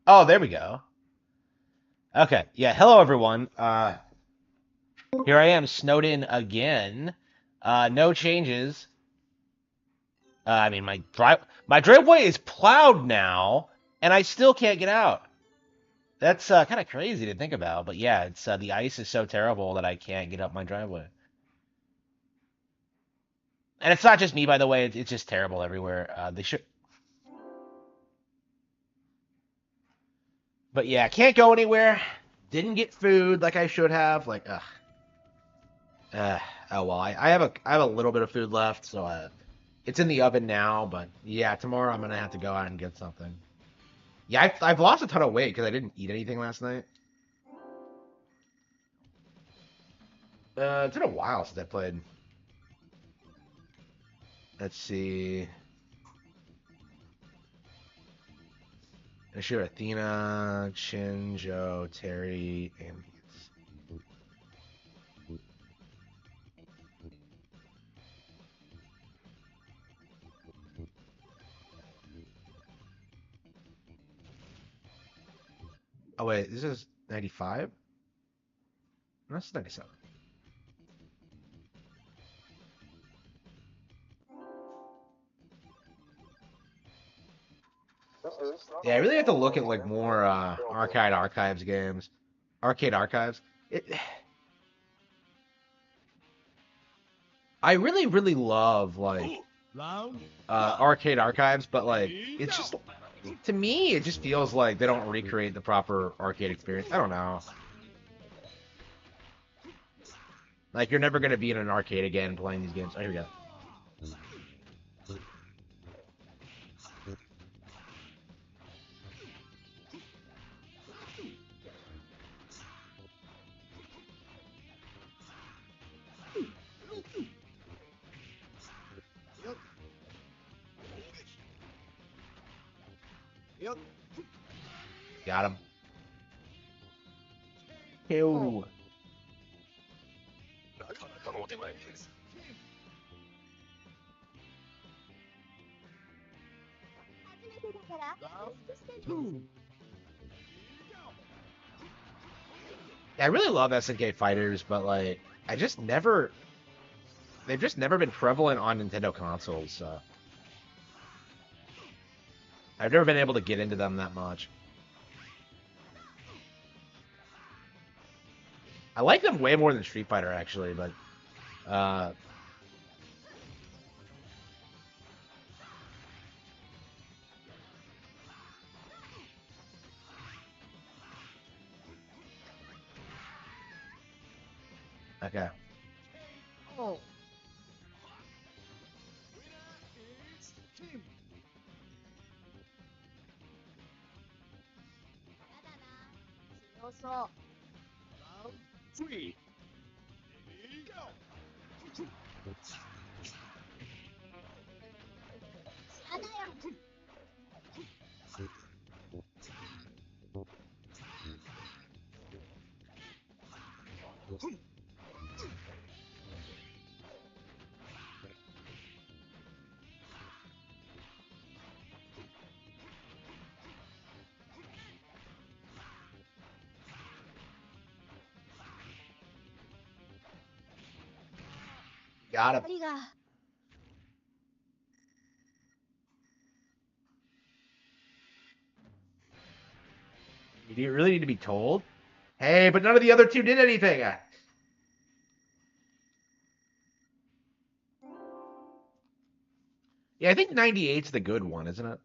Oh, there we go. Okay. Yeah. Hello, everyone. Here I am, snowed in again. No changes. I mean, my driveway is plowed now, and I still can't get out. That's kind of crazy to think about, but yeah, it's the ice is so terrible that I can't get up my driveway. And it's not just me, by the way. It's just terrible everywhere. They should, but yeah, can't go anywhere. Didn't get food like I should have. Like, ugh. Uh, oh well, I have a little bit of food left, so it's in the oven now. But yeah, tomorrow I'm gonna have to go out and get something. Yeah, I've lost a ton of weight because I didn't eat anything last night. It's been a while since I played. Let's see. I shoot Athena, Shinjo, Terry, and oh wait, this is 95. No, this is 97. Yeah, I really have to look at like more arcade archives. It, I really love like arcade archives, but like it's just to me it just feels like they don't recreate the proper arcade experience. I don't know. Like you're never gonna be in an arcade again playing these games. Oh, here we go. Got him. Ew. Yeah, I really love SNK fighters, but like I just never they've just never been prevalent on Nintendo consoles. So I've never been able to get into them that much. I like them way more than Street Fighter actually, but uh okay. Got him. You really need to be told? Hey, but none of the other two did anything. Yeah, I think 98's the good one, isn't it?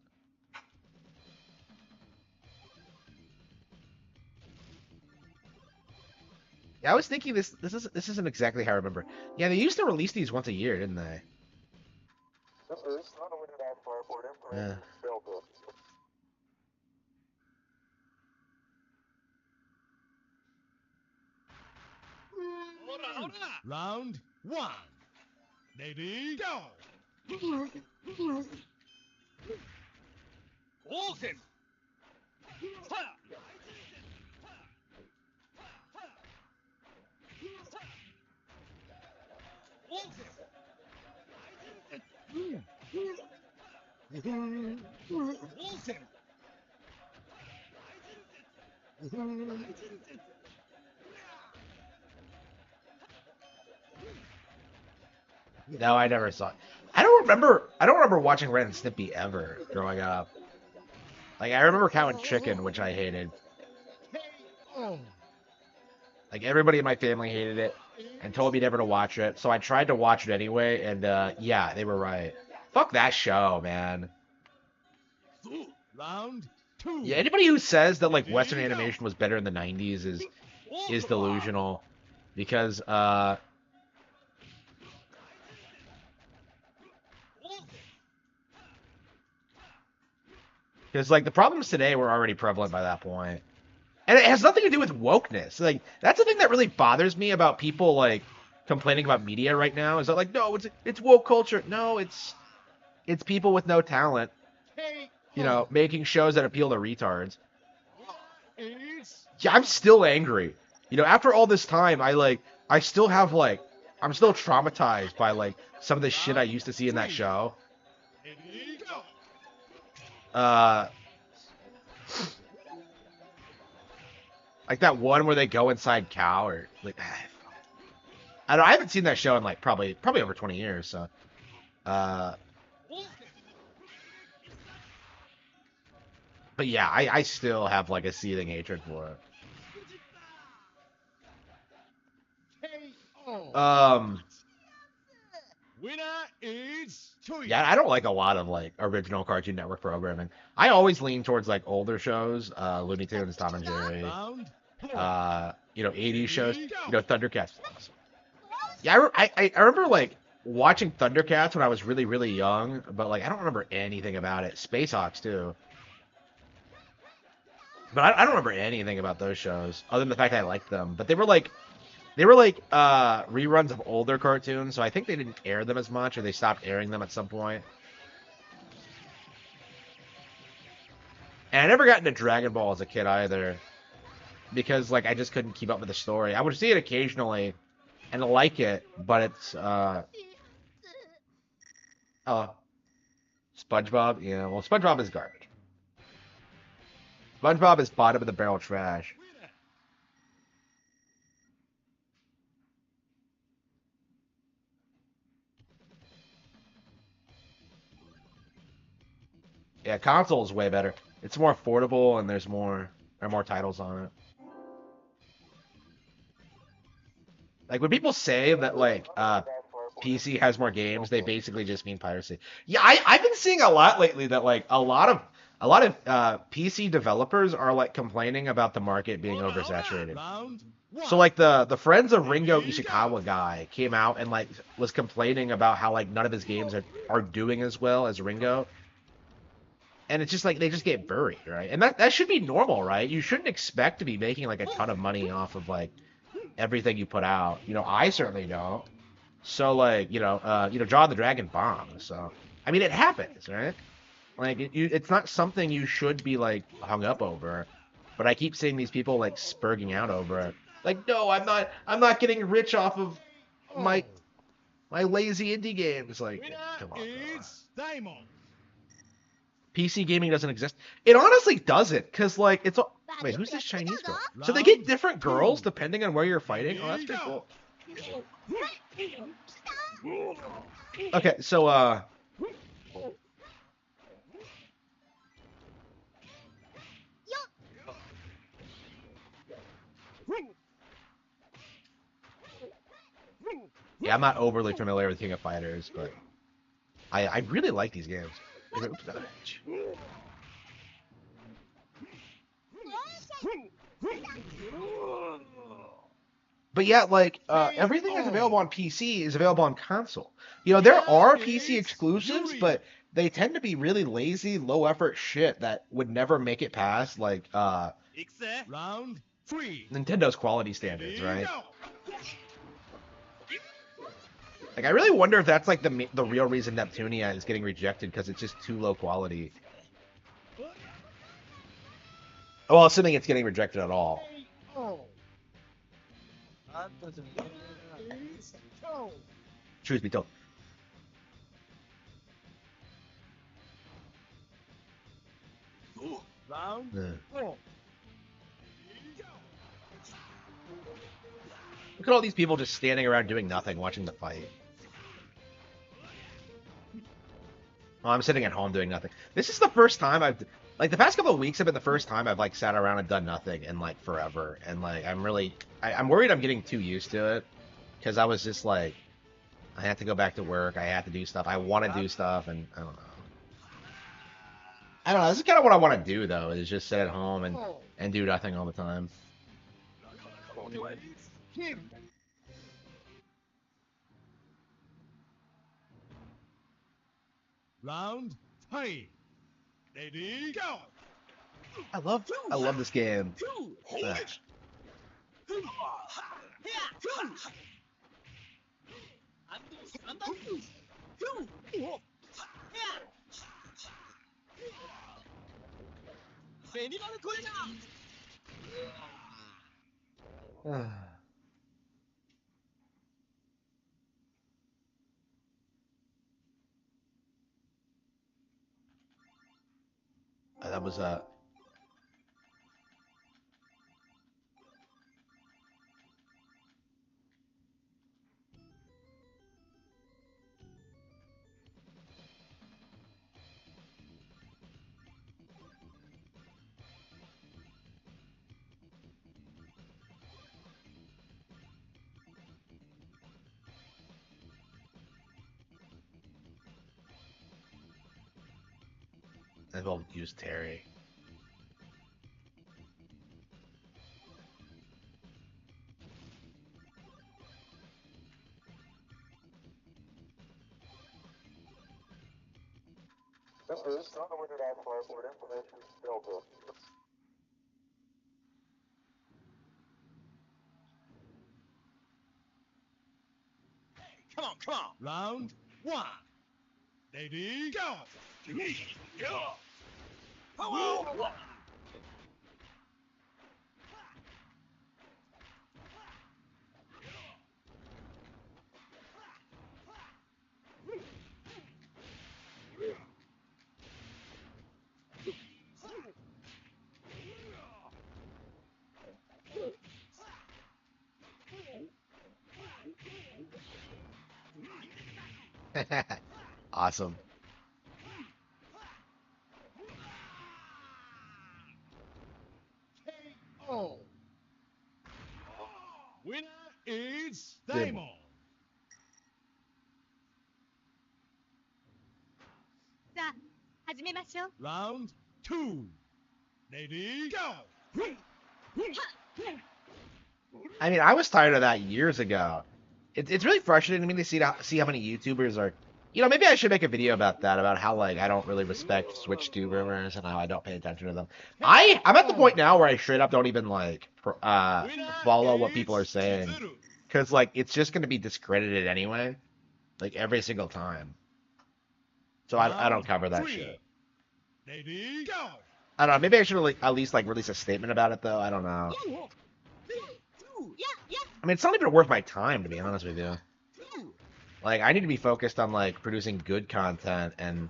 Yeah, I was thinking this isn't exactly how I remember. Yeah, they used to release these once a year, didn't they? Yeah. Round one. Ready, go! Awesome! Awesome! No, I never saw it. I don't remember. I don't remember watching Ren and Snippy ever growing up. Like I remember Cow and Chicken, which I hated. KO. Like everybody in my family hated it and told me never to watch it. So I tried to watch it anyway, and yeah, they were right. Fuck that show, man. Round 2. Yeah, anybody who says that like Western Ready, go. animation was better in the '90s is Ultra. delusional, because like the problems today were already prevalent by that point. And it has nothing to do with wokeness. Like that's the thing that really bothers me about people like complaining about media right now. Is that like no, it's woke culture. No, it's people with no talent, you know, making shows that appeal to retards. Yeah, I'm still angry. You know, after all this time, I still have like I'm still traumatized by like some of the shit I used to see in that show. Uh like that one where they go inside Cow or like I don't I haven't seen that show in like probably over 20 years, so uh but yeah, I still have like a seething hatred for it. Winner is Yeah, I don't like a lot of like original Cartoon Network programming. I always lean towards like older shows, Looney Tunes, Tom and Jerry, Round 4. you know, 80s shows, Ready, you go. know, Thundercats. Yeah, I remember like watching Thundercats when I was really young, but like I don't remember anything about it. Space Hawks too, but I don't remember anything about those shows other than the fact that I liked them. But they were like reruns of older cartoons, so I think they didn't air them as much, or they stopped airing them at some point. And I never got into Dragon Ball as a kid either, because like I just couldn't keep up with the story. I would see it occasionally and like it, but it's oh, SpongeBob. Yeah, well, SpongeBob is garbage. SpongeBob is bottom of the barrel trash. Winner. Yeah, console is way better. It's more affordable and there are more titles on it. Like when people say that like PC has more games, they basically just mean piracy. Yeah, I've been seeing a lot lately that like a lot of PC developers are like complaining about the market being oversaturated. Round 1. So like the Friends of Ringo Ready, go. Ishikawa guy came out and like was complaining about how like none of his games are doing as well as Ringo. And it's just like they just get buried, right? And that should be normal, right? You shouldn't expect to be making like a ton of money off of like everything you put out. You know, I certainly don't. So like, John the Dragon bombed. So I mean, it happens, right? Like it's not something you should be like hung up over. But I keep seeing these people like spurging out over it. Like, no, I'm not getting rich off of my my lazy indie games. Like, Winner come on, bro. is Diamond. PC gaming doesn't exist. It honestly doesn't, cause like it's all. Wait, who's this Chinese girl? So they get different girls depending on where you're fighting. Oh, that's pretty cool. Okay, so yeah, I'm not overly familiar with King of Fighters, but I really like these games. Oops, no. But yeah, like everything that's available on PC is available on console. You know, there are PC exclusives, but they tend to be really lazy, low effort shit that would never make it past like Round 3. Nintendo's quality standards, Ready, right? go. Like I really wonder if that's like the real reason Neptunia is getting rejected because it's just too low quality. Well, assuming it's getting rejected at all. Truth be told. Round Yeah. 4. Look at all these people just standing around doing nothing, watching the fight. Oh, I'm sitting at home doing nothing. This is the first time I've like the past couple of weeks have been the first time I've like sat around and done nothing in like forever, and like I'm really I'm worried I'm getting too used to it because I was just like I had to go back to work, I had to do stuff, I want to do stuff, and I don't know. I don't know. This is kind of what I want to do though, is just sit at home and do nothing all the time. Round 3. Ready, go! I love this game. Uh, ベニマル超えだ that was I will use Terry. This is not the winner for information available. Come on, come on. Round 1. Ready, go! Power! Awesome. KO. Winner is Damon. Damon. さあ始めましょう Round 2. Ready, go! I mean, I was tired of that years ago. It's really frustrating to me to see how many YouTubers are. You know, maybe I should make a video about that, about how like I don't really respect Switch tubers and how I don't pay attention to them. I'm at the point now where I straight up don't even like follow what people are saying, because like it's just going to be discredited anyway, like every single time. So I don't cover that shit. Ready, go! I don't know. Maybe I should like at least like release a statement about it though. I don't know. I mean, it's not even worth my time to be honest with you. Like, I need to be focused on like producing good content and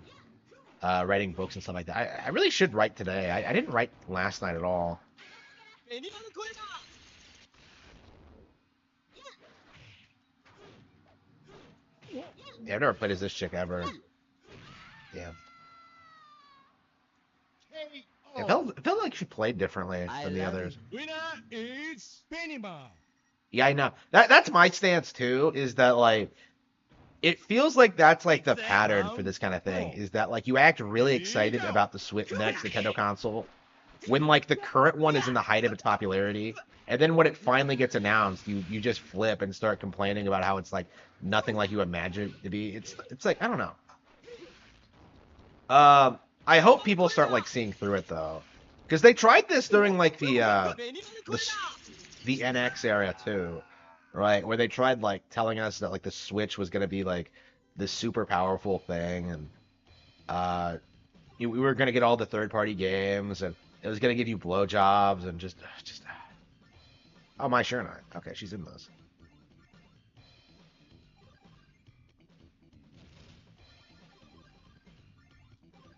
writing books and stuff like that. I really should write today. I didn't write last night at all. Yeah, I've never played as this chick ever. Yeah. It felt like she played differently than the others. Winner is Benima. Yeah, I know. That's my stance too, is that like it feels like that's like the pattern for this kind of thing, is that like you act really excited about the Switch next Nintendo console when like the current one is in the height of its popularity, and then when it finally gets announced, you just flip and start complaining about how it's like nothing like you imagined it to be. It's like I don't know. I hope people start like seeing through it though, because they tried this during like the NX era too, right? Where they tried like telling us that like the Switch was gonna be like this super powerful thing, and we were gonna get all the third-party games, and it was gonna give you blowjobs and just. Oh, my sure not. Okay, she's in those.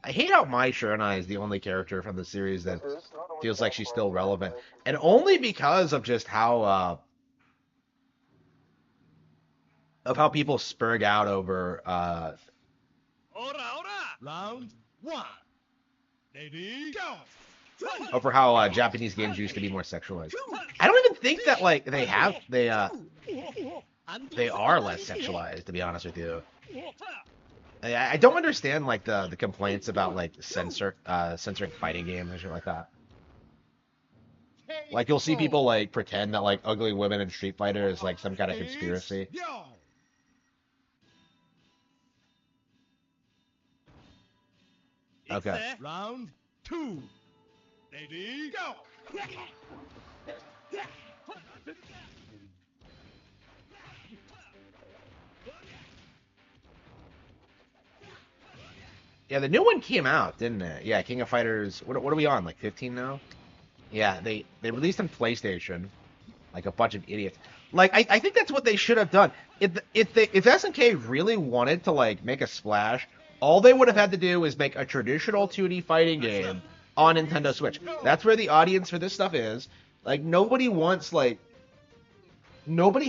I hate how Mai Shiranai is the only character from the series that feels like she's still relevant, and only because of just how of how people spurg out over Round one. Ready, go. over how Japanese games used to be more sexualized. I don't even think that like they are less sexualized, to be honest with you. I don't understand like the complaints about like censoring fighting games and shit like that. Like you'll see people like pretend that like ugly women in Street Fighter is like some kind of It's conspiracy. go. Okay. Round two. Ready, go. Yeah, the new one came out, didn't it? Yeah, King of Fighters. What are we on? Like 15 now? Yeah, they released on PlayStation. Like a bunch of idiots. Like I think that's what they should have done. If SNK really wanted to like make a splash, all they would have had to do is make a traditional 2D fighting game on Nintendo Switch. That's where the audience for this stuff is. Like nobody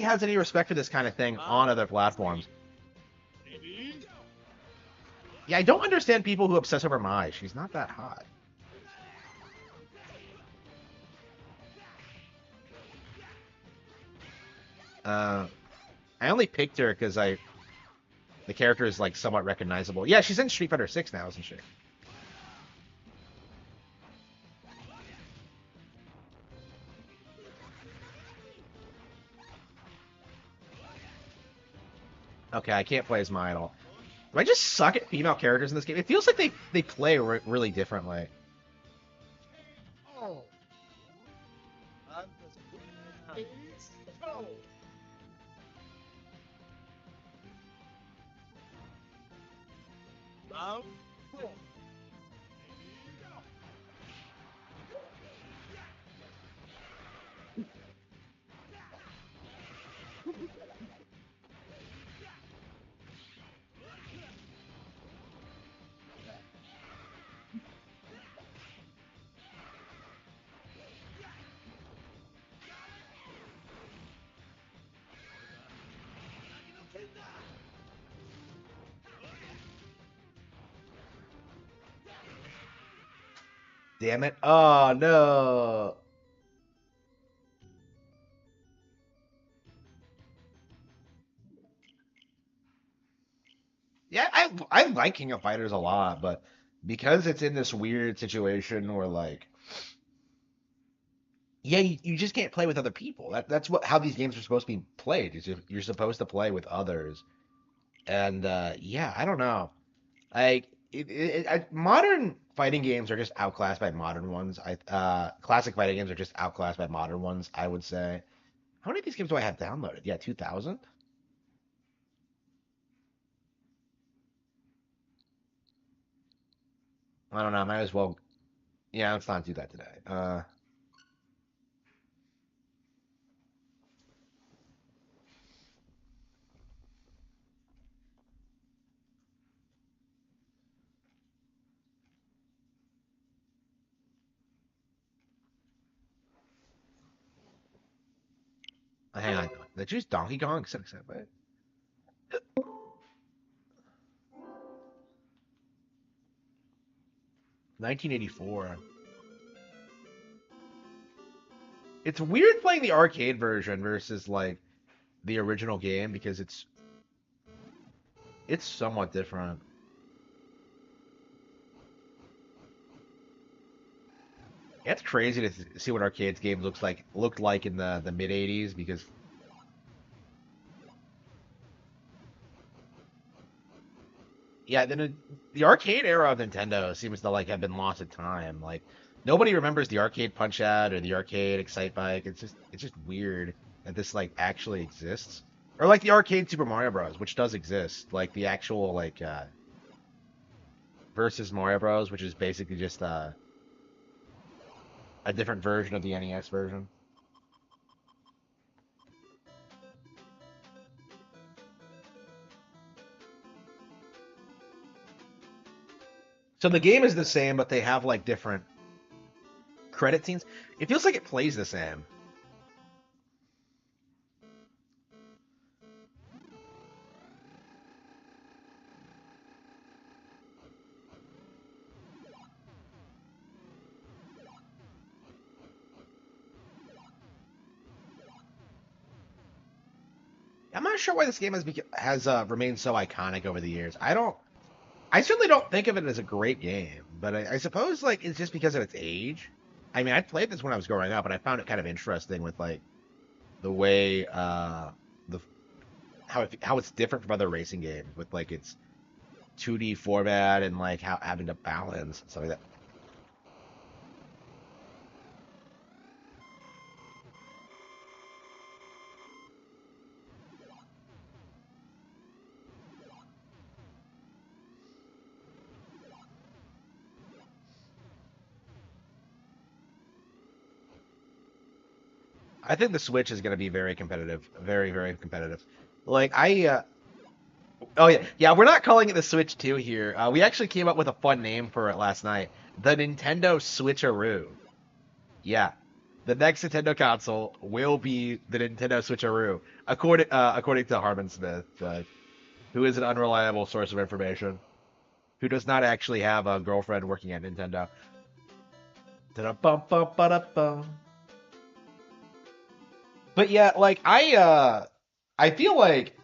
has any respect for this kind of thing on other platforms. Ready, go. Yeah, I don't understand people who obsess over Mai. She's not that hot. Uh, I only picked her because the character is like somewhat recognizable. Yeah, she's in Street Fighter 6 now, isn't she? Okay, I can't play as Mai at all. Do I just suck at female characters in this game? It feels like they play really differently. Oh. It's go. Round four. Ready, go. Damn it. Oh, no. Yeah, I like King of Fighters a lot, but because it's in this weird situation where like yeah, you just can't play with other people. That's what how these games are supposed to be played. Is you're supposed to play with others. And yeah, I don't know. Like modern fighting games are just outclassed by modern ones. Classic fighting games are just outclassed by modern ones, I would say. How many of these games do I have downloaded? Yeah, 2000? I don't know. I might as well. Yeah, let's not do that today. Hang on. Did you use Donkey Kong? 1984. It's weird playing the arcade version versus like the original game because it's somewhat different. It's crazy to see what arcades games looked like in the mid 80s because yeah, the arcade era of Nintendo seems to like have been lost to time. Like nobody remembers the arcade Punch Out or the arcade Excite Bike. It's just weird that this like actually exists. Or like the arcade Super Mario Bros, which does exist. Like the actual like versus Mario Bros, which is basically just a different version of the NES version. So the game is the same, but they have like different credit scenes. It feels like it plays the same. I'm not sure why this game has remained so iconic over the years. I certainly don't think of it as a great game, but I suppose like it's just because of its age. I mean, I played this when I was growing up, and I found it kind of interesting with like the way the how it's different from other racing games with like its 2D format and like how having to balance something like that. I think the Switch is going to be very competitive, very very competitive. Like oh yeah, yeah, we're not calling it the Switch 2 here. We actually came up with a fun name for it last night. The Nintendo Switcheroo. Yeah. The next Nintendo console will be the Nintendo Switcheroo, according to Harman Smith, who is an unreliable source of information, who does not actually have a girlfriend working at Nintendo. Da-da-bum-bum-ba-da-bum. But yeah, like I feel like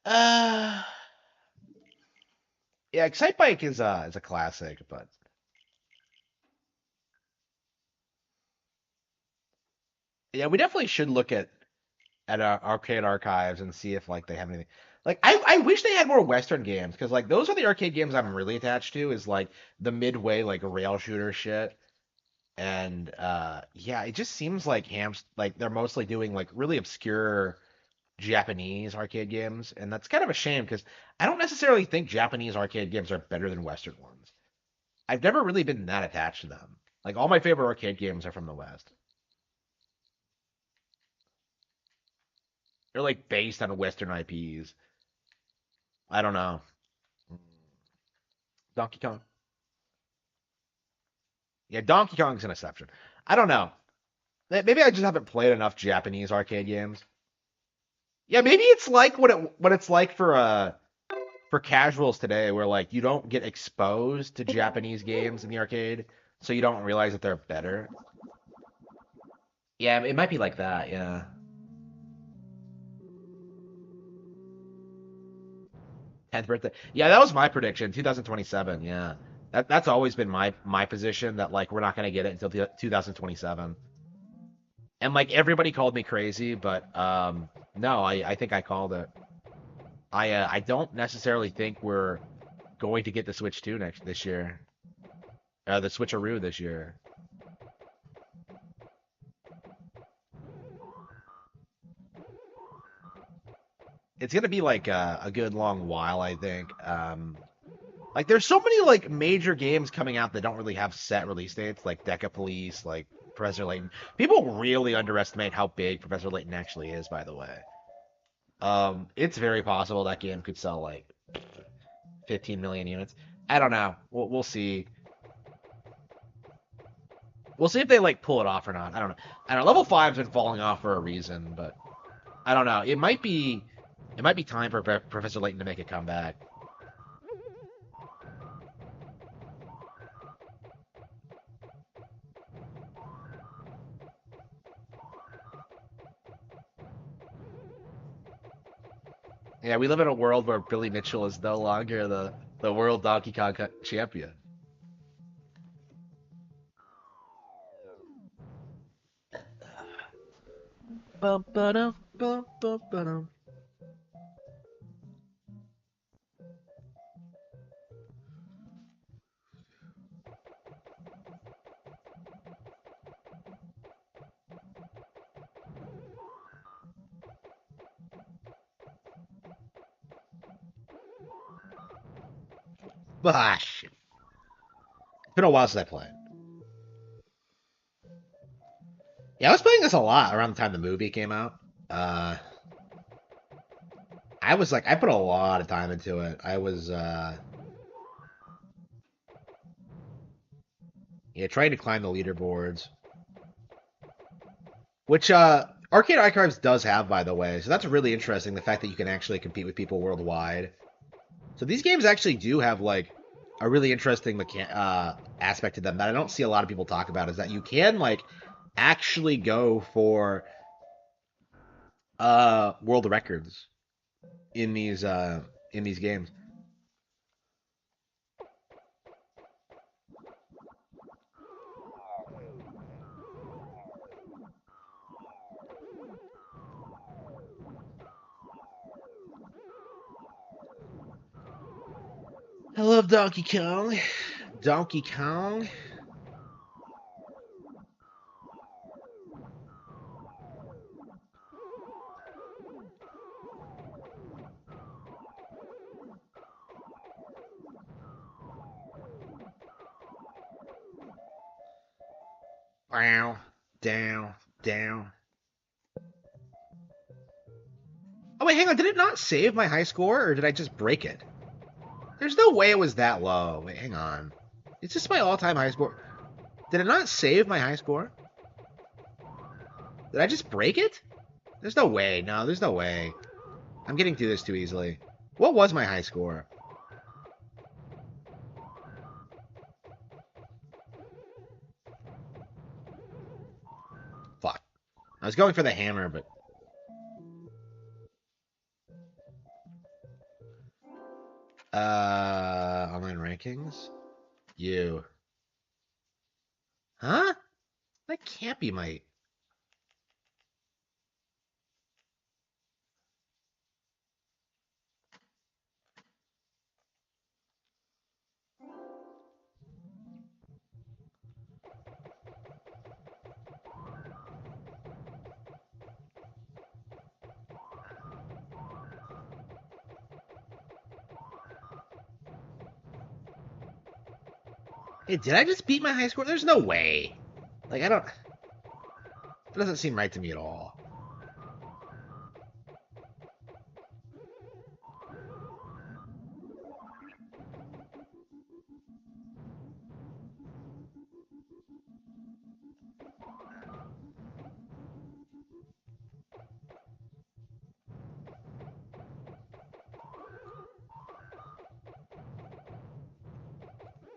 uh yeah, Excite Bike is a classic, but yeah, we definitely should look at our arcade archives and see if like they have anything. Like I wish they had more Western games because like those are the arcade games I'm really attached to is like the midway like rail shooter shit. And yeah, it just seems like hams like they're mostly doing like really obscure Japanese arcade games, and that's kind of a shame because I don't necessarily think Japanese arcade games are better than Western ones. I've never really been that attached to them. Like all my favorite arcade games are from the West. They're like based on Western IPs. I don't know. Donkey Kong. Yeah, Donkey Kong's an exception. I don't know. Maybe I just haven't played enough Japanese arcade games. Yeah, maybe it's like what it's like for casuals today, where like you don't get exposed to Japanese games in the arcade, so you don't realize that they're better. Yeah, it might be like that. Yeah, 10th birthday. Yeah, that was my prediction. 2027. Yeah, that's always been my position that like we're not gonna get it until 2027. And like everybody called me crazy, but no, I think I called it. I don't necessarily think we're going to get the Switch 2 next this year. The Switcheroo this year. It's gonna be like a good long while, I think. Like there's so many like major games coming out that don't really have set release dates, like Deca Police, like Professor Layton. People really underestimate how big Professor Layton actually is, by the way. It's very possible that game could sell like 15 million units. I don't know. We'll see. We'll see if they like pull it off or not. I don't know. I don't know. Level five's been falling off for a reason, but I don't know. It might be time for Professor Layton to make a comeback. Yeah, we live in a world where Billy Mitchell is no longer the world Donkey Kong champion. Bum, ba-dum, bum, bum, ba-dum. Ah, shit. It's been a while since I played. Yeah, I was playing this a lot around the time the movie came out. Uh, I was like, I put a lot of time into it. I was, yeah, trying to climb the leaderboards, which Arcade Archives does have, by the way. So that's really interesting. The fact that you can actually compete with people worldwide. So these games actually do have like a really interesting aspect to them that I don't see a lot of people talk about is that you can like actually go for world records in these games. I love Donkey Kong. Donkey Kong. Down, down, down. Oh wait, hang on. Did it not save my high score, or did I just break it? There's no way it was that low. Wait, hang on. It's just my all-time high score. Did it not save my high score? Did I just break it? There's no way. No, there's no way. I'm getting through this too easily. What was my high score? Fuck. I was going for the hammer, but online rankings. You. Huh? That can't be my. Hey, did I just beat my high score? There's no way. Like I don't. That doesn't seem right to me at all.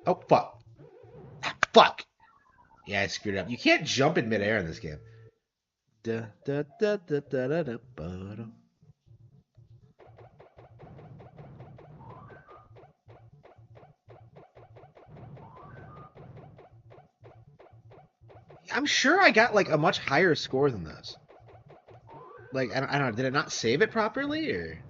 Oh fuck. Ah, fuck. Yeah, I screwed up. You can't jump in midair in this game. Da, da, da, da, da, da, da, ba, da. I'm sure I got like a much higher score than this. Like I don't know. Did it not save it properly or?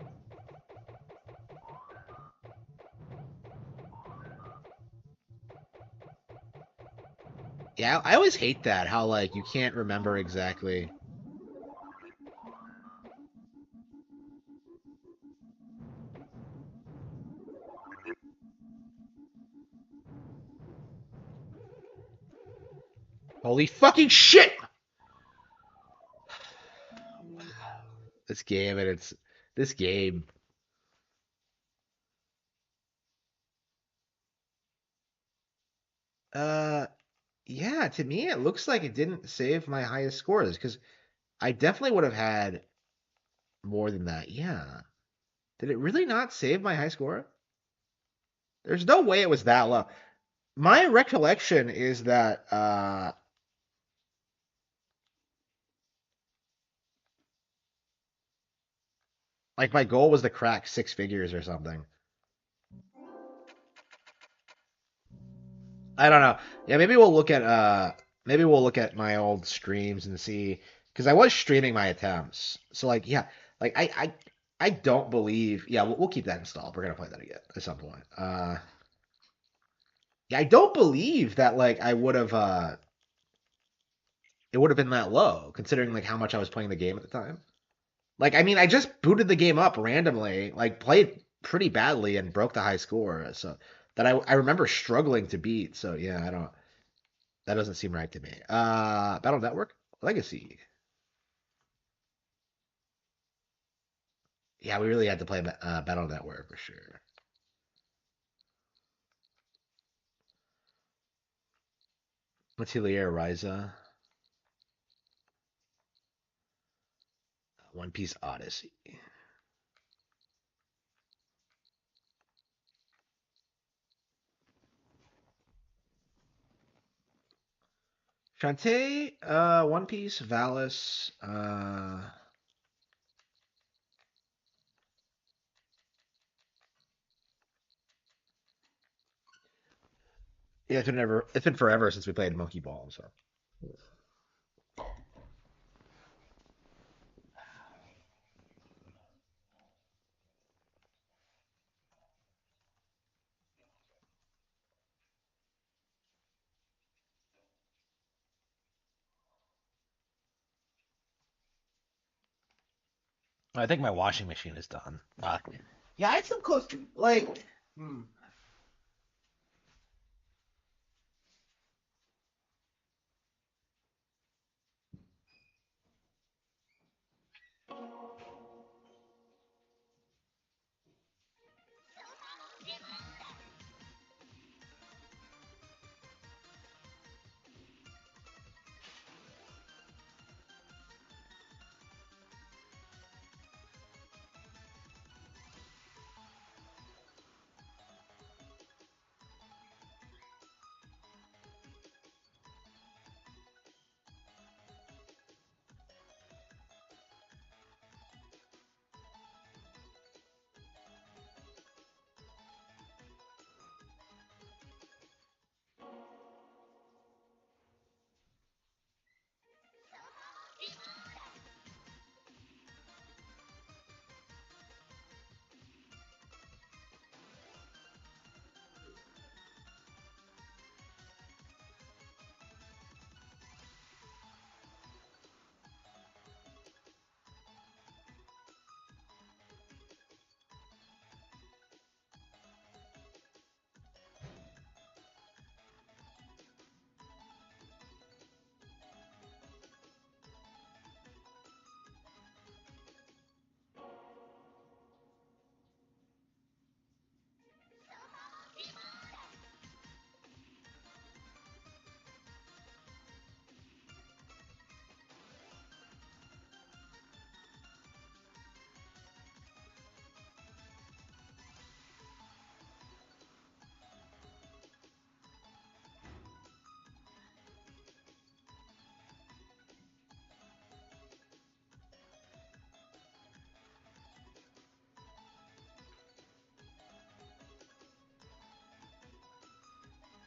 Yeah, I always hate that. How like you can't remember exactly. Holy fucking shit! This game and it's this game. Uh, yeah. To me, it looks like it didn't save my highest scores because I definitely would have had more than that. Yeah. Did it really not save my high score? There's no way it was that low. My recollection is that like my goal was to crack six figures or something. I don't know. Yeah, maybe we'll look at my old streams and see because I was streaming my attempts. So like yeah, like I don't believe yeah, we'll keep that installed. We're gonna play that again at some point. Yeah, I don't believe that like I would have it would have been that low considering like how much I was playing the game at the time. Like I mean, I just booted the game up randomly, like played pretty badly and broke the high score. So that I remember struggling to beat. So yeah, I don't. That doesn't seem right to me. Battle Network Legacy. Yeah, we really had to play Battle Network for sure. Atelier Ryza, One Piece Odyssey. I Shantae, One Piece, Valis, yeah, it's been forever since we played Monkey Ball, so. I think my washing machine is done. Yeah, it's some close to like. Hmm.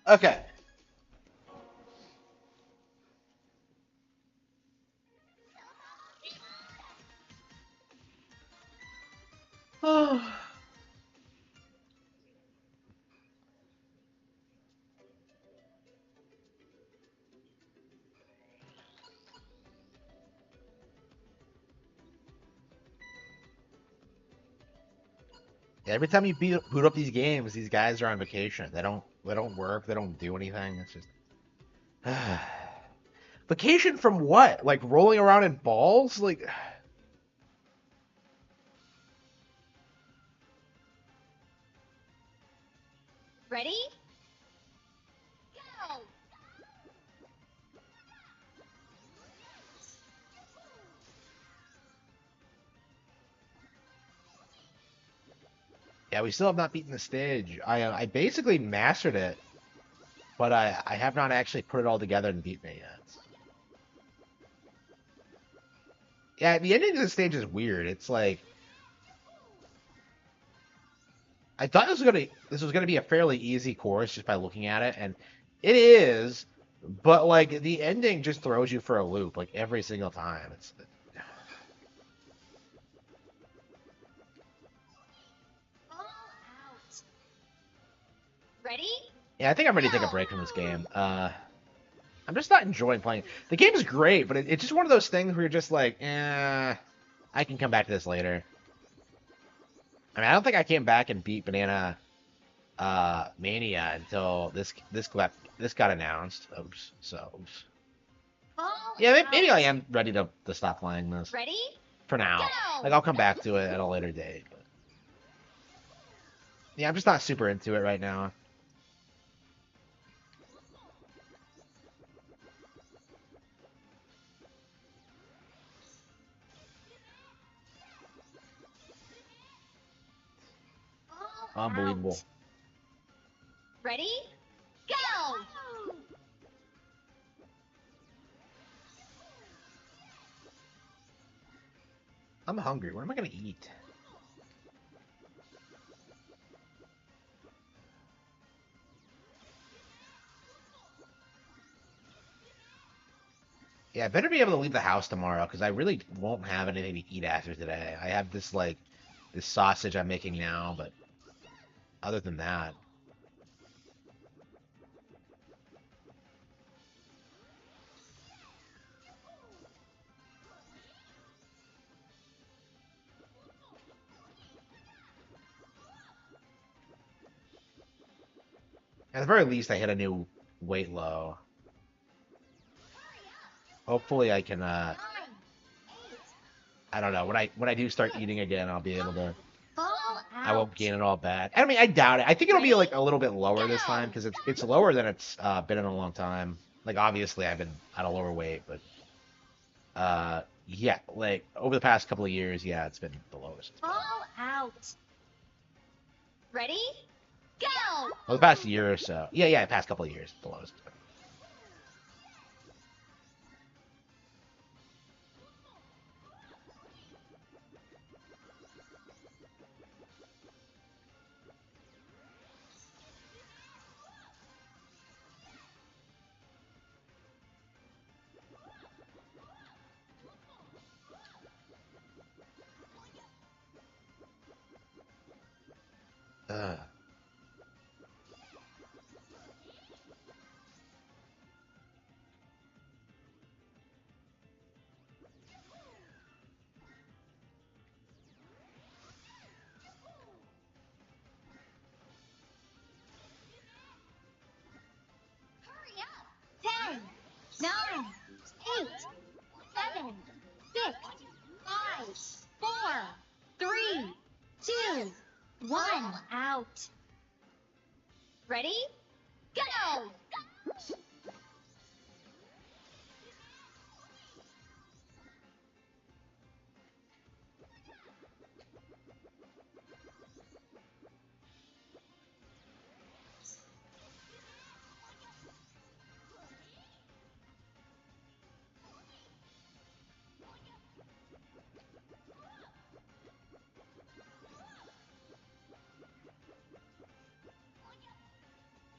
Okay. Oh. Yeah, every time you boot up these games, these guys are on vacation. They don't work. They don't do anything. It's just vacation from what? Like rolling around in balls? Like Ready? Go! yeah, we still have not beaten the stage. I basically mastered it, but I have not actually put it all together and beaten it yet. Yeah, the ending of the stage is weird. It's like I thought this was gonna be a fairly easy course just by looking at it, and it is, but like the ending just throws you for a loop like every single time. It's All out. Ready? yeah, I think I'm ready to take a Go! break from this game. I'm just not enjoying playing. The game is great, but it's just one of those things where you're just like, I can come back to this later. I mean, I don't think I came back and beat Banana Mania until this got announced. Oops. So oops. All Yeah, maybe I out. am ready to stop playing this Ready? for now. Like Go! I'll come back to it at a later date. But yeah, I'm just not super into it right now. All Unbelievable. out. Ready? Go! I'm hungry. What am I gonna eat? Yeah, I better be able to leave the house tomorrow because I really won't have anything to eat after today. I have this like this sausage I'm making now, but other than that, at the very least, I hit a new weight low. Hopefully, I can. 9, 8, I don't know. When I do start eating again, I'll be able to. fall I won't out. gain it all back. I mean, I doubt it. I think it'll be like Ready? a little bit lower this time Go! because it's lower than it's been in a long time. Like obviously, I've been at a lower weight, but yeah, like over the past couple of years, yeah, it's been the lowest. Fall out. Ready? Go! Well, the past year or so. Yeah, the past couple of years, the lowest. Uh, Hurry up! 10, 9, 8, 7, 6, 5, 4, 3, 2, 1. Out. Ready? Go!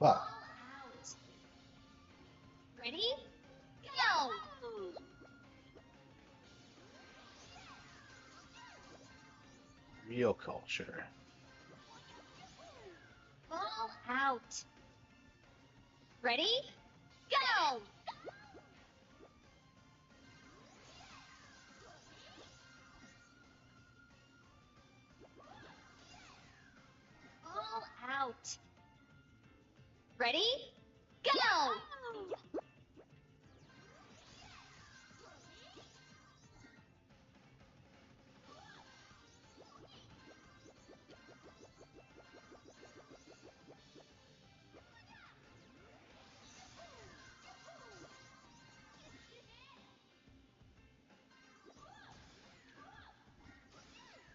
well, Out. Ready? Go! real culture. Fall out. Ready? Go! Fall out. Ready? Go!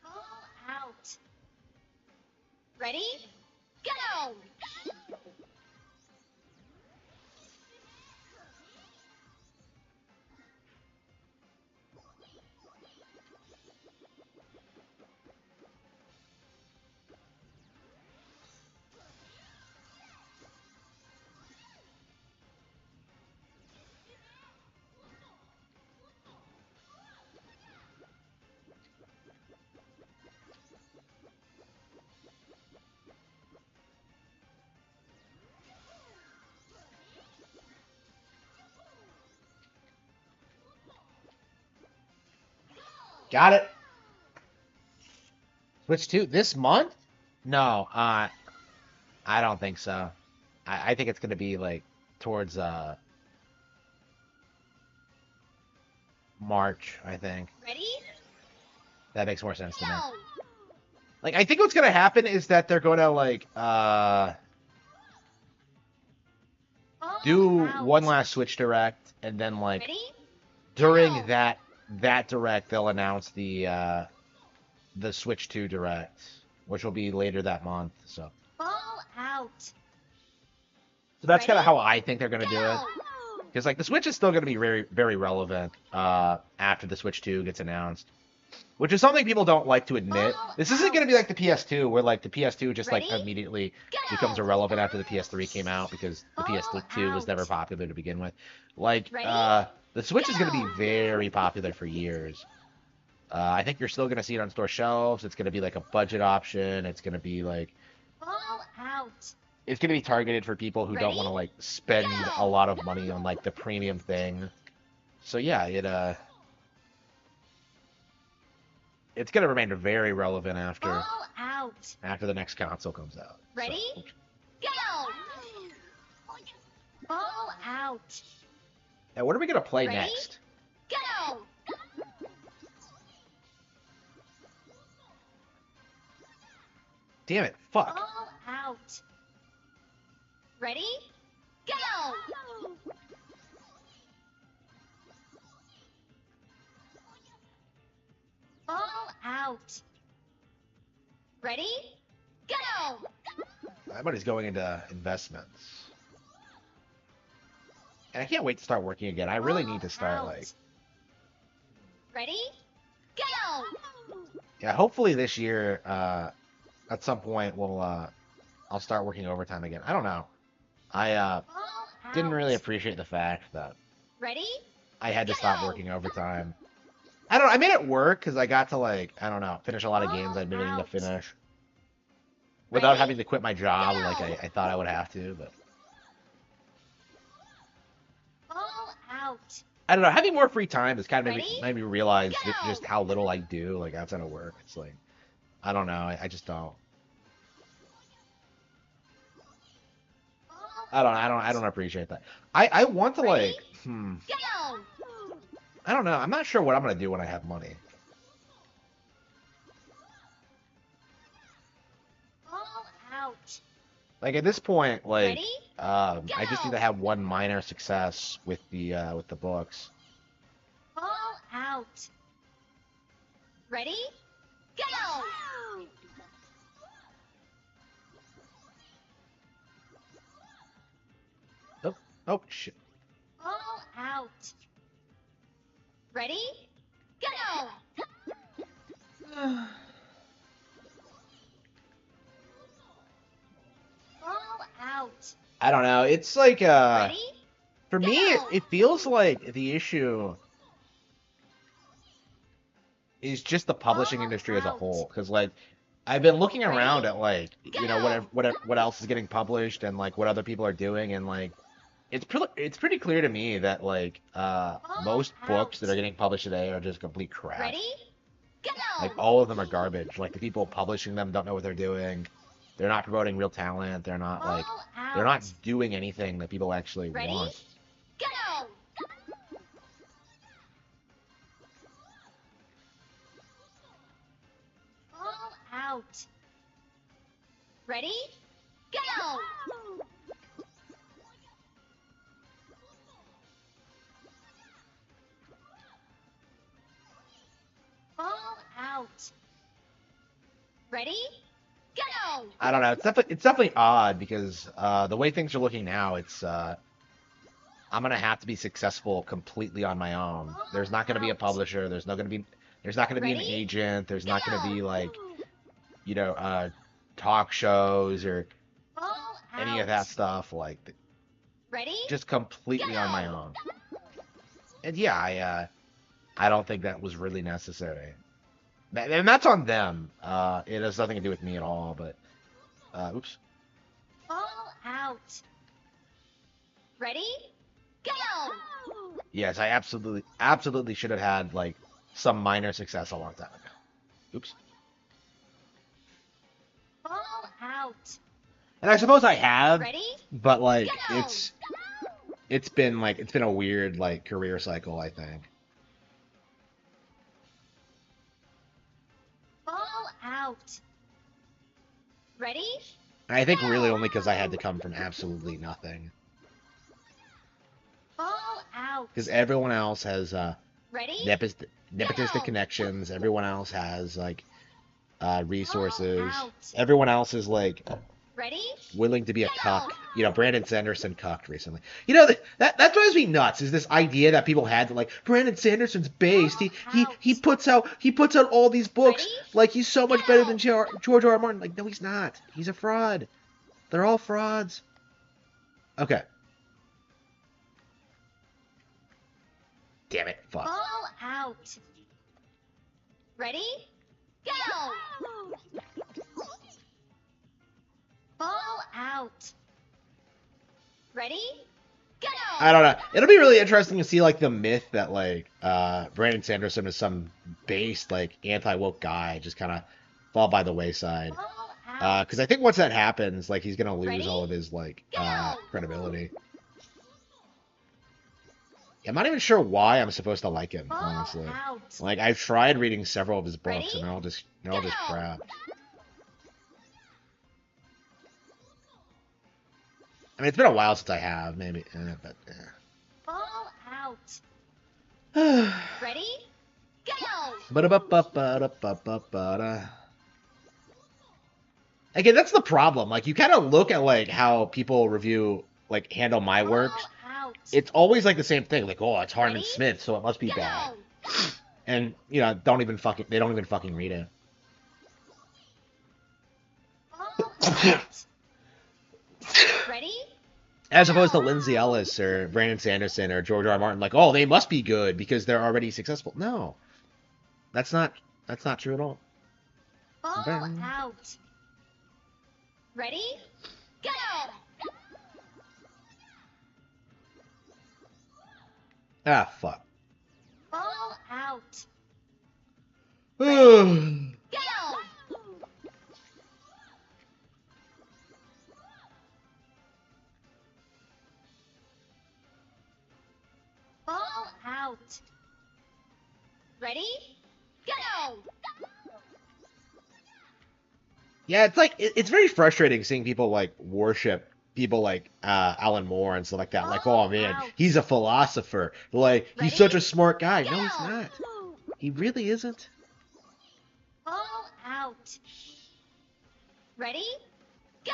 Fall out. Ready? Go! Got it. Switch 2 this month? No, I don't think so. I think it's gonna be like towards March, I think. Ready? That makes more sense to me. Go! Like I think what's gonna happen is that they're gonna like Fall do out. one last Switch Direct and then like Ready? during Go! that direct they'll announce the Switch 2 Direct, which will be later that month. Fall out. So that's kind of Ready? how I think they're gonna do it. Go! Because like the Switch is still gonna be very very relevant after the Switch 2 gets announced. which is something people don't like to admit. Ball This isn't going to be like the PS2, where like the PS2 just like Ready? immediately Go. becomes irrelevant after the PS3 came out because the Ball PS2 was never out. popular to begin with. Like, Ready? the Switch is going to be Go. very popular for years. I think you're still going to see it on store shelves. It's going to be like a budget option. It's going to be like Ball out. it's going to be targeted for people who don't Ready? want to like spend Go. a lot of money on like the premium thing. So yeah, it's going to remain very relevant Ball out. after the next console comes out. Ready? So, Go. Ball out. now what are we going to play Ready? next? Go. Damn it, fuck. Ball out. Ready? Go. Ball out. Ready? Go. My money's going into investments. And I can't wait to start working again. I really need to start Ball like out. Ready? Go. yeah, hopefully this year at some point I'll start working overtime again. I don't know. I Ball didn't really out. appreciate the fact that Ready? I had to stop Go. working overtime. I don't know. I made it work because I got to like, I don't know, finish a lot of games I'd been meaning to Out. finish without Ready? having to quit my job Go. like I thought I would have to. But Ball out. I don't know. Having more free time has kind of Ready? made me realize Go. just how little I do like outside of work. It's like, I don't know. I just don't. Ball I don't appreciate that. I want to Ready? like, Go. I don't know. I'm not sure what I'm gonna do when I have money. Ball out. Like at this point, like, Ready? I just need Go. to have one minor success with the books. Ball out. Ready? Go. Oh, oh shit. Ball out. Ready? Go. Ball out. I don't know. It's like Ready? for me, it, Go. it feels like the issue is just the publishing Ball industry as a out. whole. Because like I've been looking Ready? around at like Go. what else is getting published and like what other people are doing and like it's pretty clear to me that like most books that are out. getting published today are just complete crap. Ready? Go. Like all of them are garbage. Like the people publishing them don't know what they're doing. They're not promoting real talent. They're not like Ball they're not out. doing anything that people actually Ready? want. Go. Ball out. Ready? Go. Ball out. Ready? Go. I don't know. It's definitely odd because the way things are looking now, it's I'm gonna have to be successful completely on my own. There's not gonna be a publisher. There's not gonna be an Ready? agent. There's not gonna be Go. like talk shows or Ball any of out. that stuff. Like Ready? just completely on my Go. own. And yeah, I don't think that was really necessary. And that's on them. It has nothing to do with me at all. But oops. Ball out. Ready? Go. Yes, I absolutely should have had like some minor success a long time ago. Oops. Ball out. And I suppose I have, Ready? but like Go. it's been a weird like career cycle, I think. Ball out. Ready? And I think really only because I had to come from absolutely nothing. Ball out. Because everyone else has Ready? nepotistic Go. connections. Everyone else has like resources. out. Everyone else is like Ready? willing to be a Go! cuck. You know, Brandon Sanderson cucked recently. You know, that drives me nuts. Is this idea that people had that like Brandon Sanderson's based. He puts out all these books Ready? like he's so much better Go! than George R. R. Martin. Like, no, he's not. He's a fraud. They're all frauds. Okay. Damn it. Fuck. Ball out. Ready? Go! Ball out. Ready? Go! I don't know. It'll be really interesting to see like the myth that like Brandon Sanderson is some based like anti-woke guy just kind of fall by the wayside. Ball out. Because I think once that happens, like he's gonna lose Ready? all of his like Go! credibility. I'm not even sure why I'm supposed to like him, Ball honestly. out. Like I've tried reading several of his books, Ready? and they're all just crap. I mean, it's been a while since I have, maybe, but Ball out. yeah. Ready? Go! Ba-da-ba-ba-ba-da-ba-ba-da. Again, that's the problem. Like, you kind of look at like how people review like handle my works. Ball out. It's always like the same thing. Like, oh, it's Harman Ready? Smith, so it must be Go! bad. And you know, they don't even fucking read it. Ball out. Ready? As opposed to Lindsay Ellis or Brandon Sanderson or George R. R. Martin, like, oh, they must be good because they're already successful. No, that's not true at all. Ball Bang. out. Ready? Go! Ah, fuck. Ball out. Ugh. Go! Ball out. Ready? Go! Yeah, it's like it's very frustrating seeing people like worship people like Alan Moore and stuff like that. Like, oh man, he's a philosopher. Like, he's Ready? such a smart guy. No, Go! he's not. He really isn't. Ball out. Ready? Go!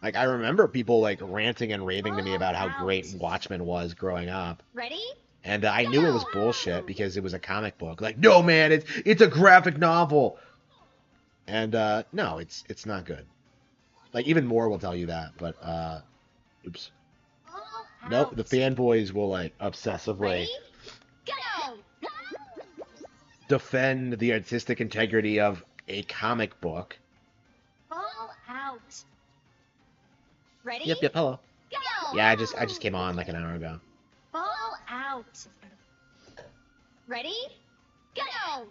Like, I remember people like ranting and raving to me about how Out. great Watchmen was growing up. Ready? And I knew it was bullshit because it was a comic book. Like, no man, it's a graphic novel. And no, it's not good. Like, even Moore will tell you that, but oops. Ball Nope, out. the fanboys will like obsessively Ready? Go! defend the artistic integrity of a comic book. Ball out. Ready? Yep, hello. Go! Yeah, I just came on like an hour ago. Ball out. Ready? Go!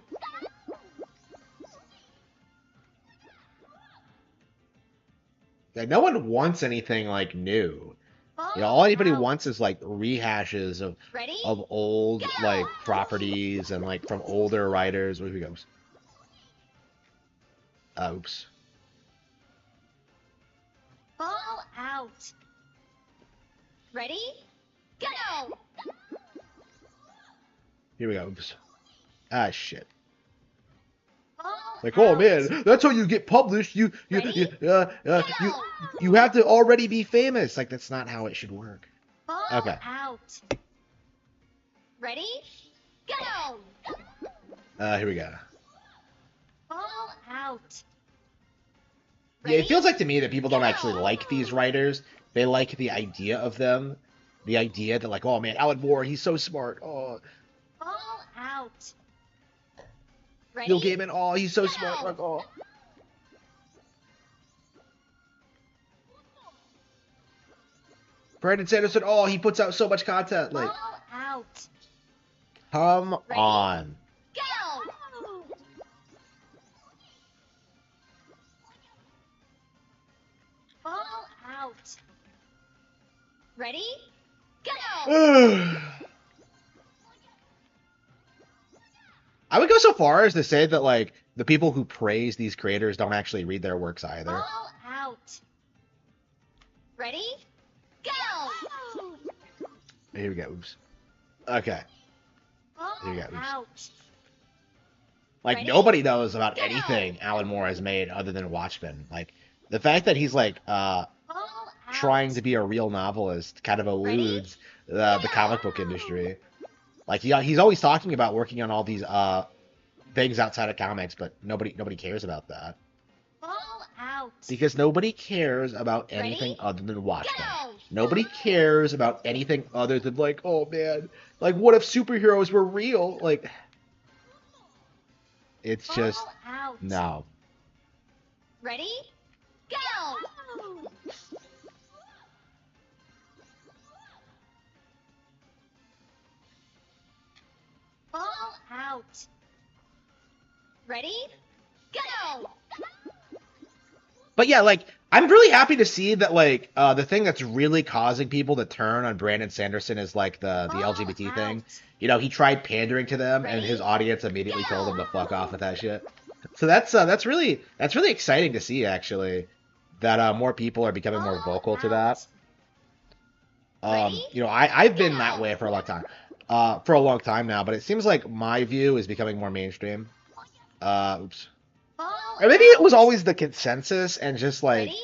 Yeah, no one wants anything like new. Ball You know, all anybody out. wants is like rehashes Ready? of old Go! like properties and like from older writers. Where we go? Oops. Ball out. Ready? Go! Here we go. Oops. Ah, shit. Ball Like, oh out. man, that's how you get published. You Ready? you have to already be famous. Like, that's not how it should work. Ball Okay. out. Ready? Go! Here we go. Ball out. Yeah, it Ready? feels like to me that people don't Go! actually like these writers. They like the idea of them. The idea that, like, oh man, Alan Moore, he's so smart. Oh, Ball out. Ready? Neil Gaiman, oh, he's so Go! smart. Like, oh. Brandon Sanderson, oh, he puts out so much content. Like, Ball out. come Ready? on. Go! Ball out. Ready? Go! I would go so far as to say that, like, the people who praise these creators don't actually read their works either. Ball out. Ready? Go! Here we go. Oops. Okay. Ball Here we go. Oops. out. Like, Ready? nobody knows about Go! anything Alan Moore has made other than Watchmen. Like, The fact that he's like Ball trying out. to be a real novelist kind of Ready? eludes the comic book industry. Like he's always talking about working on all these things outside of comics, but nobody cares about that Ball out. because nobody cares about anything Ready? other than watch them. Go. Nobody cares about anything other than like, oh man, like what if superheroes were real? Like it's Ball just out. no. Ready? Go. Ball out. Ready? Go. But yeah, like I'm really happy to see that like the thing that's really causing people to turn on Brandon Sanderson is like the Ball LGBT thing. out. You know, he tried pandering to them, and Ready? his audience immediately told him to fuck off with that shit. So that's really exciting to see actually that more people are becoming more Ball vocal to out. that. Ready? You know, I've been that way for a long time, now, but it seems like my view is becoming more mainstream. Oops. Ball Or maybe it out. was always the consensus and just like Ready?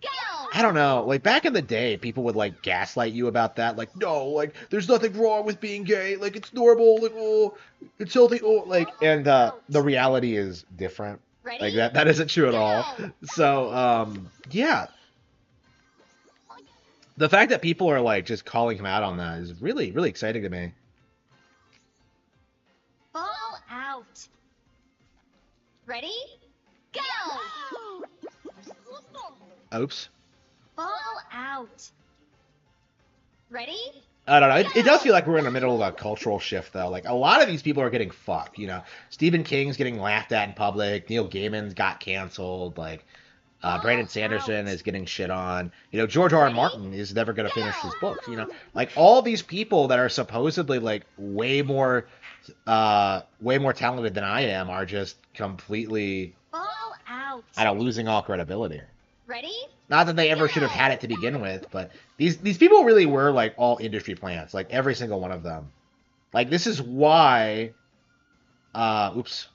Go. I don't know. Like back in the day, people would like gaslight you about that. Like, no, like there's nothing wrong with being gay. Like it's normal. Like oh, it's healthy. Oh, like and the reality is different. Like Ready? that isn't true at all. Go. So yeah, the fact that people are like just calling him out on that is really exciting to me. Ball out. Ready? Go. Oops. Ball out. Ready? I don't know. It does feel like we're in the middle of a cultural shift, though. Like, a lot of these people are getting fucked, you know? Stephen King's getting laughed at in public. Neil Gaiman's got canceled. Like, Brandon Sanderson is getting shit on. You know, George R. R. Martin is never going to finish his books, you know? Like, all these people that are supposedly, like, way more talented than I am are just completely, Ball out. I don't know, losing all credibility. Ready? Not that they ever should have had it to begin with, but these people really were like all industry plants, like every single one of them. Like this is why. Oops.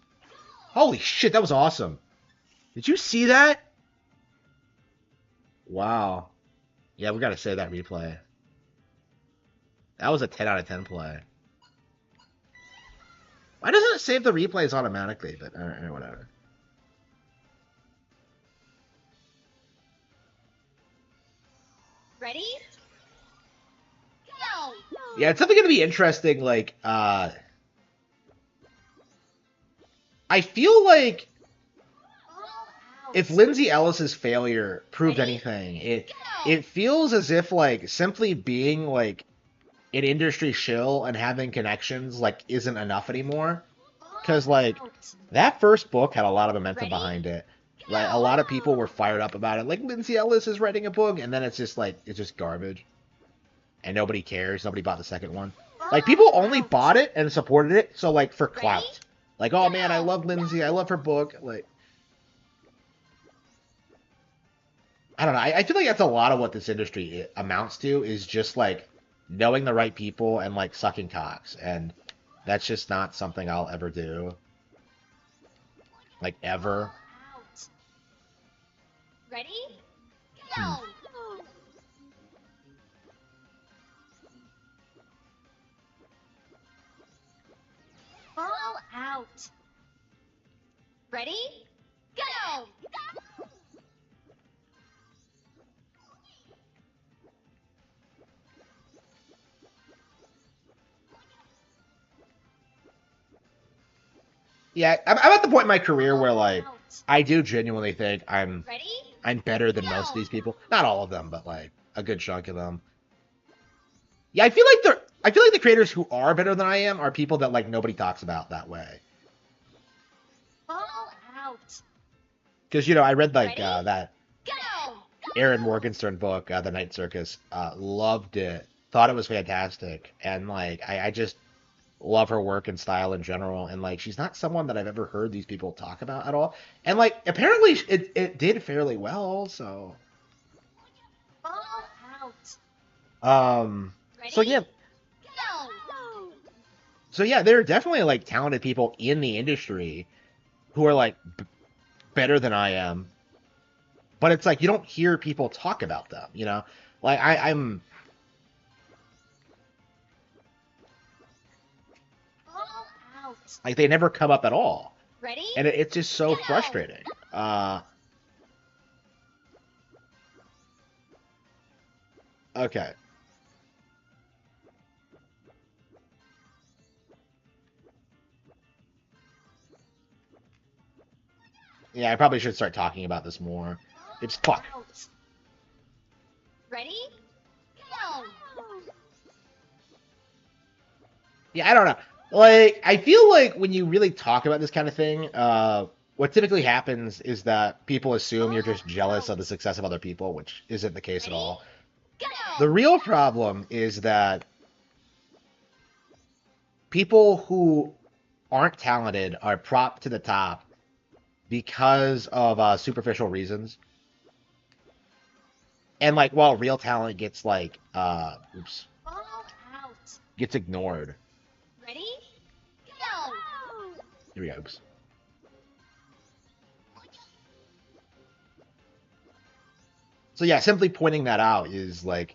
Holy shit, that was awesome. Did you see that? Wow. Yeah, we gotta save that replay. That was a 10 out of 10 play. Why doesn't it save the replays automatically? But whatever. Ready? Go. Yeah, it's definitely gonna be interesting. Like, I feel like Ball out. if Lindsay Ellis's failure proved Ready? anything, Go. it feels as if like simply being like an industry shill and having connections like isn't enough anymore. Because like Out. that first book had a lot of momentum Ready? behind it. Like a lot of people were fired up about it. Like Lindsay Ellis is writing a book, and then it's just like it's just garbage, and nobody cares. Nobody bought the second one. Like people only bought it and supported it, so like for clout. Like oh man, I love Lindsay. I love her book. Like I don't know. I feel like that's a lot of what this industry amounts to is just like knowing the right people and like sucking cocks, and that's just not something I'll ever do. Like ever. Out. Ready? Hmm. Go. Ball out. Ready? Go. Yeah, I'm at the point in my career where like Out. I do genuinely think Ready? I'm better than most of these people. Not all of them, but like a good chunk of them. Yeah, I feel like the creators who are better than I am are people that like nobody talks about that way. Ball out. Because you know, I read like Ready? that Go. Aaron Morgenstern book, The Night Circus. Loved it. Thought it was fantastic, and like I just love her work and style in general. And like she's not someone that I've ever heard these people talk about at all. And like apparently it did fairly well. So Ball out. Ready? so yeah. Go. So yeah, there are definitely like talented people in the industry who are like better than I am. but it's like you don't hear people talk about them, you know? Like I'm Ball out. like they never come up at all. Ready? And it's just so Go. frustrating. Okay. Yeah, I probably should start talking about this more. It's fuck. Out. Ready? Go. Yeah, I don't know. Like, I feel like when you really talk about this kind of thing, what typically happens is that people assume you're just jealous of the success of other people, which isn't the case at Ready? all. Go. The real problem is that people who aren't talented are propped to the top because of superficial reasons. And like, while real talent gets like, Ball out. gets ignored. Ready? Go. Here we go. Oops. So yeah, simply pointing that out is like,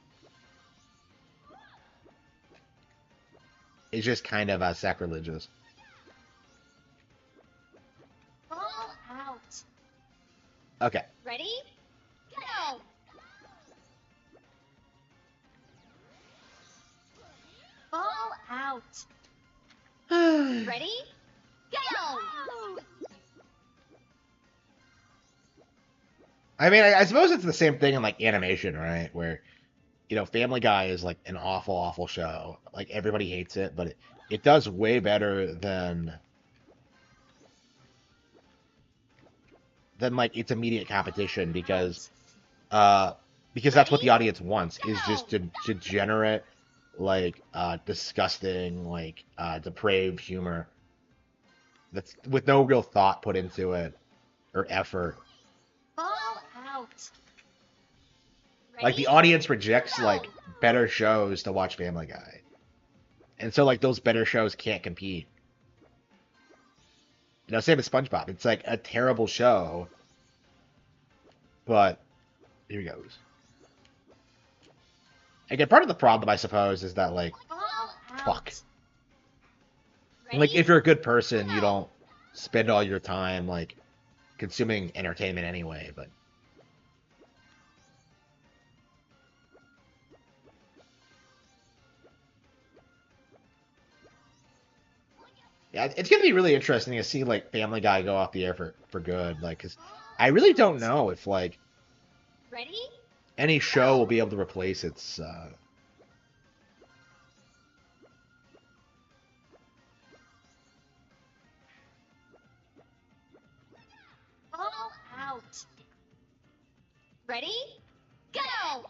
it's just kind of sacrilegious. Ball out. Okay. Ready? Go. Ball out. Ready? Go. I mean, I suppose it's the same thing in like animation, right? Where, you know, Family Guy is like an awful, awful show. Like everybody hates it, but it does way better than like its immediate competition uh because that's what the audience wants is just degenerate, like disgusting, like depraved humor that's with no real thought put into it or effort. Ball out. Like the Ready? audience rejects Go. like better shows to watch Family Guy. And so like those better shows can't compete. You know, same as SpongeBob. It's like a terrible show, but here he goes. Again, part of the problem, I suppose, is that like, Ball out. fuck. Ready? Like if you're a good person, you don't spend all your time like consuming entertainment anyway. But yeah, it's gonna be really interesting to see like Family Guy go off the air for good. Like, cause I really don't know if like Ready? any show will be able to replace its. Ball out. Ready? Go.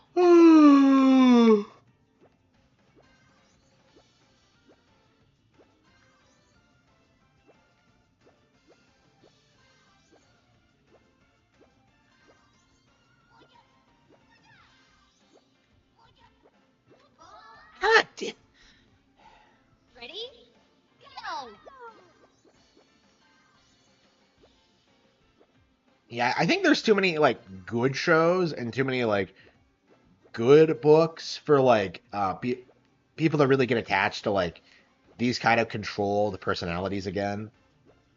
God damn. Ready? Go. Yeah, I think there's too many like good shows and too many like good books for like people to really get attached to like these kind of controlled personalities again.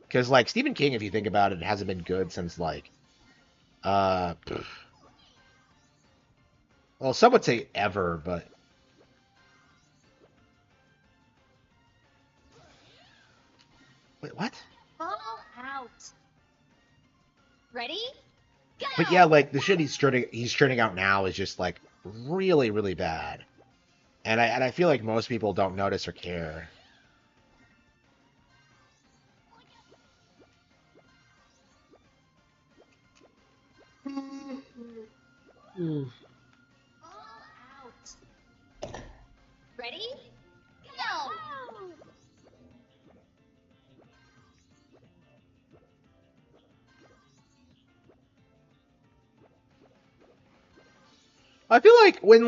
Because like Stephen King, if you think about it, hasn't been good since like uh well, some would say ever, but wait, what? Ball out. Ready? Go. But yeah, like the shit he's turning out now is just like really, really bad. And I feel like most people don't notice or care. Ball out. Ready? Go. I feel like when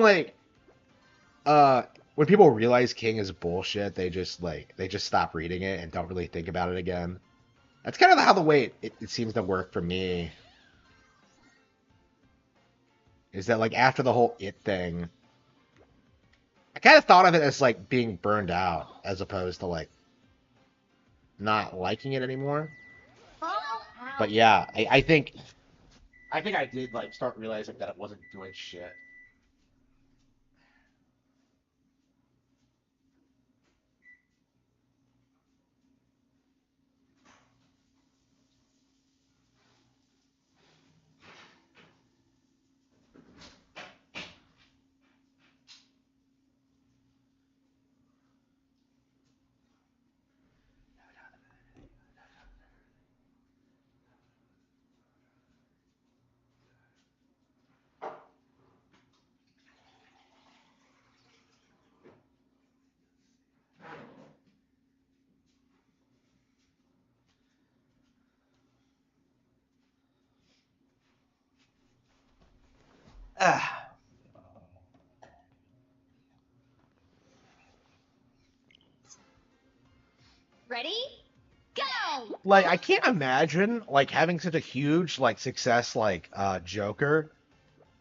people realize King is bullshit, they just stop reading it and don't really think about it again. That's kind of how the way it seems to work for me. is that like after the whole it thing, I kind of thought of it as like being burned out as opposed to like not liking it anymore. Ball But out. yeah, I think I did like start realizing that it wasn't doing shit. Ah. Ready? Go! Like I can't imagine like having such a huge like success like Joker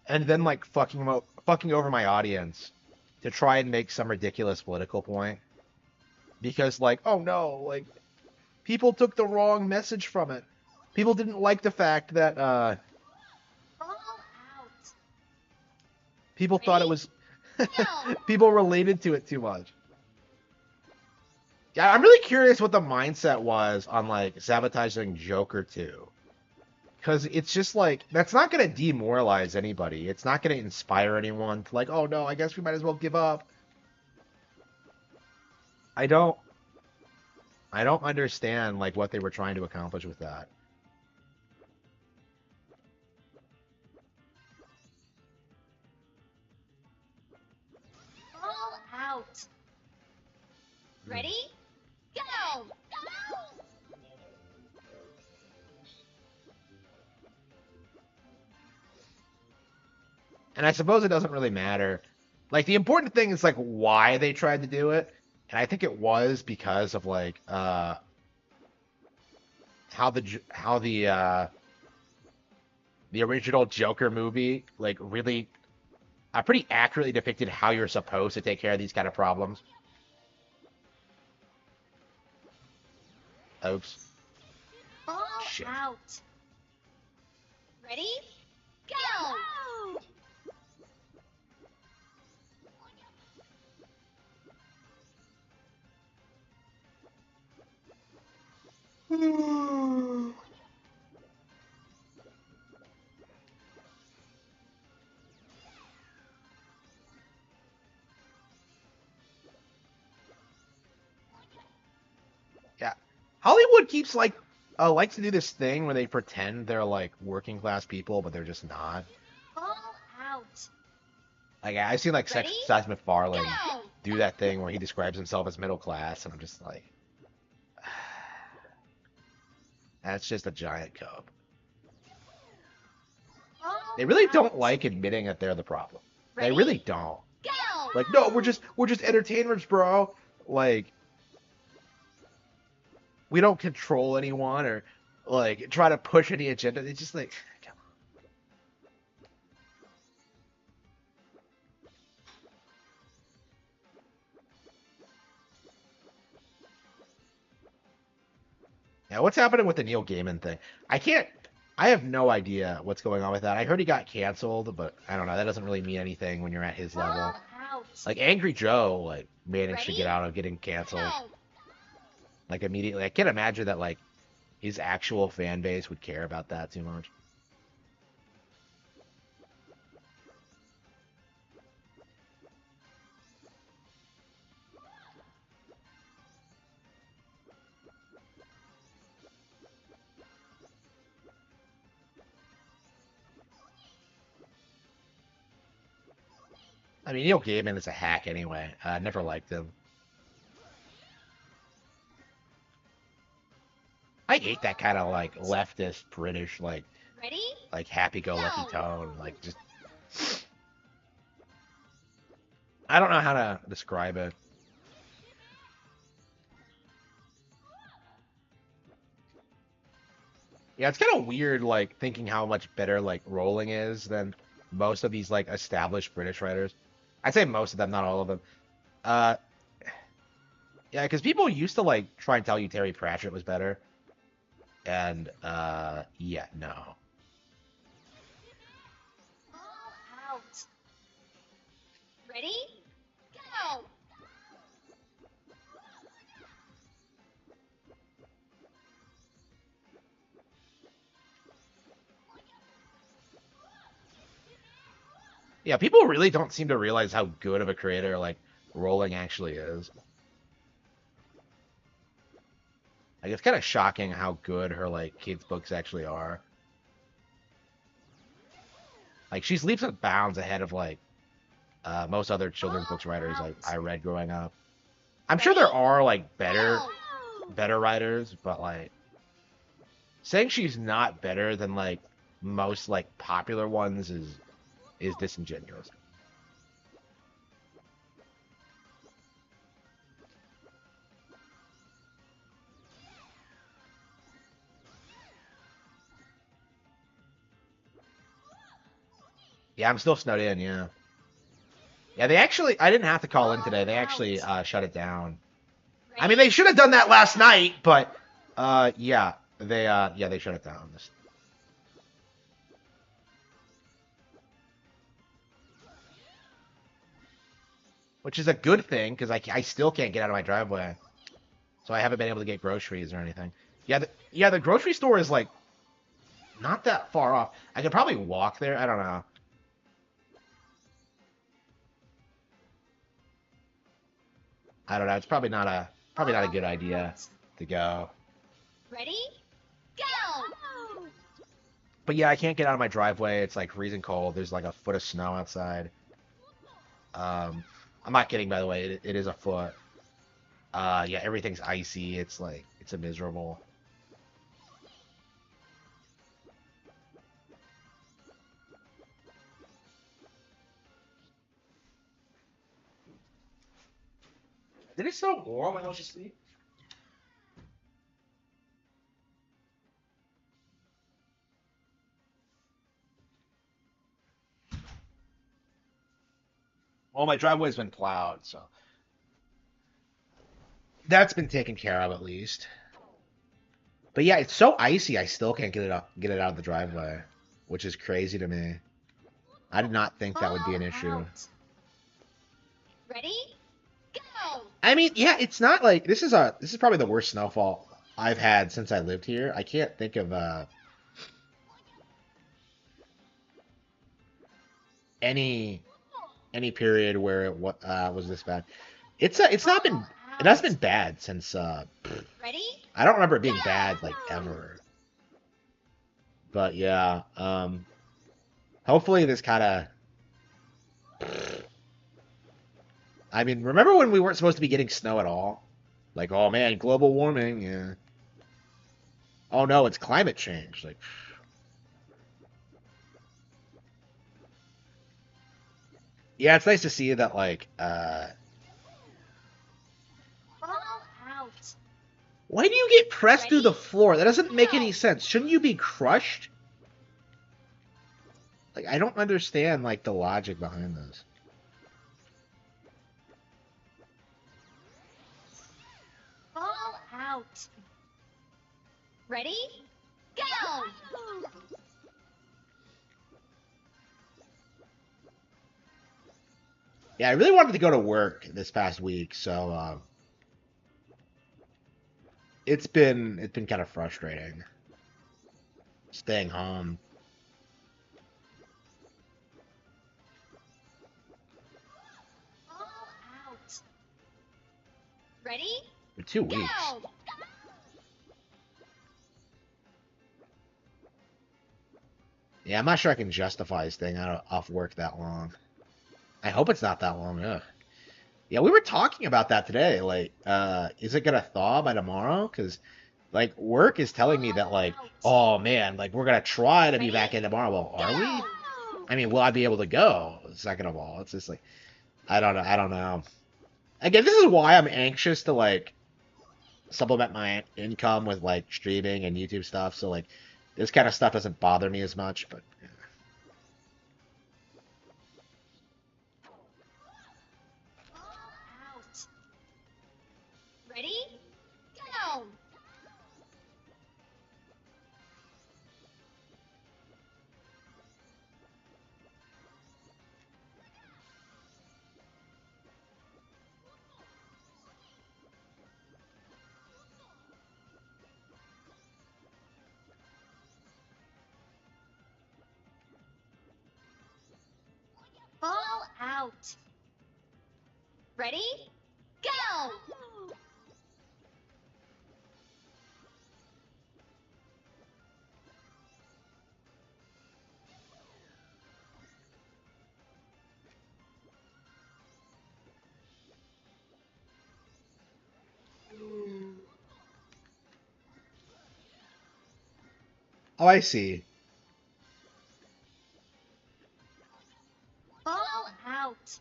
and then like fucking over my audience to try and make some ridiculous political point because like oh no like people took the wrong message from it. People didn't like the fact that Ball out. people thought it Ready? was Go! people related to it too much. Yeah, I'm really curious what the mindset was on like sabotaging Joker 2. Because it's just like that's not going to demoralize anybody. It's not going to inspire anyone to like, oh no, I guess we might as well give up. I don't I don't understand like what they were trying to accomplish with that. Ball out. Ready? Go! Go! And I suppose it doesn't really matter. Like the important thing is like why they tried to do it. And I think it was because of like how the original Joker movie like really pretty accurately depicted how you're supposed to take care of these kind of problems. Oops. Ball Shit. out. Ready? Go! Yeah. Hollywood keeps like likes to do this thing where they pretend they're like working class people, but they're just not. Ball out. Like I've seen like Ready? Seth MacFarlane Go! do that thing where he describes himself as middle class, and I'm just like, that's just a giant cub. Ball They really out. don't like admitting that they're the problem. They Ready? really don't. Go! Like, no, we're just entertainers, bro. Like, we don't control anyone or like try to push any agenda. It's just like, come on. Yeah, what's happening with the Neil Gaiman thing? I can't. I have no idea what's going on with that. I heard he got canceled, but I don't know. That doesn't really mean anything when you're at his level. Ball out. Like Angry Joe, like managed to Ready? get out of getting canceled Go! like immediately. I can't imagine that like his actual fan base would care about that too much. I mean, Neil Gaiman is a hack anyway. I never liked him. I hate that kind of like leftist British Ready? like happy-go-lucky Go! tone. Like just I don't know how to describe it. Yeah, it's kind of weird like thinking how much better like rolling is than most of these like established British writers. I'd say most of them, not all of them. Uh, yeah, because people used to like try and tell you Terry Pratchett was better, and yeah, no. Ball out. Ready? Go! Yeah, people really don't seem to realize how good of a creator like Rowling actually is. Like it's kind of shocking how good her like kids books actually are. Like she's leaps and bounds ahead of like most other children's books writers I read growing up. I'm sure there are like better writers, but like saying she's not better than like most like popular ones is disingenuous. Yeah, I'm still snowed in. Yeah, yeah. They actually, I didn't have to call in today. They actually shut it down. I mean, they should have done that last night, but yeah, they shut it down. Which is a good thing because I still can't get out of my driveway, so I haven't been able to get groceries or anything. Yeah, the grocery store is like not that far off. I could probably walk there. I don't know. I don't know. It's probably not a good idea to go. Ready? Go! But yeah, I can't get out of my driveway. It's like freezing cold. There's like a foot of snow outside. Um, I'm not kidding, by the way. It is a foot. Yeah, everything's icy. It's like it's a miserable. Did it snow more when I was asleep? Well, my driveway's been plowed, so that's been taken care of at least. But yeah, it's so icy. I still can't get it out of the driveway, which is crazy to me. I did not think that would be an issue. Ready? Go! I mean, yeah, it's not like this is probably the worst snowfall I've had since I lived here. I can't think of any any period where was this bad. It's not been it has been bad since Ready? I don't remember it being bad like ever. But yeah, hopefully this kind of I mean, remember when we weren't supposed to be getting snow at all? Like, oh man, global warming, yeah. Oh no, it's climate change. Like, yeah, it's nice to see that like Ball out. why do you get pressed through the floor? That doesn't make any sense. Shouldn't you be crushed? Like, I don't understand like the logic behind this. Ball out. Ready? Go! Yeah, I really wanted to go to work this past week, so it's been kind of frustrating staying home. Ball out. Ready? For 2 weeks. Go! Yeah, I'm not sure I can justify staying out off work that long. I hope it's not that long. Ugh. Yeah, we were talking about that today. Like, is it gonna thaw by tomorrow? Because, like, work is telling me that, like, oh man, like we're gonna try to be back in tomorrow. Well, are we? I mean, will I be able to go? Second of all, it's just like I don't know. I don't know. Again, this is why I'm anxious to like supplement my income with like streaming and YouTube stuff. So like, this kind of stuff doesn't bother me as much. But out. Ready? Go! Oh, I see. Ball out.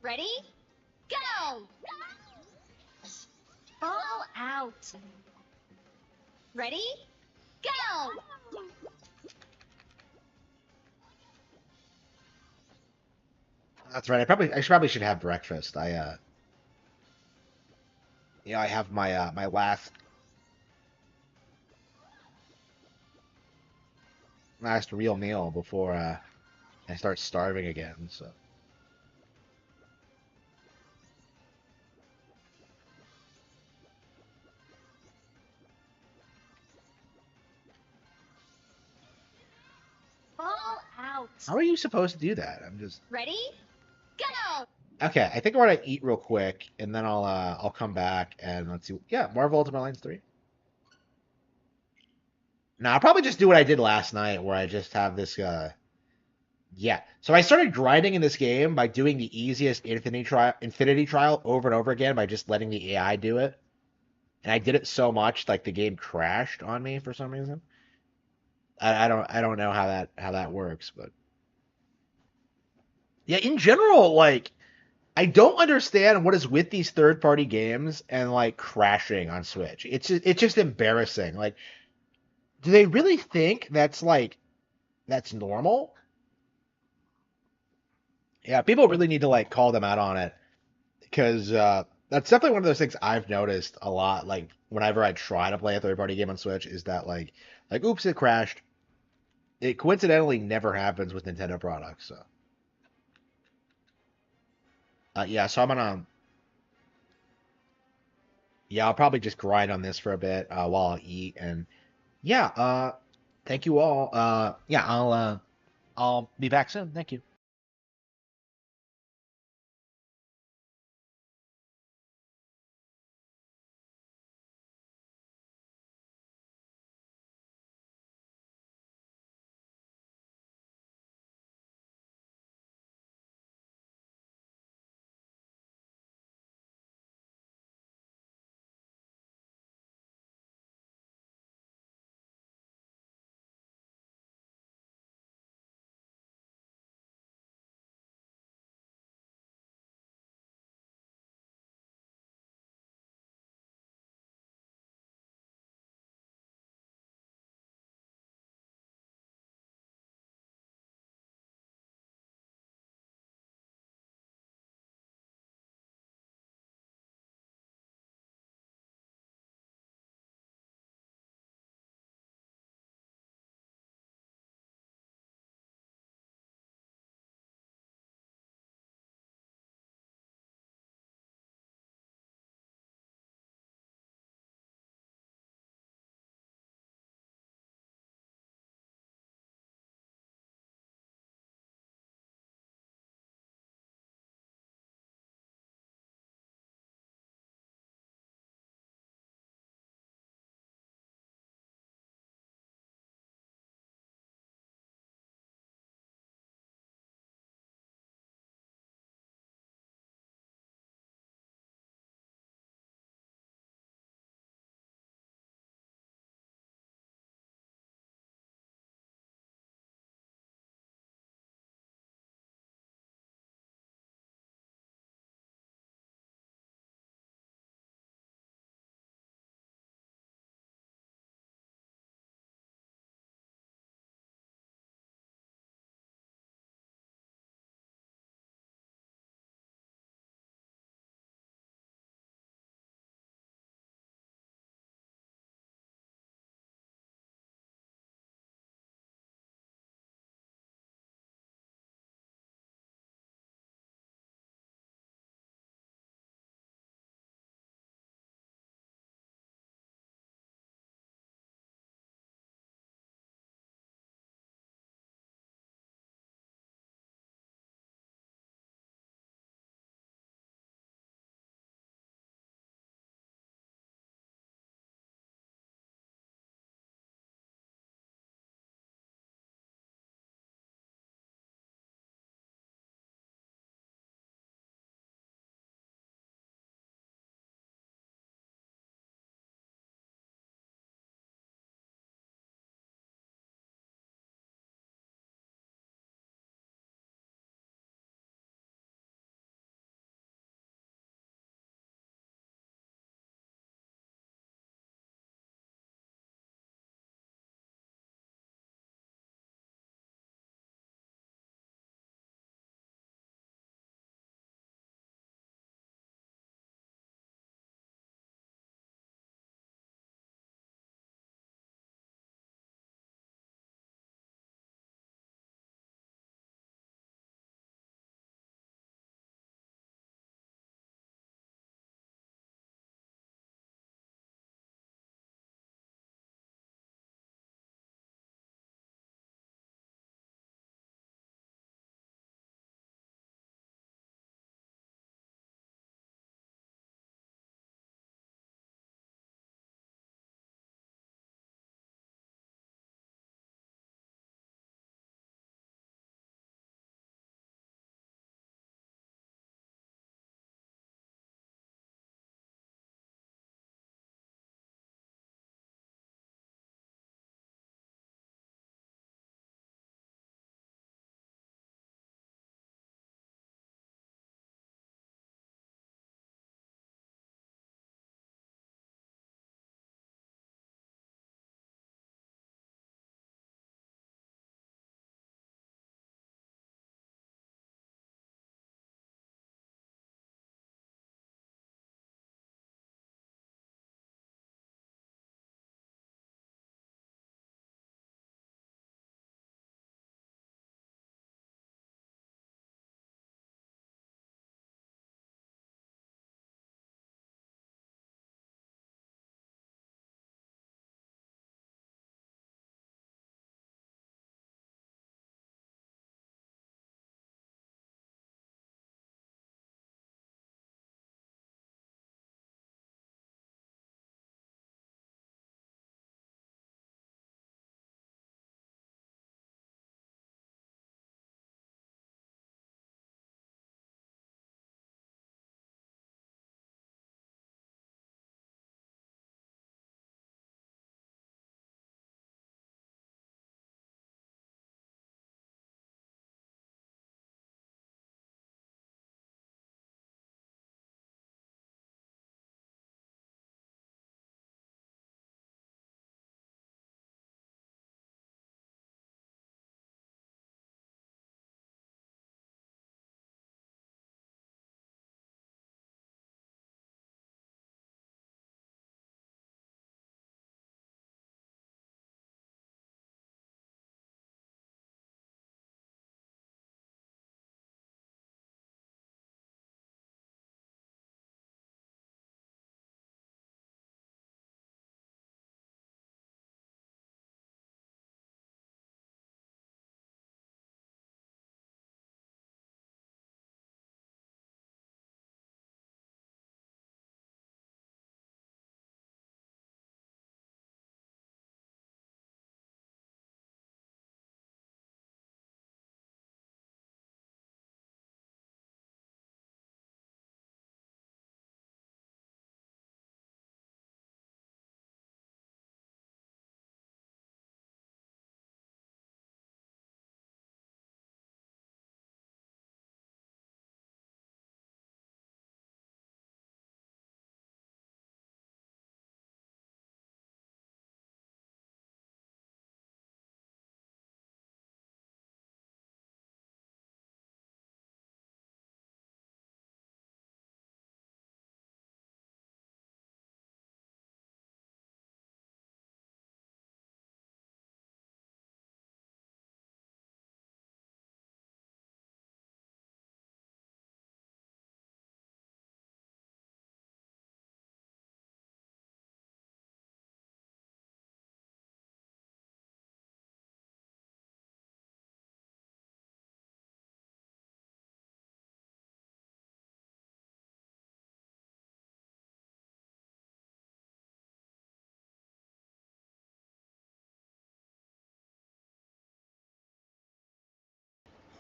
Ready? Go! Ball out. Ready? Go! That's right. I probably should have breakfast. I have my last real meal before I start starving again. So Ball out. how are you supposed to do that? I'm just Ready? Go! okay. I think we're gonna eat real quick, and then I'll come back and let's see. Yeah, Marvel Ultimate Alliance 3. Now I'll probably just do what I did last night, where I just have this. Yeah. So I started grinding in this game by doing the easiest Infinity trial over and over again by just letting the AI do it. And I did it so much, like the game crashed on me for some reason. I don't know how that works, but yeah, in general, like I don't understand what is with these third-party games and like crashing on Switch. It's just embarrassing. Like, do they really think that's normal? Yeah, people really need to like call them out on it because that's definitely one of those things I've noticed a lot. Like whenever I try to play a third-party game on Switch, is that like oops, it crashed. It coincidentally never happens with Nintendo products. So yeah, so I'll probably just grind on this for a bit while I eat and yeah, thank you all. Yeah, I'll be back soon. Thank you.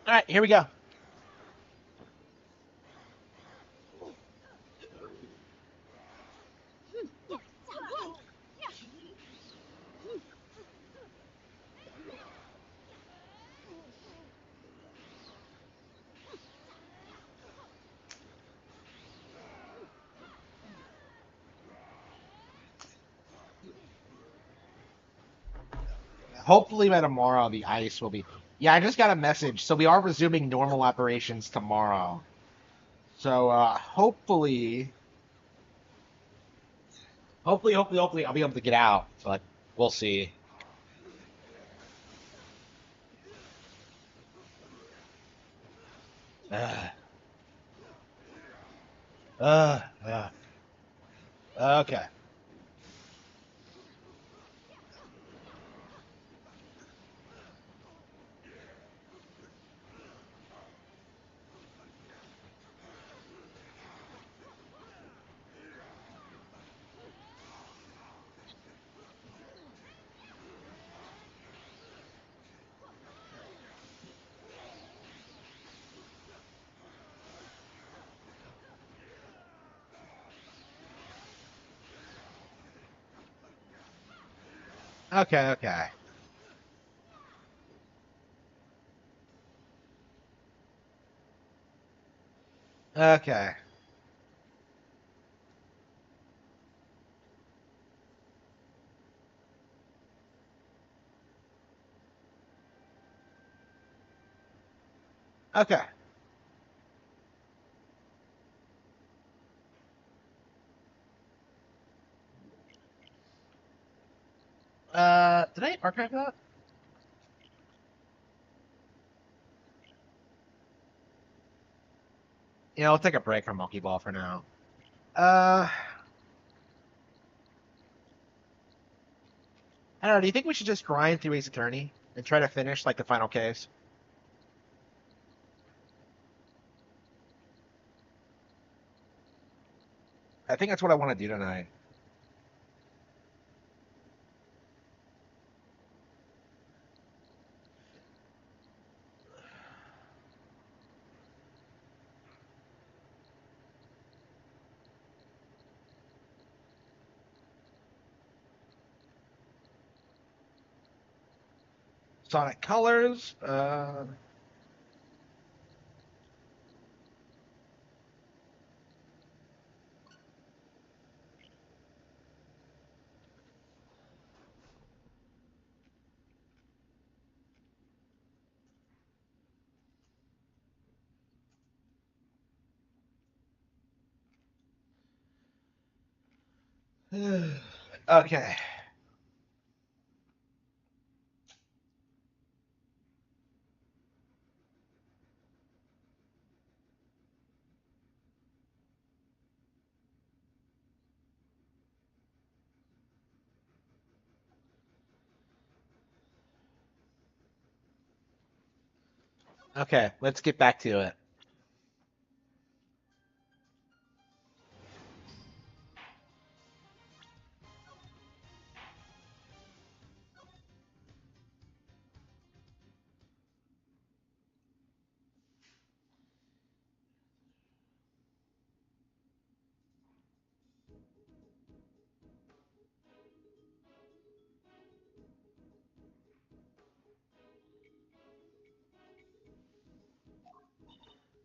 All right, here we go. Hopefully by tomorrow the ice will be. Yeah, I just got a message. So we are resuming normal operations tomorrow. So hopefully I'll be able to get out, but we'll see. Uh, uh, uh, okay. Okay, okay. Okay. Okay. Did I archive that? Yeah, I'll take a break from Monkey Ball for now. Uh, I don't know. Do you think we should just grind through Ace Attorney and try to finish like the final case? I think that's what I want to do tonight. Sonic Colors. Okay. Okay, let's get back to it.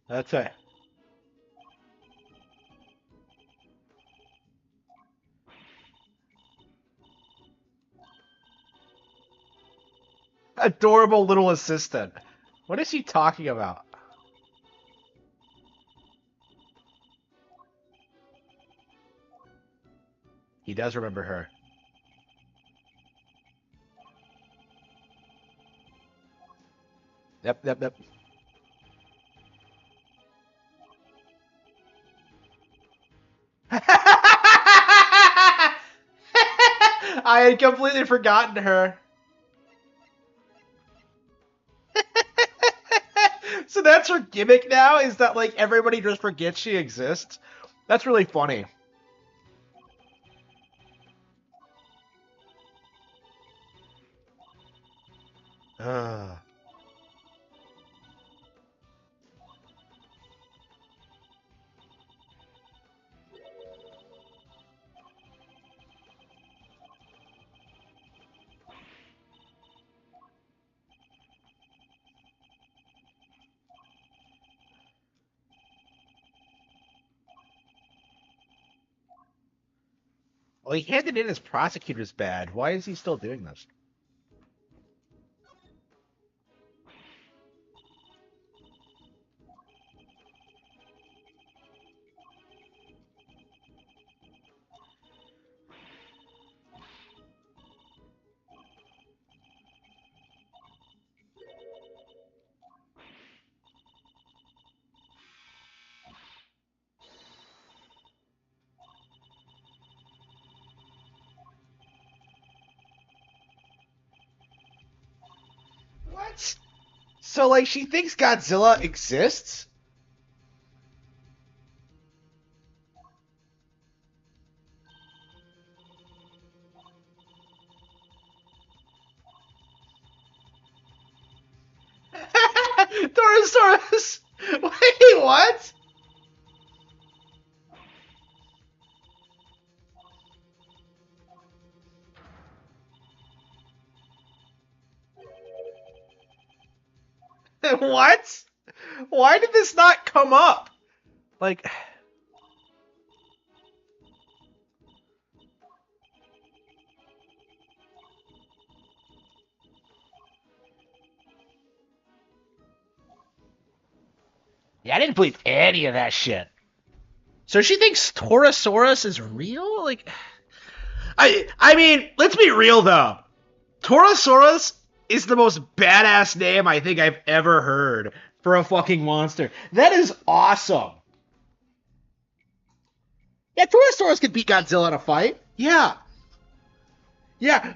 That's it. Adorable little assistant. What is he talking about? He does remember her. Yep, yep, yep. I had completely forgotten her. So that's her gimmick now, is that like everybody just forgets she exists? That's really funny. Uh, Well, he handed in his prosecutor's badge. Why is he still doing this? What? So, like, she thinks Godzilla exists? Dorosaurus! Wait, what? What? Why did this not come up? Like, yeah, I didn't believe any of that shit. So she thinks Torosaurus is real? Like, I mean, let's be real though. Torosaurus is the most badass name I think I've ever heard for a fucking monster. That is awesome. Yeah, Torosaurus could beat Godzilla in a fight. Yeah. Yeah.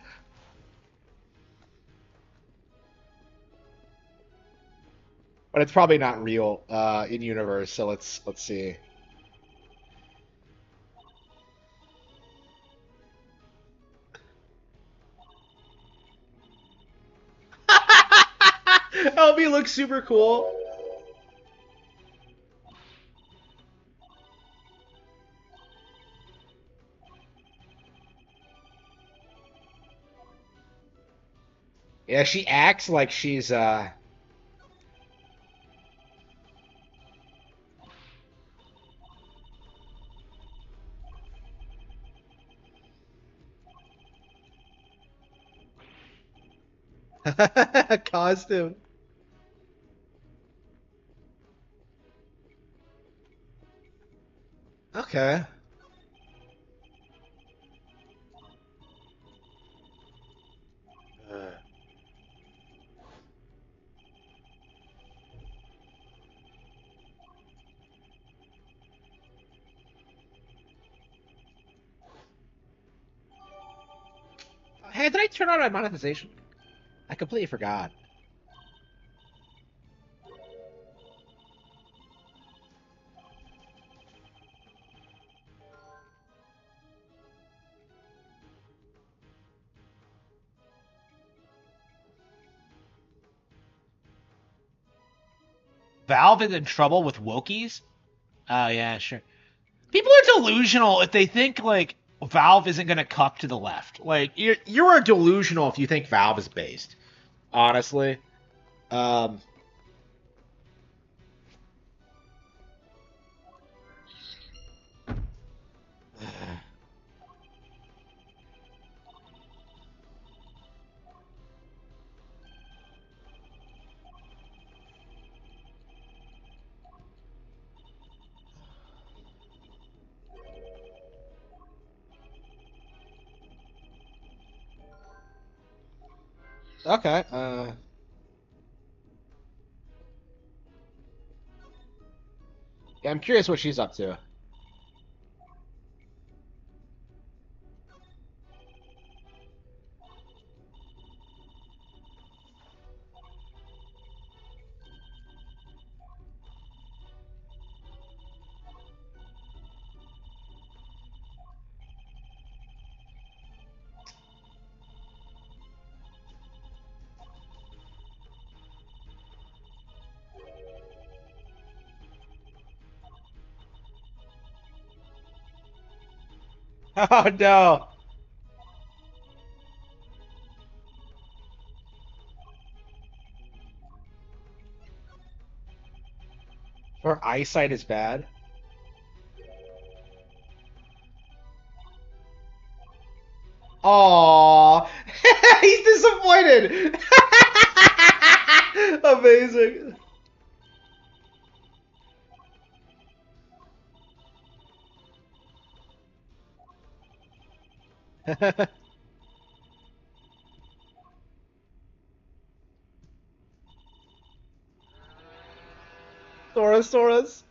But it's probably not real in universe, so let's see. LB looks super cool. Yeah, she acts like she's costume. Okay. Hey, did I turn on my monetization? I completely forgot. Valve is in trouble with Wokies? Oh, yeah, sure. People are delusional if they think, like, Valve isn't going to cuck to the left. Like, you're delusional if you think Valve is based. Honestly. Um, okay. Yeah, I'm curious what she's up to. Oh, no. Her eyesight is bad. Aww. He's disappointed. Amazing. Saurus.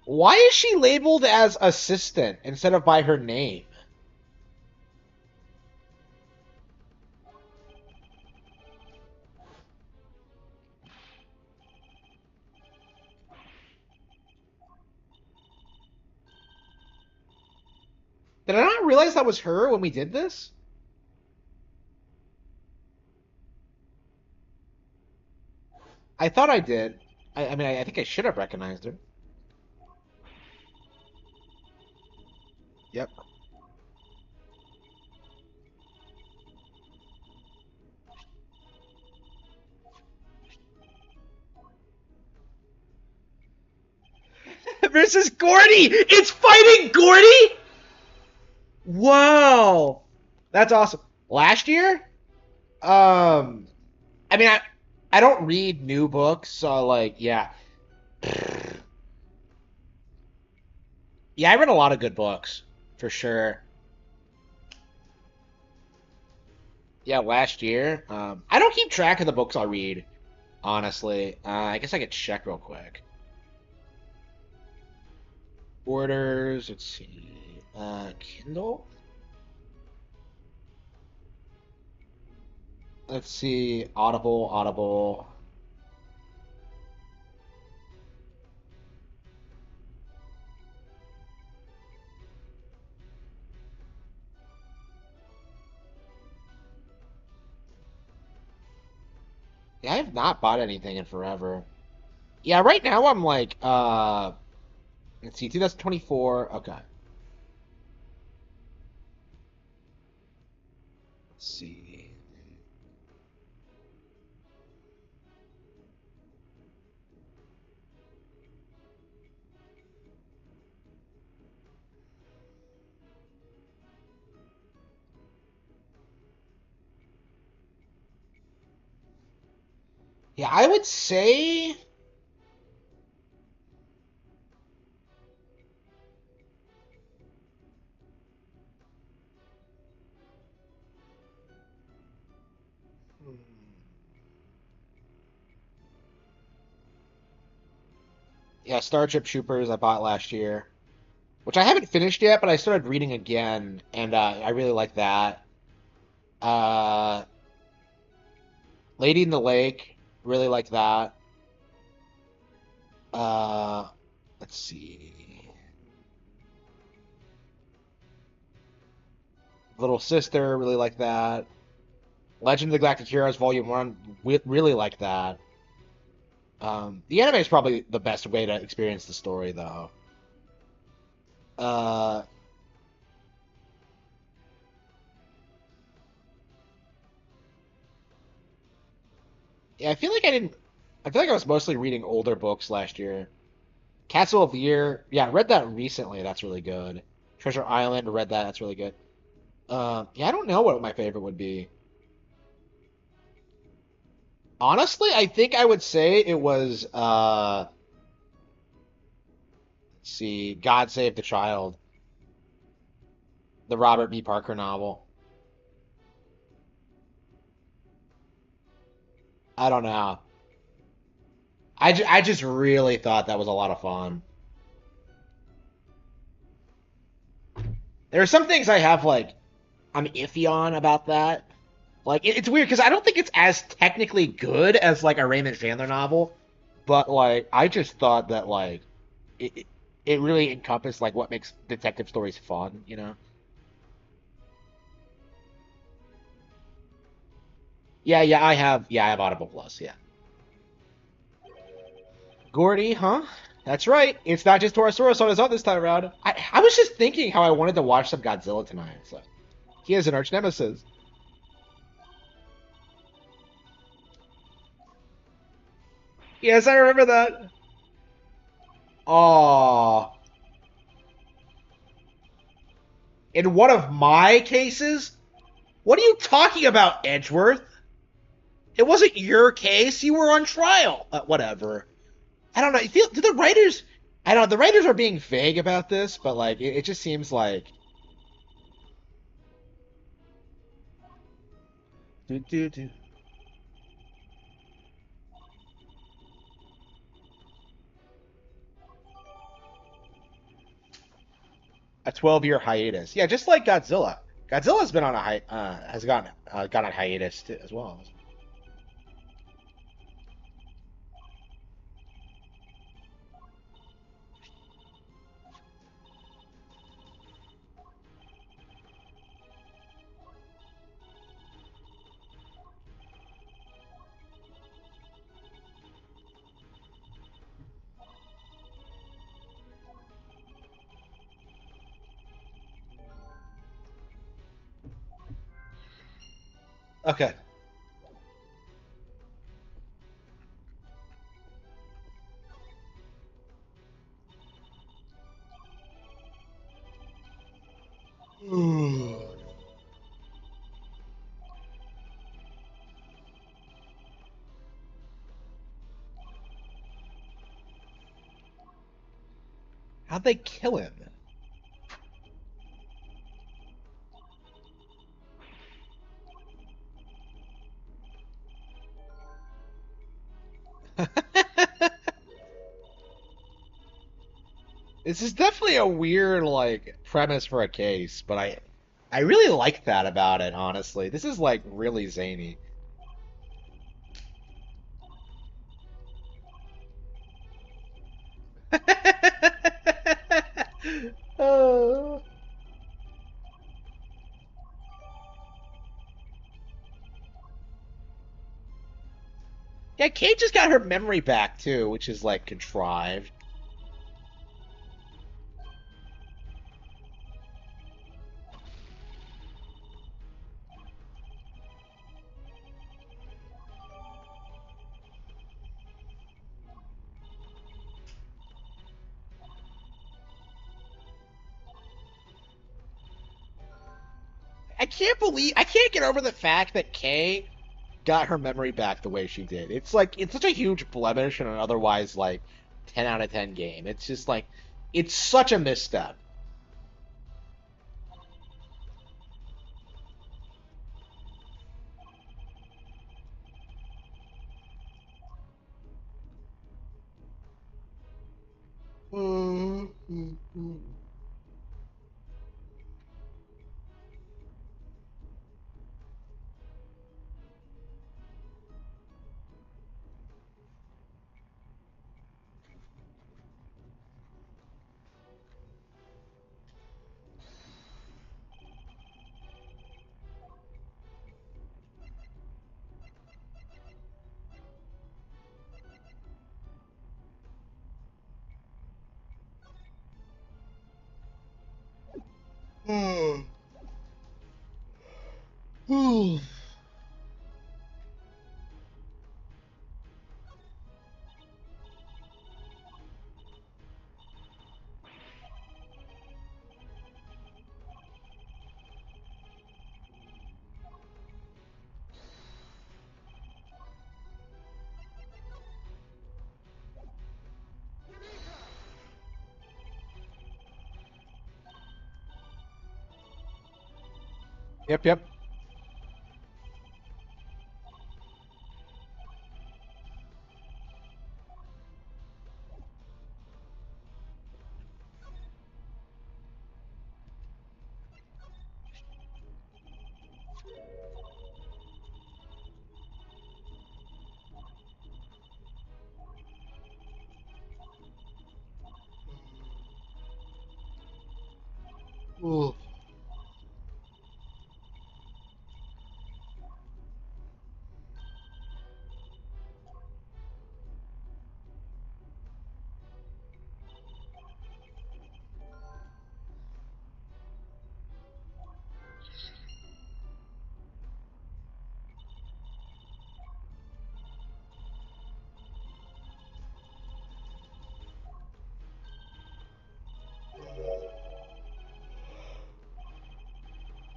Why is she labeled as assistant instead of by her name? Did I not realize that was her when we did this? I thought I did. I mean, I think I should have recognized her. Yep. Versus Gordy! It's fighting Gordy! Wow. That's awesome. Last year? I mean, I don't read new books, so like, yeah. Yeah, I read a lot of good books, for sure. Yeah, last year. I don't keep track of the books I read, honestly. I guess I could check real quick. Orders, let's see. Kindle? Let's see. Audible. Yeah, I have not bought anything in forever. Yeah, right now I'm like, let's see, 2024. Okay. Let's see. Yeah, I would say. Hmm. Yeah, Starship Troopers I bought last year, which I haven't finished yet, but I started reading again, and I really like that. Uh, Lady in the Lake, really like that. Uh, let's see. Little Sister, really like that. Legend of the Galactic Heroes Volume 1, really like that. The anime is probably the best way to experience the story, though. Uh, yeah, I feel like I was mostly reading older books last year. Castle of the Year, yeah, I read that recently. That's really good. Treasure Island, read that. That's really good. Yeah, I don't know what my favorite would be. Honestly, I think I would say it was let's see, God Save the Child, the Robert B. Parker novel. I don't know. I just really thought that was a lot of fun. There are some things I have like I'm iffy on about that. Like it's weird because I don't think it's as technically good as like a Raymond Chandler novel, but like I just thought that like it it really encompassed like what makes detective stories fun, you know? Yeah, I have Audible Plus, yeah. Gordy, huh? That's right. It's not just Torosaurus on his own this time around. I was just thinking how I wanted to watch some Godzilla tonight, so He has an arch nemesis. Yes, I remember that. Aww. In one of my cases? What are you talking about, Edgeworth? It wasn't your case. You were on trial. Whatever. I don't know. Do the writers? I don't know. The writers are being vague about this, but like, it just seems like. Do do do. A 12-year hiatus. Yeah, just like Godzilla. Godzilla's been on a has gone on hiatus too, as well. Okay. How'd they kill him? This is definitely a weird like premise for a case, but I really like that about it, honestly. This is like really zany. Oh. Yeah, Kate just got her memory back too, which is like contrived. I can't get over the fact that Kay got her memory back the way she did. It's like it's such a huge blemish in an otherwise like 10 out of 10 game. It's just like it's such a misstep. Yep, yep. Ooh.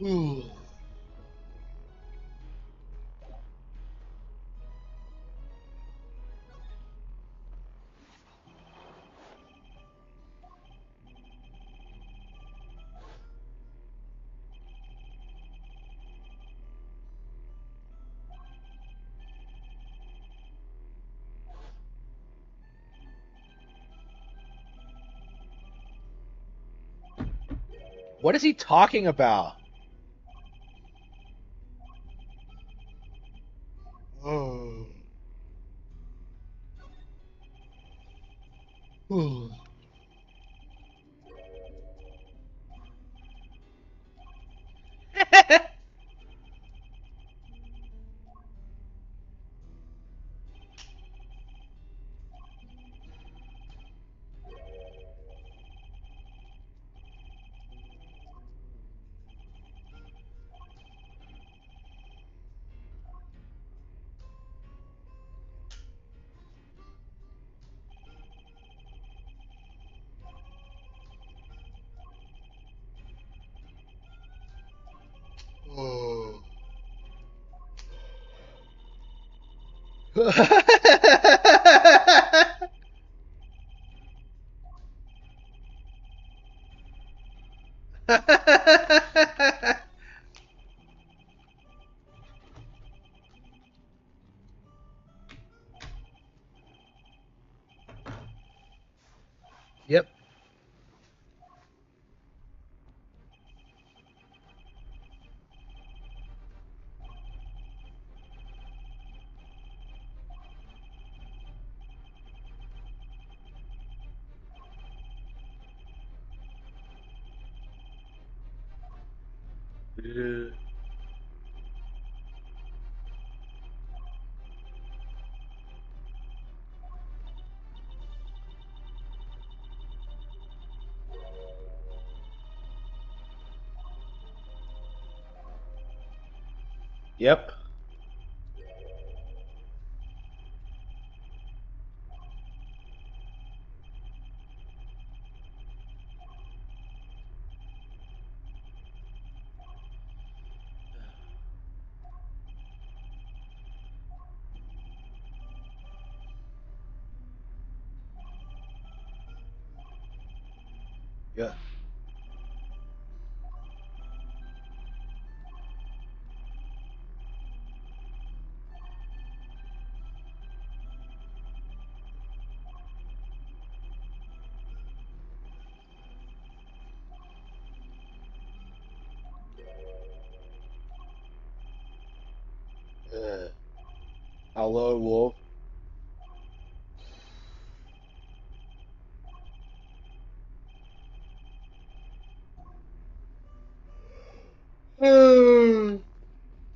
Ooh. What is he talking about? Oh. Ooh. Oh. Yep. Yep. Yeah. A lone wolf.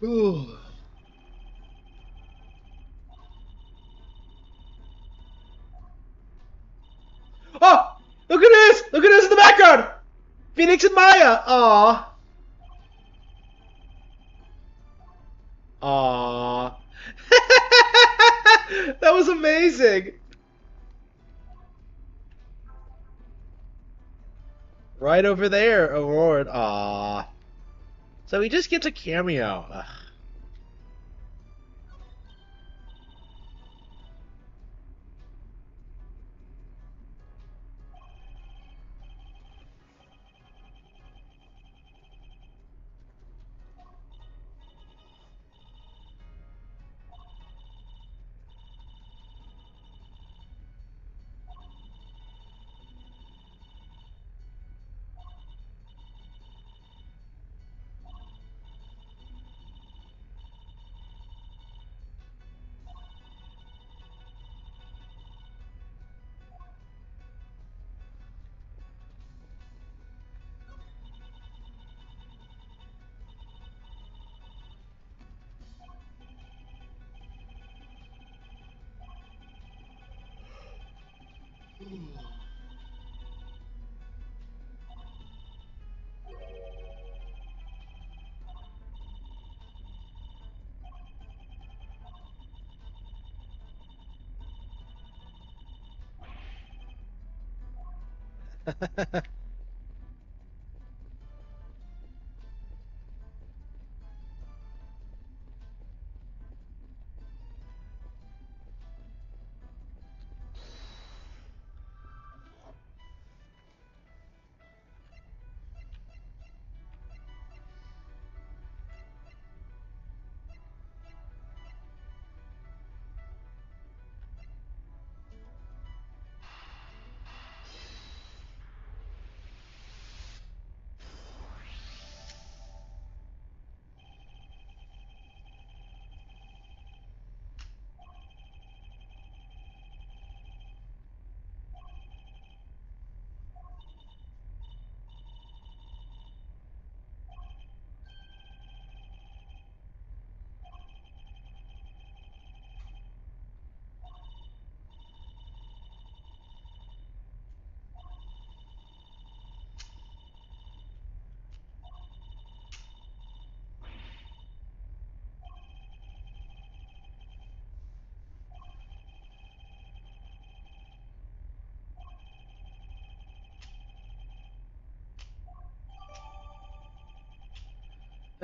Ooh. Oh! Look at this! Look at this in the background! Phoenix and Maya! Aww. Aww. That was amazing! Right over there, award. Aww. So he just gets a cameo. Ugh.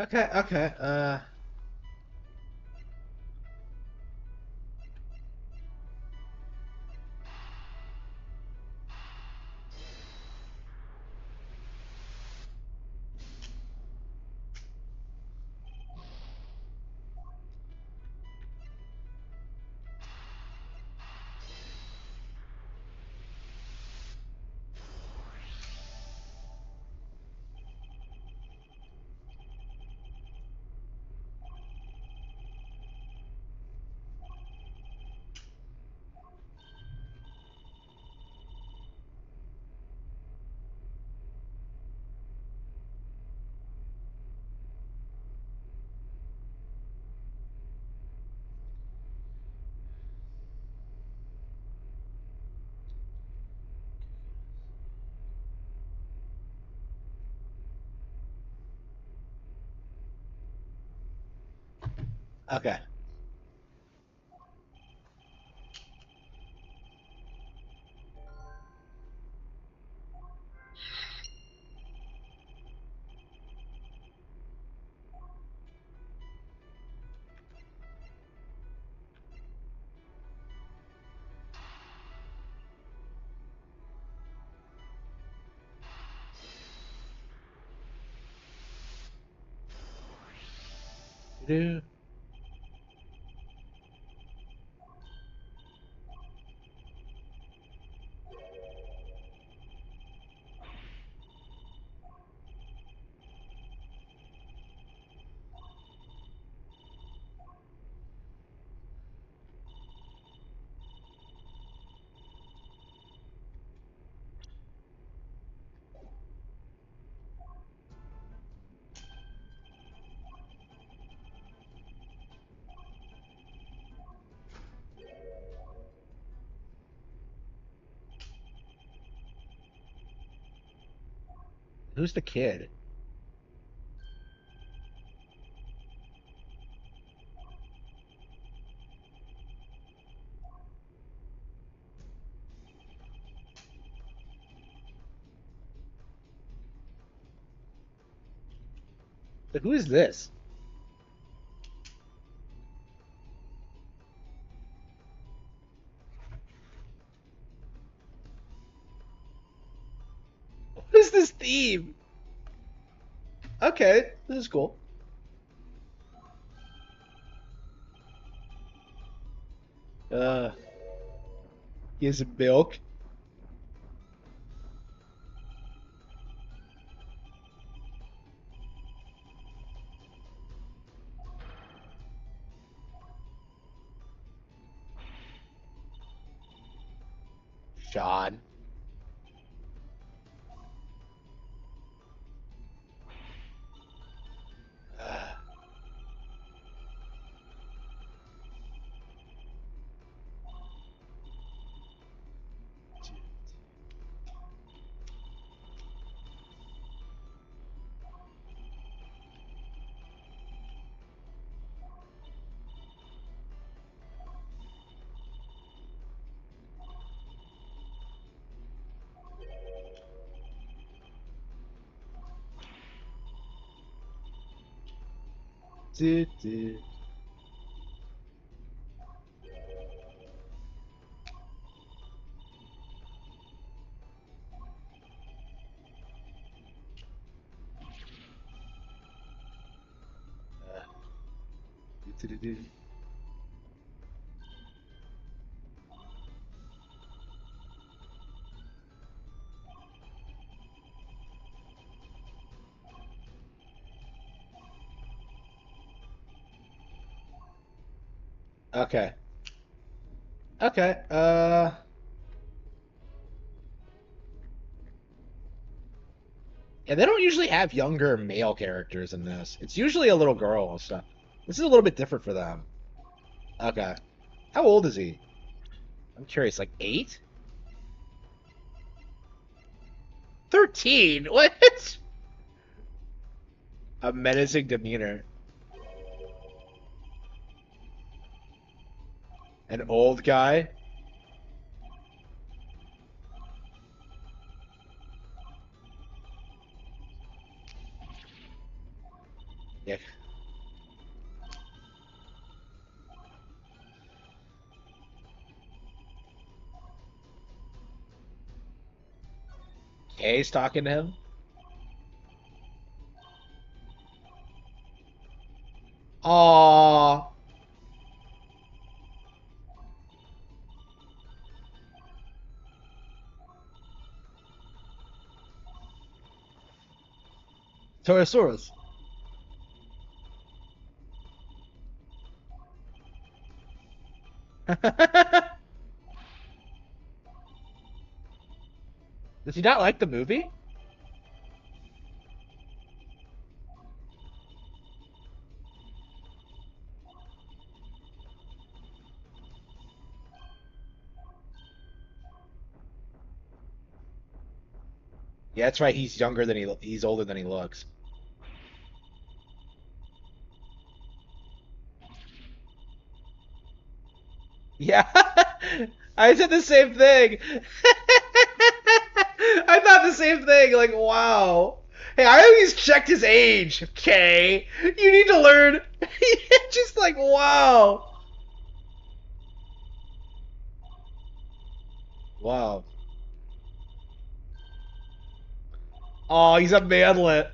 Okay, okay. Okay. Do. Who's the kid? Who is this? What is this theme? Okay, this is cool. Uh, gives him milk. Sean. Do, do. Do, do, do. Okay. Okay. Yeah, they don't usually have younger male characters in this. It's usually a little girl and stuff. This is a little bit different for them. Okay. How old is he? I'm curious. Like 8? 13? What? A menacing demeanor. An old guy? Yeah, Kay's talking to him. Aww. Torosaurus. Does he not like the movie? Yeah, that's right. He's older than he looks. Yeah. I said the same thing. I thought the same thing. Like, wow. Hey, I always checked his age. Okay. You need to learn. Just like, wow. Wow. Oh, he's a manlet.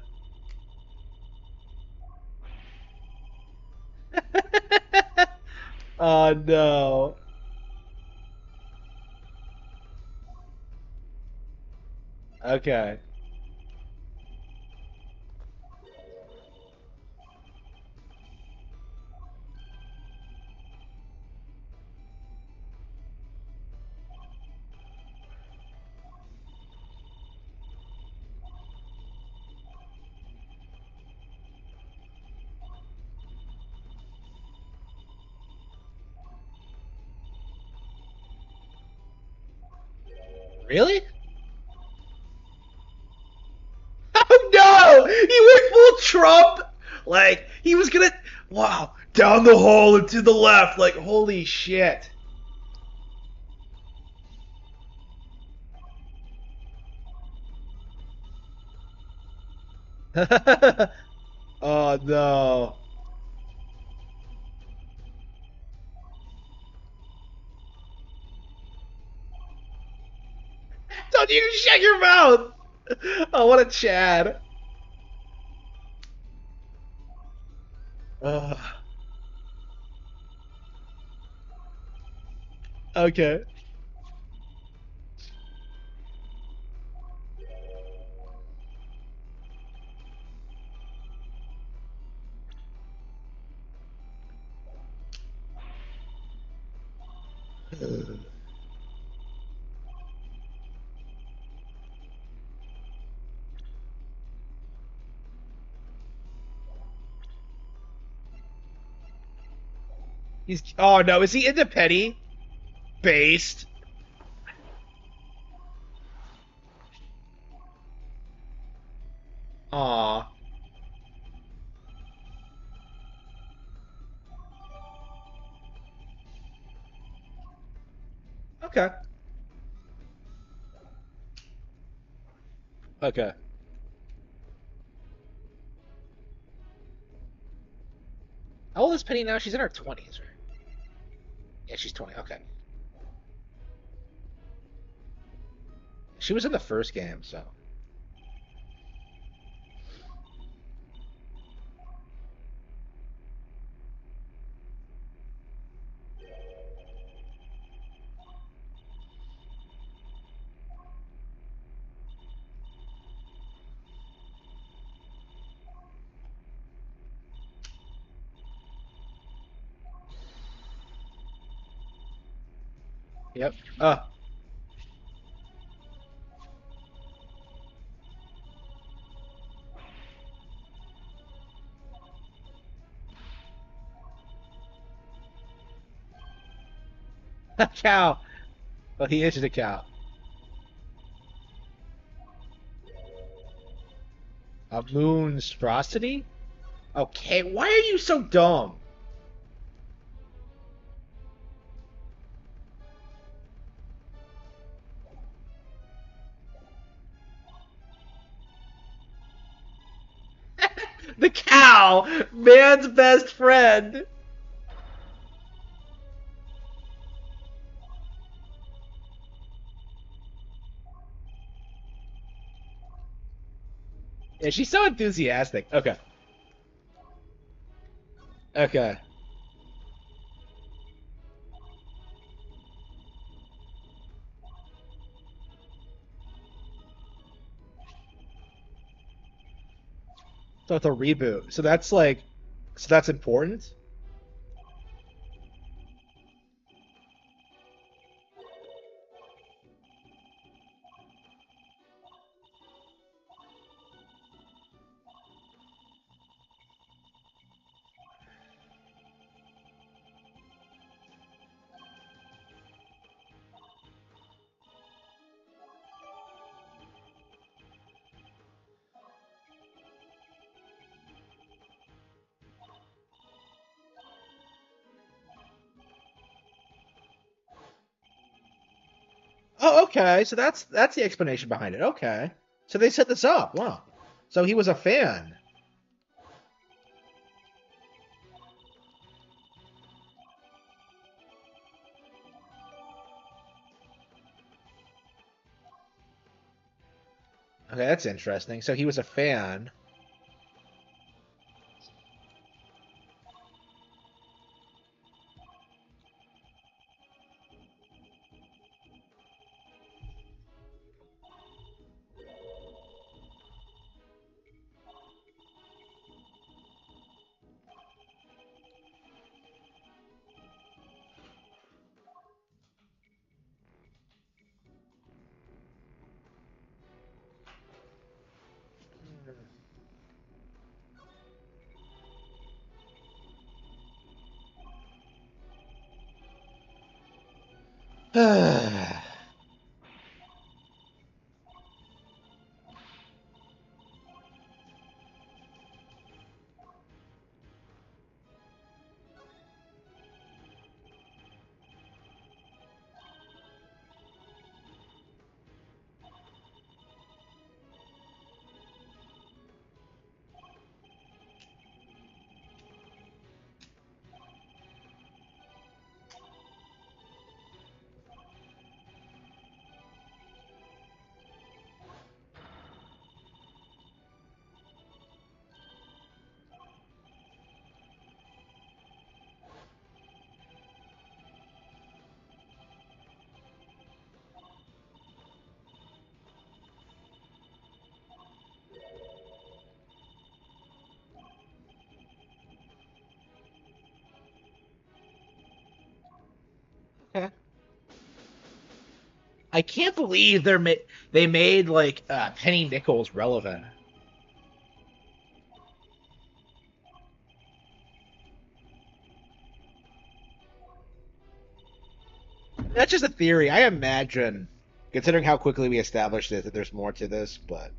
Oh no. Okay. Really? Oh no! He went full Trump. Like he was gonna. Wow. Down the hall and to the left. Like holy shit. Oh no. Don't you shut your mouth! Oh, what a Chad. Ugh. Okay. He's. Oh no, is he into petty? Based? Aw. Okay. Okay. How old is Penny now? She's in her 20s, right? Yeah, she's 20. Okay. She was in the first game, so. Yep. A cow. Well, he is a cow. A monstrosity? Okay, why are you so dumb? The cow! Man's best friend! Yeah, she's so enthusiastic. Okay. Okay. So it's a reboot. So that's important. Oh, okay. So that's the explanation behind it. Okay. So they set this up. Wow. So he was a fan. Okay, that's interesting. So he was a fan. Okay. I can't believe they made like penny nickels relevant. That's just a theory. I imagine, considering how quickly we established it, that there's more to this. But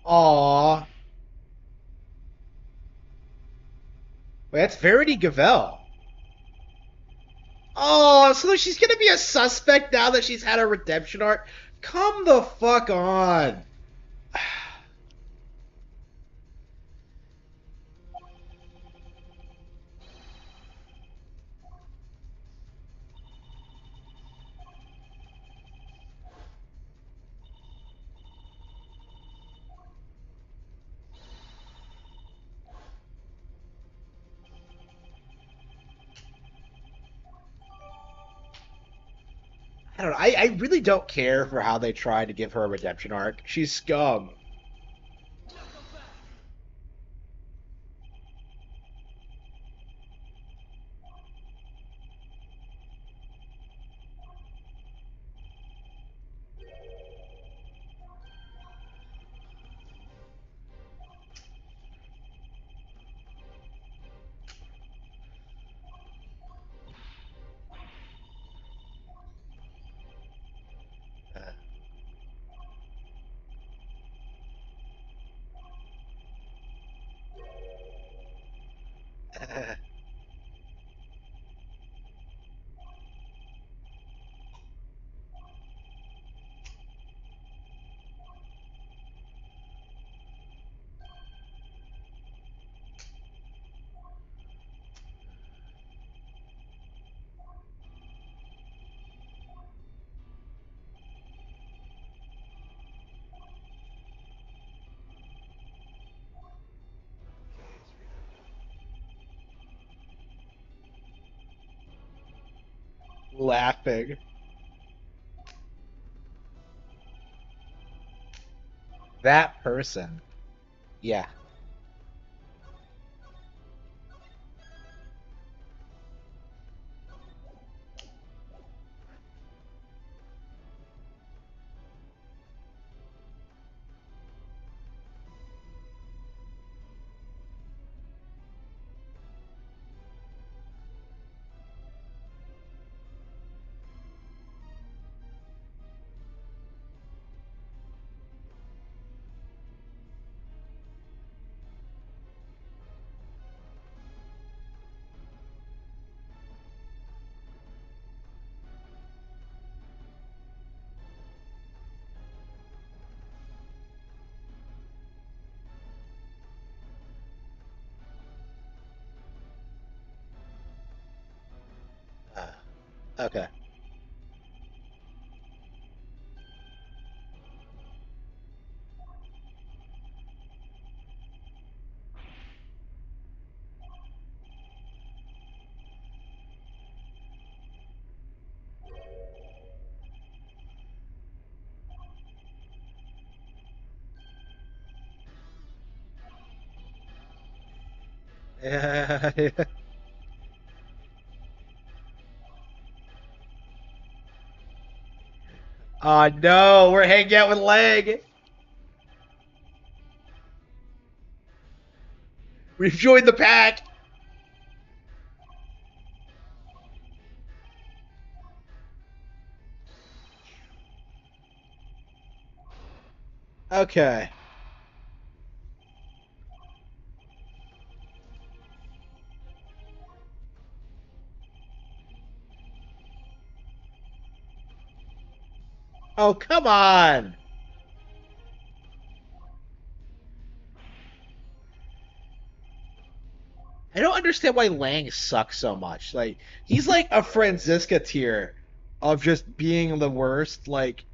Aw. Wait, that's Verity Gavel. Oh, so she's gonna be a suspect now that she's had a redemption arc? Come the fuck on. I don't know. I really don't care for how they try to give her a redemption arc. She's scum. Laughing. That person. Yeah. Uh, okay. Oh no, we're hanging out with Leg. We've joined the pack. Okay. Oh, come on. I don't understand why Lang sucks so much. Like, he's like a Franziska tier of just being the worst, like,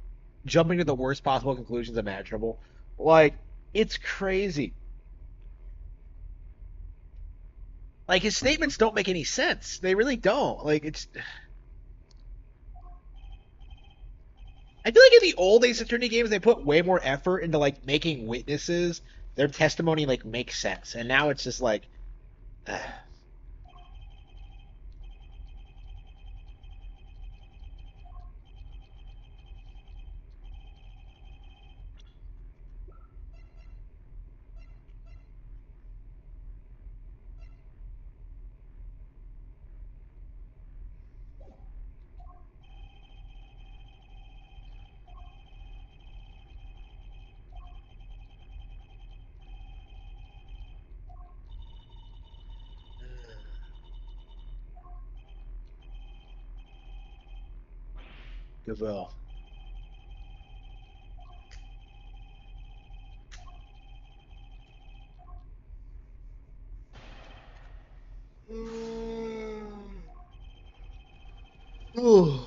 jumping to the worst possible conclusions imaginable. Like, it's crazy. Like, his statements don't make any sense. They really don't. Like, it's. I feel like in the old Ace Attorney games, they put way more effort into, like, making witnesses, their testimony, like, make sense. And now it's just like. Gazelle. Ooh.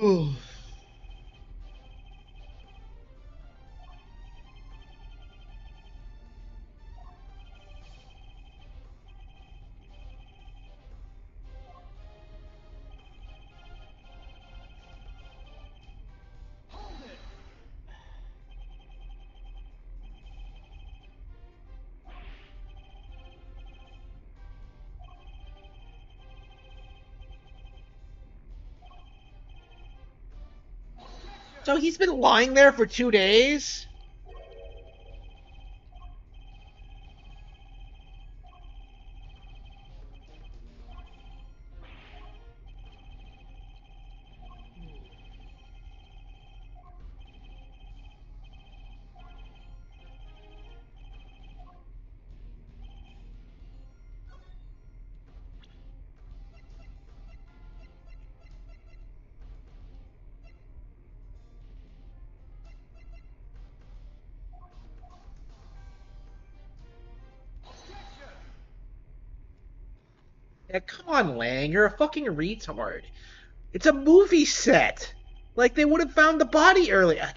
Ooh. So he's been lying there for 2 days? Yeah, come on, Lang. You're a fucking retard. It's a movie set. Like, they would have found the body earlier.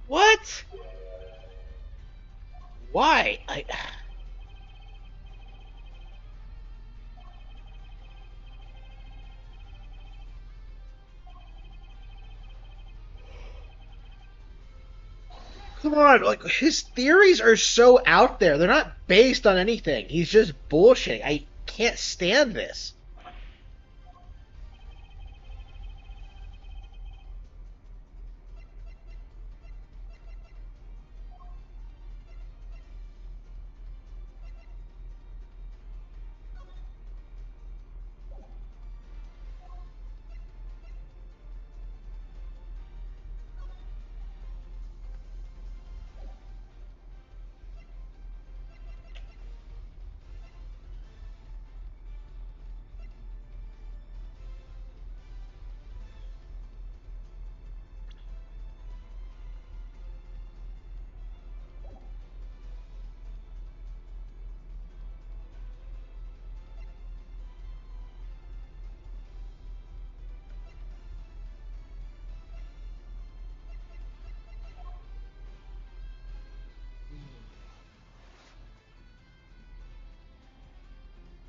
What? Why? Come on, like his theories are so out there. They're not based on anything. He's just bullshitting. I can't stand this.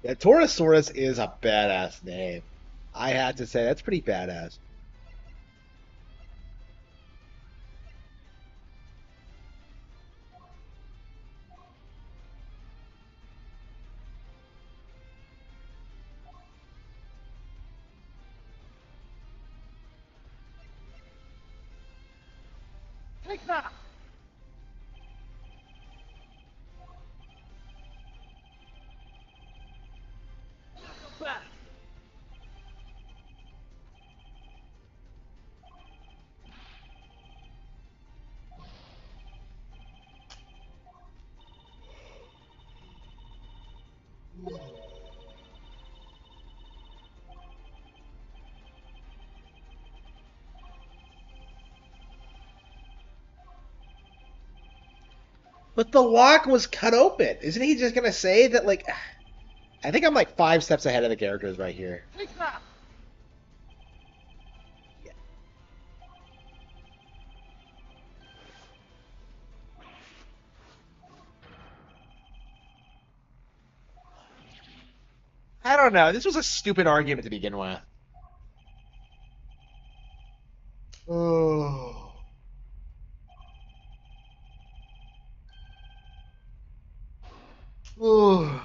Yeah, Torosaurus is a badass name. I had to say that's pretty badass. Take that! Back! But the lock was cut open. Isn't he just gonna say that like I think I'm like 5 steps ahead of the characters right here. Take that! I don't know. This was a stupid argument to begin with. Oh. Oh.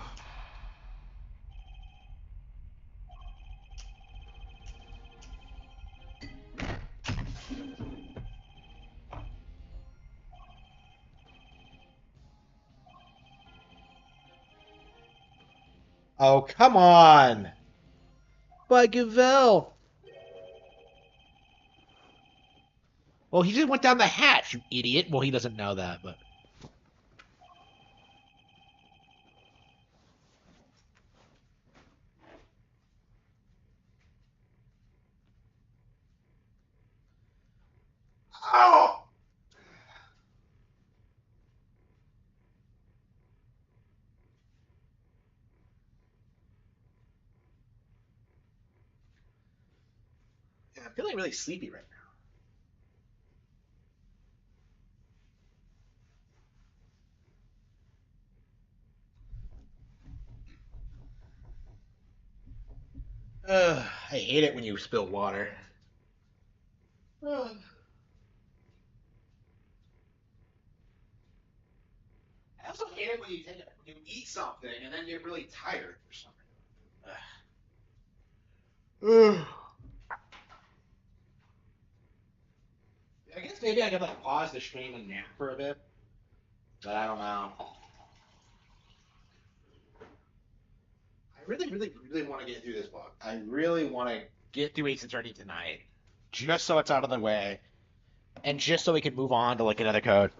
Oh, come on. By Gavel. Well, he just went down the hatch, you idiot. Well, he doesn't know that, but. Oh! Yeah, I'm feeling really sleepy right now. I hate it when you spill water. Ugh. I also hate it when you eat something and then get really tired for some reason. Ugh. I guess maybe I could like pause the stream and nap for a bit, but I don't know. I really, really, really want to get through this book. I really want to get through Ace Attorney tonight, just so it's out of the way, and just so we can move on to like another code.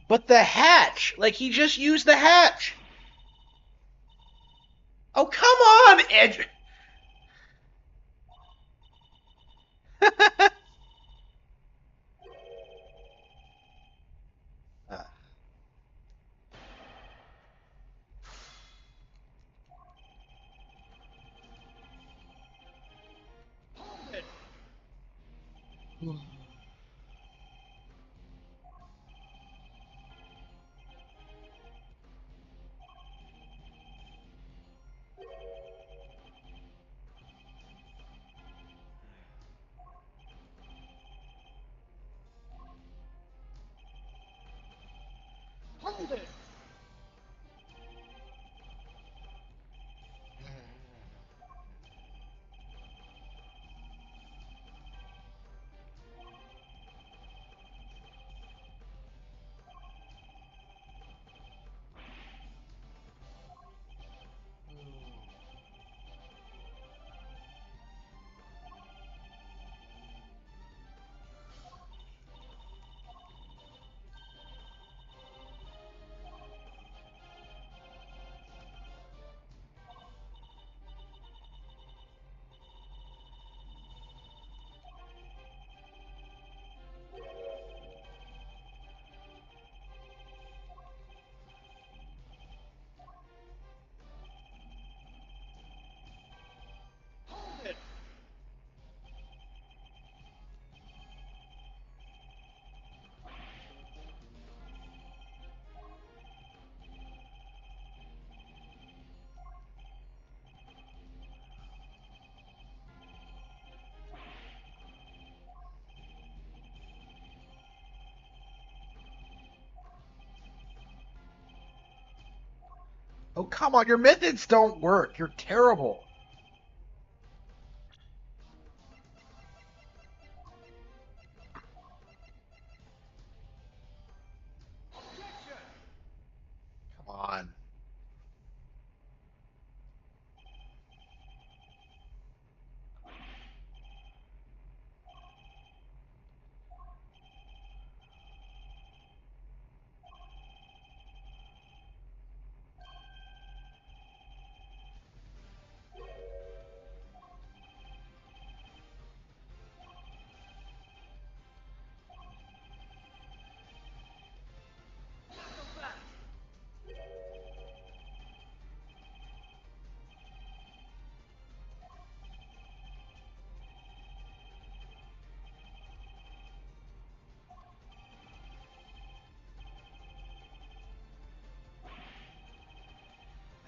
But the hatch, like he just used the hatch. Oh come on, Edge. Hold it! Hold it! Oh, come on. Your methods don't work. You're terrible. Come on.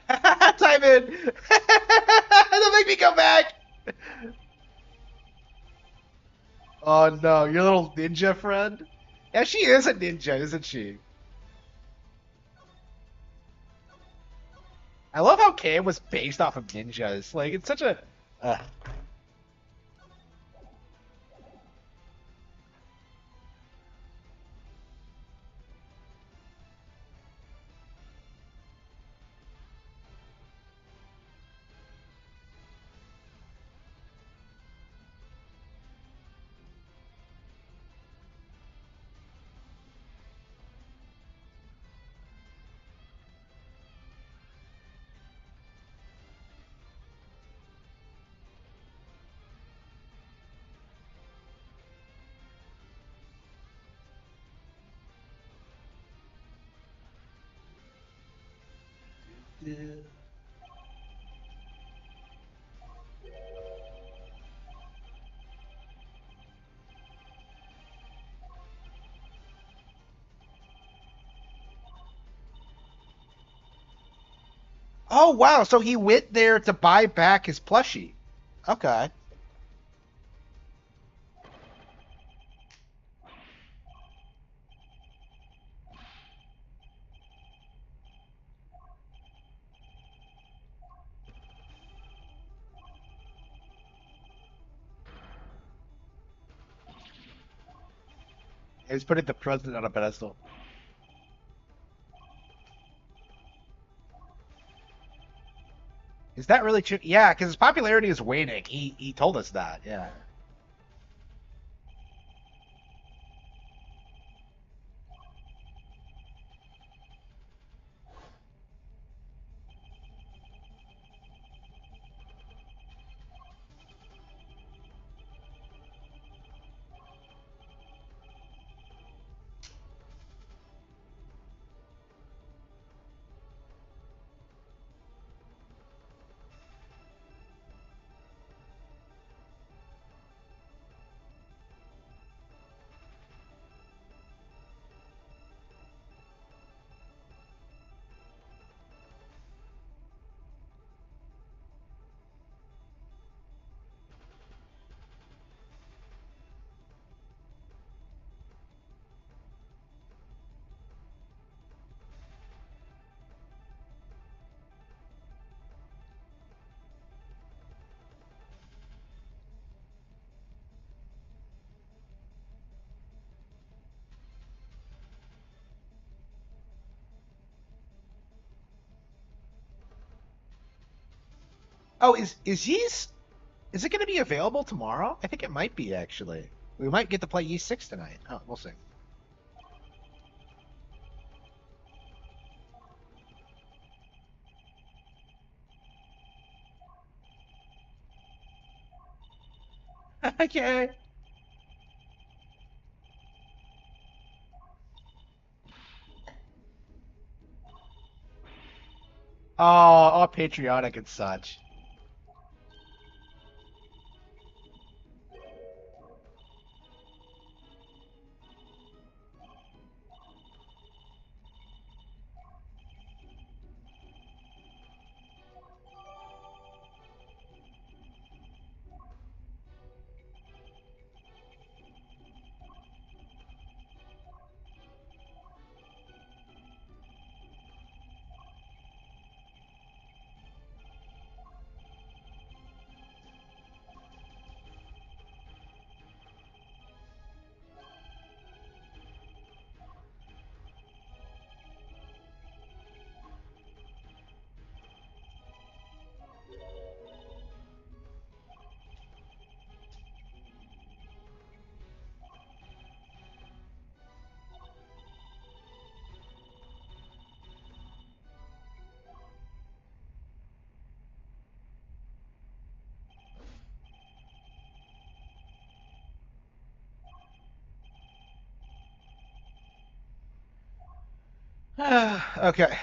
Time in. Don't make me come back. Oh no, your little ninja friend. Yeah, she is a ninja, isn't she? I love how Cam was based off of ninjas. Like, it's such a. Uh, oh wow, so he went there to buy back his plushie. Okay. He's putting the president on a pedestal. Is that really true? Yeah, because his popularity is waning. He told us that. Yeah. Oh, is it going to be available tomorrow? I think it might be actually. We might get to play E6 tonight. Oh, we'll see. Okay. Oh, all patriotic and such. Okay.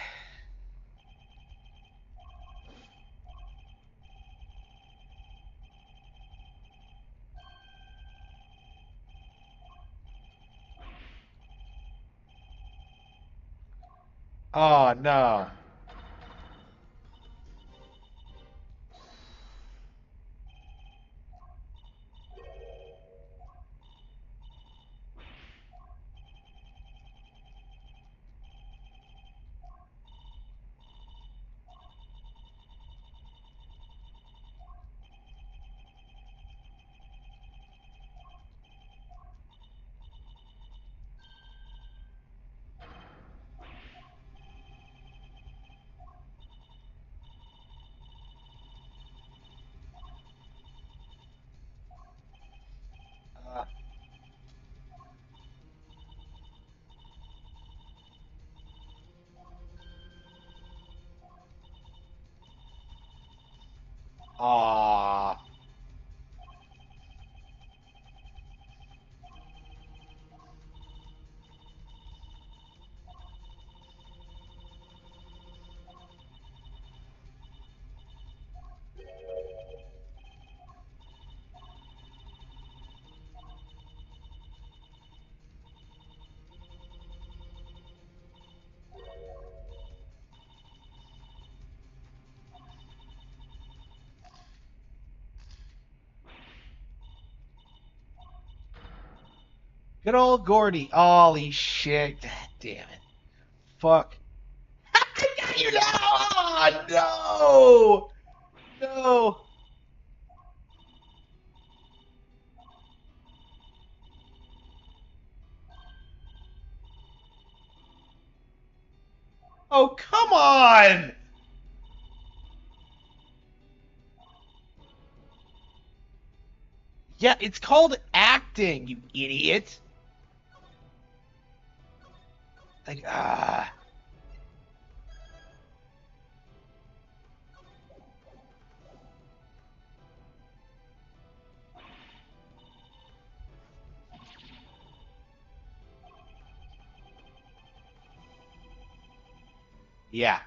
Oh no. Uh, Aw. Good old Gordy. Holy shit. God damn it. Fuck. You know! Oh, no! No! Oh, come on! Yeah, it's called acting, you idiot. Like, yeah.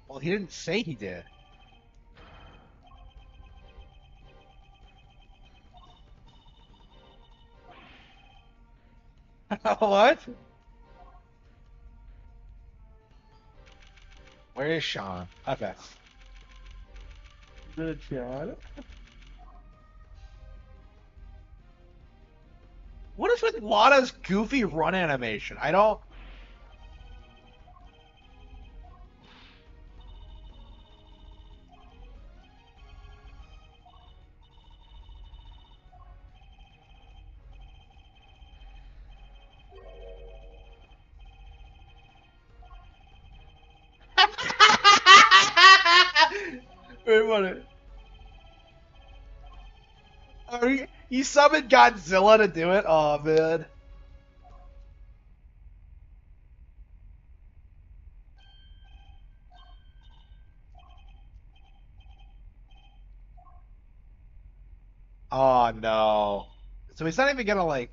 Well, he didn't say he did. What? Where is Sean? Okay. Good Sean. What is with Lana's goofy run animation? I don't. Wait a minute. Oh, he summoned Godzilla to do it? Oh, man. Oh, no. So he's not even gonna, like.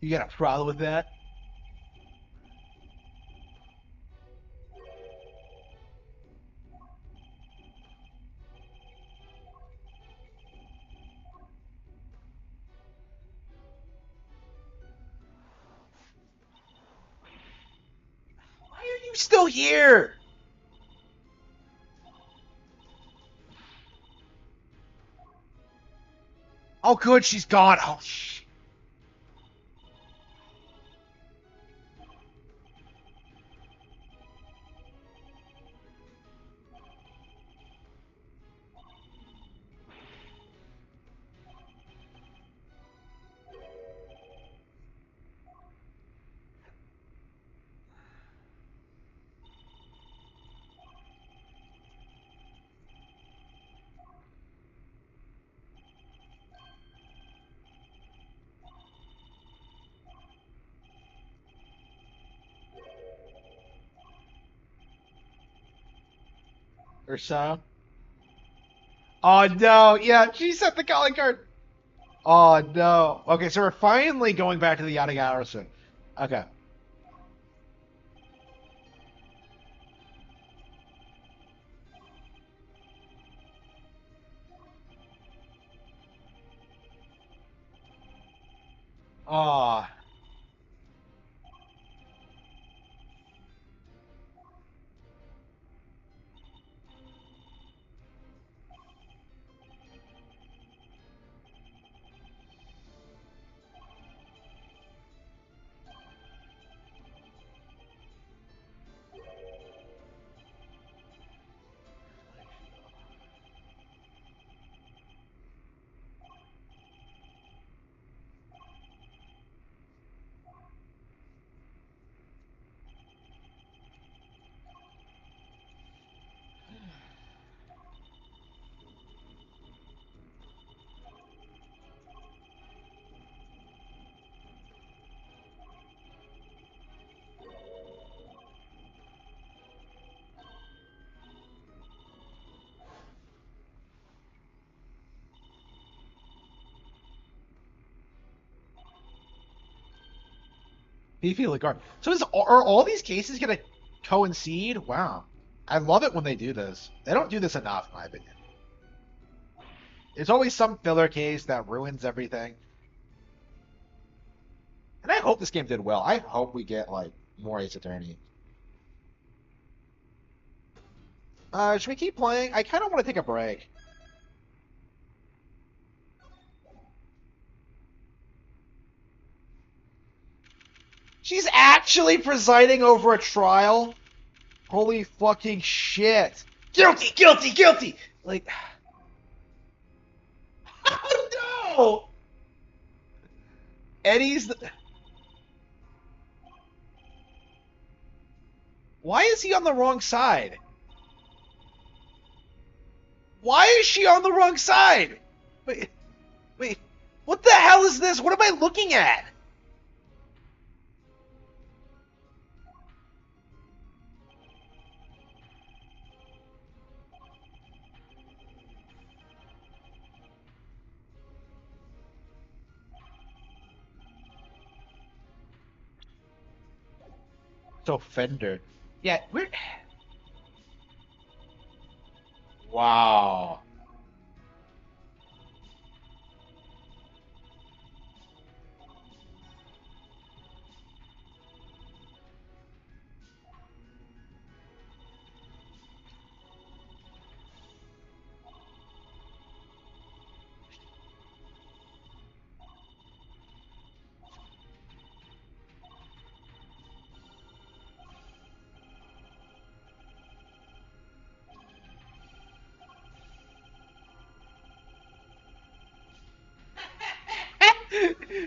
You got a problem with that? Why are you still here? Oh, good, she's gone. Oh, shit. or so. Oh no, yeah, she set the calling card. Oh no. Okay, so we're finally going back to the yada yada soon. Okay. Oh. Beefy Lagarde. So are all these cases gonna coincide? Wow. I love it when they do this. They don't do this enough, in my opinion. There's always some filler case that ruins everything. And I hope this game did well. I hope we get like more Ace Attorney. Should we keep playing? I kind of want to take a break. She's actually presiding over a trial? Holy fucking shit. Guilty, guilty, guilty! Like, oh no! Eddie's the... Why is he on the wrong side? Why is she on the wrong side? Wait, wait, what the hell is this? What am I looking at? So Fender. Yeah, we're... Wow.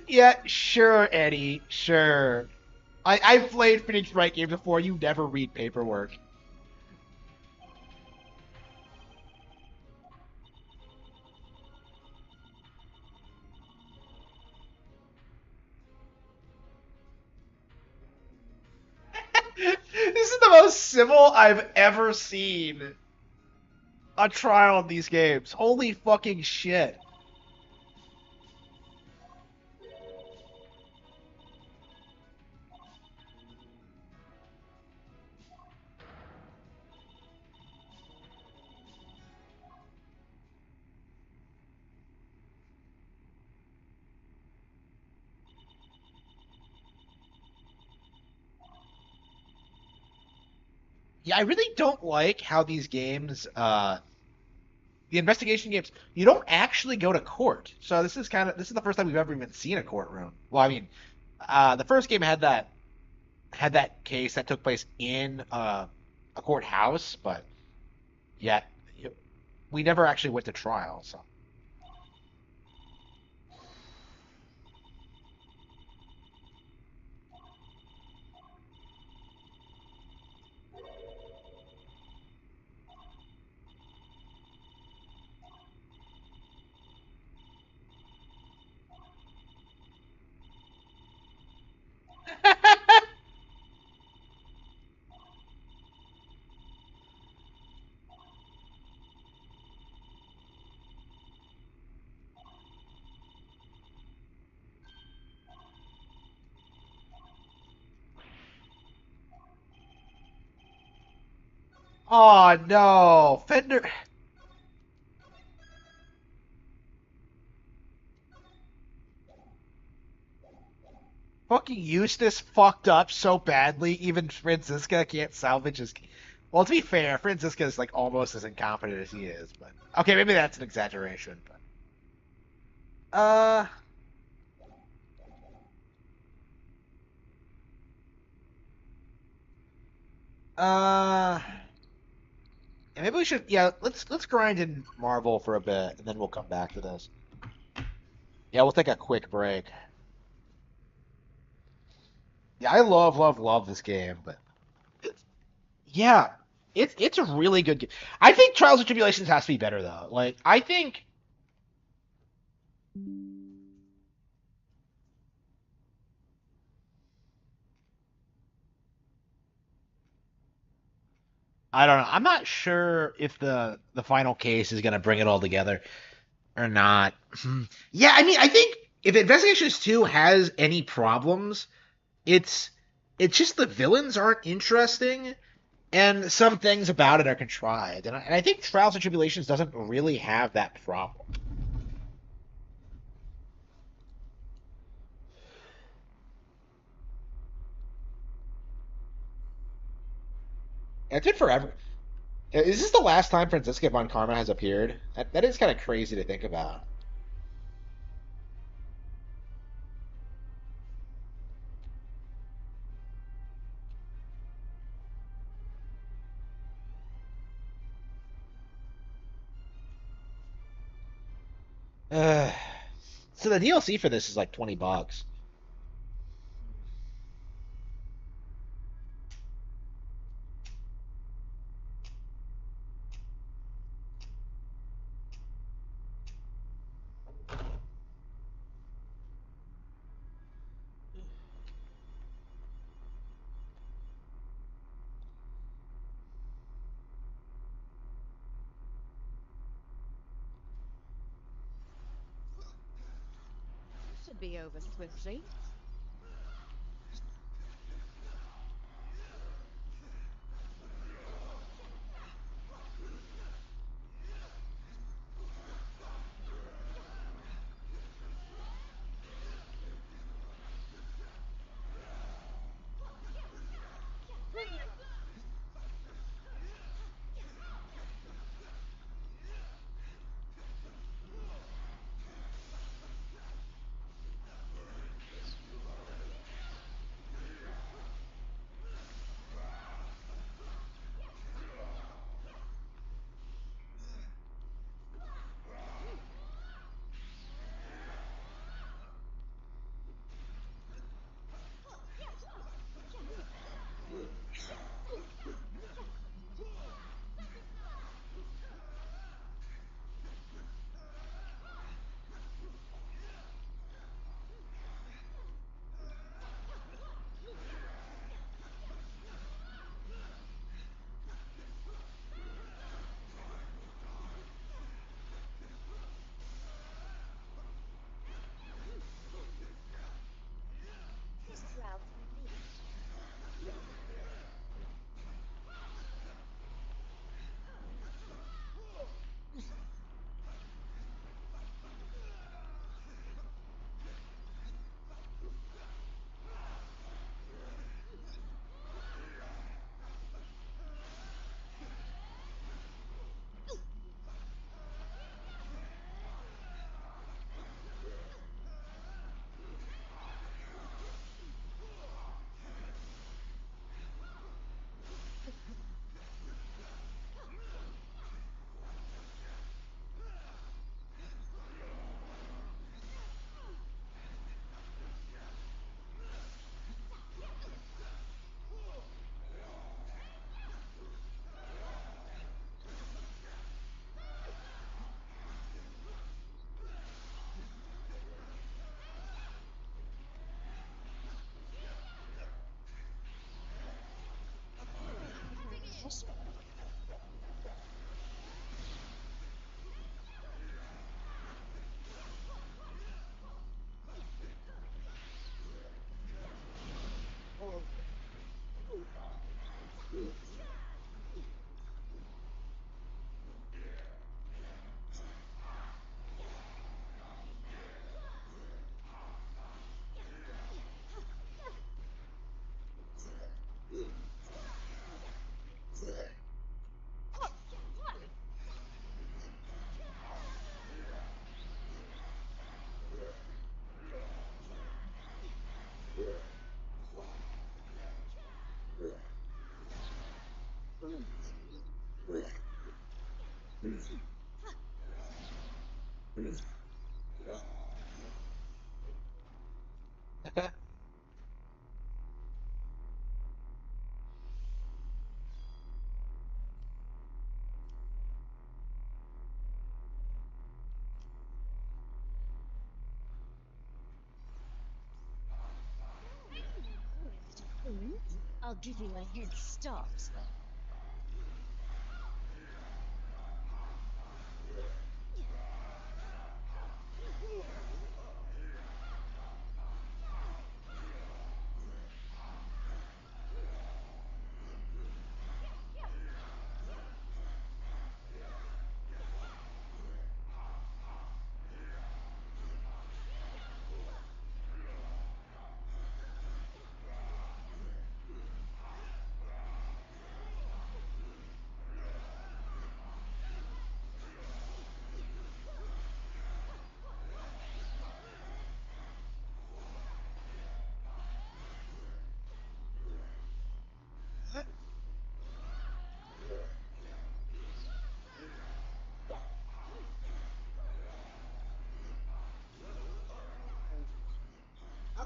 Yeah, sure, Eddie, sure. I've played Phoenix Wright games before. You never read paperwork. This is the most civil I've ever seen a trial in these games. Holy fucking shit. Yeah, I really don't like how these games, the investigation games, you don't actually go to court. So this is the first time we've ever even seen a courtroom. Well, I mean, the first game had that case that took place in a courthouse, but yet we never actually went to trial. So Oh no, Fender. Fucking Eustace fucked up so badly, even Franziska can't salvage his. Well, to be fair, Franziska is like almost as incompetent as he is, but okay, maybe that's an exaggeration. But uh, yeah, maybe we should. Yeah, let's grind in Marvel for a bit, and then we'll come back to this. Yeah, we'll take a quick break. Yeah, I love this game, but yeah, it's a really good game. I think Trials and Tribulations has to be better though. Like I think I don't know. I'm not sure if the final case is gonna bring it all together or not. Yeah, I mean, I think if Investigations 2 has any problems, it's it's just the villains aren't interesting and some things about it are contrived. And I think Trials and Tribulations doesn't really have that problem. It's been forever. Is this the last time Franziska von Karma has appeared? That is kind of crazy to think about. Uh, so the DLC for this is like $20. Should be over swiftly. Okay. I'll give you a head start.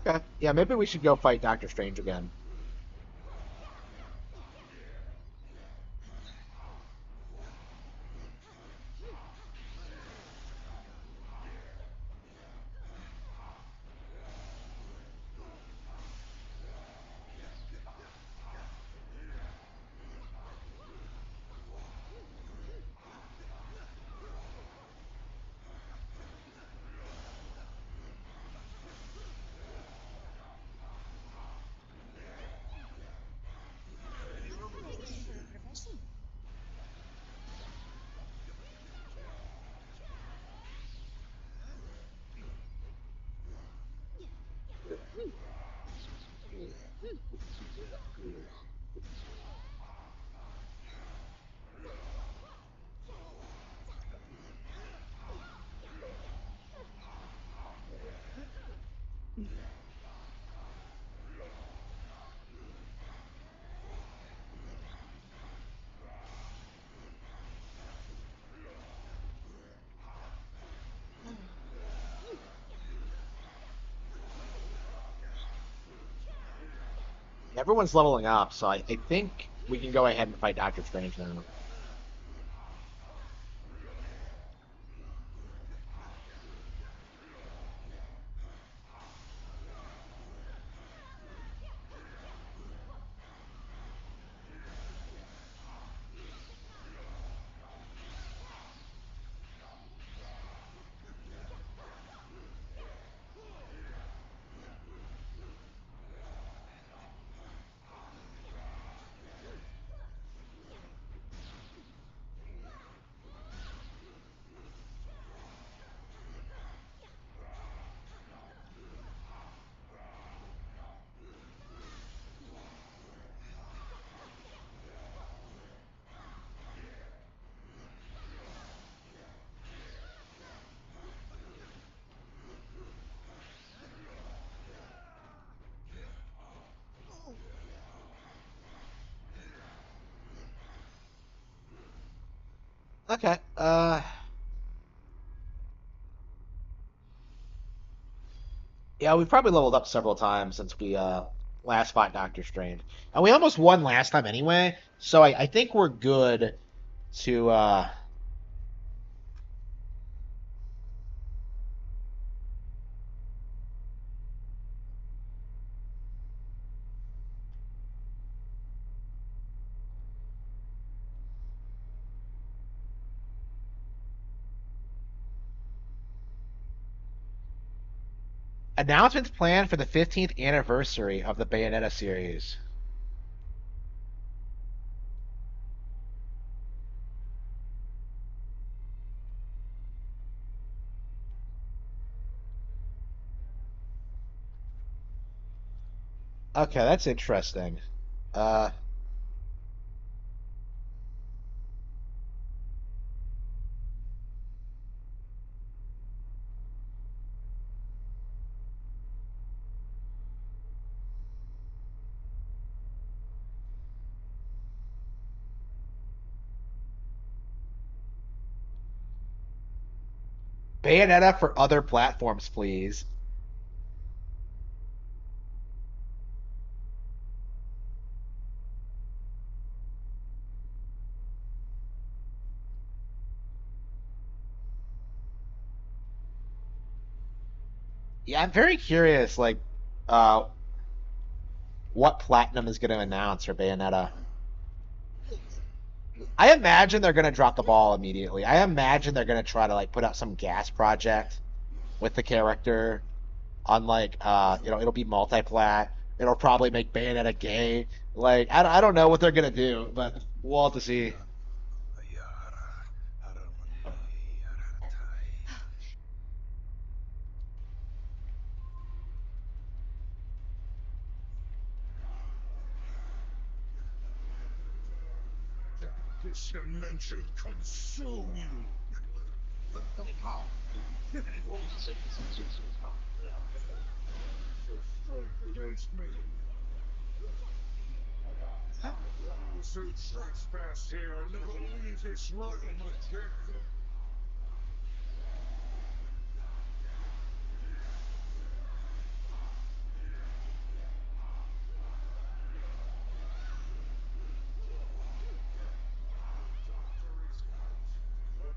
Okay. Yeah, maybe we should go fight Doctor Strange again. Thank you for a profession. Everyone's leveling up, so I think we can go ahead and fight Doctor Strange now. Okay. Yeah, we've probably leveled up several times since we last fought Doctor Strange, and we almost won last time anyway. So I think we're good to. Announcements planned for the 15th anniversary of the Bayonetta series. Okay, that's interesting. Uh, Bayonetta for other platforms, please. Yeah, I'm very curious, like, uh, what Platinum is going to announce for Bayonetta. I imagine they're going to drop the ball immediately. I imagine they're going to try to like put out some gas project with the character on like it'll be multi-plat. It'll probably make Bayonetta gay. Like I don't know what they're going to do, but we'll have to see. This dimension consume you. Against me. Those who trespass here never leave this realm again.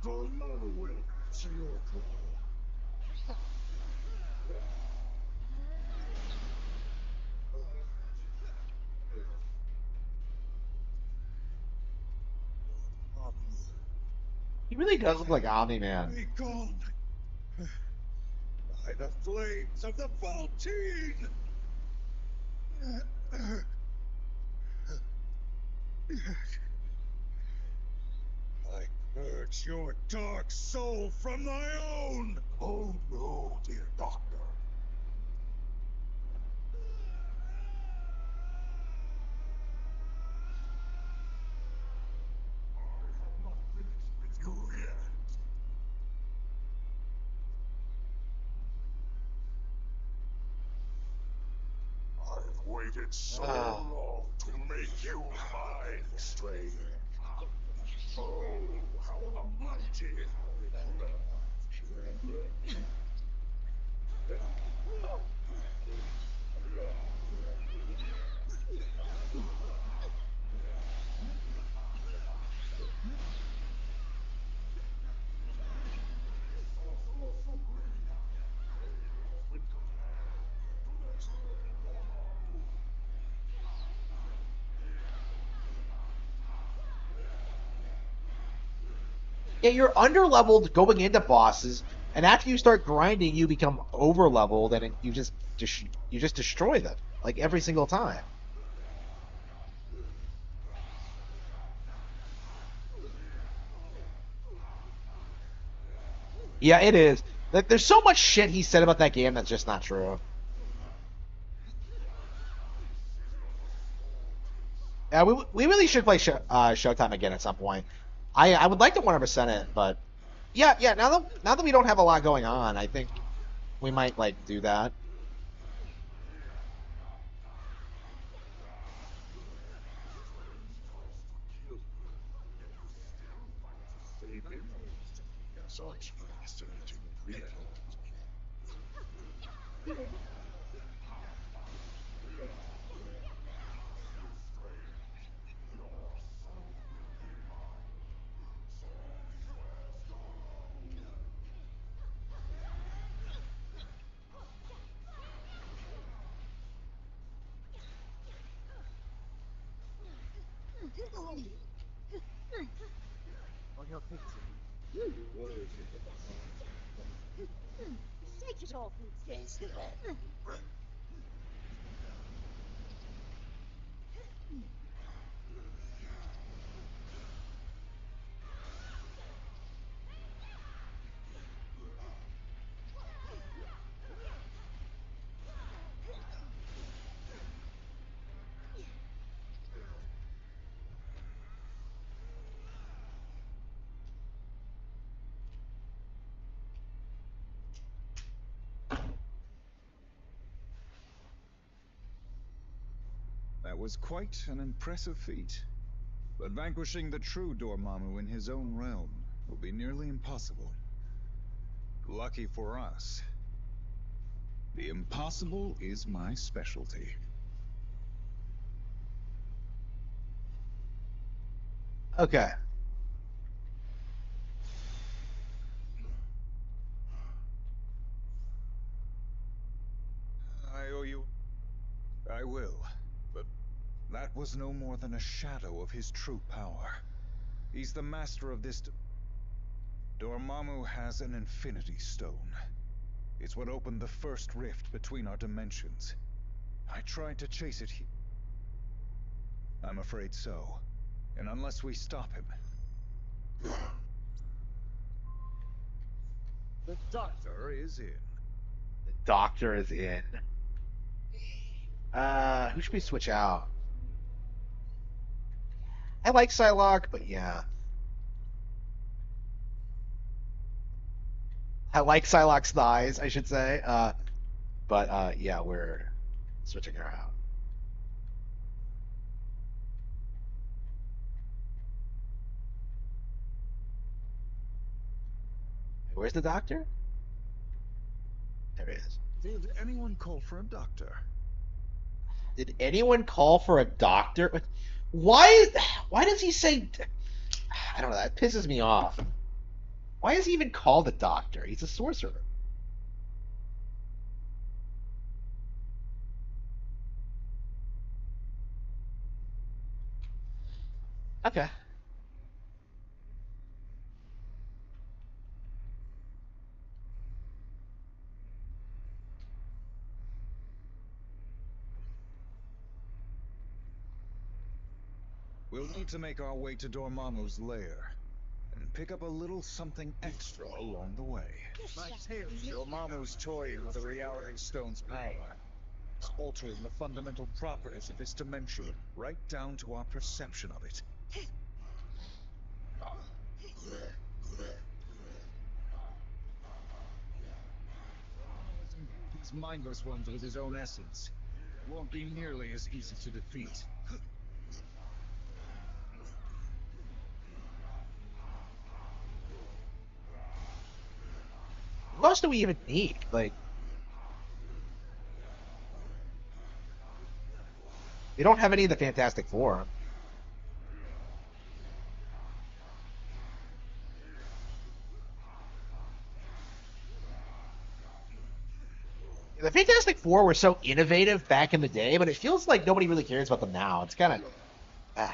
For none will answer your call. He really does look like Omni-Man. Be gone by the flames of the Voltine! I purge your dark soul from my own! Oh no, dear doctor. I have not finished with you yet. I've waited so long to make you mine, strange. Oh, how the mighty have left. Yeah, you're underleveled going into bosses, and after you start grinding, you become overleveled, and you just destroy them like every single time. Yeah, it is. Like, there's so much shit he said about that game that's just not true. Yeah, we really should play Showtime again at some point. I would like to 100% it, but yeah. Now that we don't have a lot going on, I think we might like do that. Save him. Such fascinating creatures. Take it off, Miss. That was quite an impressive feat. But vanquishing the true Dormammu in his own realm will be nearly impossible. Lucky for us. The impossible is my specialty. Okay. I owe you. I will. But that was no more than a shadow of his true power. He's the master of this. Dormammu has an infinity stone. It's what opened the first rift between our dimensions. I tried to chase it here. I'm afraid so. And unless we stop him. The doctor is in. The doctor is in. Who should we switch out? I like Psylocke, but yeah. I like Psylocke's thighs, I should say. But yeah, we're switching her out. Where's the doctor? There he is. Did anyone call for a doctor? Did anyone call for a doctor? Why? Why does he say? I don't know. That pisses me off. Why is he even called a doctor? He's a sorcerer. Okay. We'll need to make our way to Dormammu's lair. And pick up a little something extra along the way. My tale, Dormammu's toying with the Reality Stone's power. It's altering the fundamental properties of this dimension, right down to our perception of it. These mindless ones with his own essence. It won't be nearly as easy to defeat. Who else do we even need? Like, we don't have any of the Fantastic Four. The Fantastic Four were so innovative back in the day, but it feels like nobody really cares about them now. It's kind of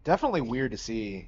definitely weird to see.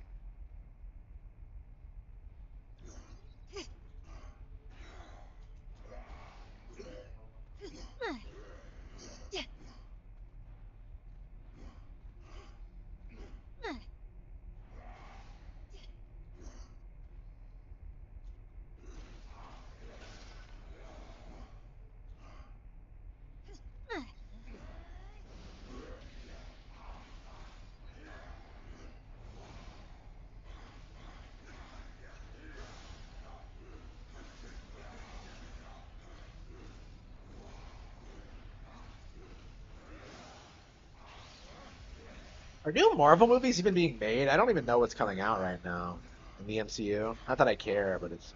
Are new Marvel movies even being made? I don't even know what's coming out right now in the MCU. Not that I care, but it's.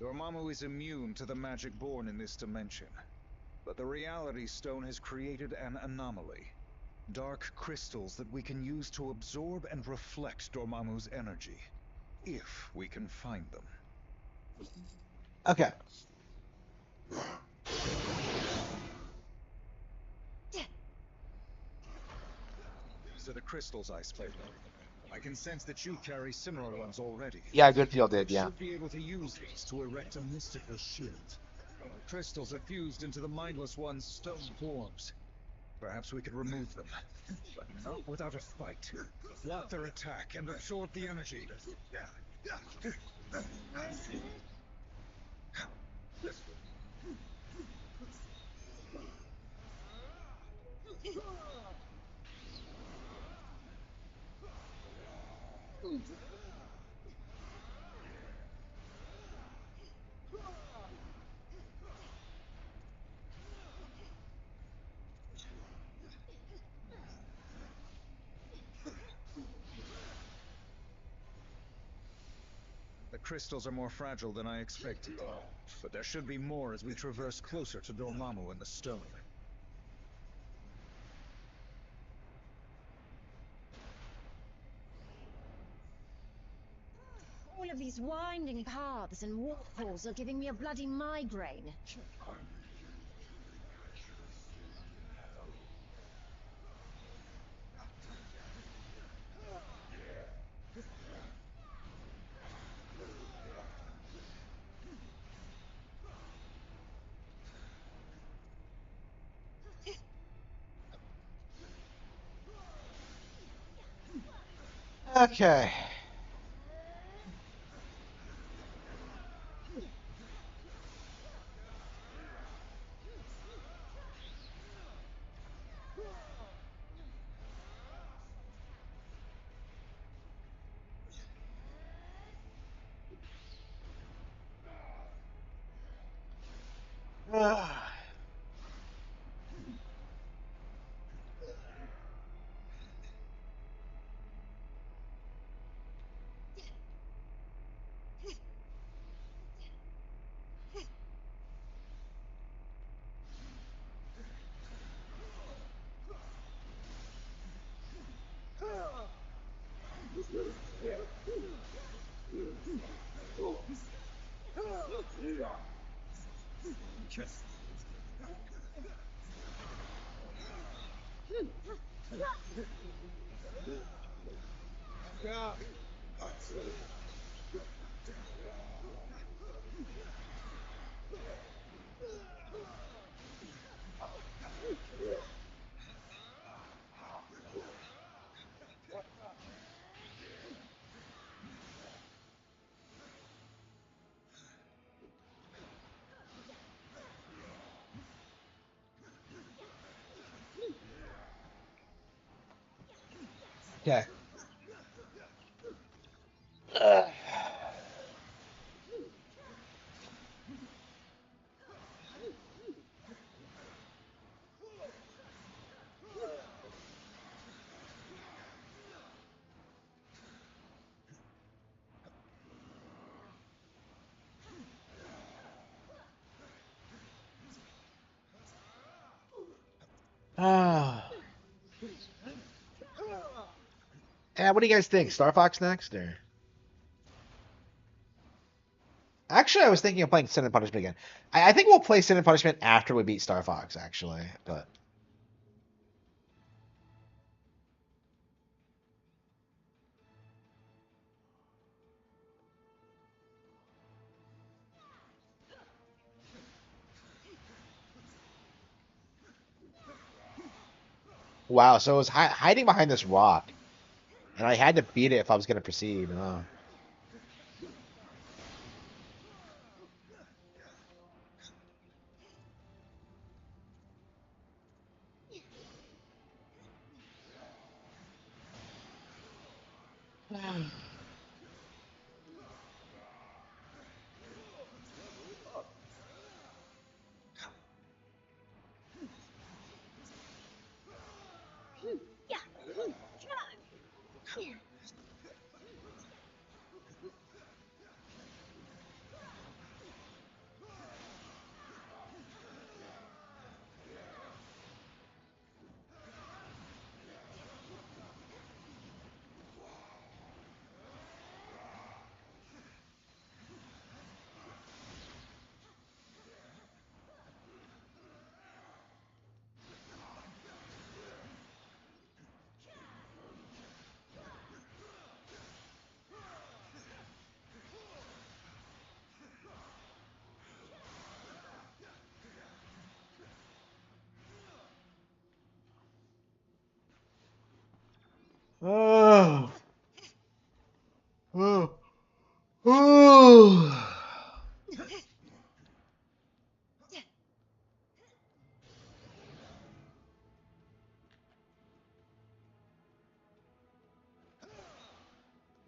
Dormammu is immune to the magic born in this dimension, but the Reality Stone has created an anomaly. Dark crystals that we can use to absorb and reflect Dormammu's energy, if we can find them. Okay. These are the crystals I spoke of. I can sense that you carry similar ones already. Yeah, Goodfield did, You yeah. should be able to use these to erect a mystical shield. The crystals are fused into the Mindless One's stone forms. Perhaps we could remove them, but not without a fight. Block their attack and absorb the energy. The crystals are more fragile than I expected, but there should be more as we traverse closer to Dormammu and the stone. All of these winding paths and waterfalls are giving me a bloody migraine. Okay. Okay. Ah. What do you guys think? Star Fox next, or? Actually, I was thinking of playing Sin and Punishment again. I think we'll play Sin and Punishment after we beat Star Fox, actually. But wow, so it was hiding behind this rock, and I had to beat it if I was going to proceed. Oh.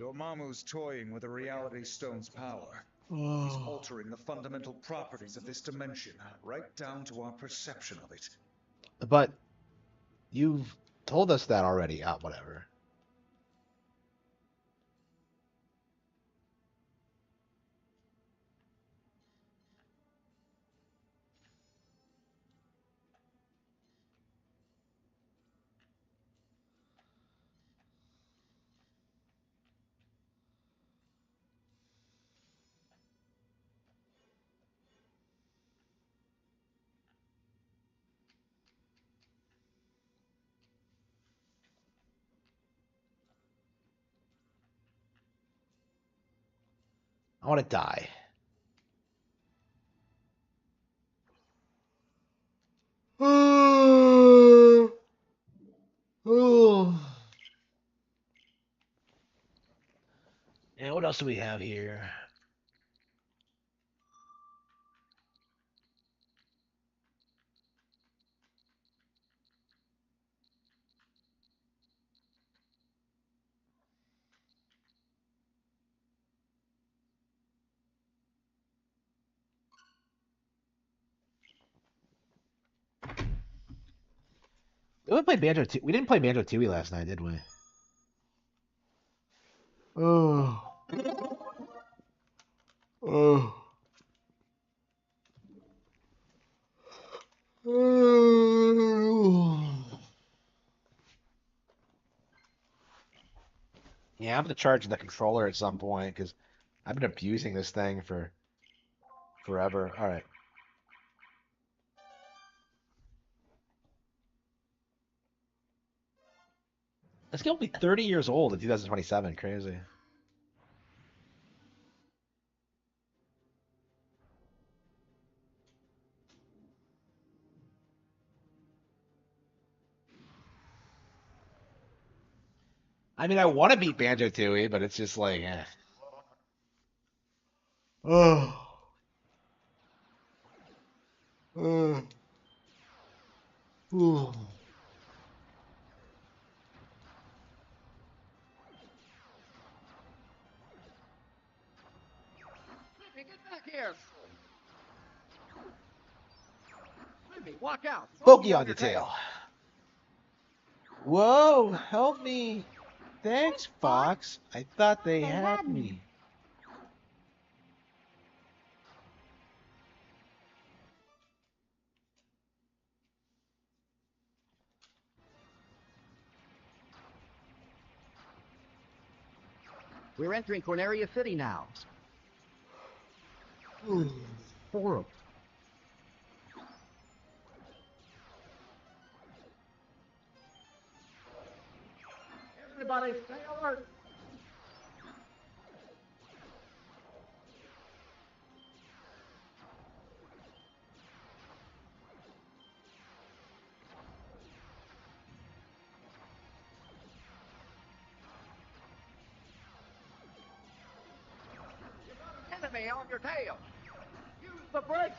Dormammu's toying with the Reality Stone's power. He's altering the fundamental properties of this dimension, right down to our perception of it. But you've told us that already. Whatever. I want to die. And what else do we have here? We played Banjo. We didn't play Banjo Tooie last night, did we? Oh. Oh. Yeah, I'm gonna charge the controller at some point because I've been abusing this thing for forever. All right. This game will be 30 years old in 2027. Crazy. I mean, I want to beat Banjo Tooie, but it's just like, eh. Oh. Oh. Ooh. Flippy, get back here! Flippy, walk out! Bogey on your tail. Whoa, help me. Thanks, Fox. I thought they had me. We're entering Corneria City now. Horrible. Everybody stay alert! Enemy on your tail! Use the brakes!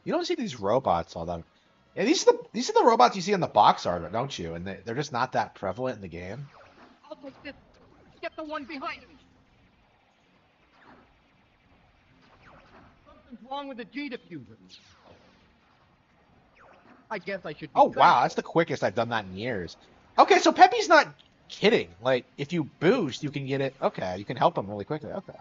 You don't see these robots all that. Yeah, these are the robots you see in the box art, don't you? And they're just not that prevalent in the game. I'll take this. Get the one behind me. Something's wrong with the G diffuser. I guess I should. Oh wow, that's the quickest I've done that in years. Okay, so Peppy's not kidding. Like, if you boost, you can get it. Okay, you can help him really quickly. Okay.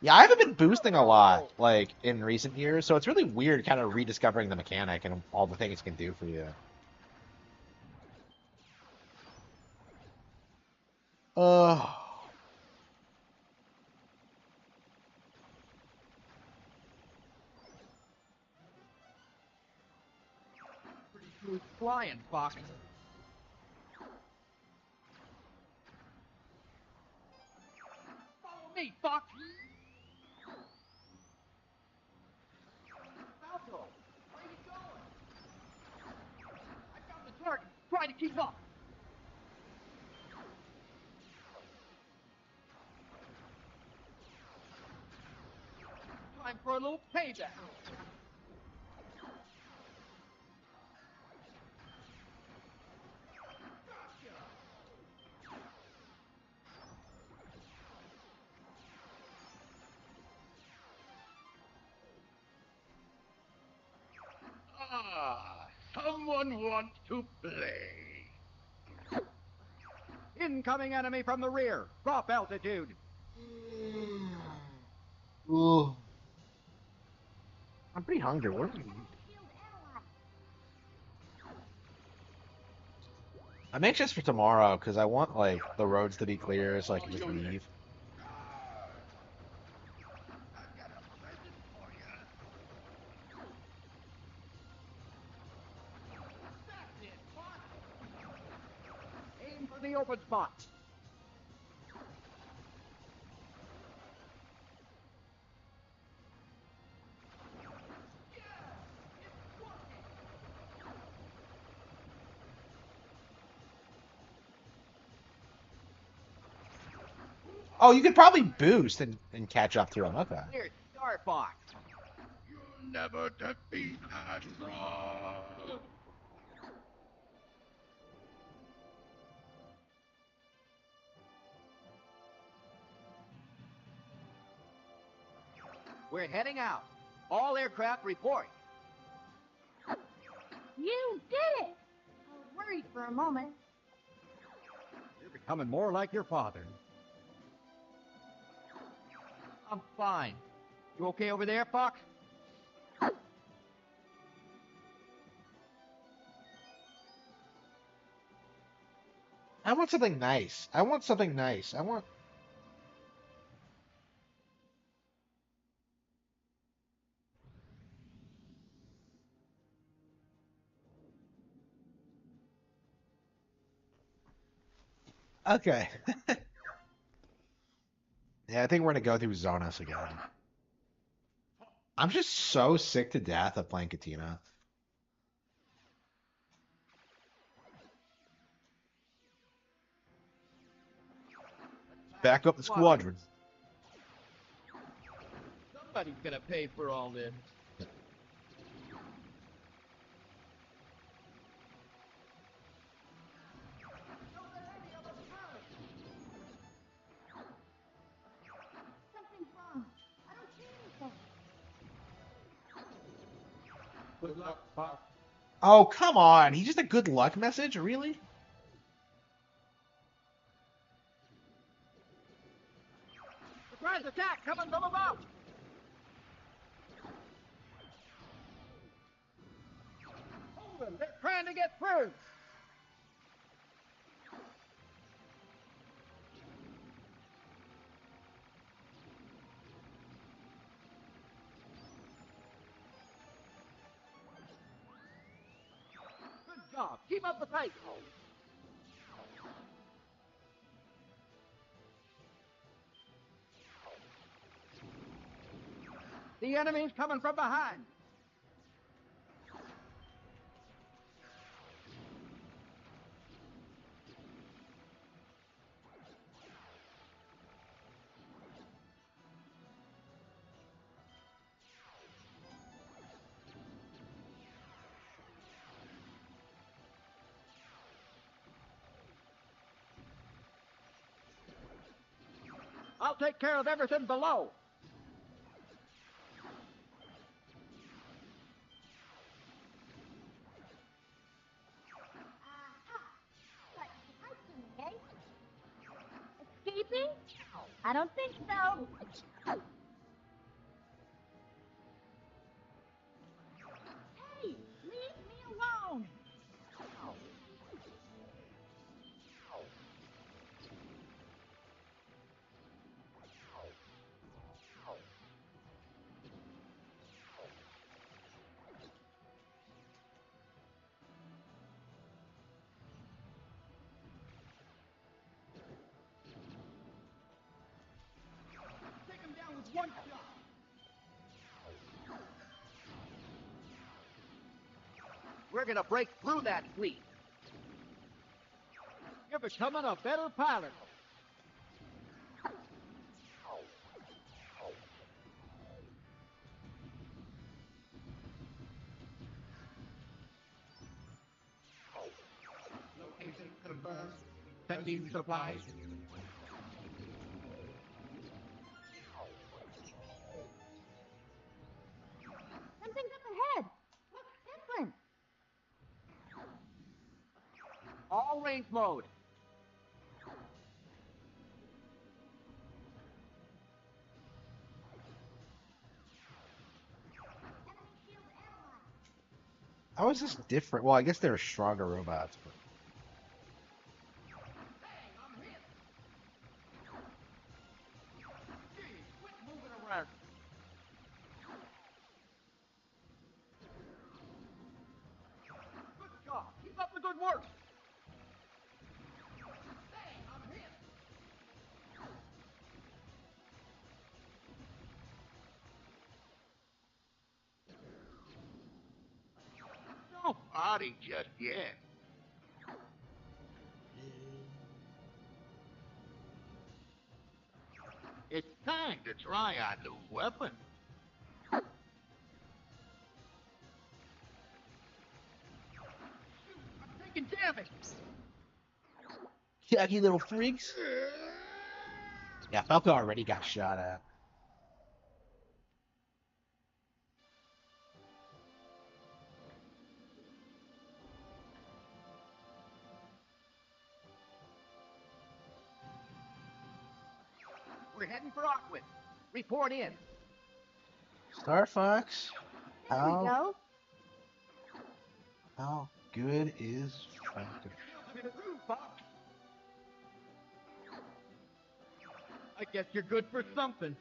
Yeah, I haven't been boosting a lot, like, in recent years, so it's really weird kind of rediscovering the mechanic and all the things it can do for you. Oh. Who's flying, Fox? Follow me, Fox. Falco, where are you going? I got the target. Try to keep up. Time for a little payback. Ah, someone wants to play. Incoming enemy from the rear. Drop altitude. Ooh. I'm pretty hungry. What am I eating? I'm anxious for tomorrow because I want like the roads to be clear so I can just leave. I've got a present for you. That's it, Fox. Aim for the open spot. Oh, you could probably boost and catch up to him. Okay. Clear Star Fox. You'll never defeat Astra. We're heading out. All aircraft report. You did it! I was worried for a moment. You're becoming more like your father. I'm fine. You okay over there, Fox? I want something nice. I want something nice. I want. Okay. Yeah, I think we're gonna go through Zonas again. I'm just so sick to death of playing Katina. Back up the squadron. Somebody's gonna pay for all this. Something's wrong. I don't see anything. Good luck, Fox. Oh, come on. He's just a good luck message? Really? Surprise attack coming from above. Hold them. They're trying to get through. Good job. Keep up the fight. The enemy's coming from behind. I'll take care of everything below. But hiking, eh? Escaping? I don't think so. Hey, leave me alone. Take him down with one shot. We're gonna break through that fleet. You're becoming a better pilot. Location confirmed. Sending supplies. Something's up ahead. Looks different. All range mode. How is this different? Well, I guess they're stronger robots. But... Gee, quit moving around. Good job. Keep up the good work. Hey, I'm hit. Don't party just yet. It's time to try our new weapon. I'm taking damage. Yucky little freaks. Yeah, Falco already got shot at. We're heading for Aquid. Report in. Star Fox. There we go. How good is Falco? I'm in a groove, Fox. I guess you're good for something.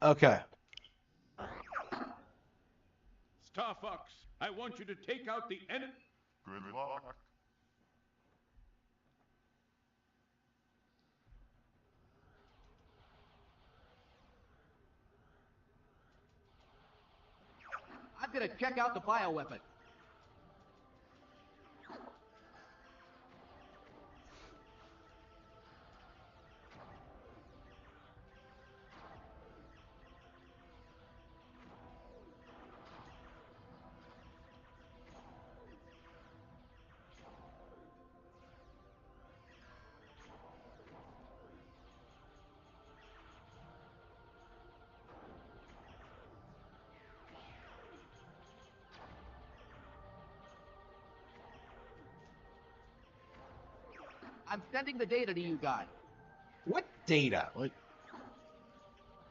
Okay. Star Fox, I want you to take out the enemy. Good luck. I'm gonna check out the bioweapon. I'm sending the data to you guys. What data? Like,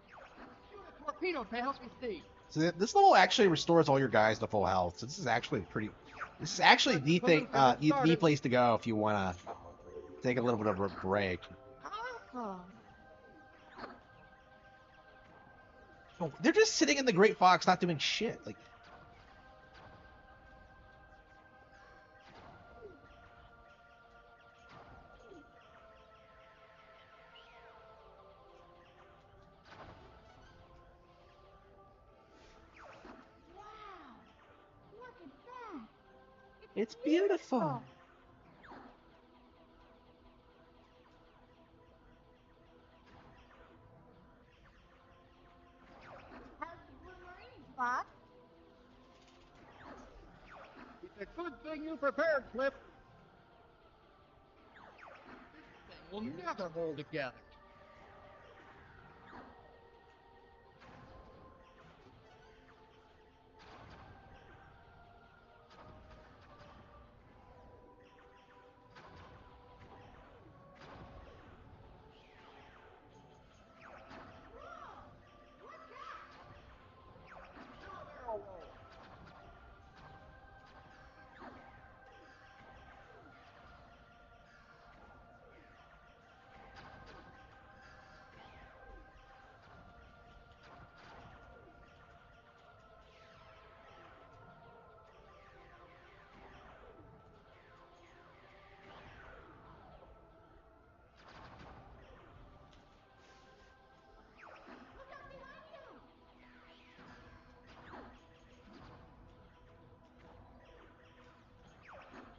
Shoot a torpedo to help me see. so this level actually restores all your guys to full health. So this is actually pretty. This is actually the thing, the place to go if you want to take a little bit of a break. Oh. Oh, they're just sitting in the Great Fox, not doing shit. Like, Wow. Look at that. it's beautiful. How's the Blue Marine, Fox? It's a good thing you prepared, Cliff. We'll never hold together.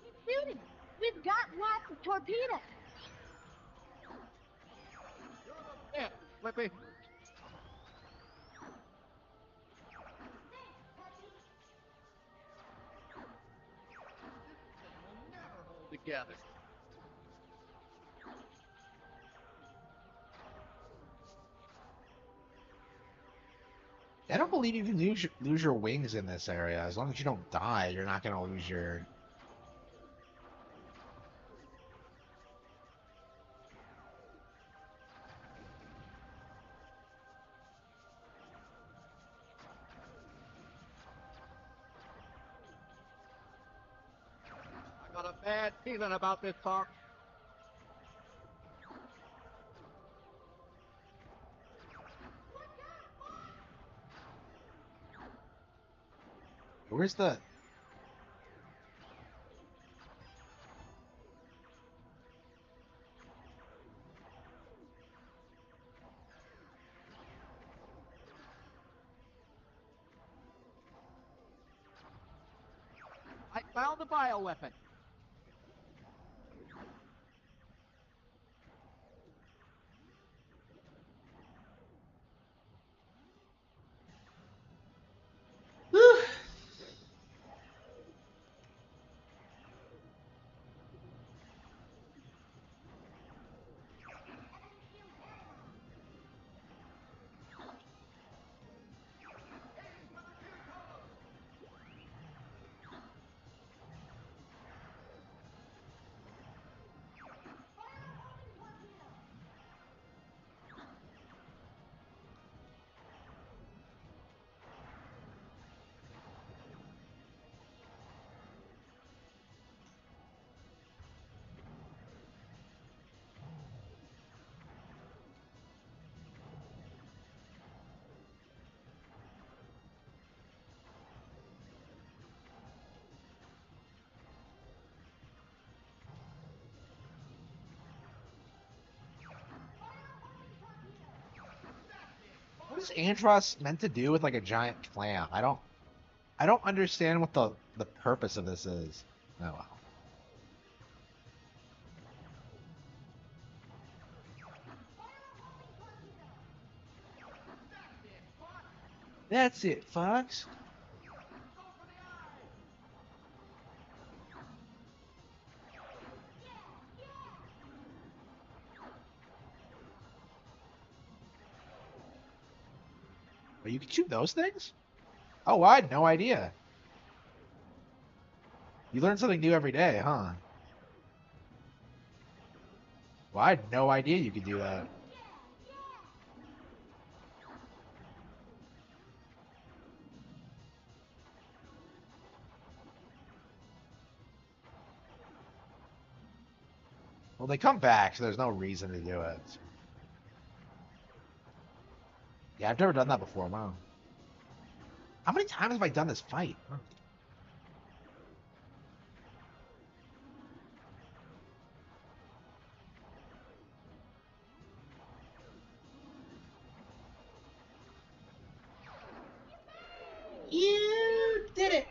Keep shooting. We've got lots of torpedoes. Yeah, Flippy. We'll never hold together. I don't believe you can lose your wings in this area. As long as you don't die, you're not gonna lose your. I got a bad feeling about this, Fox. Where's the? I found the bioweapon. What is Andros meant to do with like a giant clam? I don't understand what the purpose of this is. Oh well. That's it, Fox. But you can shoot those things? Oh, I had no idea. You learn something new every day, huh? Well, I had no idea you could do that. Well, they come back, so there's no reason to do it. Yeah, I've never done that before, wow. How many times have I done this fight? Huh. You did it!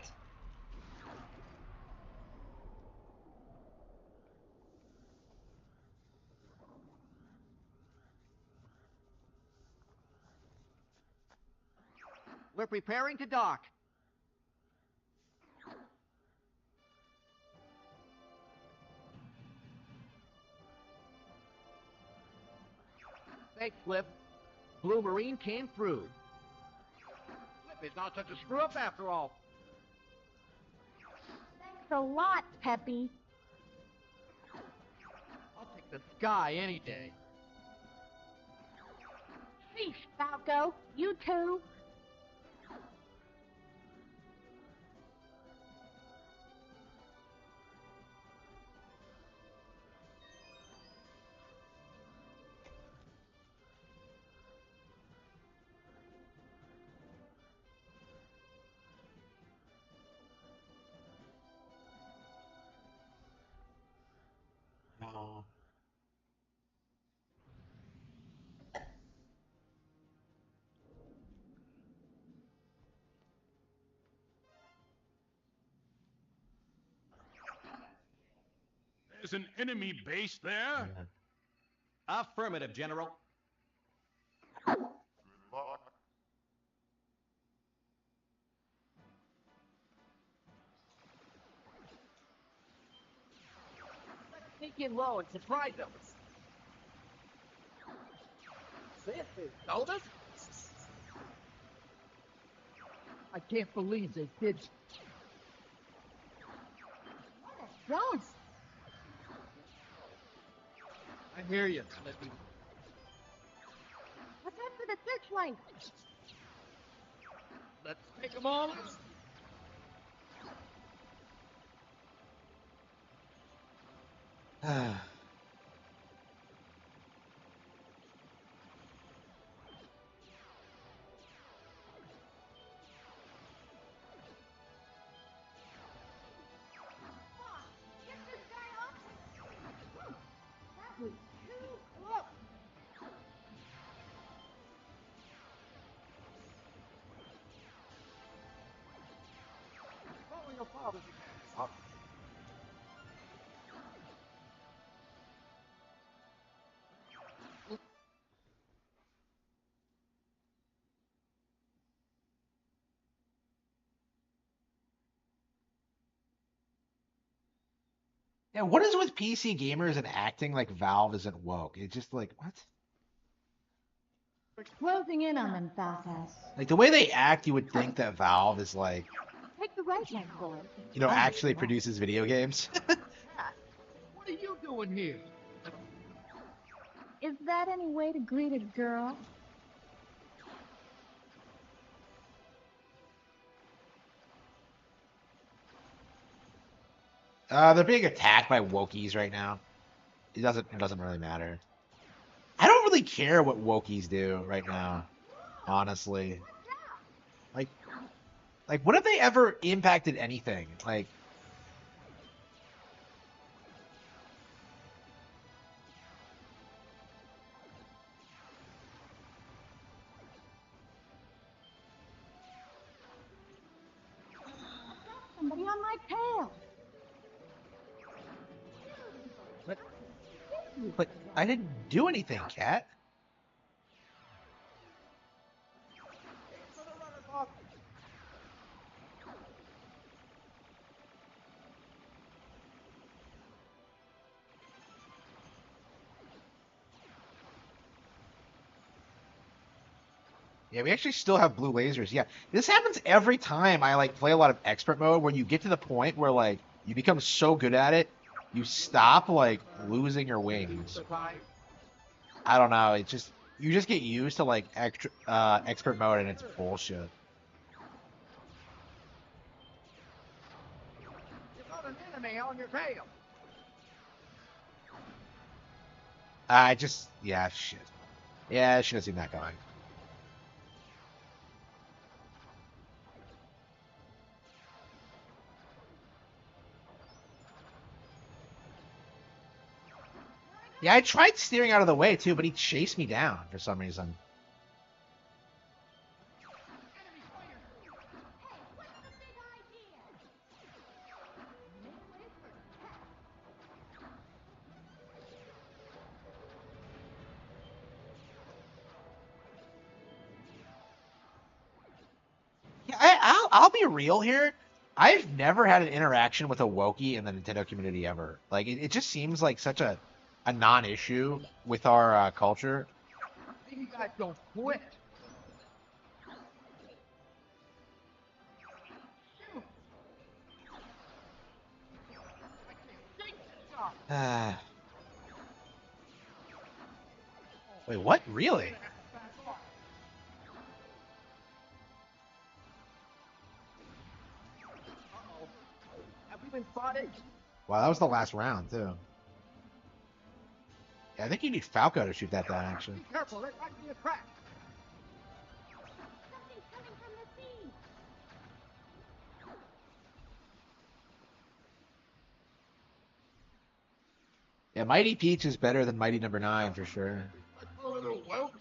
We're preparing to dock. Thanks, Flip. Blue Marine came through. Flip is not such a screw-up after all. Thanks a lot, Peppy. I'll take the sky any day. Sheesh, Falco. You too. No. There's an enemy base there? Yeah. Affirmative, General. Let's sneak in low and surprise them. This is notice? I can't believe they did. Don't. I hear you, Slippy. Let's head for the searchlight. Let's take them all. Get this guy off. That was too close. Follow your father's example. Yeah, what is with PC gamers and acting like Valve isn't woke? It's just like, what? Closing in on them, Falcas. Like, the way they act, you would think that Valve is like, Take the right hand for it. you know, actually produces video games. What are you doing here? Is that any way to greet a girl? They're being attacked by Wokies right now. It doesn't really matter. I don't really care what Wokies do right now, honestly. Like, what have they ever impacted anything? Like, Somebody on my tail. but I didn't do anything, Cat. Yeah, we actually still have blue lasers. Yeah, this happens every time I like play a lot of expert mode where you get to the point where like you become so good at it, you stop like losing your wings. I don't know. It just you just get used to like expert mode and it's bullshit. You got an enemy on your tail. Yeah, shit. Yeah, I should have seen that coming. Yeah, I tried steering out of the way too, but he chased me down for some reason. Yeah, I'll be real here. I've never had an interaction with a Wookiee in the Nintendo community ever. Like it just seems like such a non-issue with our culture. You guys don't quit. Shoot. Wait, what? Really? Have we been spotted? Wow, that was the last round, too. Yeah, I think you need Falco to shoot that down, actually. Be careful, there might be a trap. Something's coming from the sea. Yeah, Mighty Peach is better than Mighty Number 9, for sure. A little well.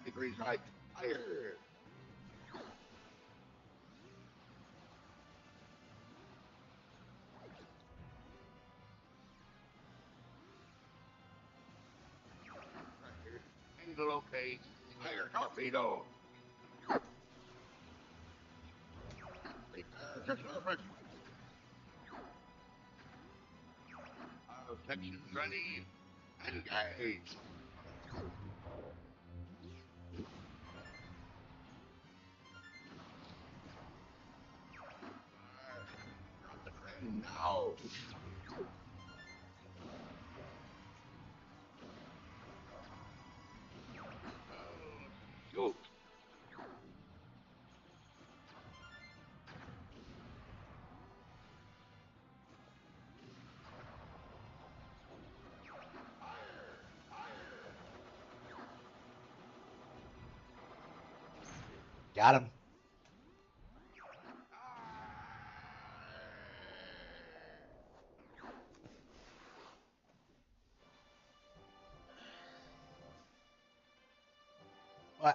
Degrees right. Higher. Angle okay. Higher torpedo. Prepare to surface. Our sections ready. Engage. Drop the crane now. Shoot. Got him.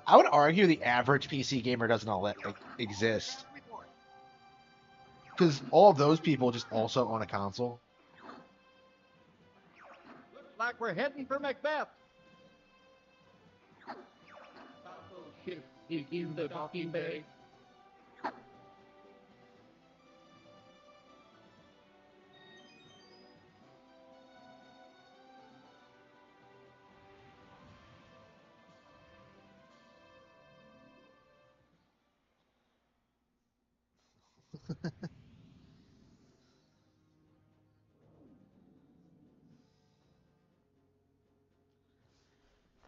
I would argue the average PC gamer doesn't all exist. Because all of those people just also own a console. Looks like we're heading for Macbeth. Ship is in the docking bay.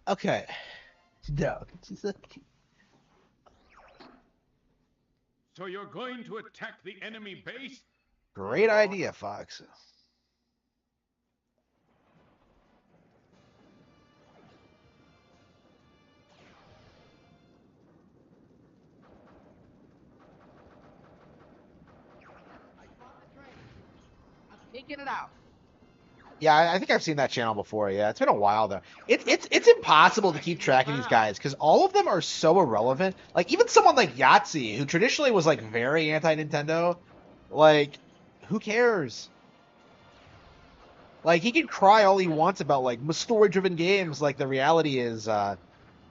Okay. No. So you're going to attack the enemy base? Great idea, Fox. I'm taking it out. Yeah, I think I've seen that channel before. Yeah, it's been a while though. It's impossible to keep track of these guys because all of them are so irrelevant. Like even someone like Yahtzee, who traditionally was like very anti-Nintendo, like who cares? Like he can cry all he wants about like story-driven games. Like the reality is,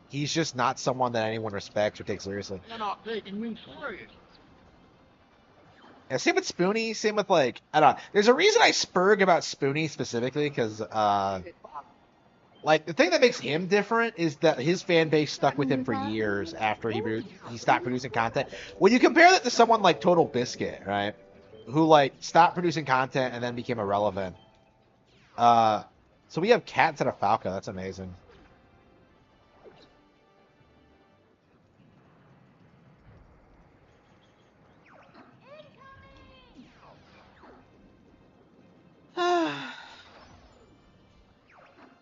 he's just not someone that anyone respects or takes seriously. You're not taking me serious. Yeah, same with Spoonie. Same with like I don't know. There's a reason I spurg about Spoonie specifically because like the thing that makes him different is that his fan base stuck with him for years after he stopped producing content. When you compare that to someone like Total Biscuit, right, who like stopped producing content and then became irrelevant. So we have Cat instead of Falco. That's amazing.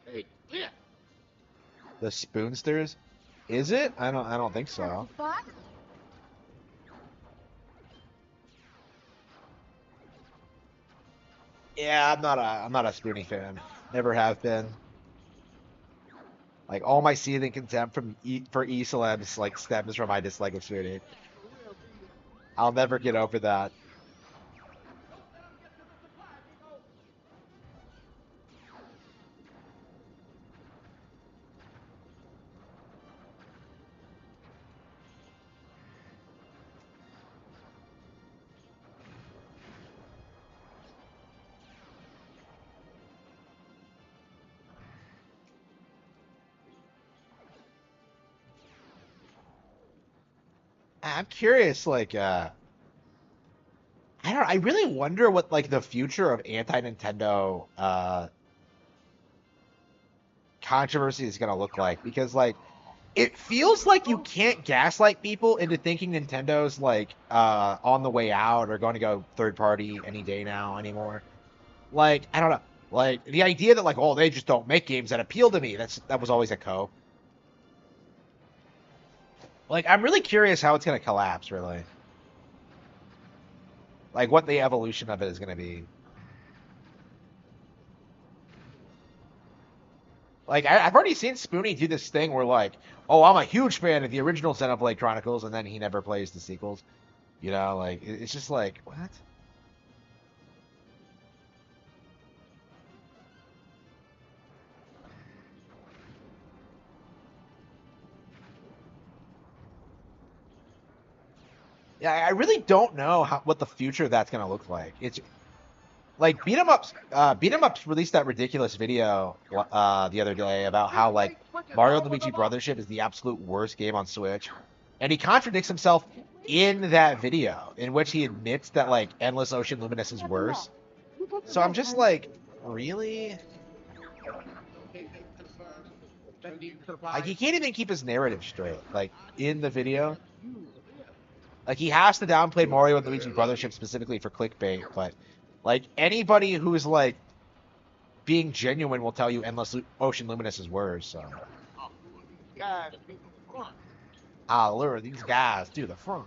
Hey, yeah. The Spoonsters, is it? I don't think so. Careful, Fox. Yeah, I'm not a Spoonie fan. Never have been. Like all my seething contempt for E-celebs like stems from my dislike of Spoonie. I'll never get over that. I'm curious, like, I don't know, I really wonder what like the future of anti-Nintendo controversy is gonna look like because like it feels like you can't gaslight people into thinking Nintendo's like on the way out or going to go third party any day now anymore. Like, I don't know. Like the idea that like, oh, they just don't make games that appeal to me. That was always a co. Like, I'm really curious how it's gonna collapse, really. Like what the evolution of it is gonna be. Like I've already seen Spoonie do this thing where like, oh, I'm a huge fan of the original Xenoblade Chronicles, and then he never plays the sequels. You know, like it's just like what? Yeah, I really don't know what the future of that's gonna look like. It's like Beat 'em Ups released that ridiculous video the other day about how like Mario and Luigi Brothership is the absolute worst game on Switch, and he contradicts himself in that video in which he admits that like Endless Ocean Luminous is worse. So I'm just like, really? Like he can't even keep his narrative straight. Like in the video, like he has to downplay Mario and Luigi Brothership specifically for clickbait, but like anybody who's like being genuine will tell you Endless Ocean Luminous is worse. So I'll lure these guys to the front.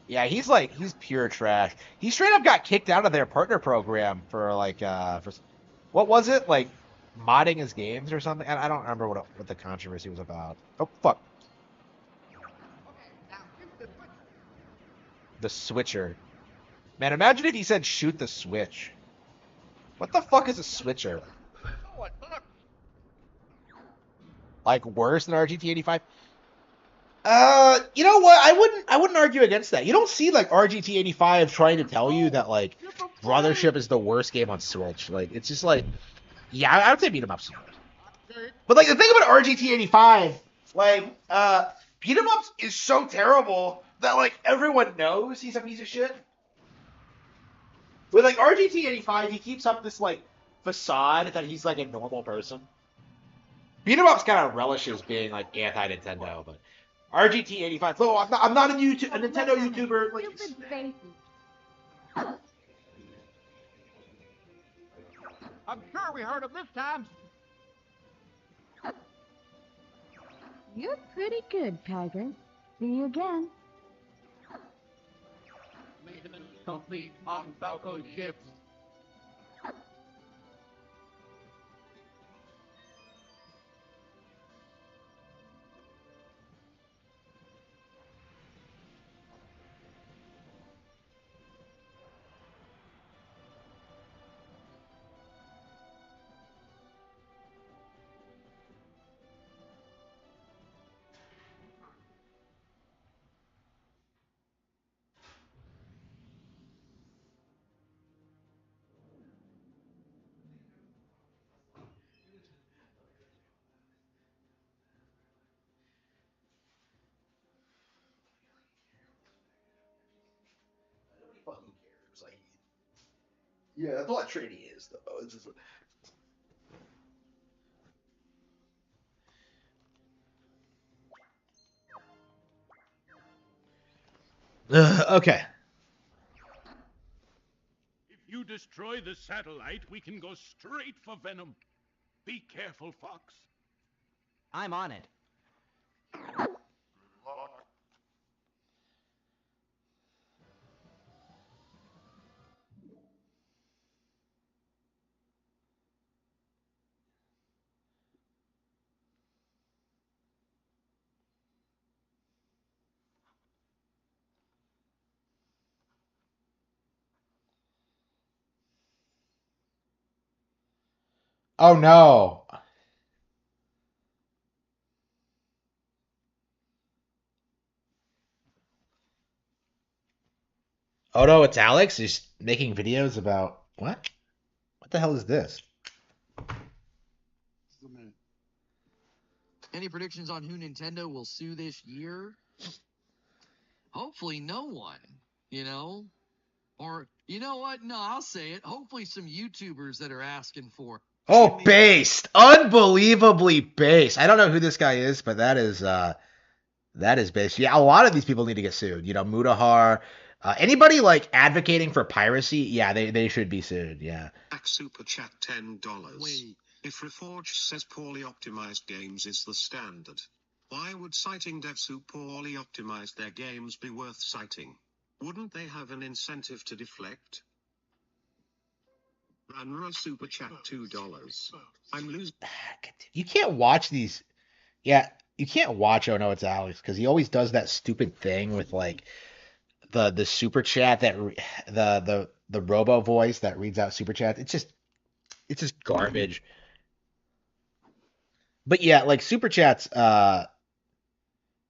Yeah, he's pure trash. He straight up got kicked out of their partner program for like for what was it like modding his games or something? I don't remember what the controversy was about. Oh fuck, the switcher. Man, imagine if he said shoot the switch. What the fuck is a switcher? Like worse than RGT85? You know what? I wouldn't argue against that. You don't see like RGT85 trying to tell you that like Brothership is the worst game on Switch. Like it's just like, yeah, I would say beat 'em ups. But like the thing about RGT85, like beat 'em ups is so terrible that like everyone knows he's a piece of shit. With like RGT85, he keeps up this like facade that he's like a normal person. Beat 'em ups kind of relishes being like anti-Nintendo, but RGT85. Oh, I'm not a Nintendo YouTuber. Like, I'm sure we heard of this time. You're pretty good, Tiger. See you again. Maintenance complete on Falco ships. fucking cares? Like, yeah, that's all that trading is, though. It's just, okay. If you destroy the satellite, we can go straight for Venom. Be careful, Fox. I'm on it. Oh no. Oh no, it's Alex. He's making videos about what? What the hell is this? Any predictions on who Nintendo will sue this year? Hopefully no one, you know? Or, you know what? No, I'll say it. Hopefully some YouTubers that are asking for. Oh, based. Unbelievably based. I don't know who this guy is, but that is based. Yeah, a lot of these people need to get sued. You know, Mutahar, anybody like advocating for piracy, yeah, they should be sued. Yeah. Super chat $10. Wait. If Reforge says poorly optimized games is the standard, why would citing devs who poorly optimized their games be worth citing? Wouldn't they have an incentive to deflect? Ranra super chat $2. I'm losing. You can't watch these. Yeah, you can't watch Oh No It's Alex because he always does that stupid thing with like the super chat that the robo voice that reads out super chat. It's just garbage. But yeah, like super chats. Yeah.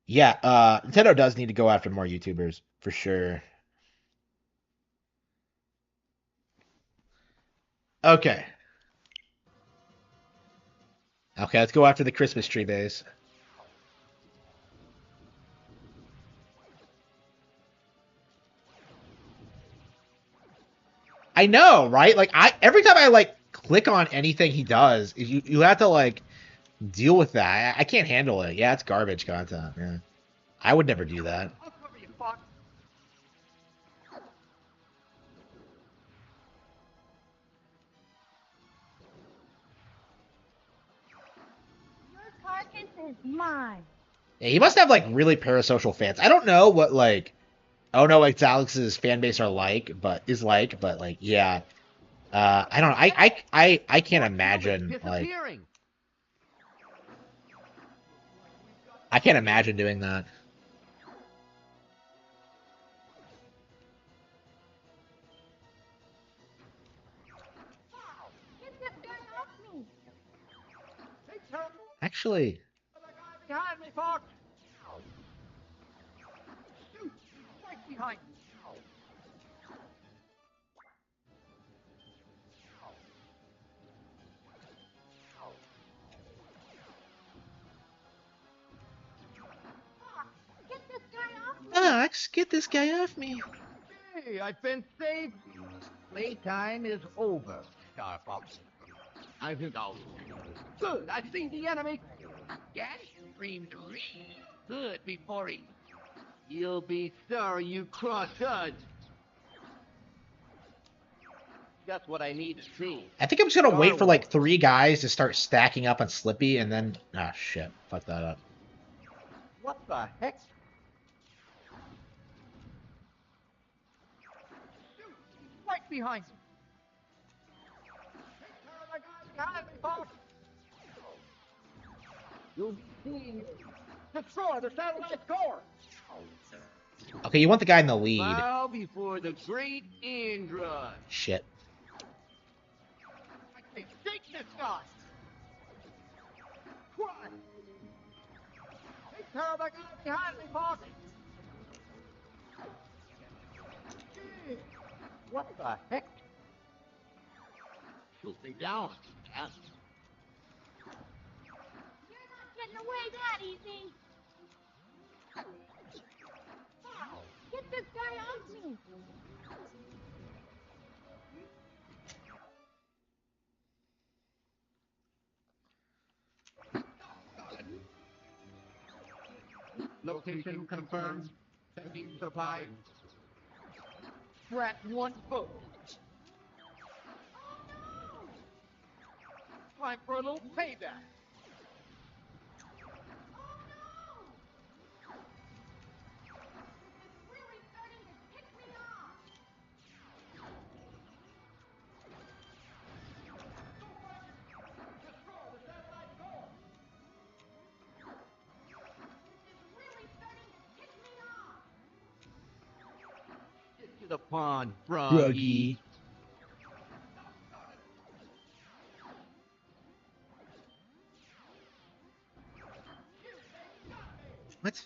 Nintendo does need to go after more YouTubers for sure. Okay. Okay, let's go after the Christmas tree base. I know, right? Like I every time I like click on anything he does, you have to like deal with that. I can't handle it. Yeah, it's garbage content. Yeah. I would never do that. I'll cover you, Fox. Your carcass is mine. Yeah, he must have like really parasocial fans. I don't know what like oh no, like Alex's fan base are like, but like yeah. I don't know. I can't imagine like Disappearing. I can't imagine doing that. Get this guy off me. Take care of Actually, the guy behind me, Fox. Shoot, right behind you. Get this guy off me. Max, get this guy off me. Hey, I've been saved. Playtime is over, Star Fox. I think I'll. Good, I see the enemy. Gas screamed real good before he. You'll be sorry you crossed us. That's what I need to see. I think I'm just gonna wait for like 3 guys to start stacking up on Slippy and then ah shit, fuck that up. What the heck? Shoot, right behind you. Take care of the guy behind me, Fox. You'll be seeing destroy the satellite core. Okay, you want the guy in the lead. Bow before the great Indra. Shit. I can shake this guy. What? Take care of the guy behind me, Fox. Gee, what the heck? She'll stay down. Yes. You're not getting away that easy. Get this guy off me. Location confirmed. Sending supplies. Strat 1 boat. Time for a little payback. Really starting to tick me off. Really starting to tick me off. Get to the pond, Froggy. What?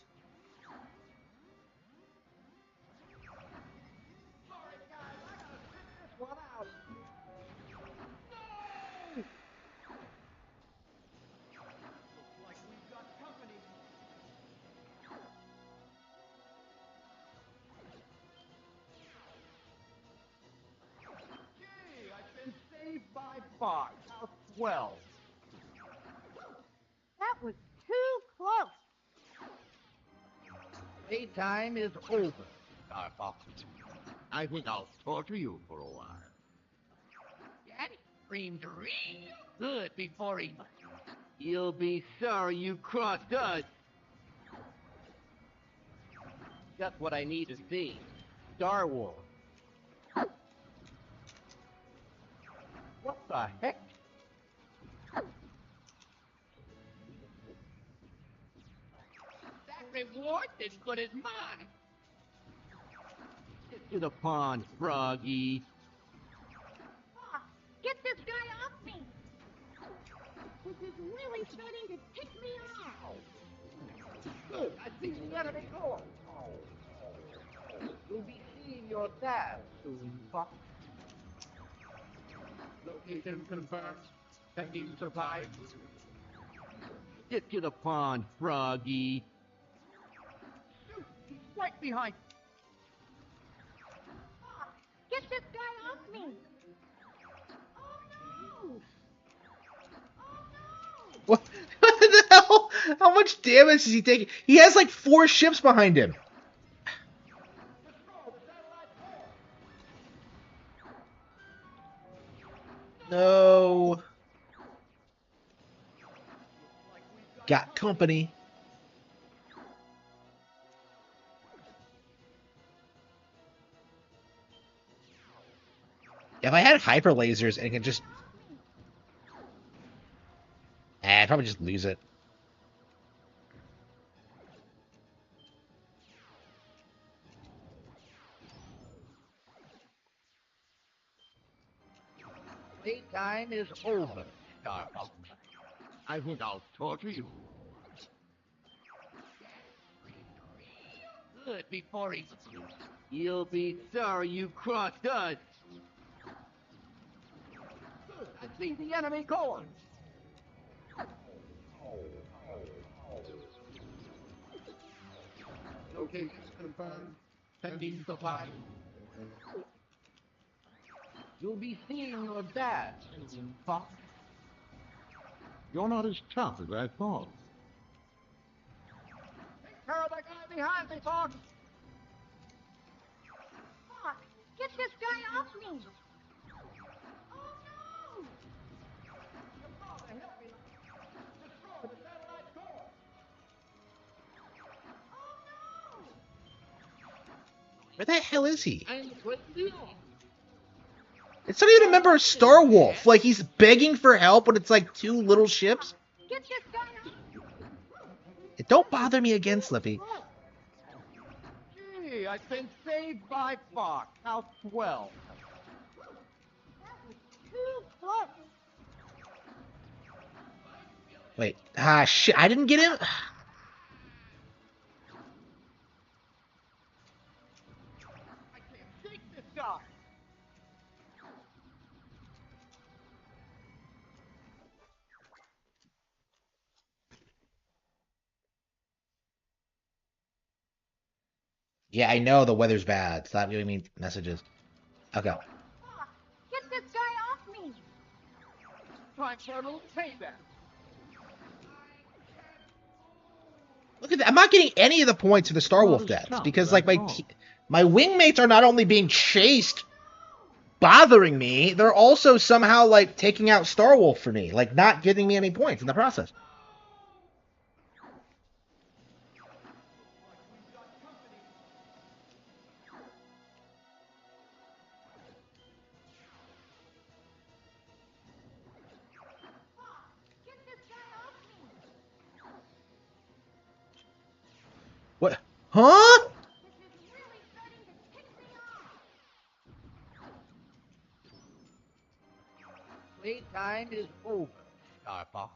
One out. No! Looks like we've got Fox. How swell. That was too close. Playtime is over, Star Fox. I think I'll torture you for a while. Daddy screamed real good before he... You'll be sorry you crossed us. Just what I need to see. Star Wars. What the heck? That reward is good as mine. Get to the pond, Froggy. Ah, get this guy off me. This is really starting to tick me off. Good, I see the enemy going. You'll be seeing your dad soon, Fox. Location confirmed. Sending supplies. Get to the pond, Froggy. Shoot, he's right behind. Ah, get this guy off me. Oh no! What the hell? How much damage is he taking? He has like 4 ships behind him. No. Got company. If I had hyper lasers and could just... I'd probably just lose it. Playtime is over, Star Fox. I think I'll torture you. Good before he... You'll be sorry you crossed us. Good, I see the enemy going. Location confirmed. Sending supplies. You'll be seeing your dad soon, Fox. You're not as tough as I thought. Take care of the guy behind me, Fox. Fox, get this guy off me. Oh no! Where the hell is he? And with you. It's not even a member of Star Wolf. Like, he's begging for help when it's like 2 little ships. Get this guy off. Don't bother me again, Slippy. Gee, I've been saved by Fox. How swell. That was too close. Wait. Ah, shit. I didn't get him? I can't shake this guy. Yeah, I know the weather's bad. Stop giving me messages. Okay. Fox, get this guy off me. Time for a little payback. Look at that. I'm not getting any of the points for the Star Wolf deaths because, like, my wingmates are not only being chased, bothering me, they're also somehow, like, taking out Star Wolf for me, like, not giving me any points in the process. Get this guy off me. What? Huh? This is really starting to tick me off. Playtime is over, Star Fox.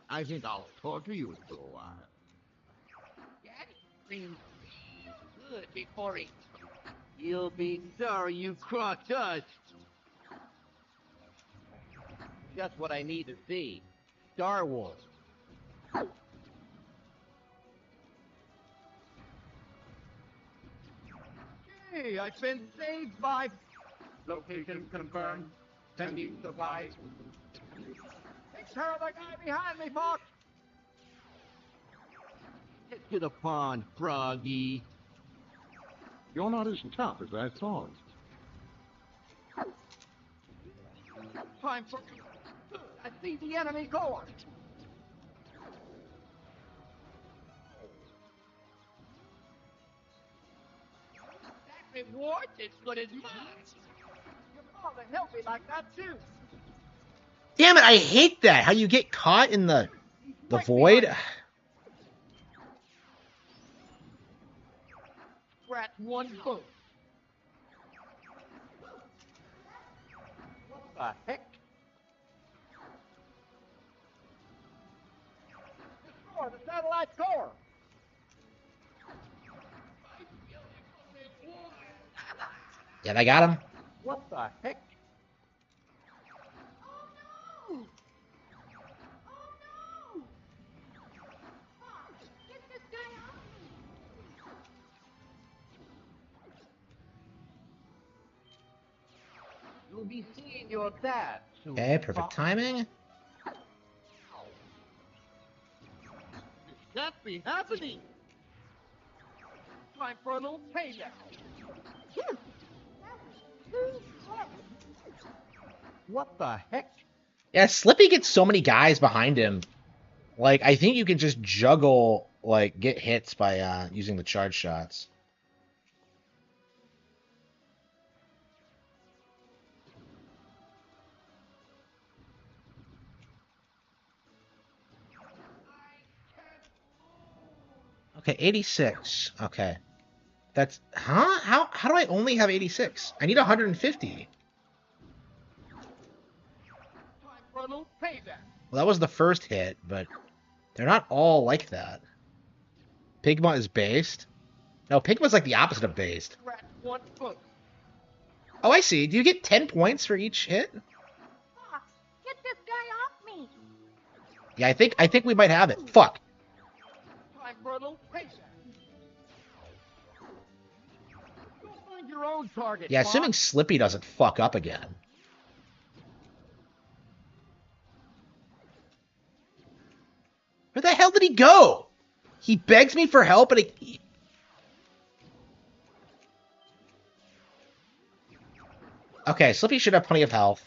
I think I'll torture you for a while. Daddy screamed good before he... You'll be sorry you crossed us. Just what I need to see. Star Wars. Hey, I've been saved by... Location confirmed. Can you survive? Take care of the guy behind me, Fox. Get to the pond, Froggy. You're not as tough as I thought. Time for... I see the enemy going. That reward is good as mine. Your father helped me like that, too. Damn it, I hate that. How you get caught in the void. Scratch one foot. What the heck? Destroy the satellite core. Yeah, I got him. What the heck? Get this guy off me! You'll be seeing your dad soon. Okay, perfect timing. This can't be happening. Time for a little payback. What the heck? Yeah, Slippy gets so many guys behind him. Like, I think you can just juggle, like, get hits by using the charge shots. Okay, 86. Okay. That's... Huh? How do I only have 86? I need 150. Well, that was the first hit, but they're not all like that. Pigma is based. No, Pigma's like the opposite of based. Oh, I see. Do you get 10 points for each hit? Fox, get this guy off me! Yeah, I think we might have it. Fuck. Time for a little payback. Go find your own target. Yeah, Fox. assuming Slippy doesn't fuck up again. Where the hell did he go? He begs me for help, and he... Okay, Slippy should have plenty of health.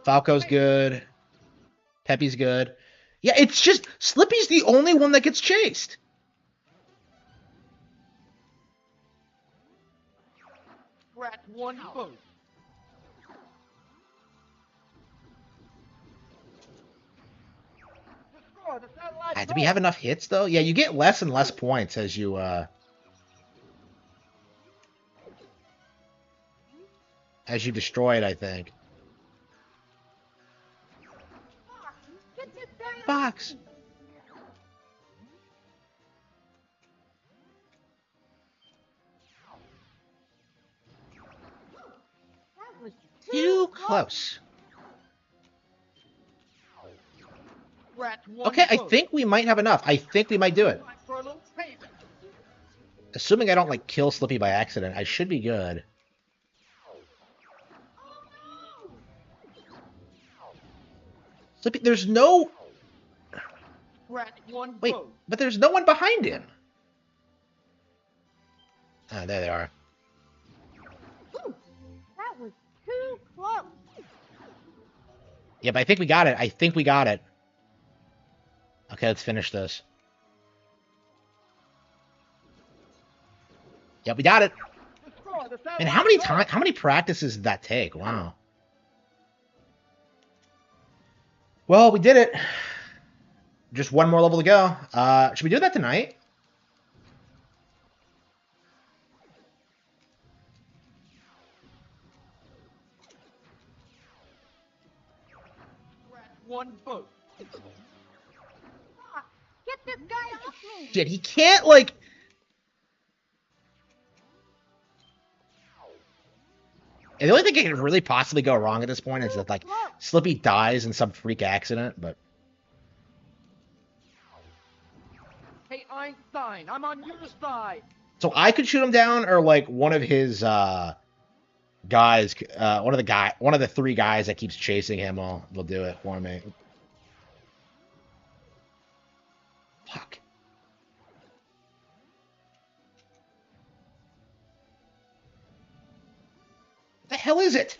Falco's good. Peppy's good. Yeah, it's just... Slippy's the only one that gets chased. Scratch one foot. Do we have enough hits, though? Yeah, you get less and less points as you, as you destroy it, I think. Get this guy off Fox! me! That was Too close. Scratch one Okay, I foot. think we might have enough. I think we might do it. Time for a little payback. Assuming I don't, like, kill Slippy by accident, I should be good. Slippy, there's no... Scratch one Wait, foot. but there's no one behind him. Ah, there they are. That was too close! Yep, I think we got it. I think we got it. Okay, let's finish this. Yep, we got it. Destroy the And how many times? How many practices did that take? Wow. Well, we did it. Just one more level to go. Should we do that tonight? Scratch one foot. Fox, get this guy off me! Shit, he can't, like... And the only thing that could really possibly go wrong at this point is that, like, Slippy dies in some freak accident, but... Hey, Einstein, I'm on your side. So I could shoot him down, or, like, one of his guys, one of the three guys that keeps chasing him will do it for me. Fuck. What the hell is it?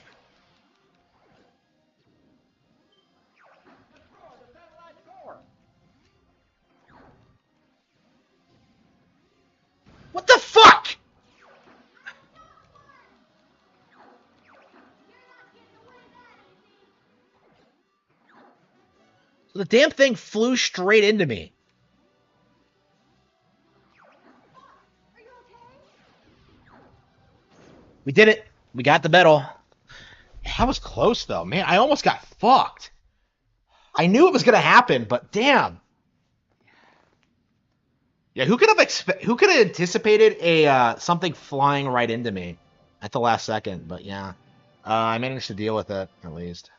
What the fuck? The damn thing flew straight into me. We did it. We got the medal. That was close, though. Man, I almost got fucked. I knew it was going to happen, but damn. Yeah, who could have anticipated a something flying right into me at the last second? But yeah, I managed to deal with it at least.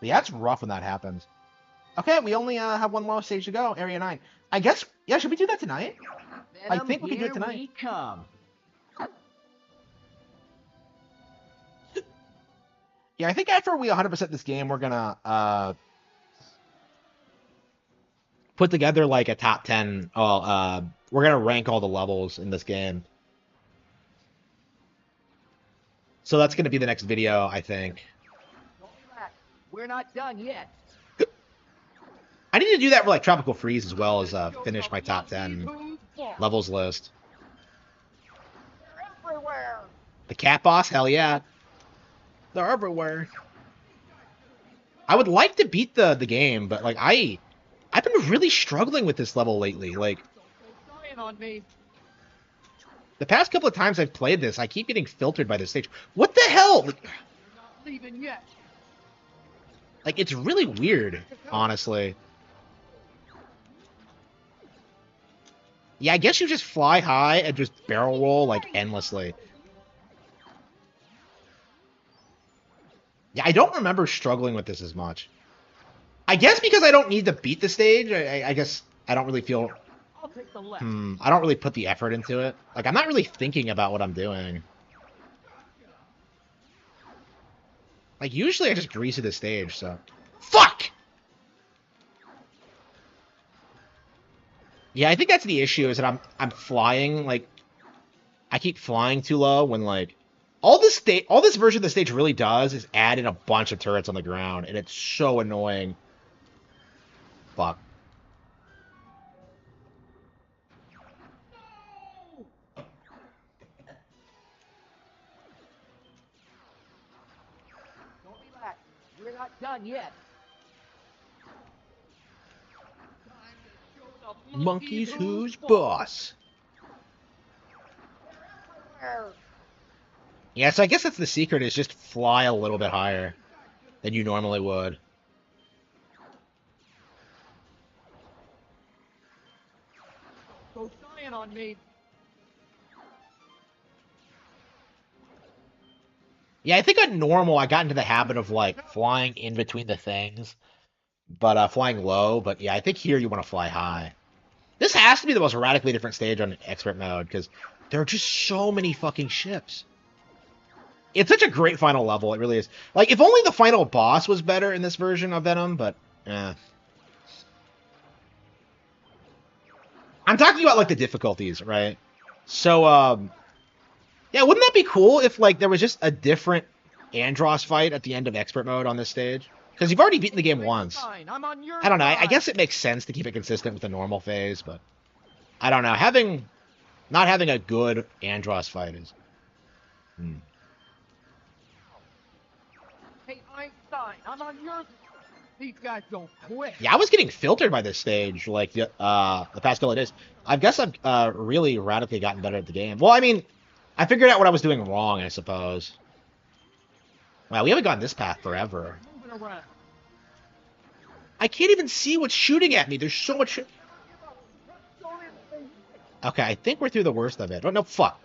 But yeah, it's rough when that happens. Okay, we only have one more stage to go, Area 9. I guess, yeah, should we do that tonight? I think we can do it tonight. Here we come. Yeah, I think after we 100% this game, we're gonna put together like a top 10. We're gonna rank all the levels in this game. So that's gonna be the next video, I think. We're not done yet. I need to do that for like Tropical Freeze as well as finish my top 10 levels list. They're everywhere. The cat boss, hell yeah. They're everywhere. I would like to beat the game, but like I've been really struggling with this level lately. Like On me. the past couple of times I've played this, I keep getting filtered by this stage. What the hell? Not leaving yet. Like it's really weird, honestly. Yeah, I guess you just fly high and just barrel roll like endlessly. Yeah, I don't remember struggling with this as much. I guess because I don't need to beat the stage, I guess I don't really feel... I'll take the left. I don't really put the effort into it. Like, I'm not really thinking about what I'm doing. Like, usually I just grease the stage, so... Fuck! Yeah, I think that's the issue, is that I'm flying, like... I keep flying too low when, like... All this version of the stage really does is add in a bunch of turrets on the ground, and it's so annoying. Fuck. Don't relax. We're not done yet. Monkeys who's boss? Yeah, so I guess that's the secret, is just fly a little bit higher than you normally would. Go dying on me. Yeah, I think on normal, I got into the habit of, like, flying in between the things, but flying low. But yeah, I think here you want to fly high. This has to be the most radically different stage on expert mode, because there are just so many fucking ships. It's such a great final level, it really is. Like, if only the final boss was better in this version of Venom, but, eh. I'm talking about, like, the difficulties, right? So, yeah, wouldn't that be cool if, like, there was just a different Andross fight at the end of expert mode on this stage? Because you've already beaten the game once. I don't know, I guess it makes sense to keep it consistent with the normal phase, but... I don't know, not having a good Andross fight is... Hey, Einstein, I'm on your... These guys don't quit. Yeah, I was getting filtered by this stage, like, the past couple of days. I guess I've really radically gotten better at the game. Well, I mean, I figured out what I was doing wrong, I suppose. Wow, we haven't gone this path forever. Moving around. I can't even see what's shooting at me. There's so much... Okay, I think we're through the worst of it. Oh, no, fuck.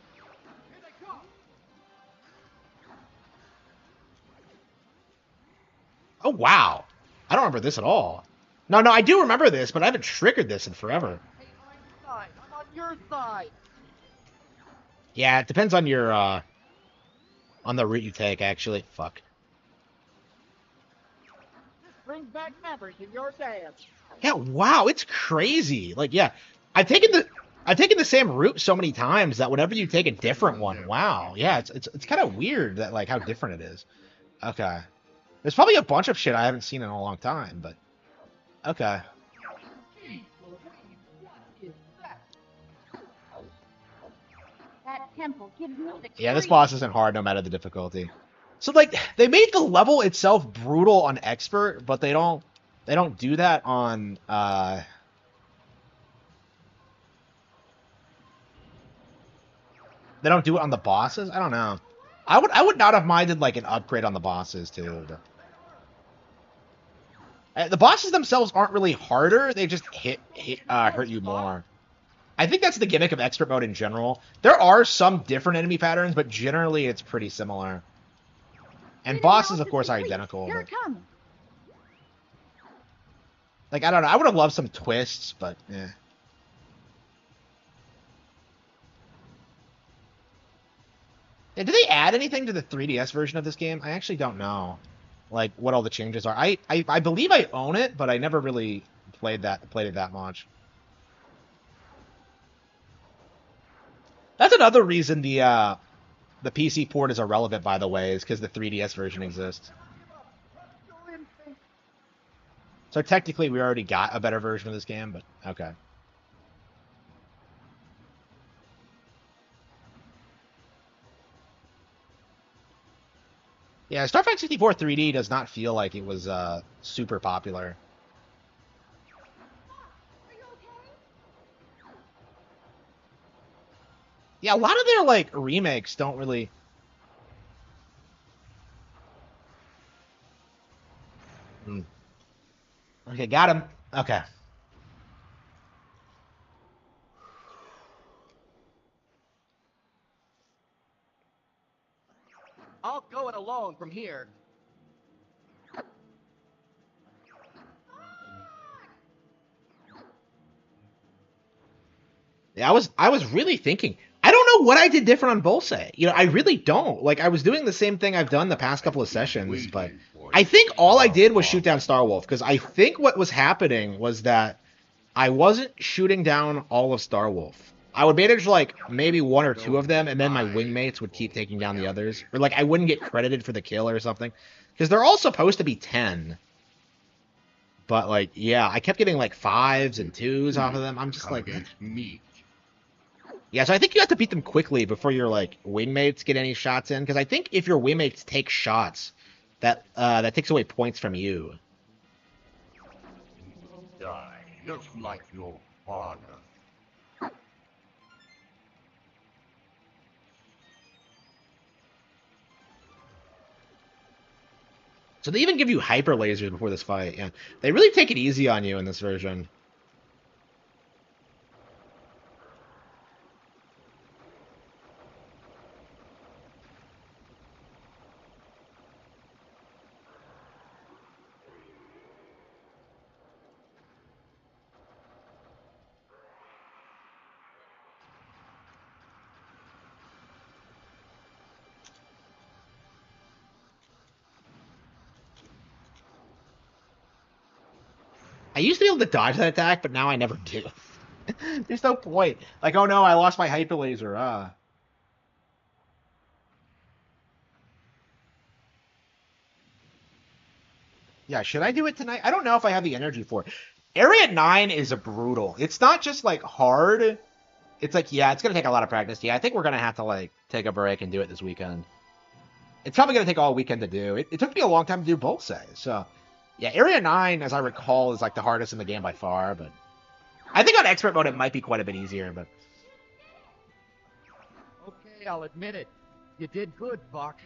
Oh, wow. I don't remember this at all. No, I do remember this, but I haven't triggered this in forever. Hey, Einstein, I'm on your side. Yeah, it depends on your on the route you take. Actually, fuck. Brings back memories of your dance. Yeah, wow, it's crazy. Like, yeah, I've taken the I've taken the same route so many times that whenever you take a different one, wow, yeah, it's kind of weird that like how different it is. Okay, there's probably a bunch of shit I haven't seen in a long time, but okay. That temple gives me the Yeah, this creeps. boss isn't hard no matter the difficulty. So like they made the level itself brutal on expert, but they don't do that on they don't do it on the bosses. I don't know. I would not have minded like an upgrade on the bosses too. The bosses themselves aren't really harder. They just hurt you more. I think that's the gimmick of expert mode in general. There are some different enemy patterns, but generally it's pretty similar. And bosses, of course, are identical. Here But, it comes. like, I don't know. I would have loved some twists, but yeah. Did they add anything to the 3DS version of this game? I actually don't know, like what all the changes are. I believe I own it, but I never really played it that much. That's another reason the PC port is irrelevant, by the way, is because the 3DS version exists. So technically, we already got a better version of this game, but okay. Yeah, Star Fox 64 3D does not feel like it was super popular. Yeah, a lot of their like remakes don't really. Hmm. Okay, got him. Okay. I'll go it alone from here. Yeah, I was really thinking. I don't know what I did different on Bolse. I really don't. Like I was doing the same thing I've done the past couple of sessions, but I think all I did was shoot down Starwolf because I think what was happening was that I wasn't shooting down all of Starwolf. I would manage like maybe one or two of them, and then my wingmates would keep taking down the others, or like I wouldn't get credited for the kill or something, because they're all supposed to be 10. But like, yeah, I kept getting like fives and twos off of them. I'm just like, yeah, so I think you have to beat them quickly before your like wingmates get any shots in, because I think if your wingmates take shots, that takes away points from you. Die, just like your father. So they even give you hyper lasers before this fight. Yeah, they really take it easy on you in this version. I used to be able to dodge that attack, but now I never do. There's no point. Like, oh no, I lost my hyper laser. Yeah, should I do it tonight? I don't know if I have the energy for it. Area 9 is a brutal. It's not just like hard. It's like, yeah, it's gonna take a lot of practice. Yeah, I think we're gonna have to like take a break and do it this weekend. It's probably gonna take all weekend to do. It took me a long time to do both saves. So yeah, Area 9, as I recall, is like the hardest in the game by far, but I think on expert mode it might be quite a bit easier, but Okay, I'll admit it. You did good, Fox.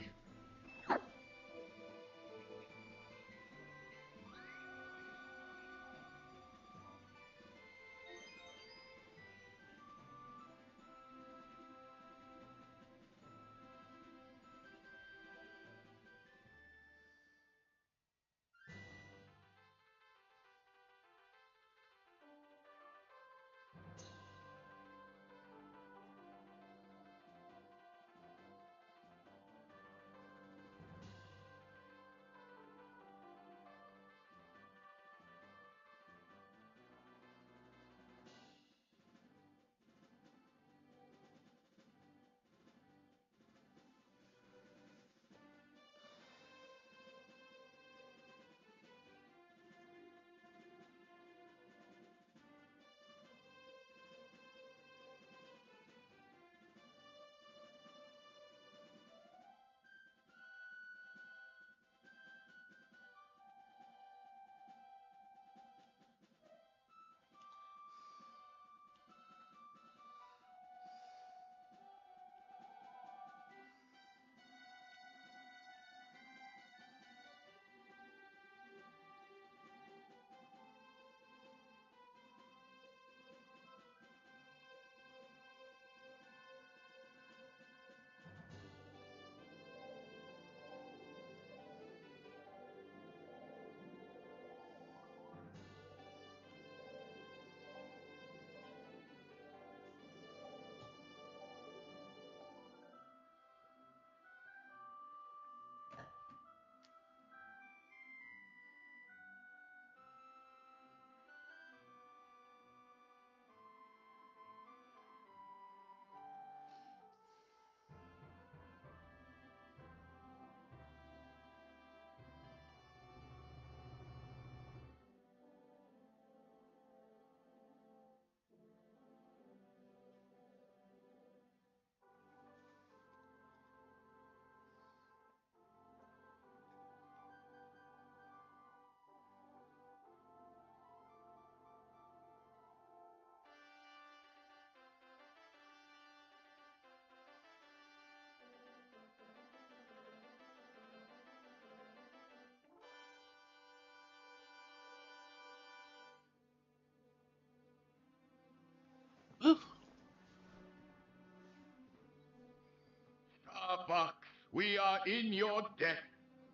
Fox, we are in your debt.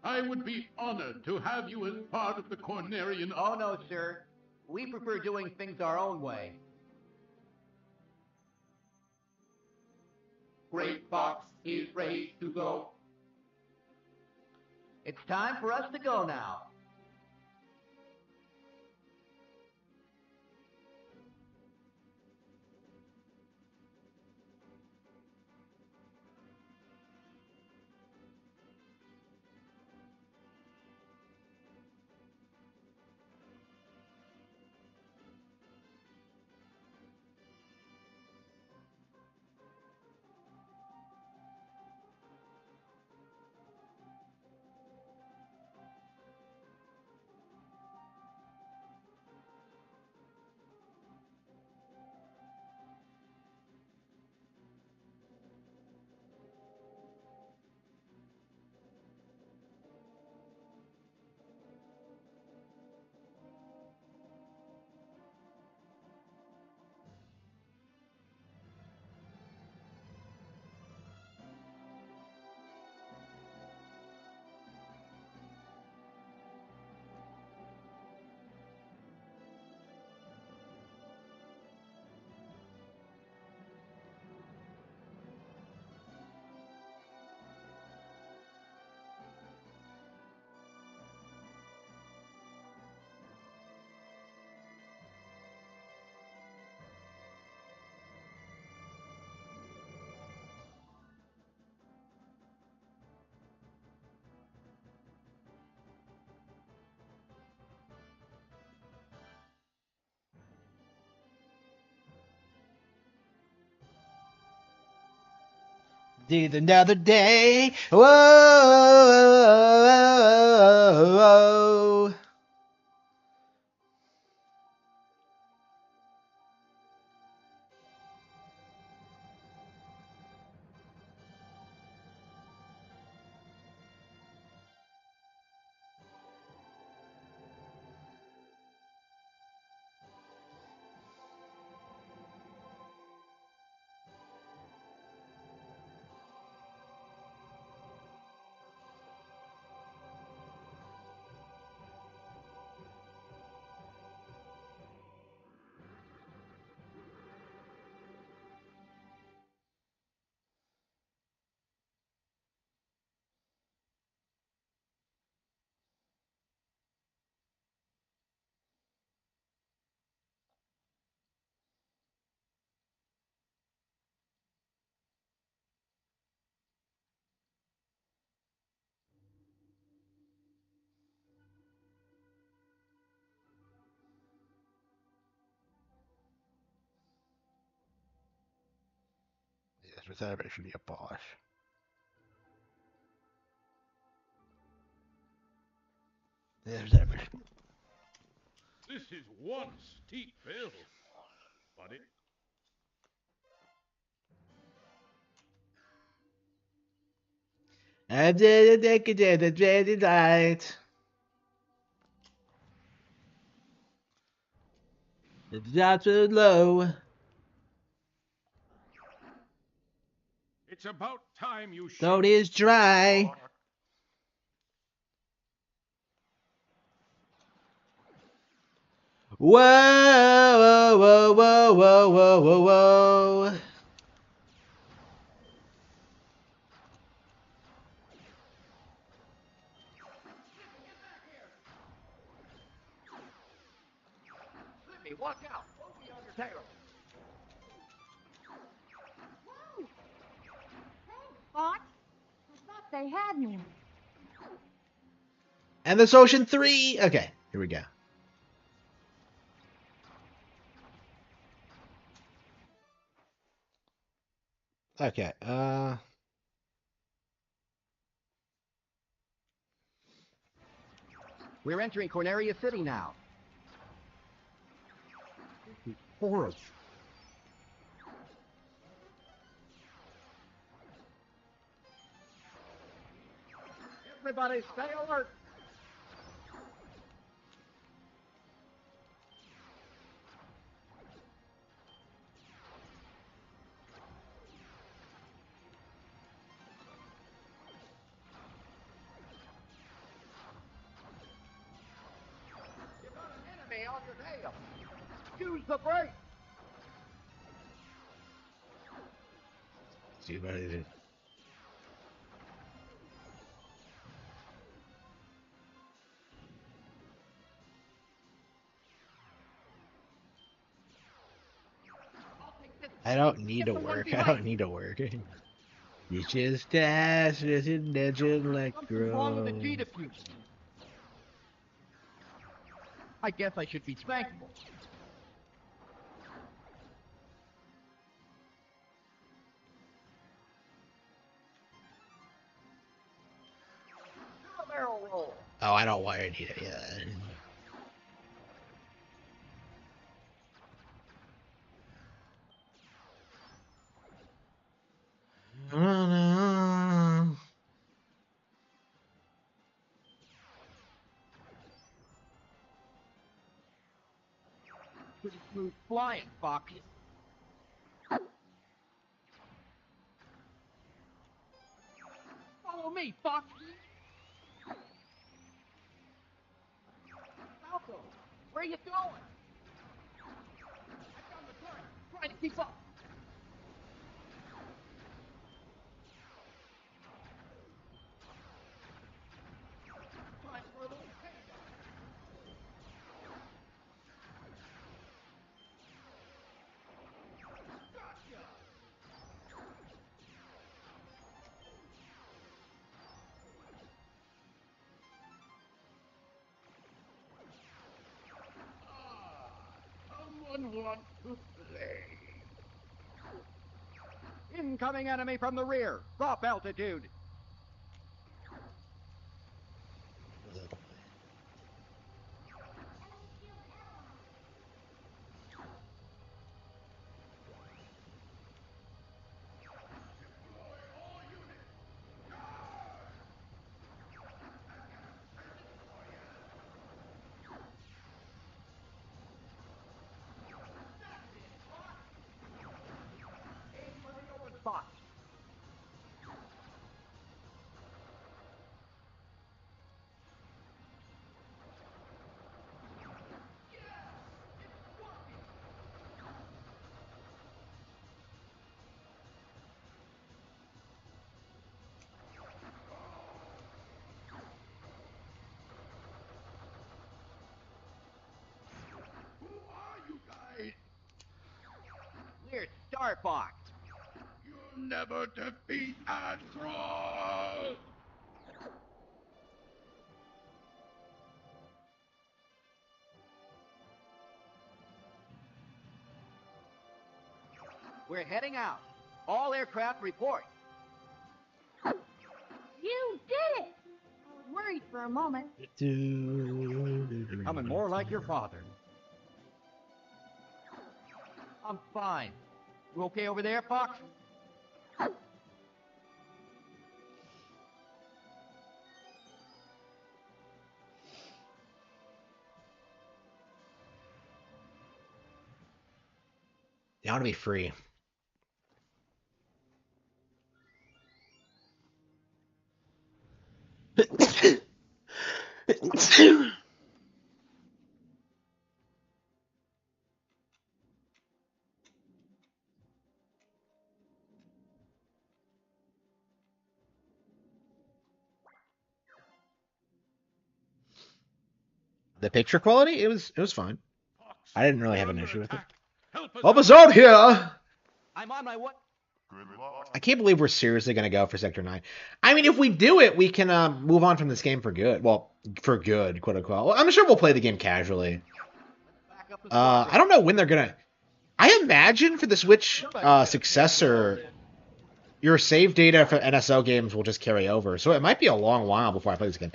I would be honored to have you as part of the Cornerian. Oh, no, sir. We prefer doing things our own way. Great Fox is ready to go. It's time for us to go now. Did another day. Whoa. Yes, everybody should be a boss. Yes, everybody. This is one steep hill, but it... I did it right. The drops are low. It's about time you Throat is dry. Whoa, whoa, whoa, whoa, whoa, whoa, whoa. Slippy, watch out. Won't be on your tail. Whoa! Thanks, Fox. I thought they had me. And this Ocean 3. Okay, here we go. Okay, We're entering Corneria City now. Horrible. Everybody stay alert. Use the brake. See what it is. I don't need to work. I don't need to work. You just dash as a legend Something's wrong with the G electro. diffuse. I guess I should be thankful. Do a barrel roll. Oh, I don't want to need it yet. Pretty smooth flying, Fox. Follow me, Fox. Falco, where are you going? I'm down the turret, trying to keep up. Time for a little payback. Gotcha. Someone wants to play. Incoming enemy from the rear. Drop altitude. Aim for the open spot. Who are you guys? We're Star Fox. You'll never defeat Astro! We're heading out. All aircraft report. You did it! I was worried for a moment. Becoming more like your father. I'm fine. You okay over there, Fox? I want to be free. The picture quality, it was fine. I didn't really have an issue with it. Help us out here! I'm on my way. I can't believe we're seriously going to go for Sector 9. I mean, if we do it, we can move on from this game for good. Well, for good, quote unquote. Well, I'm sure we'll play the game casually. I don't know when they're going to... I imagine for the Switch successor, your save data for NSO games will just carry over. So it might be a long while before I play this again.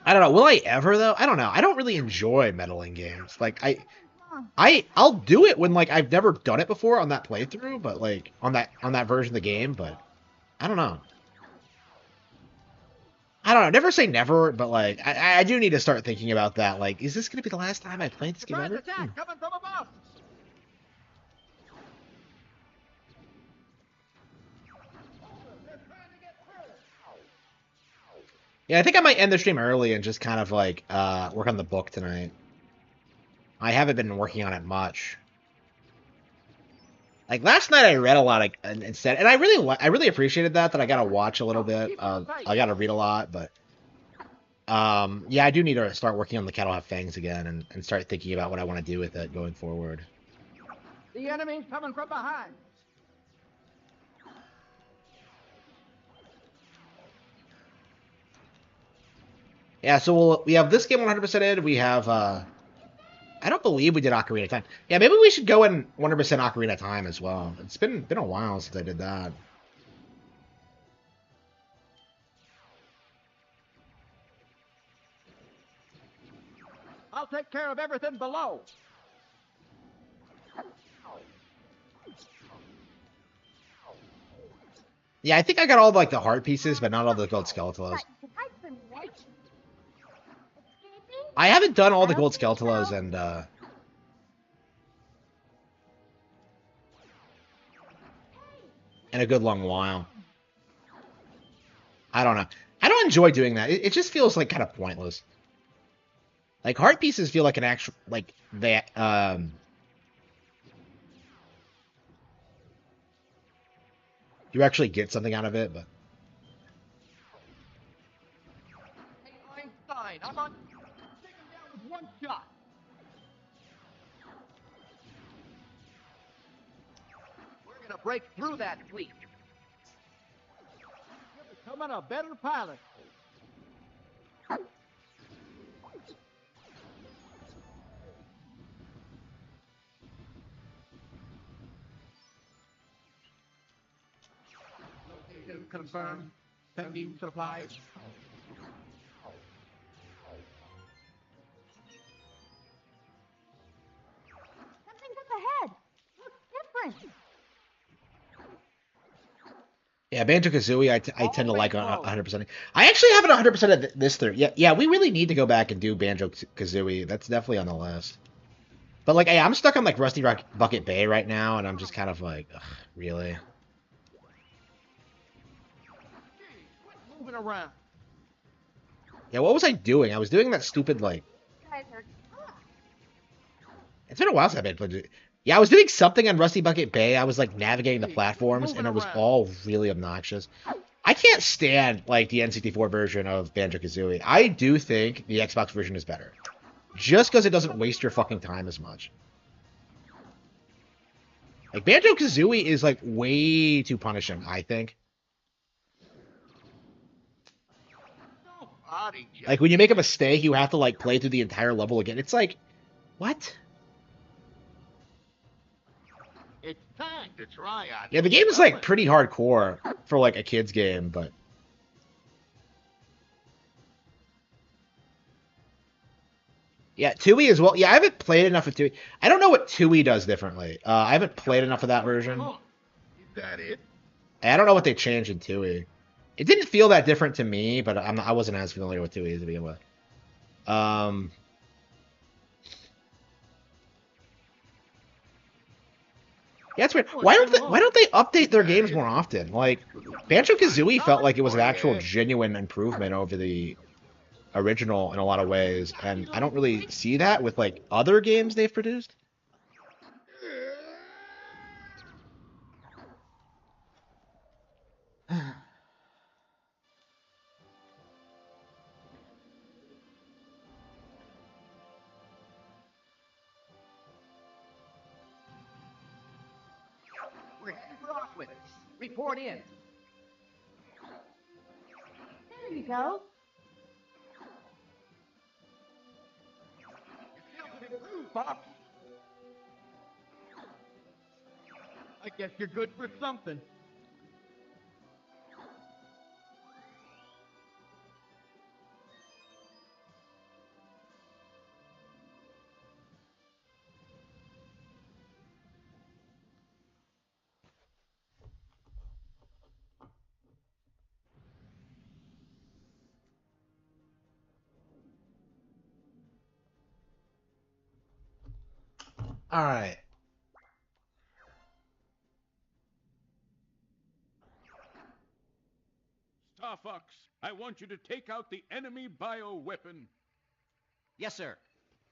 I don't know. Will I ever, though? I don't know. I don't really enjoy meddling games. Like, I'll do it when, like, I've never done it before on that playthrough, but, like, on that version of the game, but I don't know. I don't know. Never say never, but, like, I do need to start thinking about that. Like, is this going to be the last time I play this game ever? Attack coming from above. Yeah, I think I might end the stream early and just kind of, like, work on the book tonight. I haven't been working on it much. Like last night, I read a lot instead, and I really appreciated that I got to watch a little bit. I got to read a lot, but yeah, I do need to start working on the Cattle Have Fangs again and start thinking about what I want to do with it going forward. The enemy's coming from behind. Yeah, so we have this game 100%ed. We have I don't believe we did Ocarina of Time. Yeah, maybe we should go in 100% Ocarina of Time as well. It's been a while since I did that. I'll take care of everything below. Yeah, I think I got all like the heart pieces, but not all the gold skeletolos. I haven't done all the gold skeletolos in a good long while. I don't know. I don't enjoy doing that. It just feels like kind of pointless. Like heart pieces feel like an actual like that. You actually get something out of it, but Hey, Einstein, I'm on. Take him down with one shot. We're gonna break through that fleet. You're becoming a better pilot. Location confirmed. Sending supplies. Something's up ahead. Looks different. yeah, Banjo-Kazooie, I tend to like 100%. I actually haven't 100% of this through. Yeah, we really need to go back and do Banjo-Kazooie. That's definitely on the list. But like, hey, I'm stuck on like Rusty Bucket Bay right now, and I'm just kind of like, ugh, really? Moving around. Yeah, what was I doing? I was doing that stupid like. You guys are tough. It's been a while since I've been playing. Yeah, I was doing something on Rusty Bucket Bay. I was like navigating the platforms, and it was all really obnoxious. I can't stand like the N64 version of Banjo-Kazooie. I do think the Xbox version is better, just because it doesn't waste your fucking time as much. Like Banjo-Kazooie is like way too punishing, I think. Like when you make a mistake, you have to like play through the entire level again. It's like, what? It's time to try out. Yeah, the game is like pretty hardcore for like a kid's game, but yeah, Tui as well. Yeah, I haven't played enough of Tui. I don't know what Tui does differently. I haven't played enough of that version. Is that it? I don't know what they changed in Tui. It didn't feel that different to me, but I wasn't as familiar with Tui to begin with. Yeah, it's weird. Why don't they update their games more often? Like Banjo-Kazooie felt like it was an actual genuine improvement over the original in a lot of ways, and I don't really see that with like other games they've produced. We're heading for Aquid. Report in. There you go. Pop. I guess you're good for something. All right. Star Fox, I want you to take out the enemy bioweapon. Yes, sir.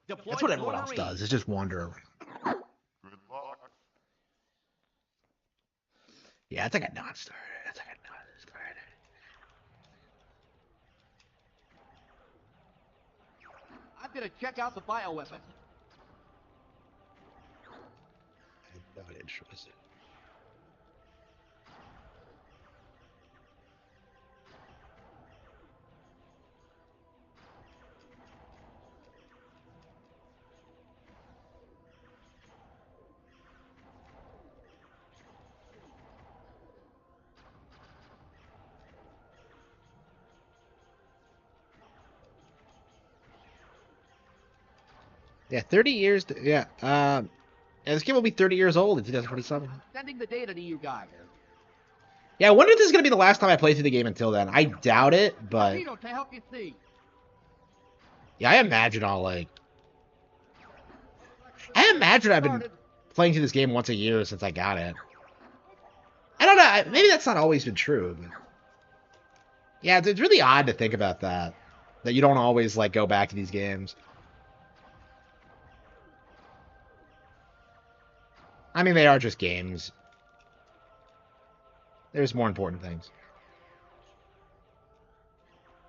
Deploy That's to what everyone else Marine. does. Is just wander around. Good luck. Yeah, it's like a non-starter. It's like a non-starter. I'm gonna check out the bioweapon. I'm not interested. Yeah, 30 years. Yeah. Yeah, this game will be 30 years old in 2027. I'm sending the data to you guys. Yeah, I wonder if this is gonna be the last time I play through the game until then. I doubt it, but Torpedo to help you see. yeah, I imagine I'll like. I imagine I've been playing through this game once a year since I got it. I don't know. Maybe that's not always been true, but yeah, it's really odd to think about that. That you don't always like go back to these games. I mean, they are just games. There's more important things.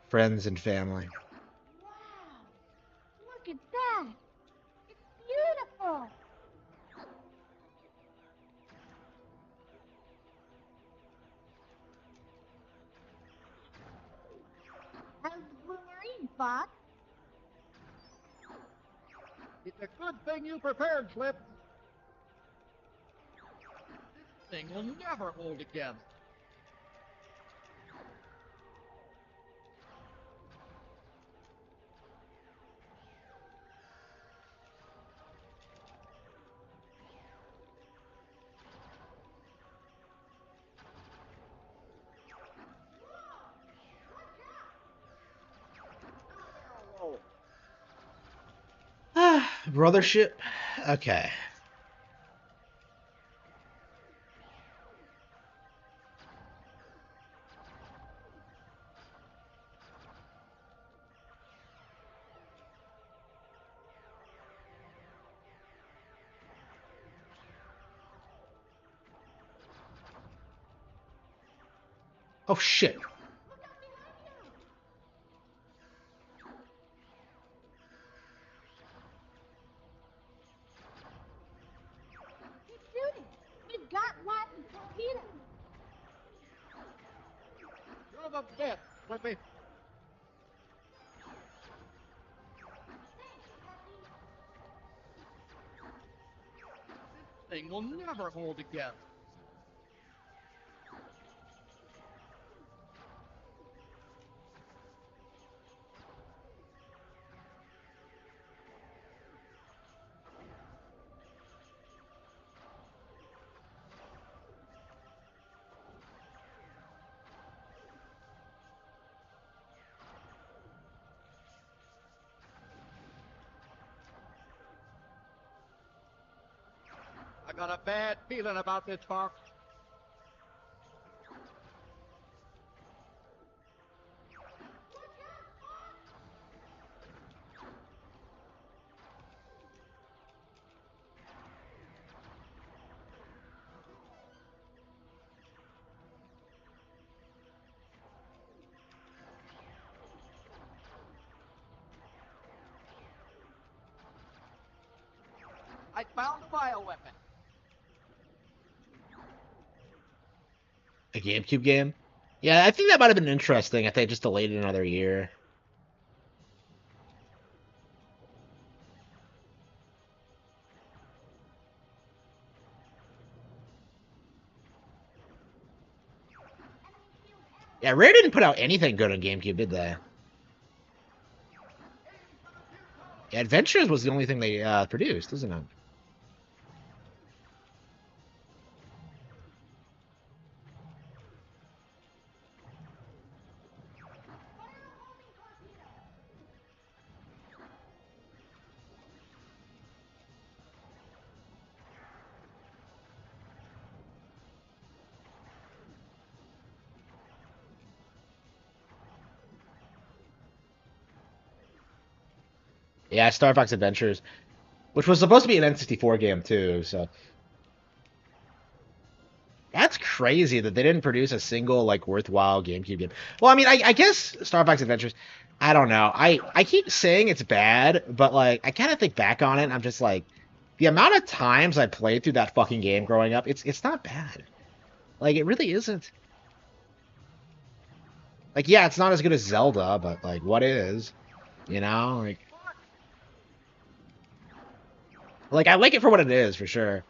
Friends and family. Wow. Look at that. It's beautiful. How's the Blue Marine, Fox? It's a good thing you prepared, Slip. This thing will never hold again. Brothership. Okay. Oh shit. Keep shooting. We've got lots of torpedoes. You're the best, Slippy. This thing will never hold again. I got a bad feeling about this, Fox. I found the bioweapon. A GameCube game? Yeah, I think that might have been interesting if they just delayed it another year. Yeah, Rare didn't put out anything good on GameCube, did they? Yeah, Adventures was the only thing they produced, isn't it? Yeah, Star Fox Adventures, which was supposed to be an N64 game too. So that's crazy that they didn't produce a single like worthwhile GameCube game. Well, I mean, I guess Star Fox Adventures. I don't know. I keep saying it's bad, but like I kind of think back on it, and I'm just like, the amount of times I played through that fucking game growing up, it's not bad. Like it really isn't. Like yeah, it's not as good as Zelda, but like what is? You know, like I like it for what it is for sure.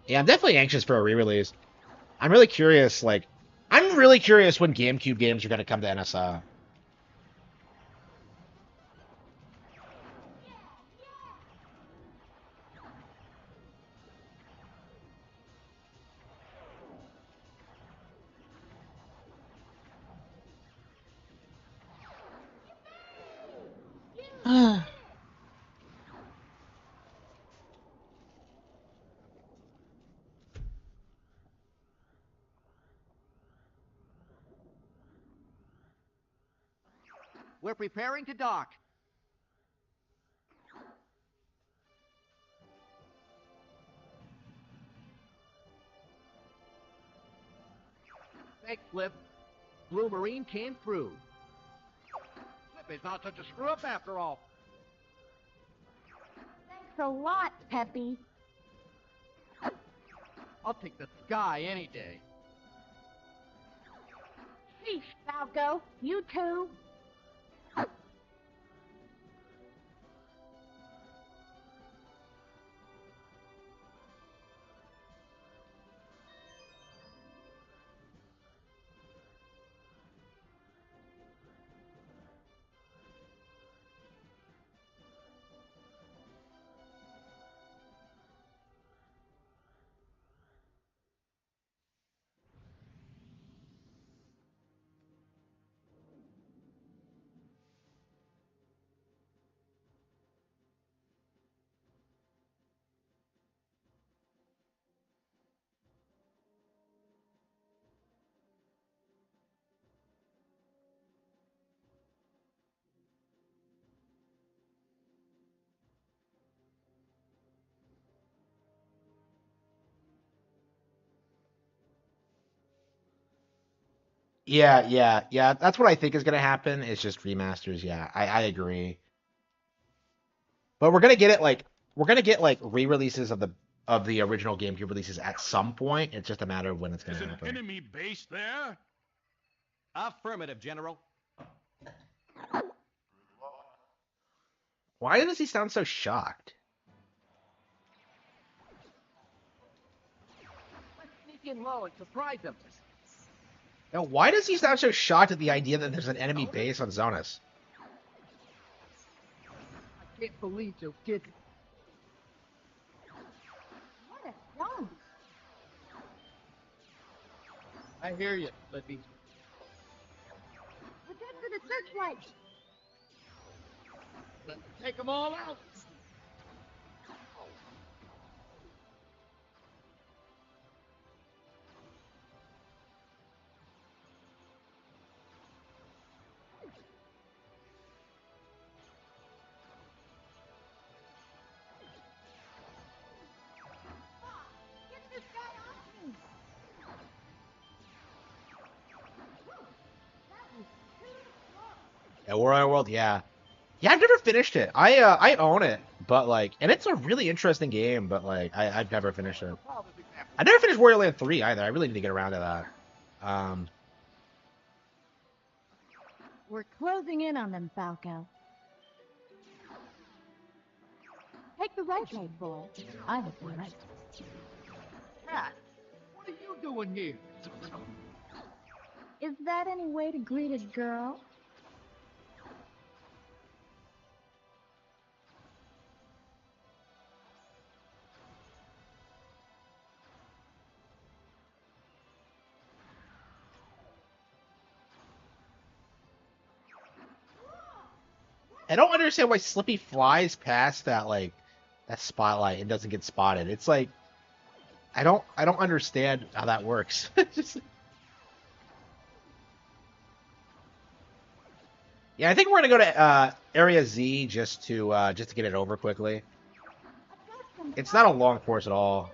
Yeah, I'm definitely anxious for a re-release. I'm really curious. Like, I'm really curious when GameCube games are gonna come to NSO. We're preparing to dock. Thanks, Flip. Blue Marine came through. Flip is not such a screw-up after all. Thanks a lot, Peppy. I'll take the sky any day. Sheesh, Falco. You too. Yeah, yeah, yeah. That's what I think is gonna happen. It's just remasters. Yeah, I agree. But we're gonna get like re-releases of the original GameCube releases at some point. It's just a matter of when it's There's gonna an happen. enemy base there? Affirmative, General. Why does he sound so shocked? Let's sneak in low and surprise them. Now, why does he sound so shocked at the idea that there's an enemy base on Zonus? I can't believe you did it. What a zone. I hear you, Flippy. Protect for the searchlight. Let's take them all out. Get this guy off me. That was too close. Yeah, War World, yeah. Yeah, I've never finished it. I own it, but like, and it's a really interesting game, but like, I've never finished it. I never finished Warrior Land 3 either. I really need to get around to that. We're closing in on them, Falco. Take the right way, boy. I have the right. Cat, what are you doing here? Is that any way to greet a girl? I don't understand why Slippy flies past that like that spotlight and doesn't get spotted. It's like I don't understand how that works. Just, Yeah, I think we're gonna go to Area Z just to get it over quickly. It's not a long course at all.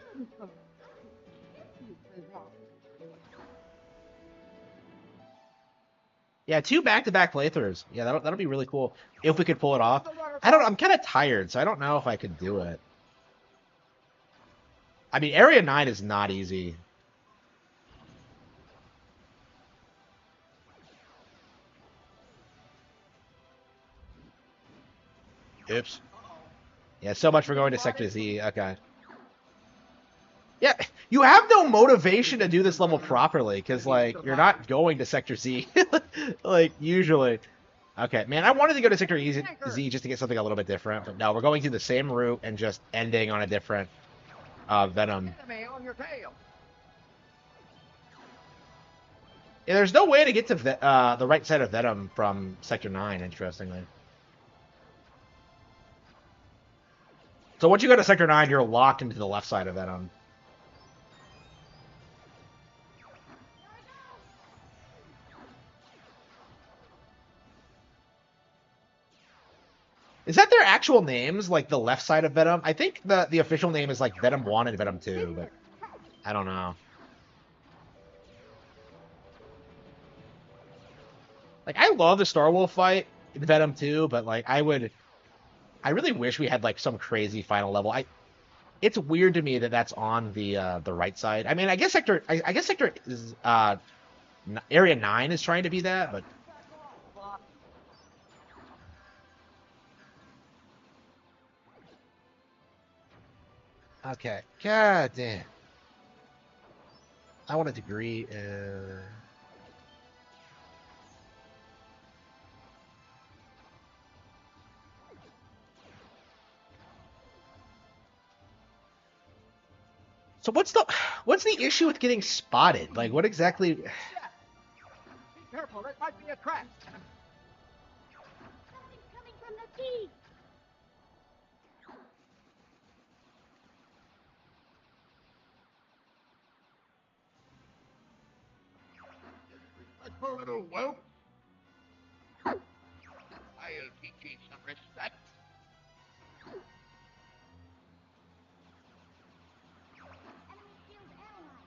Yeah, 2 back-to-back playthroughs. Yeah, that'll be really cool if we could pull it off. I'm kind of tired, so I don't know if I could do it. I mean, Area 9 is not easy. Oops. Yeah, so much for going to Sector Z. Okay. Yeah, you have no motivation to do this level properly, because, like, you're not going to Sector Z, like, usually. Okay, man, I wanted to go to Sector Z just to get something a little bit different, but no, we're going through the same route and just ending on a different Venom. Yeah, there's no way to get to the right side of Venom from Sector 9, interestingly. So once you go to Sector 9, you're locked into the left side of Venom. Is that their actual names, like the left side of Venom? I think the official name is like Venom 1 and Venom 2, but I don't know. Like, I love the Star Wolf fight in Venom 2, but like I really wish we had like some crazy final level. It's weird to me that that's on the right side. I mean, I guess Sector is Area 9 is trying to be that, but okay. God damn. I want a degree. So what's the issue with getting spotted? Like, what exactly? Be careful, it might be a trap. Something's coming from the sea. A little whelp. I'll teach you some respect. Enemy shield analyzed.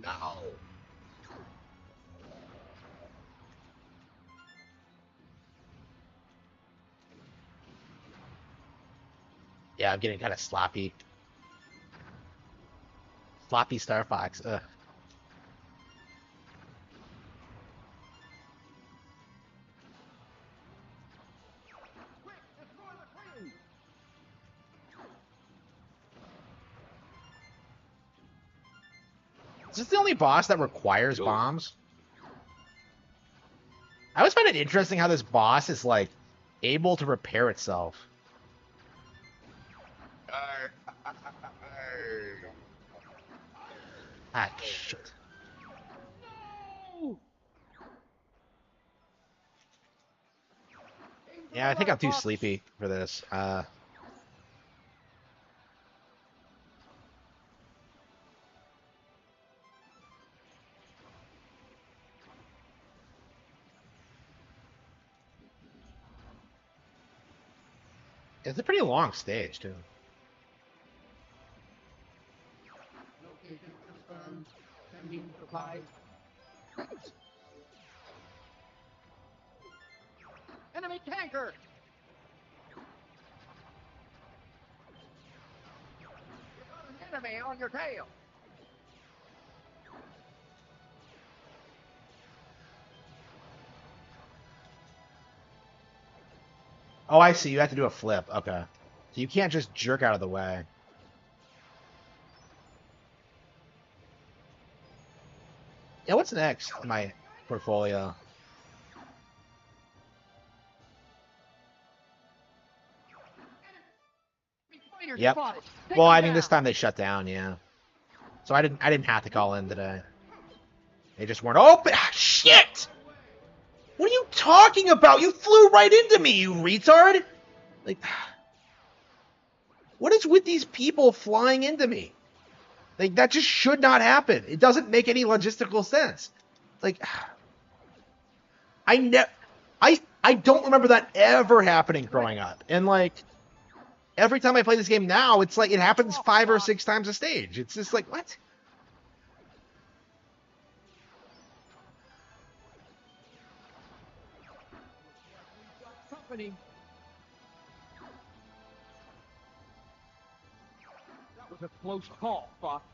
Now. Yeah, I'm getting kind of sloppy. Sloppy Star Fox. Ugh. Quick, destroy the queen. Is this the only boss that requires bombs? I always find it interesting how this boss is like able to repair itself. Ah, shit. No! Yeah, I think I'm too sleepy for this. It's a pretty long stage, too. Location confirmed. Sending supplies. Enemy tanker! You got an enemy on your tail. Oh, I see. You have to do a flip. Okay. So you can't just jerk out of the way. Yeah, what's next in my portfolio? Fighters Yep. spotted. Take Well, them I mean, this down. time they shut down, yeah. So I didn't have to call in today. They just weren't open. Ah, shit! What are you talking about? You flew right into me, you retard! Like, what is with these people flying into me? Like, that just should not happen. It doesn't make any logistical sense. Like, I don't remember that ever happening growing up. And like, every time I play this game now, it's like it happens 5 or 6 times a stage. It's just like, what? Company. That was a close call, Fox.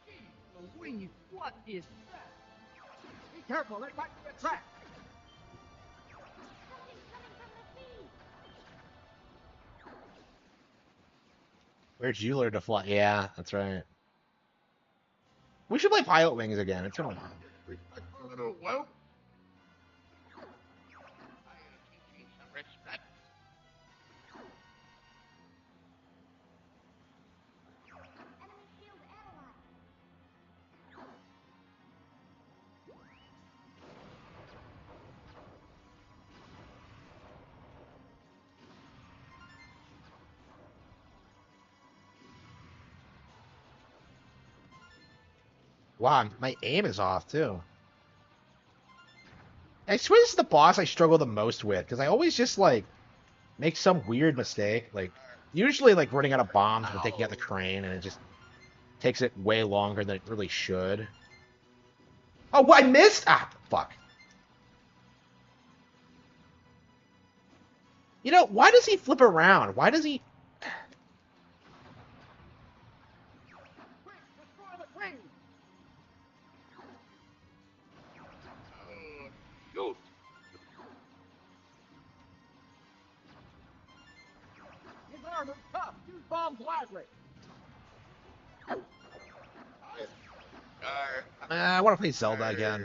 Jeez Louise, what is that? Be careful, that might be a trap. Something's coming from the sea. Where'd you learn to fly? Yeah, that's right. We should play Pilot Wings again. It's been a while. Respectful little whelp. Some respect. Enemy shield analyzed. Wow, my aim is off too. I swear this is the boss I struggle the most with because I always just like make some weird mistake. Like usually like running out of bombs when taking out the crane, and it just takes it way longer than it really should. Oh, what? I missed? Ah, fuck. You know, why does he flip around? Why does he? Quick, destroy the crane. Shoot. His armor's tough. Use bombs wisely. I want to play Zelda again.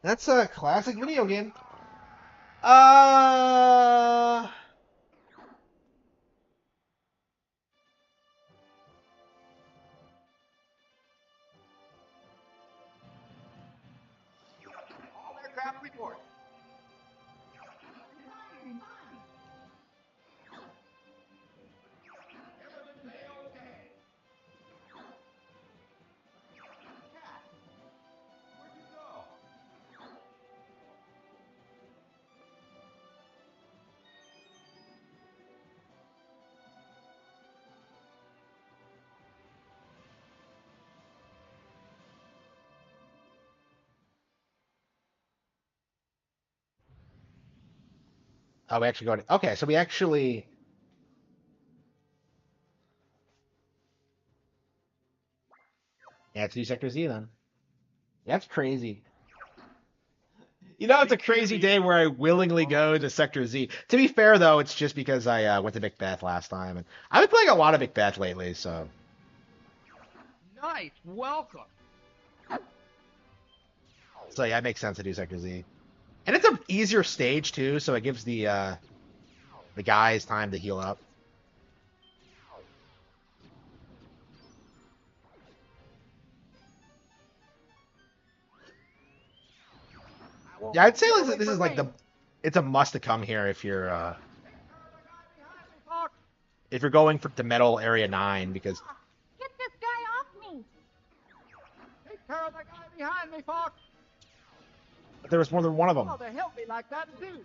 That's a classic video game. Uh, All aircraft report. Everything okay? Cat, where'd you go? oh, we actually got it. Okay, so we actually. Yeah, it's do Sector Z then. That's crazy. You know, it's a crazy day where I willingly go to Sector Z. To be fair, though, it's just because I went to Macbeth last time, and I've been playing a lot of Macbeth lately, so. Nice. Welcome. So yeah, it makes sense to do Sector Z. And it's an easier stage too, so it gives the guys time to heal up. Yeah, I'd say this is like it's a must to come here if you're going for the metal area 9 because Get this guy off me. Take care of the guy behind me, Fox. there was more than one of them. Oh, they help me like that, too.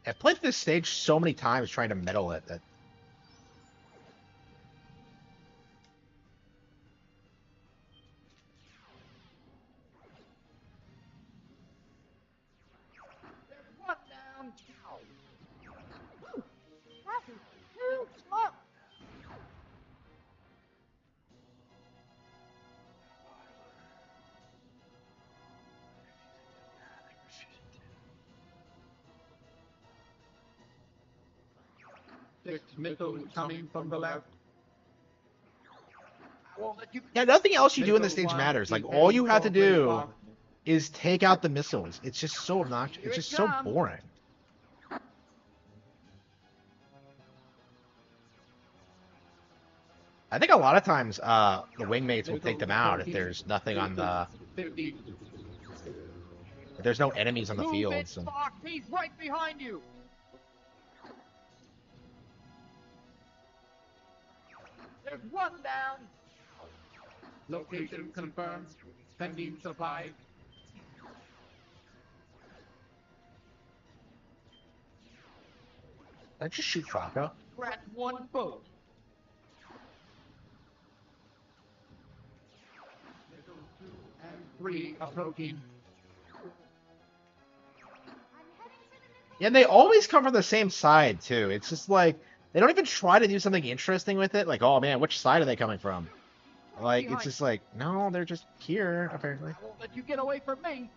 I've played this stage so many times trying to metal it that There's one down. That is too slow. 6 missiles coming from the left. I won't let you. Yeah, nothing else you do in this Missile stage 1 matters. Like, is all heading you have to for Ray do Fox. is take out the missiles. It's just so obnoxious. Here It's it just so comes. boring. I think a lot of times the wingmates will take them out if there's nothing on the... 50. If there's no enemies on the Move field. it, So. Fox. He's right behind you. There's one down. Location confirmed. Sending supplies. Let's just shoot Falco. Scratch one foot. Missile 2 and 3 approaching. Yeah, and they always come from the same side, too. It's just like, they don't even try to do something interesting with it. Like, oh man, which side are they coming from? Like, it's just like, no, they're just here, apparently. I won't let you get away from me.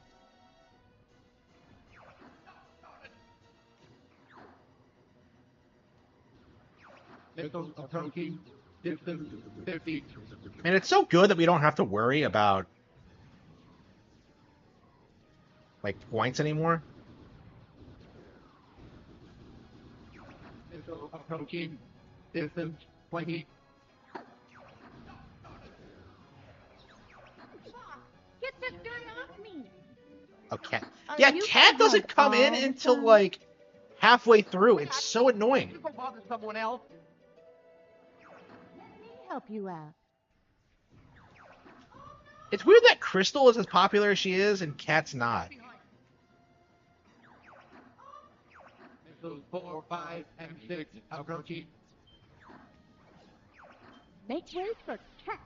Missiles approaching. Distance 50. And it's so good that we don't have to worry about, like, points anymore. Missile approaching. Distance 20. Get this guy off me! Okay. Are Yeah, you Cat gonna doesn't come in fall, until, son? like, halfway through. It's so annoying. You go bother someone else. Let me help you out. It's weird that Crystal is as popular as she is and Cat's not. Missiles 4, 5, and 6 approaching. Make way for Cat.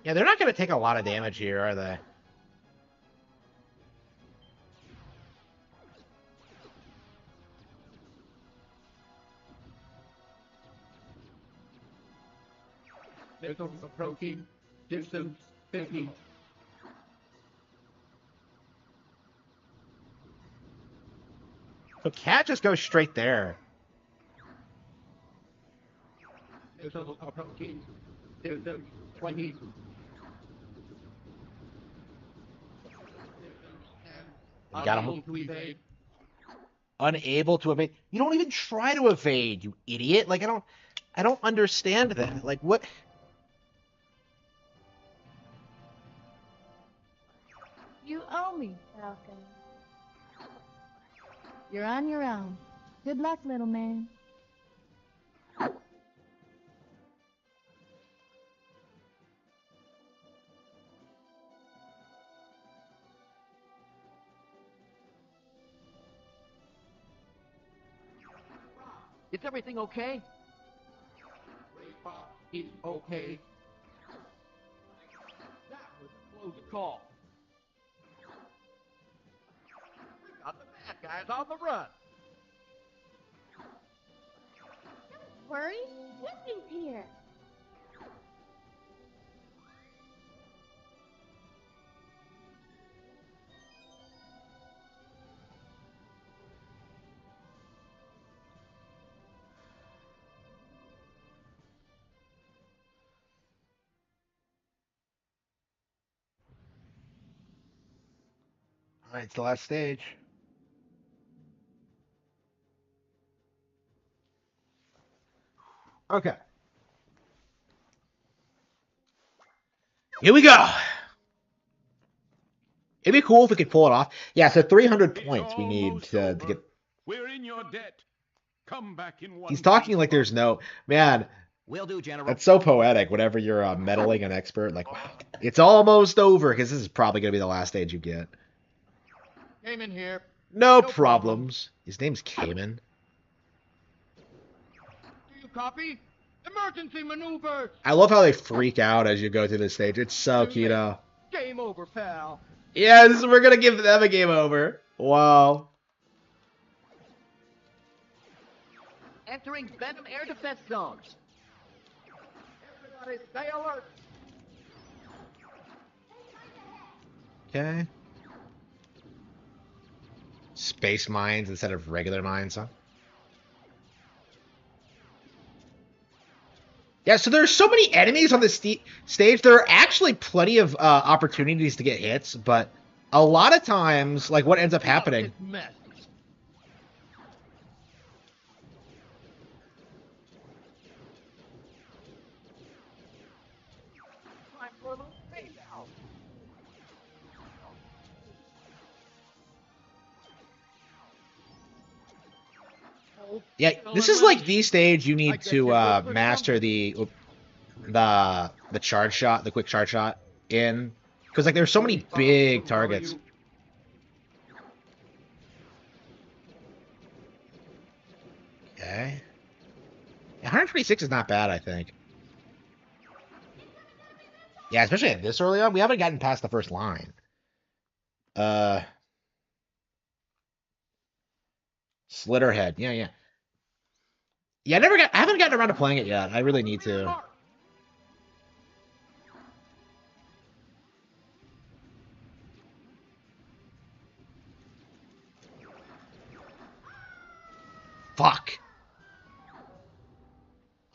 Yeah, they're not going to take a lot of damage here, are they? Missiles approaching. Distance 50. So Cat just goes straight there. Missiles approaching. Distance 20. You got him. Unable to evade. Unable to evade. You don't even try to evade, you idiot. Like, I don't understand that. Like, what? You owe me, Falcon. You're on your own. Good luck, little man. Is everything okay? Ray Fox is okay. That was a close call. We got the bad guys on the run. Don't worry. Slippy's here. All right, it's the last stage. Okay. Here we go. It'd be cool if we could pull it off. Yeah, so 300 points we need to get. We're in your debt. Come back in one. He's talking like there's no... Man, Will do, General. that's so poetic whenever you're meddling an expert. Like, wow, it's almost over, because this is probably going to be the last stage you get. Came in here. No No problems. His name's Cayman. Do you copy? Emergency maneuvers. I love how they freak out as you go through the stage. It's so cute. Game over, pal. Yes, we're going to give them a game over. Wow. Entering Venom air defense zone. Everybody stay alert. Okay. Space mines instead of regular mines, huh? Yeah, so there's so many enemies on this stage. There are actually plenty of opportunities to get hits, but a lot of times, like what ends up happening. Yeah, this is like the stage you need to master the charge shot, the quick charge shot in, because like there's so many big targets. Okay. 126 is not bad, I think. Yeah, especially at this early on. We haven't gotten past the first line. Slitterhead. Yeah, yeah. Yeah, I haven't gotten around to playing it yet. I really need to. Fuck.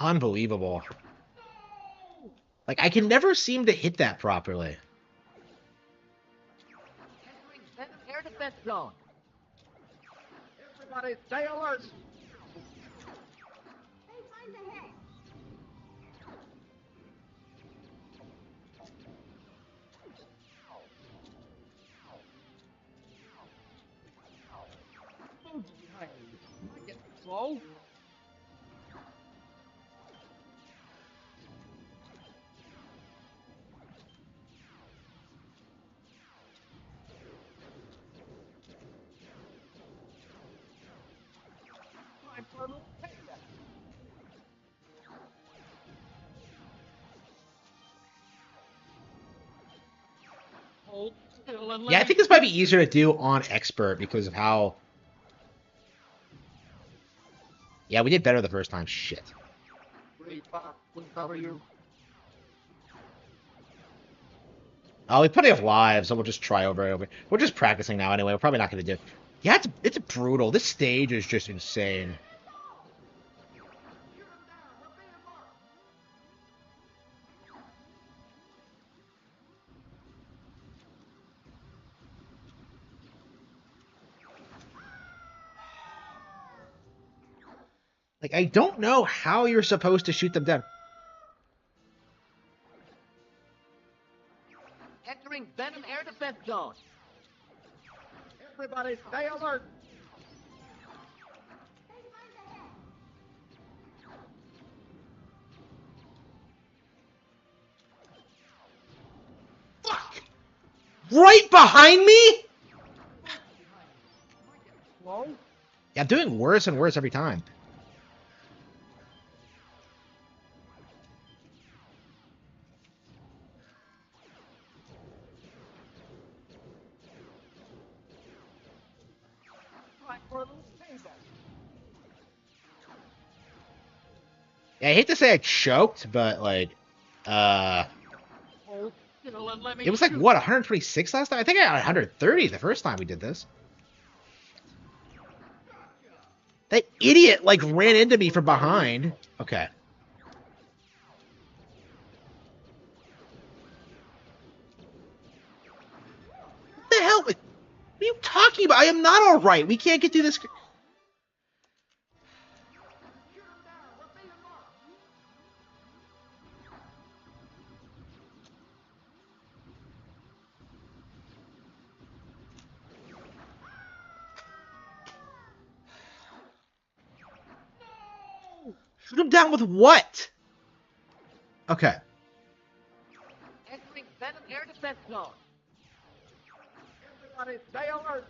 Unbelievable. Like, I can never seem to hit that properly. Air defense zone. Everybody stay alert. Get slow. Time for a little payback. Hold still and let Yeah, I think this might be easier to do on expert because of how. Yeah, we did better the first time. Shit. We'll cover you. Oh, we have plenty of lives, so we'll just try over and over. We're just practicing now anyway. We're probably not going to do. Yeah, it's brutal. This stage is just insane. Like, I don't know how you're supposed to shoot them down. Entering Venom air defense zone. Everybody stay alert. Fuck! Right behind me? Slow. Yeah, I'm doing worse and worse every time. Time for a little payback. Yeah, I hate to say I choked, but like, Hold still and let me it was like shoot. what 126 last time. I think I got 130 the first time we did this. That idiot like ran into me from behind. Okay. What the hell? What are you talking about? I am not all right. We can't get through this. Shoot him down with what? Okay. Entering Venom air defense zone. Everybody stay alert.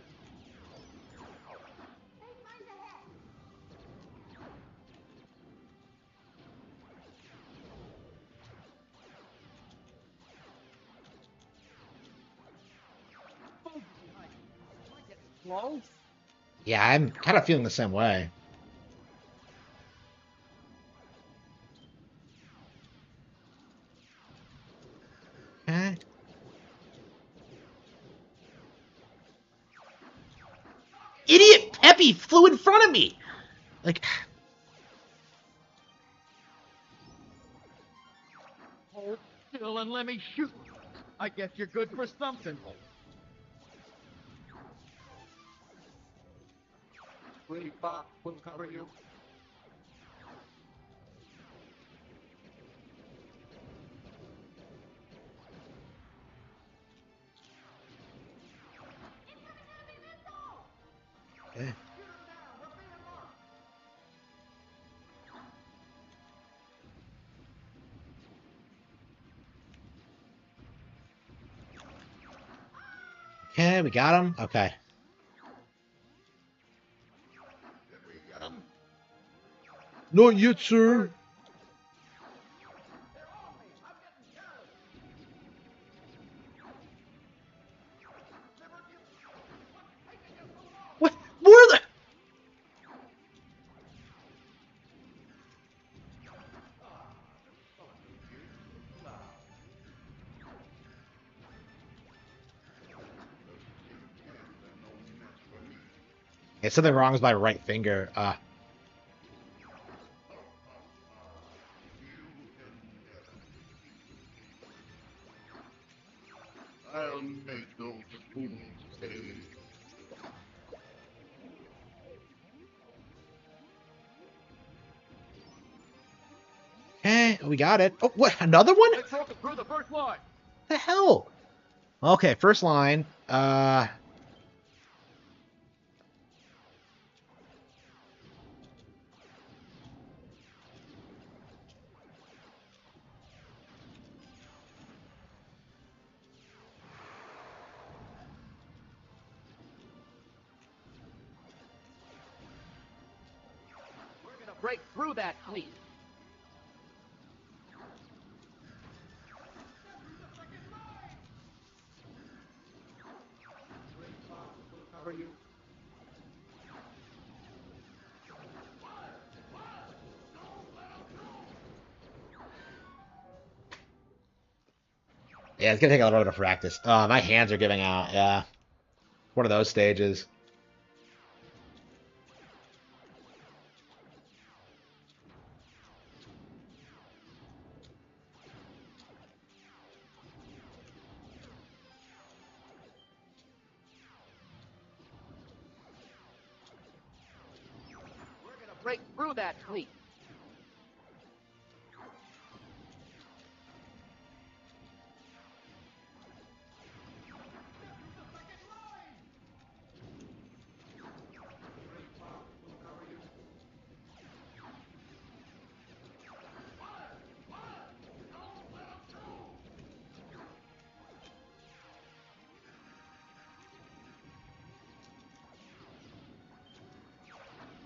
Slow. Yeah, I'm kind of feeling the same way. Okay. Big Peppy flew in front of me. Like, Hold still and let me shoot. I guess you're good for something. Great Box will cover you. okay. Okay, we got him. Okay. Not yet, sir. What? More the. Yeah, something wrong with my right finger. I'll make those fools pay. Okay, we got it. Oh, what? Another one? Let's roll through the first line. The hell? Okay, first line. We're gonna break through that fleet. Great Box will cover you. Yeah, it's gonna take a little bit of practice. My hands are giving out. Yeah, one of those stages. We're gonna break through that fleet.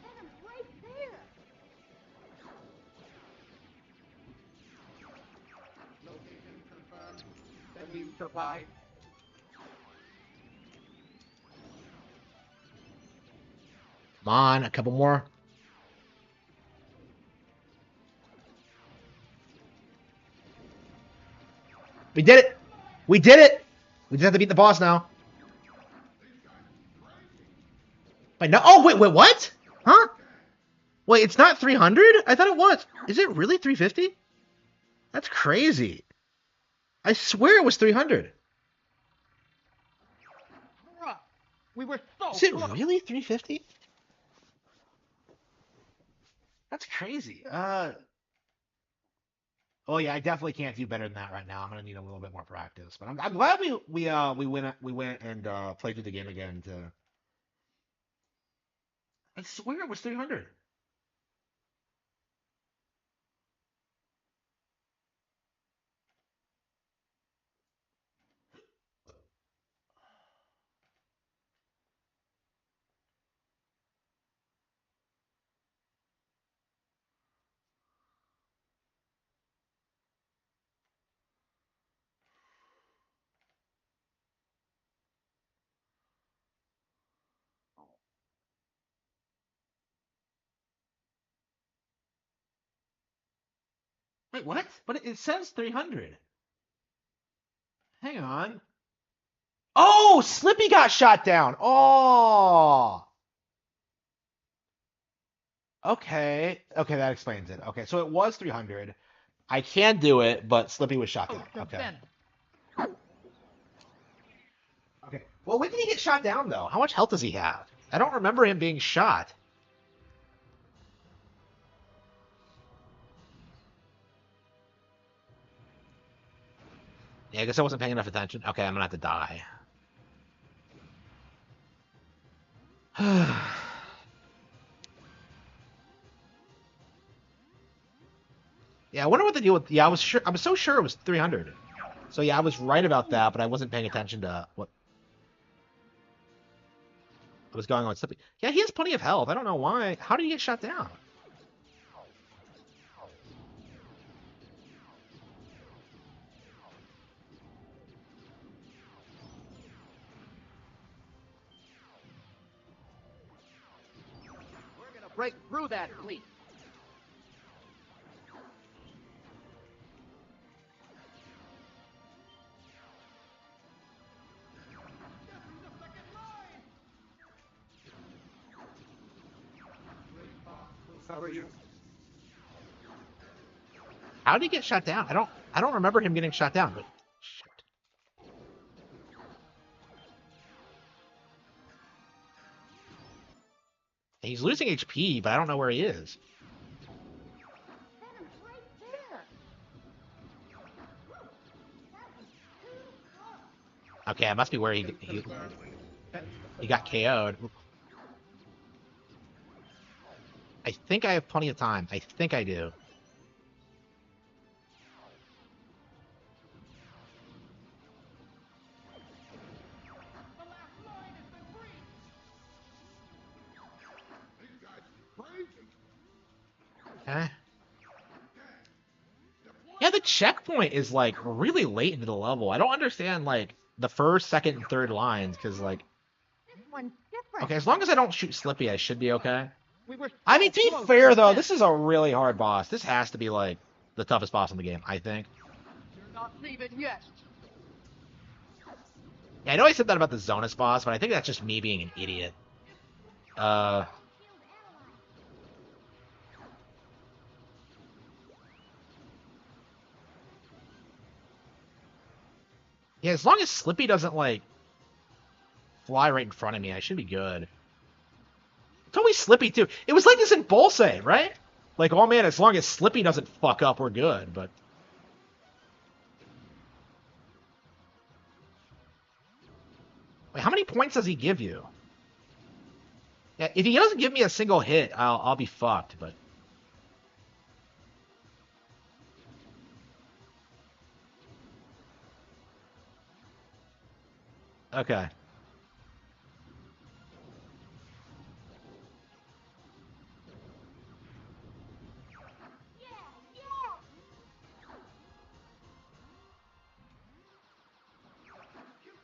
Venom's right there. Location confirmed. Then you survive. Come on, a couple more. We did it. We did it. We just have to beat the boss now. Wait, no. Oh, wait, what? Huh? Wait, it's not 300? I thought it was. Is it really 350? That's crazy. I swear it was 300. We were so Is it close. really 350? That's crazy. Oh yeah, I definitely can't do better than that right now. I'm gonna need a little bit more practice. But I'm glad we went and played through the game again. I swear it was 300. Wait, what? But it says 300. Hang on. Oh, Slippy got shot down. Oh. Okay. Okay, that explains it. Okay, so it was 300. I can do it, but Slippy was shot Oh, down. so Okay. then, Okay. Well, when did he get shot down, though? How much health does he have? I don't remember him being shot. Yeah, I guess I wasn't paying enough attention. Okay, I'm gonna have to die. Yeah, I wonder what the deal with. Yeah, I was so sure it was 300. So yeah, I was right about that, but I wasn't paying attention to what was going on with Slippy. Yeah, he has plenty of health. I don't know why. How did he get shot down? we're gonna break through that fleet. Cover you. How did he get shot down? I don't remember him getting shot down, but shit. He's losing HP, but I don't know where he is. Venom's right there. Okay, it must be where he got KO'd. I think I have plenty of time. I think I do. Okay. Yeah, the checkpoint is like really late into the level. I don't understand like the first, second, and third lines because like This one's different. okay, as long as I don't shoot Slippy, I should be okay. We were I so mean, to be close fair to though, death. this is a really hard boss. This has to be like the toughest boss in the game, I think. You're not leaving yet. Yeah, I know I said that about the Zonus boss, but I think that's just me being an idiot. Uh, yeah, as long as Slippy doesn't like fly right in front of me, I should be good. It's always Slippy too. It was like this in Bolse, right? Like, oh man, as long as Slippy doesn't fuck up, we're good. But wait, how many points does he give you? Yeah, if he doesn't give me a single hit, I'll be fucked. But okay.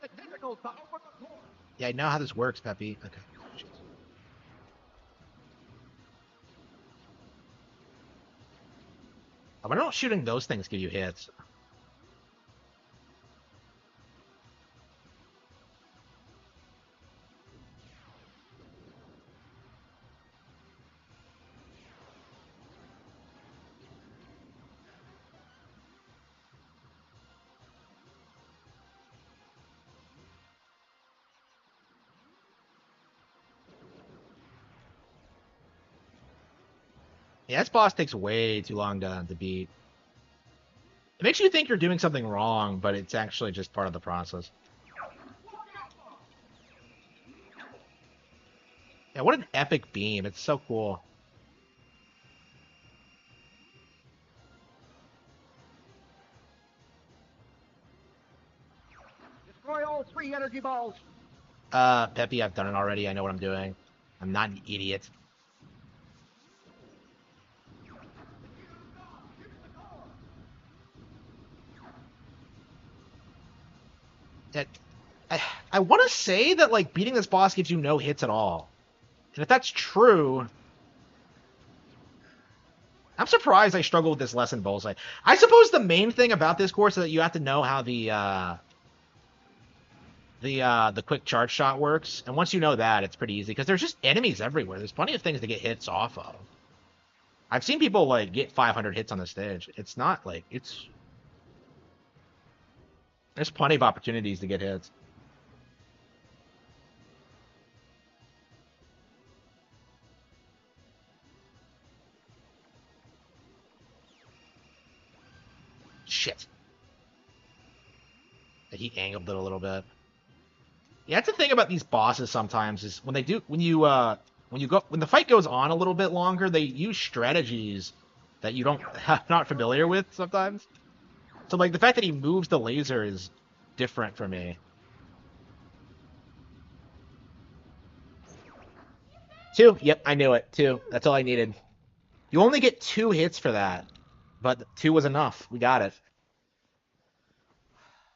The tentacles to open the door. Yeah, I know how this works, Peppy. Okay. Why don't shooting those things give you hits? Yeah, this boss takes way too long to beat. It makes you think you're doing something wrong, but it's actually just part of the process. Yeah, what an epic beam. It's so cool. Destroy all 3 energy balls. Peppy, I've done it already. I know what I'm doing. I'm not an idiot. That I want to say that like beating this boss gives you no hits at all. And if that's true, I'm surprised I struggled with this less in Bullseye. I suppose the main thing about this course is that you have to know how the quick charge shot works, and once you know that, it's pretty easy because there's just enemies everywhere. There's plenty of things to get hits off of. I've seen people like get 500 hits on the stage. It's not like there's plenty of opportunities to get hits. Shit. He angled it a little bit. Yeah, that's the thing about these bosses sometimes is when the fight goes on a little bit longer, they use strategies that you don't not familiar with sometimes. So like the fact that he moves the laser is different for me. 2. Yep, I knew it. 2. That's all I needed. You only get 2 hits for that, but 2 was enough. We got it.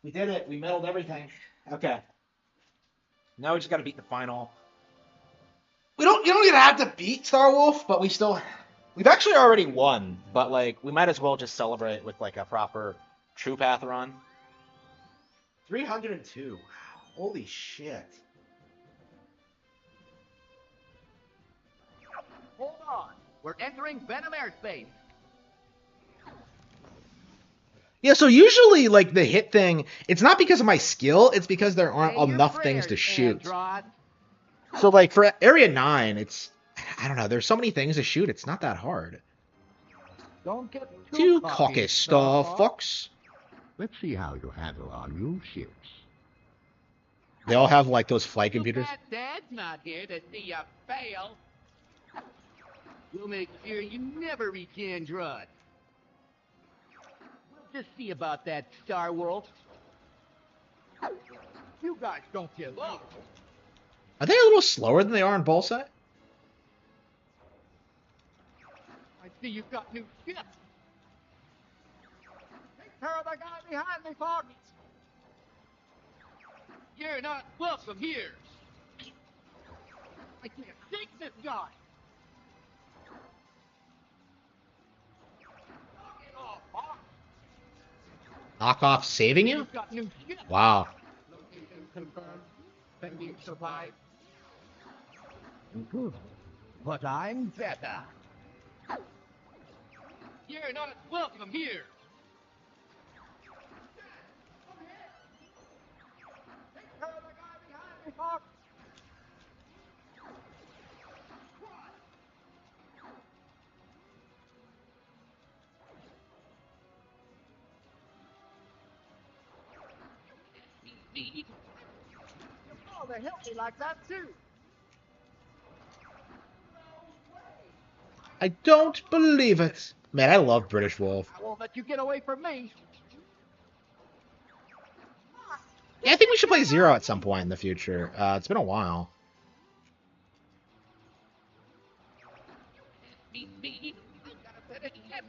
We did it. We meddled everything. Okay. Now we just got to beat the final. You don't even have to beat Star Wolf, but we've actually already won, but like we might as well just celebrate with like a proper True Path run. 302. Wow. Holy shit. Hold on. We're entering Venom airspace. Yeah, so usually like the hit thing, it's not because of my skill, it's because there aren't enough things to shoot. So like for Area 9, I don't know, there's so many things to shoot, it's not that hard. Don't get Too cocky, Star Fox. Let's see how you handle our new ships. They all have like those flight computers. Dad's not here to see you fail. We'll make sure you never reach Androd. We'll just see about that, Star Wolf. You guys don't give up. Are they a little slower than they are in Bullseye? I see you've got new ships. Take care of the guy behind me, Fox. You're not welcome here. I can't take this guy. Knock it off, Fox. Knock off saving you? You've got new ships. Wow. Location confirmed. Pending supply. But I'm better. You're not welcome here. Take care of the guy behind me, Fox. Me? Oh, they help me like that too. I don't believe it. Man, I love British Wolf. I won't let you get away from me. Yeah, I think we should play Zero at some point in the future. It's been a while. Me? I got a better ship.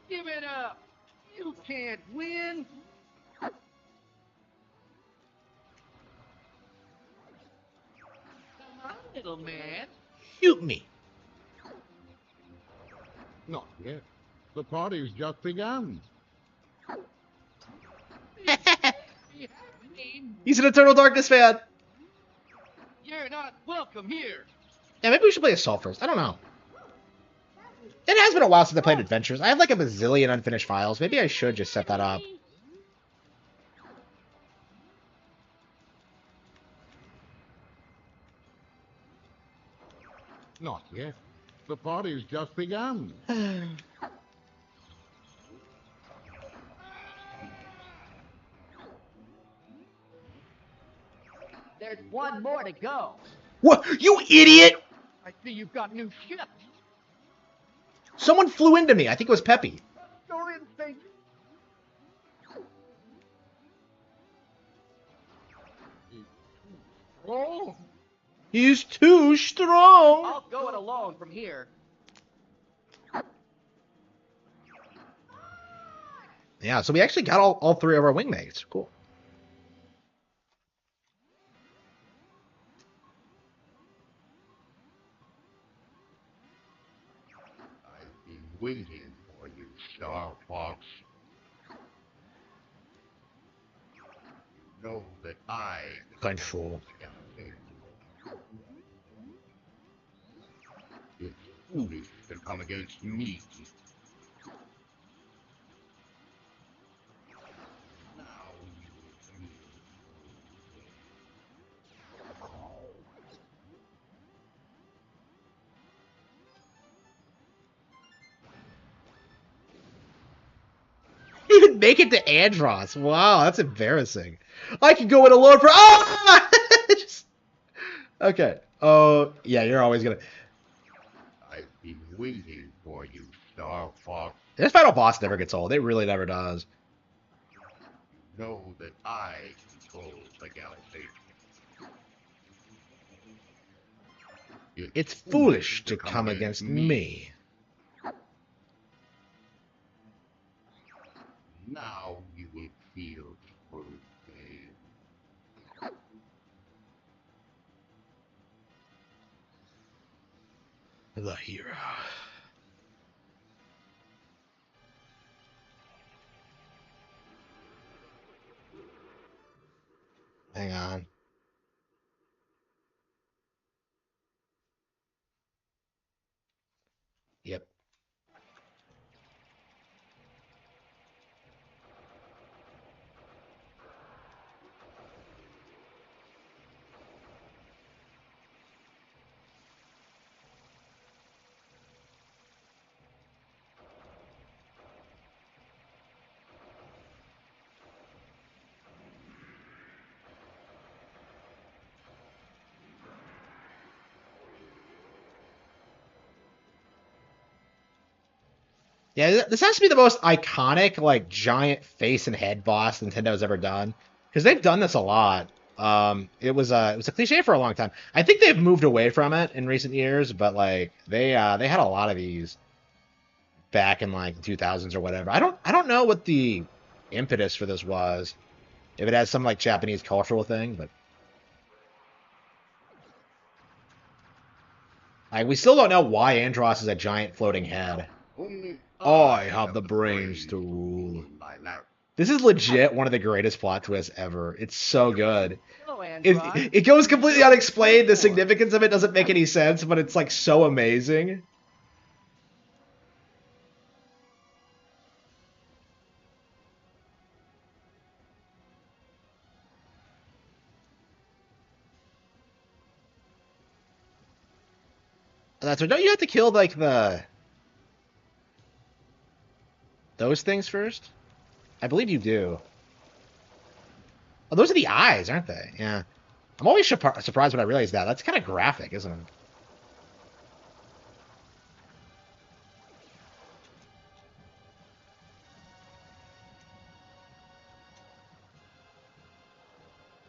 Give it up. You can't win. Come on, little man. Shoot me. Not yet. The party's just begun. He's an Eternal Darkness fan. You're not welcome here. Yeah, maybe we should play Assault first. I don't know. It has been a while since I played Adventures. I have like a bazillion unfinished files. Maybe I should just set that up. Not yet. The party's just begun. There's one more to go. What? You idiot! I see you've got new ships. Someone flew into me. I think it was Peppy. Your instinct. Oh, He's too strong. I'll go it alone from here. Yeah, so we actually got all 3 of our wingmates. Cool. I've been waiting for you, Star Fox. You know that I Control. it's foolish to come against me. Now you will feel. Even make it to Andros. Wow, that's embarrassing. I can go it alone for. Ah! Just- okay. Oh, yeah, you're always gonna. I've been waiting for you, Star Fox. This final boss never gets old. It really never does. Know that I control the galaxy. It's foolish to come against me. Now you will feel true pain. The hero. Hang on. Yep. Yeah, this has to be the most iconic, like, giant face and head boss Nintendo's ever done. Because they've done this a lot. It was a cliche for a long time. I think they've moved away from it in recent years, but like they had a lot of these back in like the 2000s or whatever. I don't know what the impetus for this was. If it has some like Japanese cultural thing, but like we still don't know why Andros is a giant floating head. Only I have the brains to rule. my life. This is legit one of the greatest plot twists ever. It's so good. Hello, It, Andron. it goes completely unexplained. The significance of it doesn't make any sense, but it's like so amazing. That's right. Don't you have to kill like those things first? I believe you do. Oh, those are the eyes, aren't they? Yeah. I'm always surprised when I realize that. That's kind of graphic, isn't it?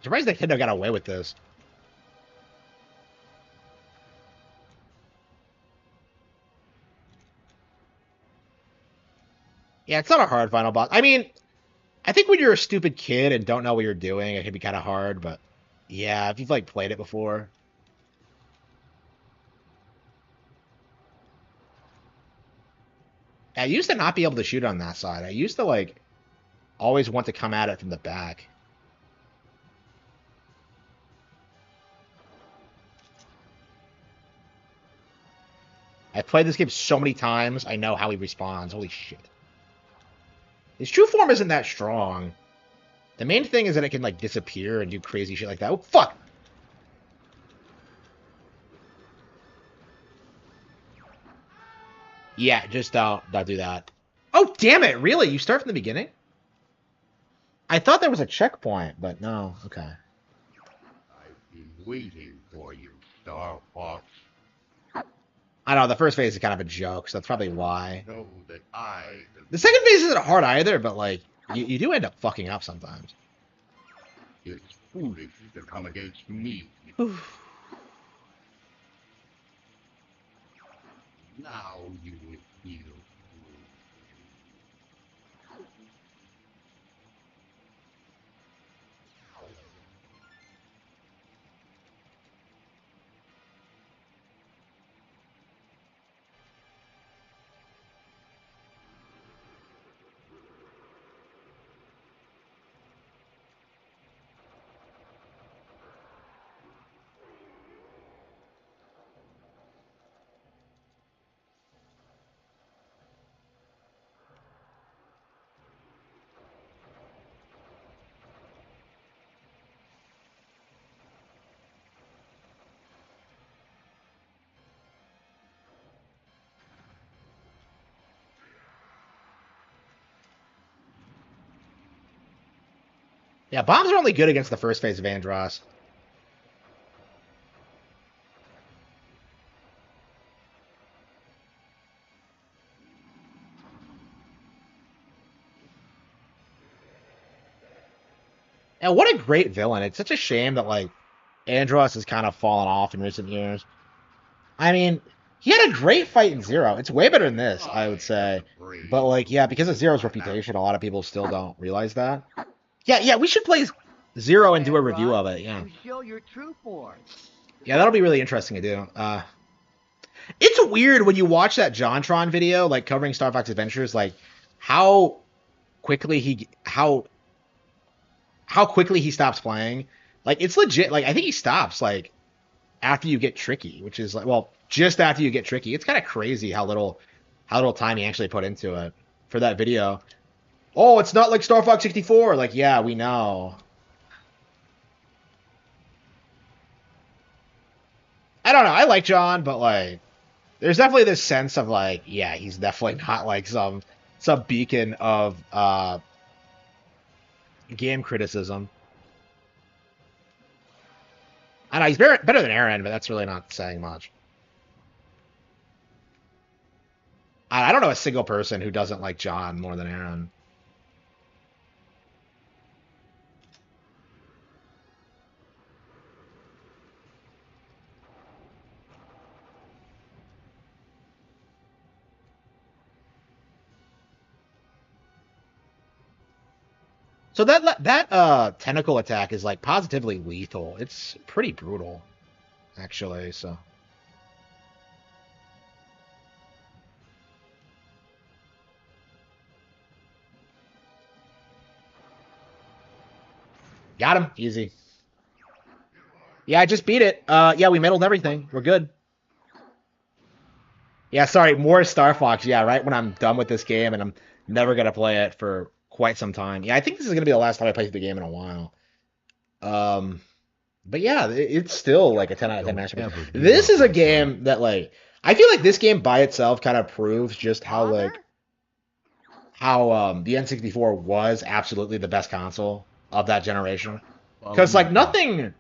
Surprised Nintendo got away with this. Yeah, it's not a hard final boss. I mean, I think when you're a stupid kid and don't know what you're doing, it can be kind of hard, but yeah, if you've like played it before. I used to not be able to shoot on that side. I used to like always want to come at it from the back. I've played this game so many times, I know how he responds. Holy shit. His true form isn't that strong. The main thing is that it can like disappear and do crazy shit like that. Oh fuck! Yeah, just don't do that. Oh damn it! Really? You start from the beginning? I thought there was a checkpoint, but no. Okay. I've been waiting for you, Star Fox. I don't know. The first phase is kind of a joke, so that's probably why. Know that I. The second phase isn't hard either, but like you do end up fucking up sometimes. It's foolish to come against me. Now you will feel. Yeah, bombs are only good against the first phase of Andross. And what a great villain. It's such a shame that, like, Andross has kind of fallen off in recent years. I mean, he had a great fight in Zero. It's way better than this, I would say. But, like, yeah, because of Zero's reputation, a lot of people still don't realize that. Yeah, we should play Zero and do a review of it, yeah. You show your true form. Yeah, that'll be really interesting to do. It's weird when you watch that JonTron video, like, covering Star Fox Adventures, like, how quickly he stops playing. Like, it's legit. Like, I think he stops, like, after you get tricky, which is like, well, just after you get tricky. It's kind of crazy how little time he actually put into it for that video. Oh, it's not like Star Fox 64. Like, yeah, we know. I don't know. I like John, but, like, there's definitely this sense of, like, yeah, he's definitely not like some beacon of game criticism. I know he's better than Aaron, but that's really not saying much. I don't know a single person who doesn't like John more than Aaron. So that tentacle attack is, like, positively lethal. It's pretty brutal, actually. So got him easy. Yeah, I just beat it. Yeah, we medaled everything. We're good. Yeah, sorry, more Star Fox. Yeah, right when I'm done with this game and I'm never gonna play it for quite some time. Yeah, I think this is gonna be the last time I play the game in a while. Um, but yeah, it's still like a 10 out of 10 matchup. This is a game that, like, I feel like this game by itself kind of proves just how, like, how the N64 was absolutely the best console of that generation. Because, like, nothing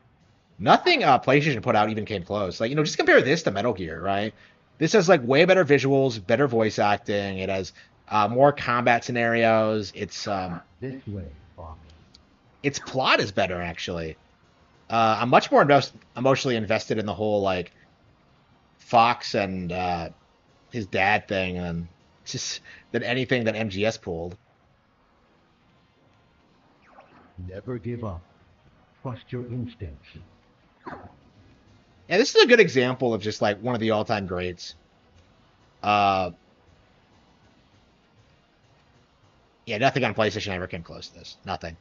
PlayStation put out even came close. Like, just compare this to Metal Gear, right? This has, like, way better visuals, better voice acting. It has more combat scenarios. This way, Fox. Its plot is better, actually. I'm much more emotionally invested in the whole, like, Fox and his dad thing than anything that MGS pulled. Never give up. Trust your instincts. Yeah, this is a good example of just, like, one of the all-time greats. Yeah, nothing on PlayStation ever came close to this. Nothing.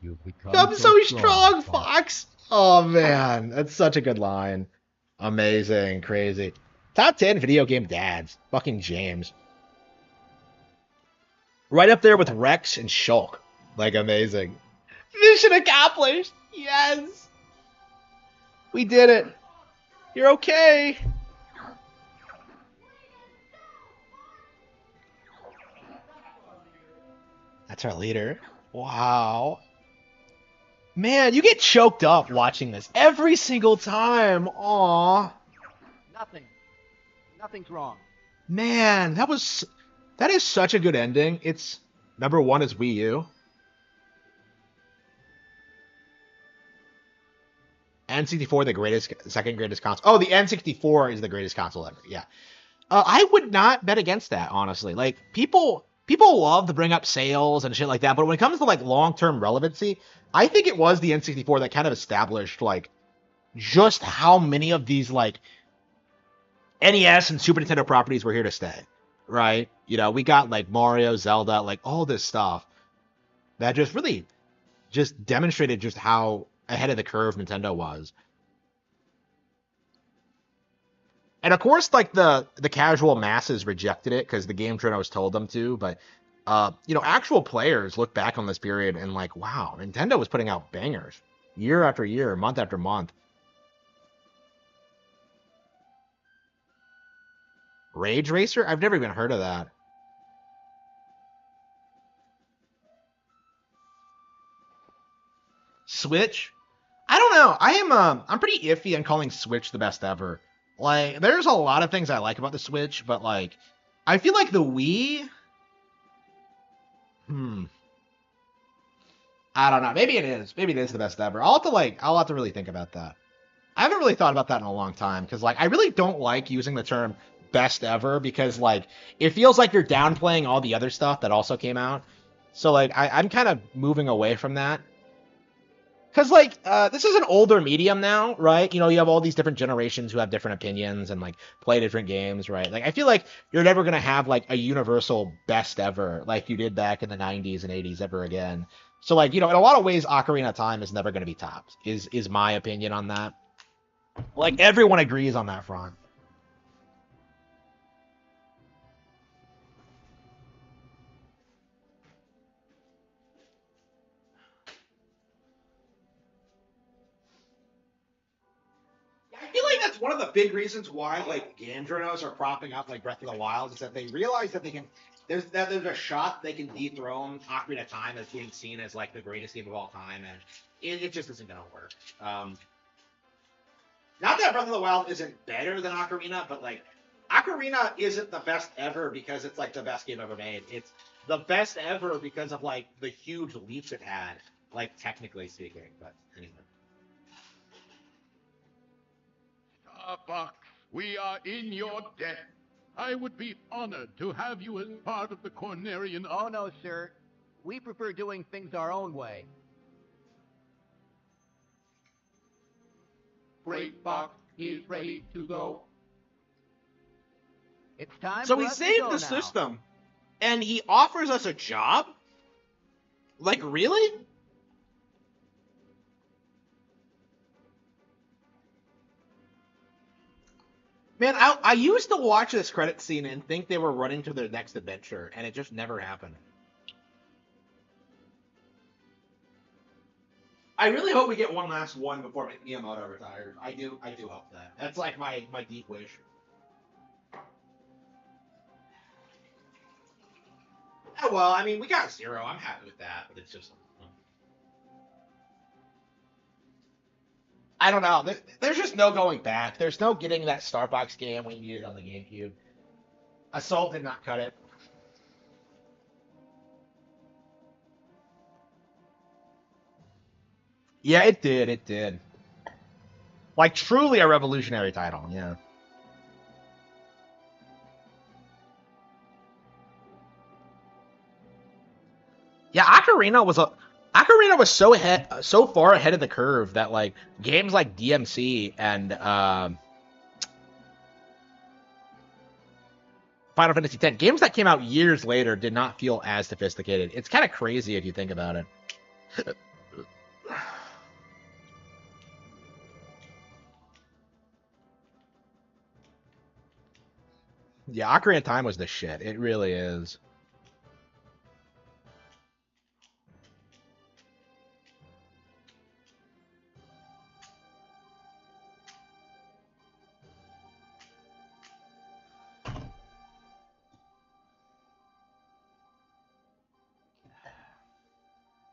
You've become I'm so strong, Fox. Oh, man. That's such a good line. Amazing. Crazy. Top 10 video game dads. Fucking James. Right up there with Rex and Shulk. Like, amazing. Mission accomplished. Yes. We did it. You're okay. That's our leader. Wow. Man, you get choked up watching this every single time. Aw. Nothing's wrong. Man, that is such a good ending. It's number one is Wii U. N64, the second greatest console. Oh, the N64 is the greatest console ever. Yeah. I would not bet against that, honestly. Like, people love to bring up sales and shit like that, but when it comes to, like, long-term relevancy, I think it was the N64 that kind of established, like, just how many of these, like, NES and Super Nintendo properties were here to stay, right? We got, like, Mario, Zelda, like, all this stuff that just really just demonstrated just how ahead of the curve Nintendo was. And of course, like, the casual masses rejected it because the game journalists told them to, but actual players look back on this period and, like, wow, Nintendo was putting out bangers year after year, month after month. Rage Racer? I've never even heard of that. Switch? I don't know. I'm pretty iffy on calling Switch the best ever. Like, there's a lot of things I like about the Switch, but like, I feel like the Wii. I don't know. Maybe it is. Maybe it is the best ever. I'll have to really think about that. I haven't really thought about that in a long time because like I really don't like using the term best ever because like it feels like you're downplaying all the other stuff that also came out. So like I'm kind of moving away from that. Because like this is an older medium now, right? You know, you have all these different generations who have different opinions and like play different games, right? Like I feel like you're never gonna have like a universal best ever like you did back in the 90s and 80s ever again. So like, you know, in a lot of ways, Ocarina of Time is never gonna be topped, is my opinion on that. Like everyone agrees on that front. I feel like that's one of the big reasons why like game journals are propping up like Breath of the Wild is that they realize that they can there's a shot they can dethrone Ocarina of Time as being seen as like the greatest game of all time, and it just isn't gonna work. Not that Breath of the Wild isn't better than Ocarina, but like Ocarina isn't the best ever because it's like the best game ever made. It's the best ever because of like the huge leaps it had, like technically speaking. But anyway. Starbucks, we are in your debt. I would be honored to have you as part of the Cornerian. Oh, no, sir. We prefer doing things our own way. Great box is ready to go. It's time So for he us to saved go the now. system, and he offers us a job? Like, really? Man, I used to watch this credit scene and think they were running to their next adventure, and it just never happened. I really hope we get one last one before Miyamoto retires. I do hope that. That's like my deep wish. Oh, well, I mean, we got 0. I'm happy with that, but it's just. I don't know. There's just no going back. There's no getting that Starbucks game we needed on the GameCube. Assault did not cut it. Yeah, it did. It did. Like, truly a revolutionary title, yeah. Yeah, Ocarina was so far ahead of the curve that like games like DMC and Final Fantasy X, games that came out years later, did not feel as sophisticated. It's kind of crazy if you think about it. Yeah, Ocarina of Time was the shit. It really is.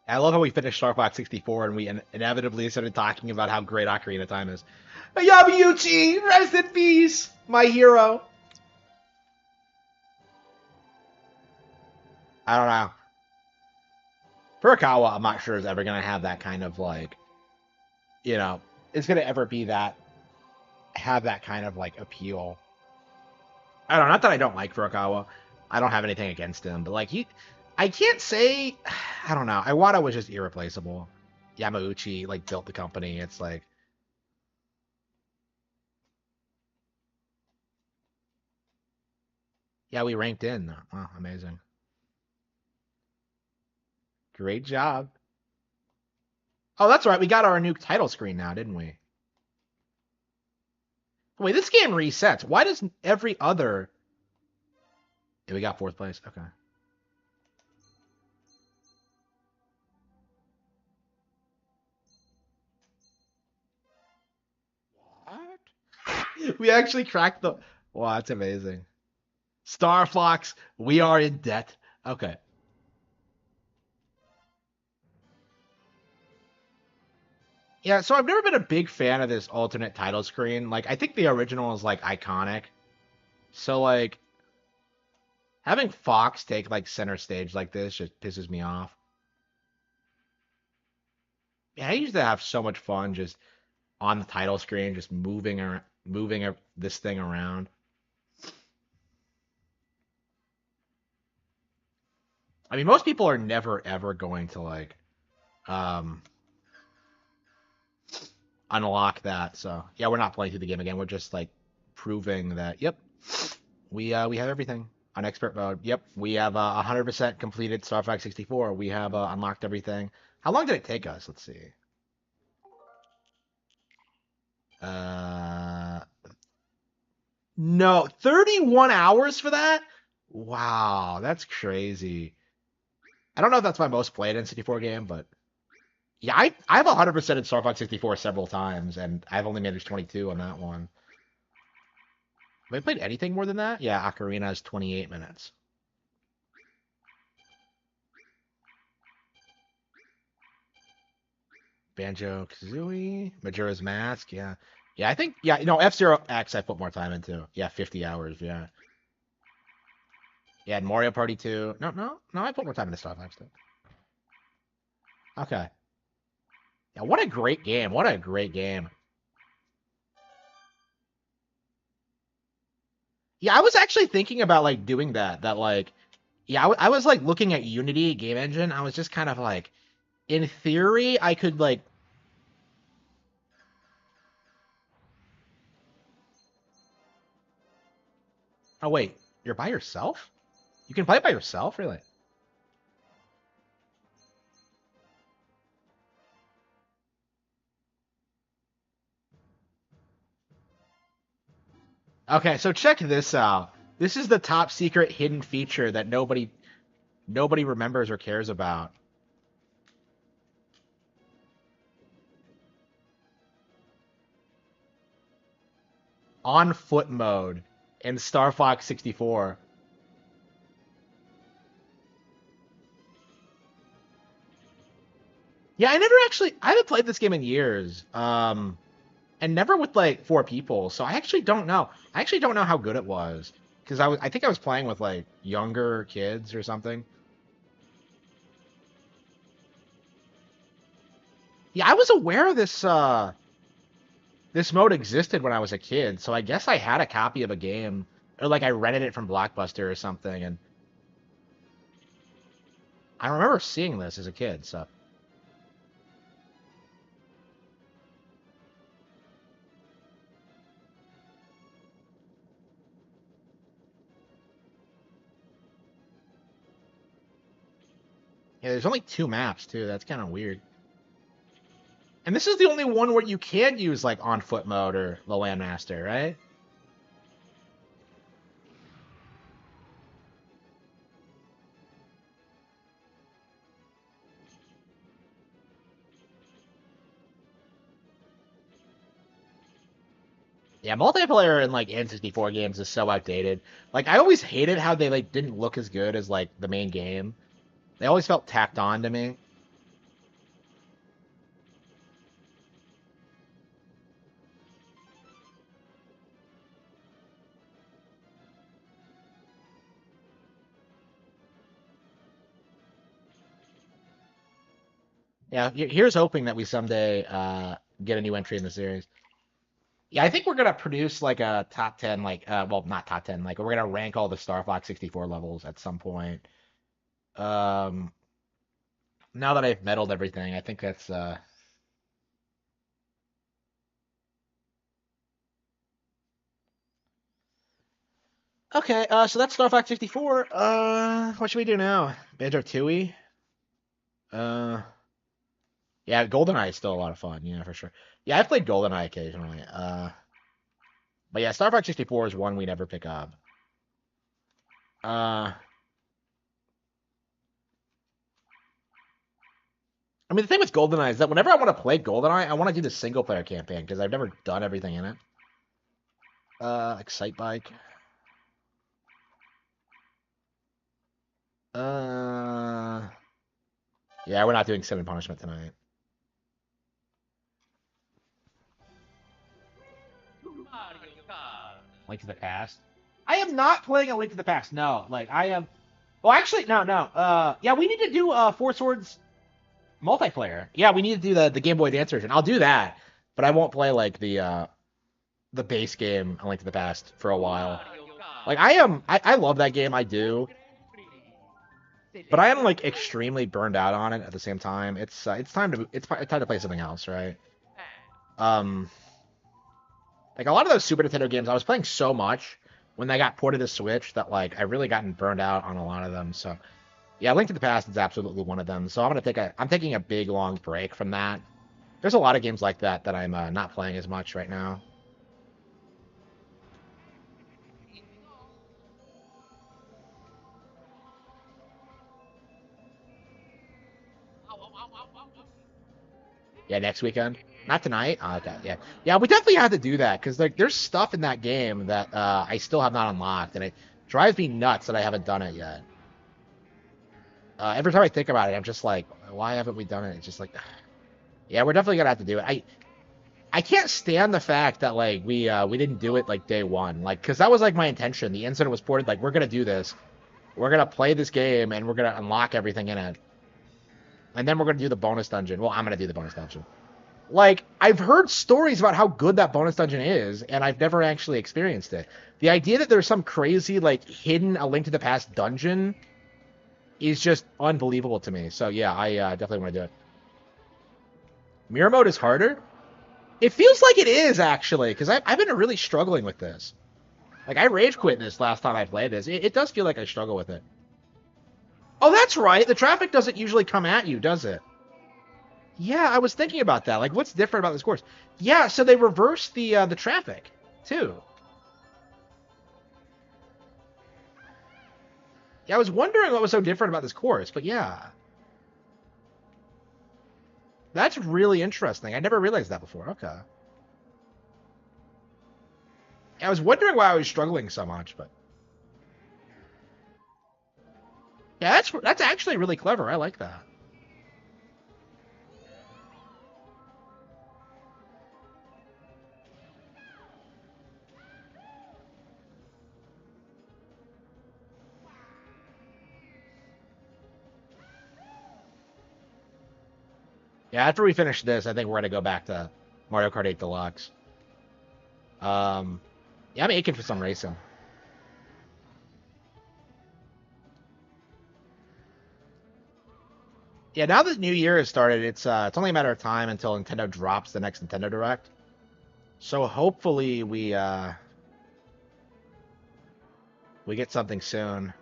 I love how we finished Star Fox 64 and we inevitably started talking about how great Ocarina of Time is. Yamauchi, rest in peace, my hero. I don't know. Furukawa, I'm not sure is ever gonna have that kind of like, you know, it's gonna ever be that have that kind of like appeal. I don't know. Not that I don't like Furukawa. I don't have anything against him, but like I can't say. I don't know. Iwata was just irreplaceable. Yamauchi like built the company. It's like. Yeah, we ranked in. Wow, amazing. Great job. Oh, that's right. We got our new title screen now, didn't we? Wait, this game resets. Why does every other... Yeah, we got 4th place. Okay. What? We actually cracked the... Wow, that's amazing. Star Fox, we are in debt. Okay. Yeah, so I've never been a big fan of this alternate title screen. Like, I think the original is like iconic. So like having Fox take like center stage like this just pisses me off. Yeah, I used to have so much fun just on the title screen, just moving this thing around. I mean, most people are never ever going to like um unlock that. So yeah, we're not playing through the game again. We're just like proving that. Yep, we have everything on expert mode. Yep, we have 100% completed Star Fox 64. We have unlocked everything. How long did it take us? Let's see. Uh, no, 31 hours for that? Wow, that's crazy. I don't know if that's my most played N64 game, but yeah, I've 100% in Star Fox 64 several times, and I've only managed 22 on that one. Have I played anything more than that? Yeah, Ocarina is 28 minutes. Banjo-Kazooie, Majora's Mask, yeah. Yeah, I think, yeah, F-Zero X I put more time into. Yeah, 50 hours, yeah. Yeah, and Mario Party 2. No, I put more time into Star Fox stuff. Okay. Yeah, what a great game. What a great game. Yeah, I was actually thinking about like doing that. That like, yeah, I was like looking at Unity game engine. I was just kind of like, in theory, I could like. Oh wait, you're by yourself? You can play it by yourself, really? Okay, so check this out. This is the top secret hidden feature that nobody remembers or cares about. On foot mode in Star Fox 64. Yeah, I haven't played this game in years. And never with like four people. So I actually don't know. I actually don't know how good it was because I think I was playing with like younger kids or something. Yeah, I was aware this mode existed when I was a kid, so I guess I had a copy of a game or like I rented it from Blockbuster or something, and I remember seeing this as a kid. So yeah, there's only two maps too. That's kind of weird. And this is the only one where you can use like on foot mode or the Landmaster, right? Yeah, multiplayer in like N64 games is so outdated. Like I always hated how they like didn't look as good as like the main game. They always felt tacked on to me. Yeah, here's hoping that we someday get a new entry in the series. Yeah, I think we're gonna produce like a top 10, like well, not top 10, like we're gonna rank all the Star Fox 64 levels at some point. Um, now that I've meddled everything, I think that's okay. So that's Star Fox 64. What should we do now? Banjo-Tooie? Uh, yeah, GoldenEye is still a lot of fun. Yeah, for sure. Yeah, I've played GoldenEye occasionally. But yeah, Star Fox 64 is one we never pick up. Uh, I mean, the thing with GoldenEye is that whenever I want to play GoldenEye, I want to do the single player campaign because I've never done everything in it. Excite Bike. Yeah, we're not doing Sin and Punishment tonight. Link to the Past. I am not playing a Link to the Past. No, like I am. Well, actually, no. Yeah, we need to do Four Swords multiplayer. Yeah, we need to do the Game Boy Advance version. I'll do that, but I won't play like the base game A Link to the Past for a while. Like I love that game. I do. But I am like extremely burned out on it at the same time. It's time to play something else, right? Like a lot of those Super Nintendo games, I was playing so much when they got ported to Switch that like I really gotten burned out on a lot of them. So yeah, Link to the Past is absolutely one of them. So I'm taking a big long break from that. There's a lot of games like that that I'm not playing as much right now. Yeah, next weekend. Not tonight. Okay, yeah, yeah. We definitely have to do that because like there's stuff in that game that I still have not unlocked, and it drives me nuts that I haven't done it yet. Every time I think about it, I'm just like, why haven't we done it? It's just like, yeah, we're definitely gonna have to do it. I can't stand the fact that like we didn't do it like day one, like because that was like my intention. The incident was ported like we're gonna do this, we're gonna play this game, and we're gonna unlock everything in it, and then we're gonna do the bonus dungeon. Well, I'm gonna do the bonus dungeon. Like, I've heard stories about how good that bonus dungeon is, and I've never actually experienced it. The idea that there's some crazy, like, hidden A Link to the Past dungeon is just unbelievable to me. So, yeah, I definitely want to do it. Mirror mode is harder? It feels like it is, actually, because I've been really struggling with this. Like, I rage quit this last time I played this. It does feel like I struggle with it. Oh, that's right. The traffic doesn't usually come at you, does it? Yeah, I was thinking about that. Like, what's different about this course? Yeah, so they reversed the traffic too. Yeah, I was wondering what was so different about this course, but yeah, that's really interesting. I never realized that before. Okay, I was wondering why I was struggling so much, but yeah, that's actually really clever. I like that. Yeah, after we finish this, I think we're gonna go back to Mario Kart 8 Deluxe. Yeah, I'm aching for some racing. Yeah, now that New Year has started, it's only a matter of time until Nintendo drops the next Nintendo Direct. So hopefully we get something soon.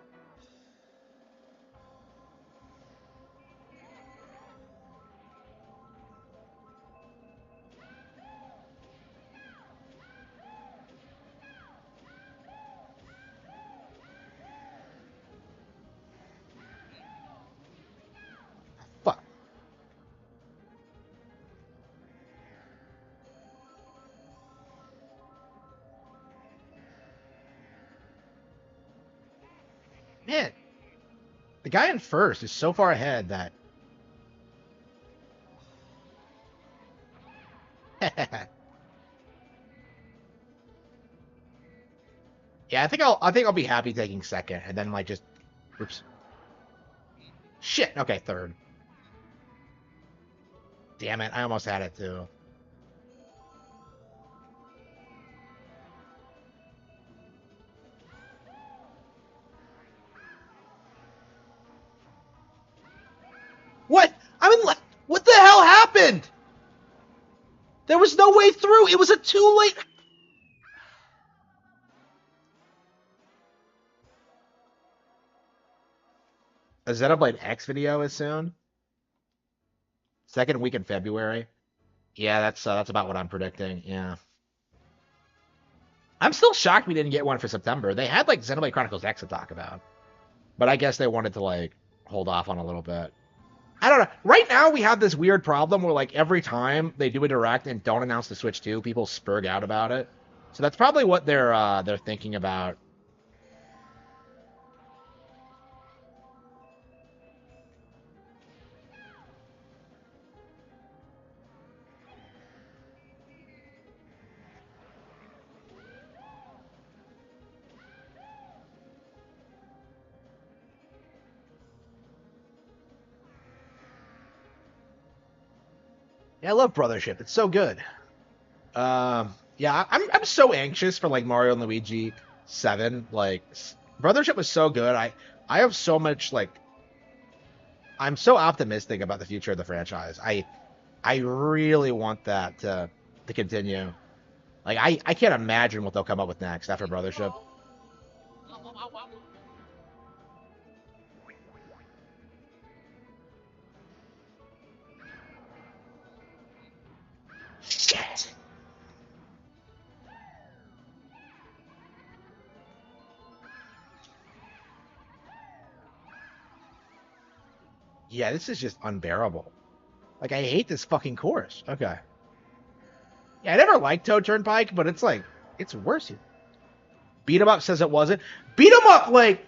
Fuck. Man, the guy in first is so far ahead that yeah, I think I'll be happy taking second and then like just oops. Shit. Okay, third. Damn it, I almost had it too. What? I mean, what the hell happened? There was no way through. It was a too late. A Xenoblade X video is soon. Second week in February. Yeah, that's about what I'm predicting. Yeah. I'm still shocked we didn't get one for September. They had like Xenoblade Chronicles X to talk about, but I guess they wanted to like hold off on a little bit. I don't know. Right now we have this weird problem where like every time they do a direct and don't announce the Switch 2, people spurg out about it. So that's probably what they're thinking about. Yeah, I love Brothership. It's so good. Yeah, I'm so anxious for like Mario and Luigi 7. Like Brothership was so good. I have so much like I'm so optimistic about the future of the franchise. I really want that to continue. Like I can't imagine what they'll come up with next after Brothership. Shit. Yeah, this is just unbearable. Like I hate this fucking course. Okay. Yeah, I never liked Toad Turnpike, but it's like it's worse. Beat 'em up says it wasn't. Beat 'em up like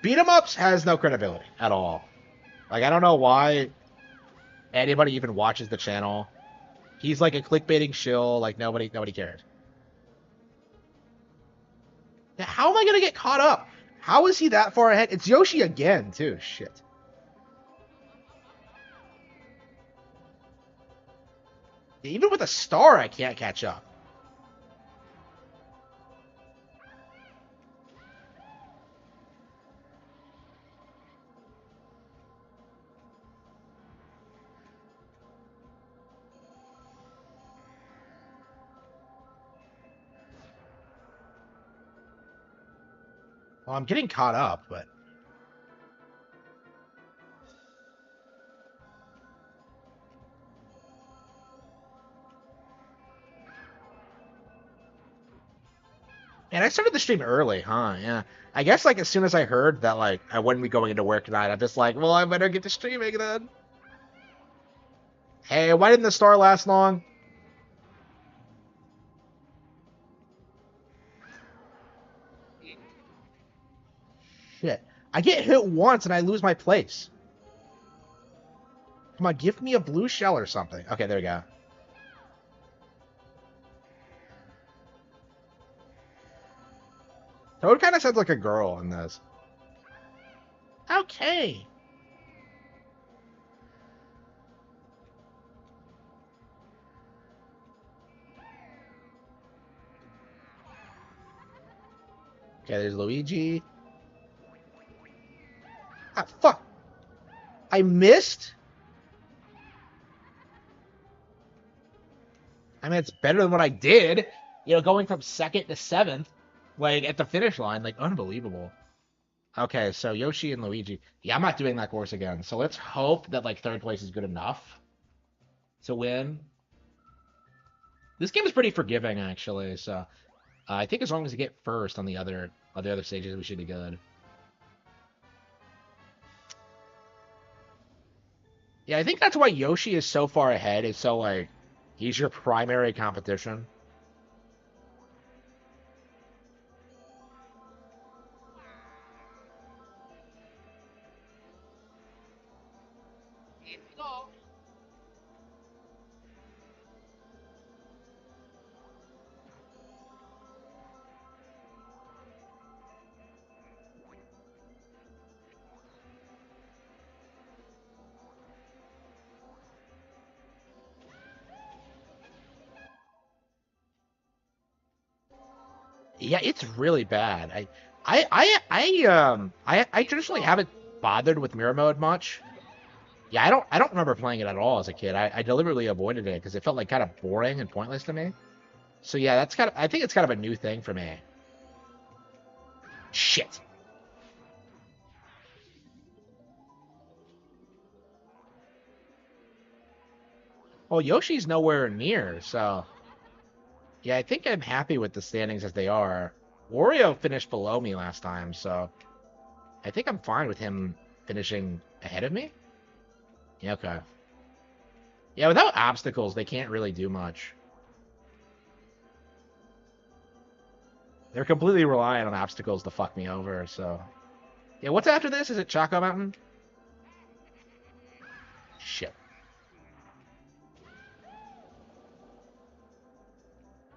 beat 'em ups has no credibility at all. Like I don't know why anybody even watches the channel. He's like a clickbaiting shill. Like nobody cares. Now, how am I gonna get caught up? How is he that far ahead? It's Yoshi again too. Shit. Even with a star, I can't catch up. Well, I'm getting caught up, but man, I started the stream early, huh? Yeah. I guess like as soon as I heard that like I wouldn't be going into work tonight, I'm just like, well, I better get to streaming then. Hey, why didn't the star last long? Shit. I get hit once and I lose my place. Come on, give me a blue shell or something. Okay, there we go. Toad kind of sounds like a girl in this. Okay. Okay, there's Luigi. Ah, fuck. I missed? I mean, it's better than what I did. You know, going from second to seventh, like at the finish line, like unbelievable. Okay, so Yoshi and Luigi. Yeah, I'm not doing that course again. So let's hope that like third place is good enough to win. This game is pretty forgiving actually, so I think as long as we get first on the other stages, we should be good. Yeah, I think that's why Yoshi is so far ahead. Is so like he's your primary competition. Yeah, it's really bad. I traditionally haven't bothered with mirror mode much. Yeah, I don't remember playing it at all as a kid. I deliberately avoided it because it felt like kind of boring and pointless to me. So yeah, that's kind of I think it's kind of a new thing for me. Shit. Well, Yoshi's nowhere near, so yeah, I think I'm happy with the standings as they are. Wario finished below me last time, so I think I'm fine with him finishing ahead of me. Yeah, okay. Yeah, without obstacles, they can't really do much. They're completely reliant on obstacles to fuck me over, so... Yeah, what's after this? Is it Choco Mountain? Shit.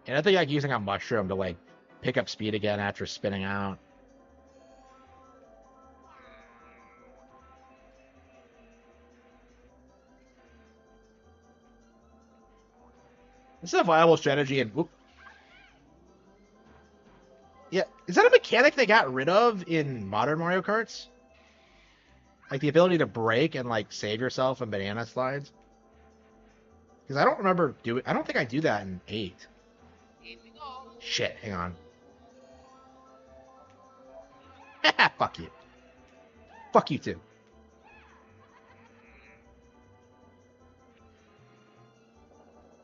And I think like using a mushroom to like pick up speed again after spinning out. This is a viable strategy, and whoop. Yeah, is that a mechanic they got rid of in modern Mario Karts? Like the ability to break and like save yourself in banana slides? Because I don't remember doing. I don't think I do that in 8. Shit, hang on. Fuck you. Fuck you too.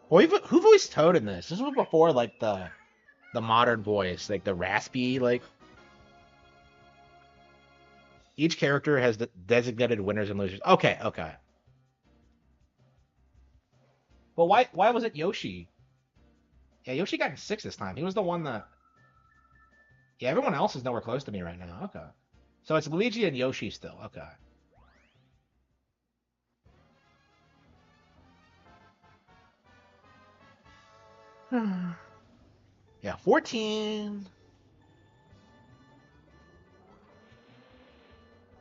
Well, who voiced Toad in this? This was before like the modern voice, like the raspy like. Each character has the designated winners and losers. Okay, okay. Well, why was it Yoshi? Yeah, Yoshi got 6 this time. He was the one that. Yeah, everyone else is nowhere close to me right now. Okay. So it's Luigi and Yoshi still. Okay. Yeah, 14.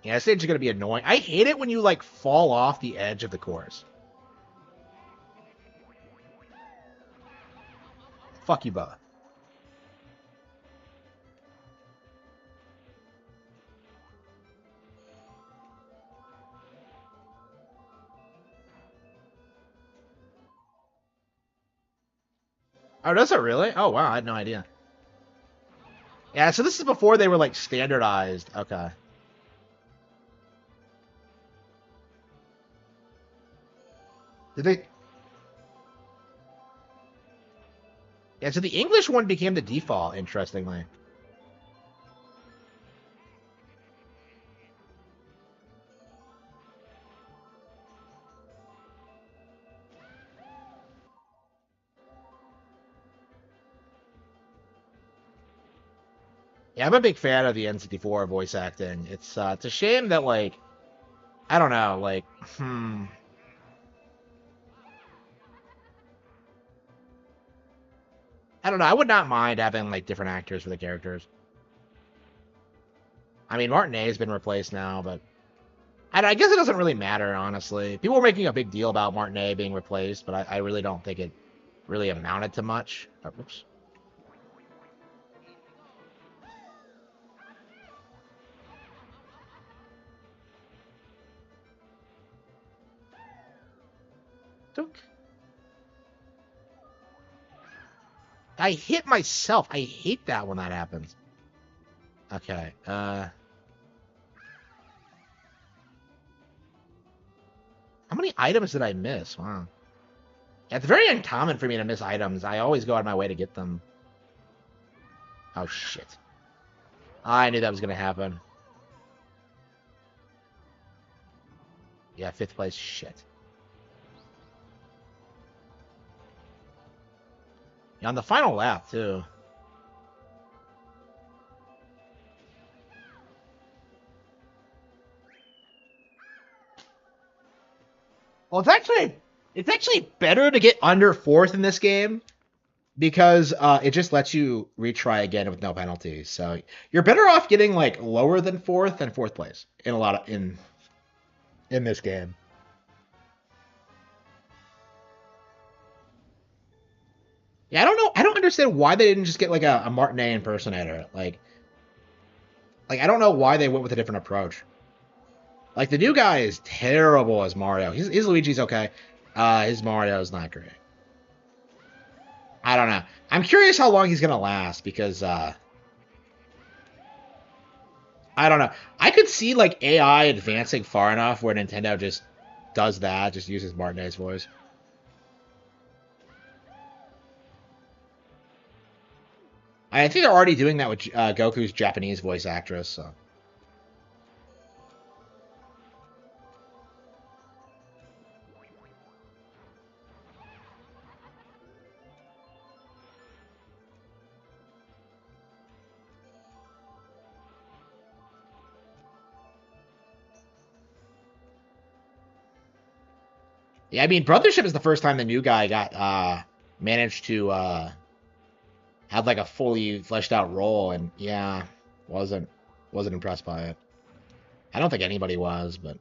Yeah, this stage is gonna be annoying. I hate it when you like fall off the edge of the course. Fuck you both. Oh, does it really? Oh wow, I had no idea. Yeah, so this is before they were like standardized. Okay. Did they? Yeah, so the English one became the default, interestingly. Yeah, I'm a big fan of the N64 voice acting. It's a shame that like I don't know, like I don't know. I would not mind having like different actors for the characters. I mean, Martinet has been replaced now, but I guess it doesn't really matter, honestly. People were making a big deal about Martinet being replaced, but I really don't think it really amounted to much. Oh, oops. Dunk. I hit myself. I hate that when that happens. Okay. How many items did I miss? Wow. Yeah, it's very uncommon for me to miss items. I always go out of my way to get them. Oh, shit. I knew that was going to happen. Yeah, 5th place. Shit. Yeah, on the final lap, too. Well, it's actually better to get under 4th in this game because it just lets you retry again with no penalties. So you're better off getting like lower than 4th than 4th place in a lot of in this game. Yeah, I don't know. I don't understand why they didn't just get like a Martinet impersonator. Like I don't know why they went with a different approach. Like the new guy is terrible as Mario. His Luigi's okay. His Mario is not great. I don't know. I'm curious how long he's gonna last because I don't know. I could see like AI advancing far enough where Nintendo just does that, just uses Martinet's voice. I think they're already doing that with Goku's Japanese voice actress. So. Yeah, I mean, Brothership is the first time the new guy got managed to have like a fully fleshed out role, and yeah, wasn't impressed by it. I don't think anybody was, but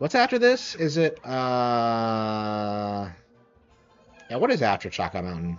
What's after this? Is it, yeah, what is after Chaka Mountain?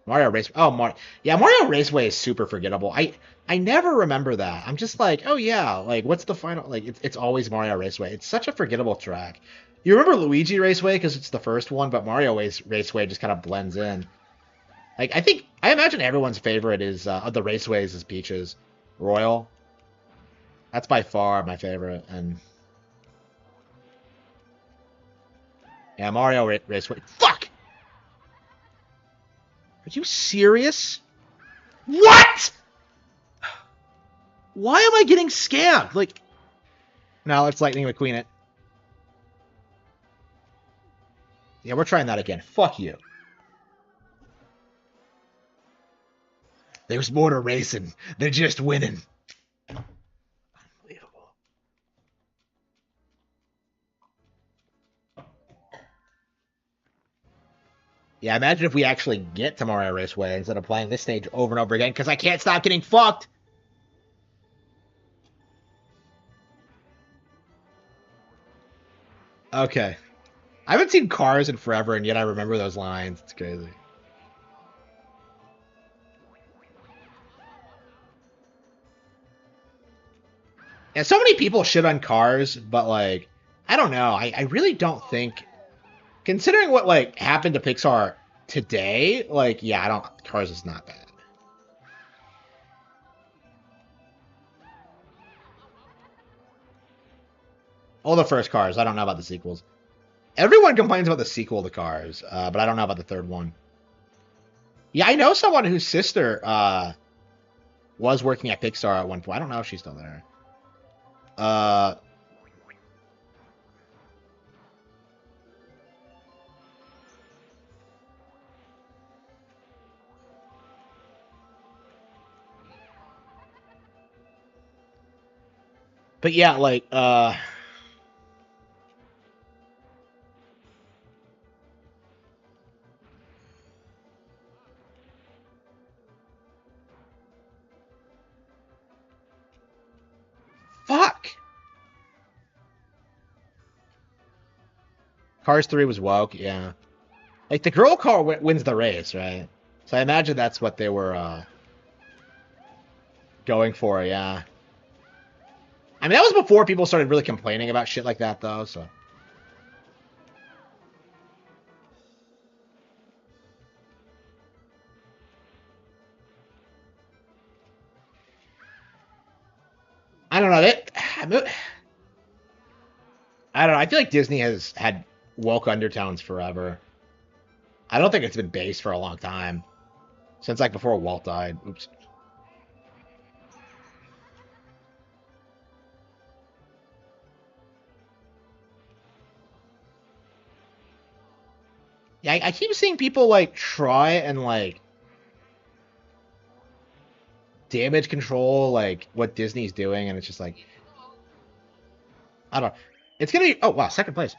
Mario Race. Oh, yeah, Mario Raceway is super forgettable. I never remember that. I'm just like, oh yeah, like what's the final? Like it's always Mario Raceway. It's such a forgettable track. You remember Luigi Raceway because it's the first one, but Raceway just kind of blends in. Like I imagine everyone's favorite is of the raceways is Peaches Royal. That's by far my favorite, and yeah, Raceway. Fuck! Are you serious? What? Why am I getting scammed? Like, now let's Lightning McQueen it. Yeah, we're trying that again. Fuck you. There's more to racing than just winning. Unbelievable. Yeah, imagine if we actually get to Mario Raceway instead of playing this stage over and over again, because I can't stop getting fucked. Okay. I haven't seen Cars in forever, and yet I remember those lines. It's crazy. And so many people shit on Cars, but, like, I don't know. I really don't think... Considering what, like, happened to Pixar today, like, yeah, I don't... Cars is not bad. All the first Cars. I don't know about the sequels. Everyone complains about the sequel to Cars, but I don't know about the third one. Yeah, I know someone whose sister was working at Pixar at one point. I don't know if she's still there. But yeah, like, fuck! Cars 3 was woke, yeah. Like, the girl car wins the race, right? So I imagine that's what they were, going for, yeah. I mean, that was before people started really complaining about shit like that, though, so... I don't know, I don't know, I feel like Disney has had woke undertones forever. I don't think it's been based for a long time. Since, like, before Walt died. Oops. Yeah, I keep seeing people, like, try and, like, damage control, like, what Disney's doing, and it's just like... I don't know. It's gonna be... Oh, wow, second place.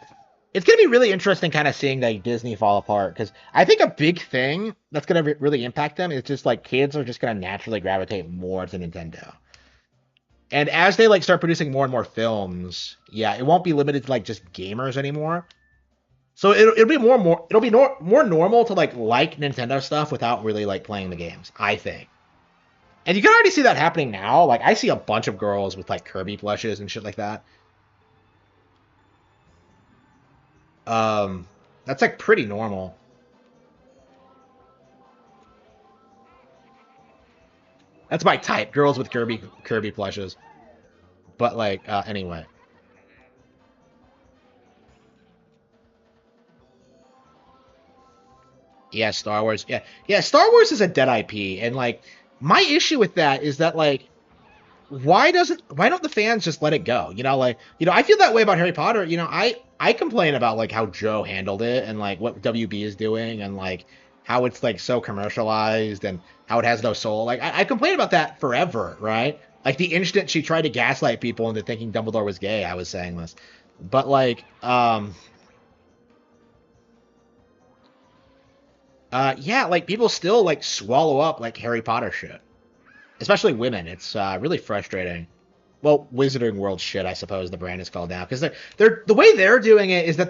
It's gonna be really interesting kind of seeing, like, Disney fall apart, because I think a big thing that's gonna really impact them is just, like, kids are just gonna naturally gravitate more to Nintendo. And as they, like, start producing more and more films, yeah, it won't be limited to, like, just gamers anymore. So it'll be more normal to like Nintendo stuff without really like playing the games, I think. And you can already see that happening now. Like I see a bunch of girls with like Kirby plushes and shit like that. That's like pretty normal. That's my type, girls with Kirby plushes. But like anyway. Yeah, Star Wars. Yeah. Yeah, Star Wars is a dead IP, and like my issue with that is that like why don't the fans just let it go? I feel that way about Harry Potter. I complain about like how Joe handled it and like what WB is doing and like how it's like so commercialized and how it has no soul. Like I complain about that forever, right? Like the instant she tried to gaslight people into thinking Dumbledore was gay, I was saying this. But like, yeah, like people still like swallow up like Harry Potter shit, especially women. It's really frustrating. Well, Wizarding World shit, I suppose the brand is called now, because they're the way they're doing it is that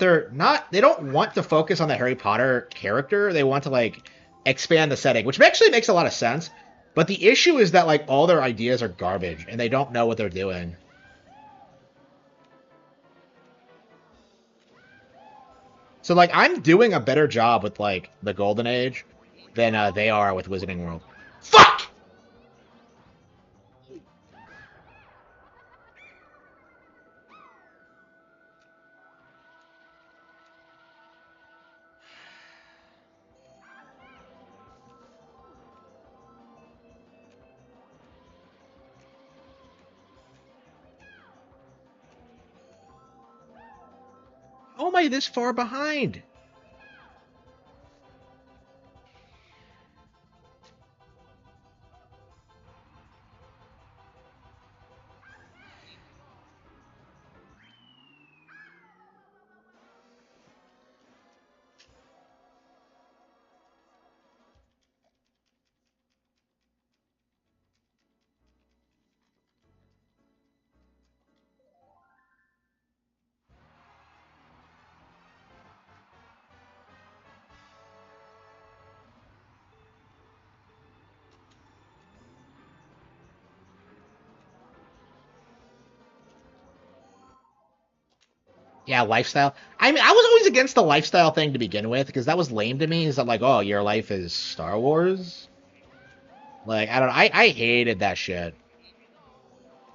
they don't want to focus on the Harry Potter character. They want to like expand the setting, which actually makes a lot of sense. But the issue is that like all their ideas are garbage and they don't know what they're doing. So like I'm doing a better job with like the Golden Age than they are with Wizarding World. Fuck! How am I this far behind? Yeah, lifestyle. I mean, I was always against the lifestyle thing to begin with because that was lame to me. Is that like, oh, your life is Star Wars? Like, I don't know. I hated that shit.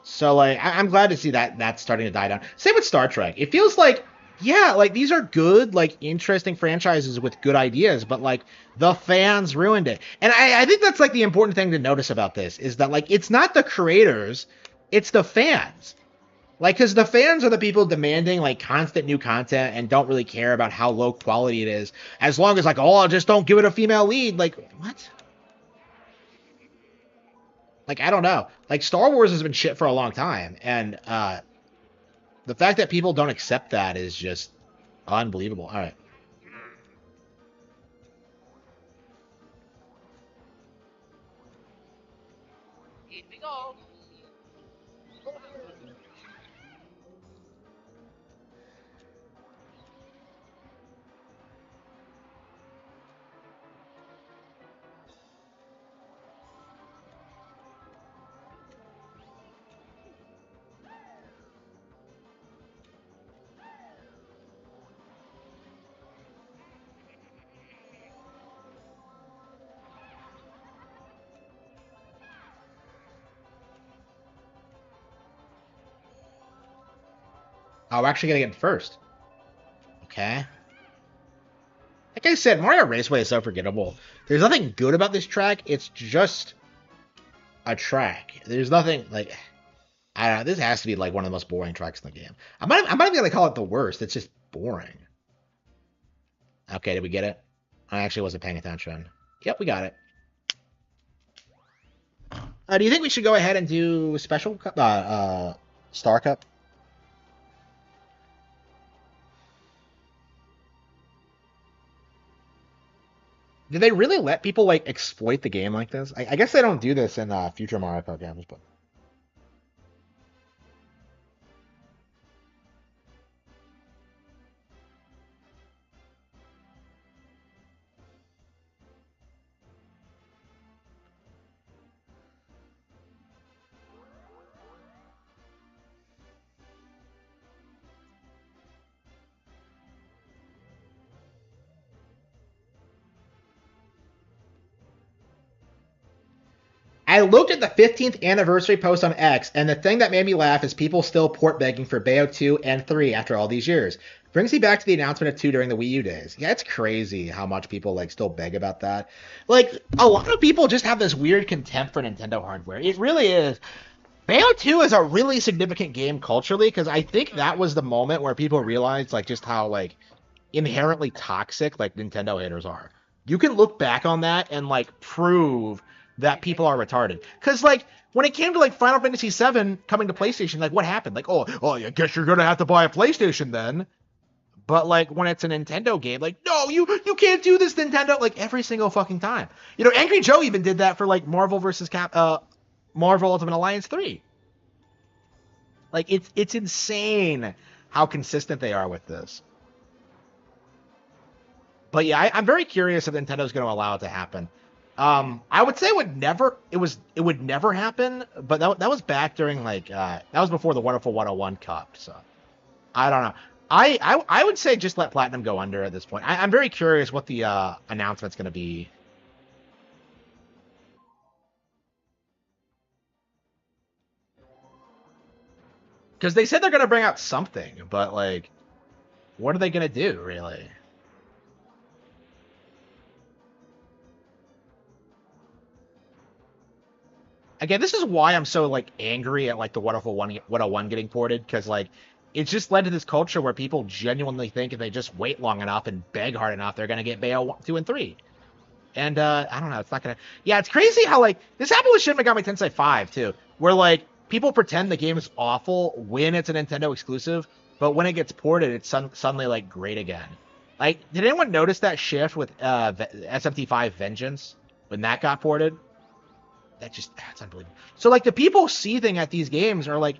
So like, I'm glad to see that that's starting to die down. Same with Star Trek. It feels like, yeah, like these are good, like interesting franchises with good ideas, but like the fans ruined it. And I think that's like the important thing to notice about this is that like it's not the creators, it's the fans. Like, because the fans are the people demanding like constant new content and don't really care about how low quality it is, as long as like, oh, just don't give it a female lead. Like, what? Like, I don't know. Like, Star Wars has been shit for a long time, and the fact that people don't accept that is just unbelievable. All right. Here we go. Oh, we're actually gonna get first. Okay. Like I said, Mario Raceway is so forgettable. There's nothing good about this track. It's just a track. There's nothing like I don't know. This has to be like one of the most boring tracks in the game. I'm not even gonna call it the worst. It's just boring. Okay, did we get it? I actually wasn't paying attention. Yep, we got it. Do you think we should go ahead and do special cup, Star Cup? Did they really let people like exploit the game like this? I guess they don't do this in future Mario Kart games, but I looked at the 15th anniversary post on X, and the thing that made me laugh is people still port begging for Bayo 2 and 3 after all these years. Brings me back to the announcement of 2 during the Wii U days. Yeah, it's crazy how much people like still beg about that. Like a lot of people just have this weird contempt for Nintendo hardware. It really is. Bayo 2 is a really significant game culturally because I think that was the moment where people realized like just how like inherently toxic like Nintendo haters are. You can look back on that and like prove that people are retarded. Because, like, when it came to, like, Final Fantasy VII coming to PlayStation, like, what happened? Like, oh, I guess you're going to have to buy a PlayStation then. But, like, when it's a Nintendo game, like, no, you can't do this, Nintendo. Like, every single fucking time. You know, Angry Joe even did that for, like, Marvel Ultimate Alliance 3. Like, it's insane how consistent they are with this. But yeah, I'm very curious if Nintendo's going to allow it to happen. I would say it would never happen, but that was back during like that was before the Wonderful 101 Cup, so I don't know. I would say just let Platinum go under at this point. I'm very curious what the announcement's going to be. Because they said they're going to bring out something, but like, what are they going to do, really? Again, this is why I'm so like angry at like the Wonderful 101 getting ported, because like it's just led to this culture where people genuinely think if they just wait long enough and beg hard enough, they're gonna get Bayo 2 and 3. And I don't know, it's not gonna. Yeah, it's crazy how like this happened with Shin Megami Tensei 5 too, where like people pretend the game is awful when it's a Nintendo exclusive, but when it gets ported, it's suddenly like great again. Like, did anyone notice that shift with SMT5 Vengeance when that got ported? That's unbelievable. So like the people seething at these games are like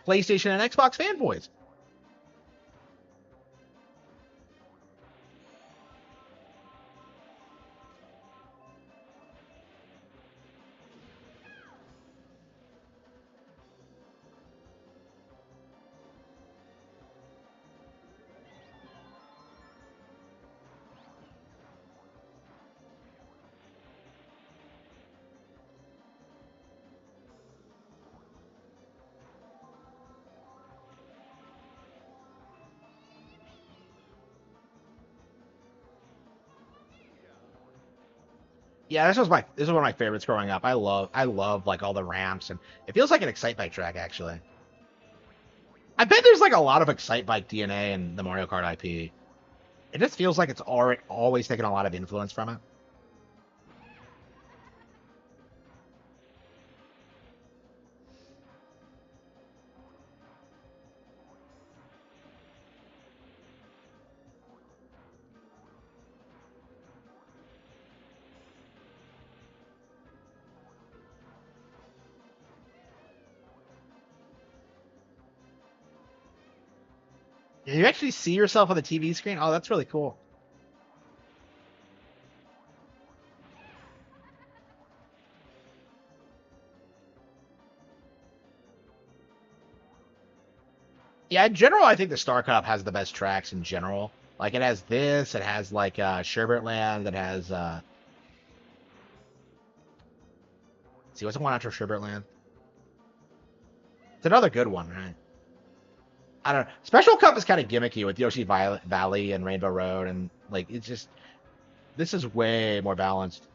PlayStation and Xbox fanboys. Yeah, this was one of my favorites growing up. I love like all the ramps, and it feels like an Excite Bike track actually. I bet there's like a lot of Excite Bike DNA in the Mario Kart IP. It just feels like it's always taken a lot of influence from it. Yeah, you actually see yourself on the TV screen? Oh, that's really cool. Yeah, in general, I think the Star Cup has the best tracks in general. Like it has this, it has like Sherbert Land, it has see what's the one after Sherbert Land? It's another good one, right? I don't know. Special Cup is kind of gimmicky with Yoshi Valley and Rainbow Road, and like it's just this is way more balanced.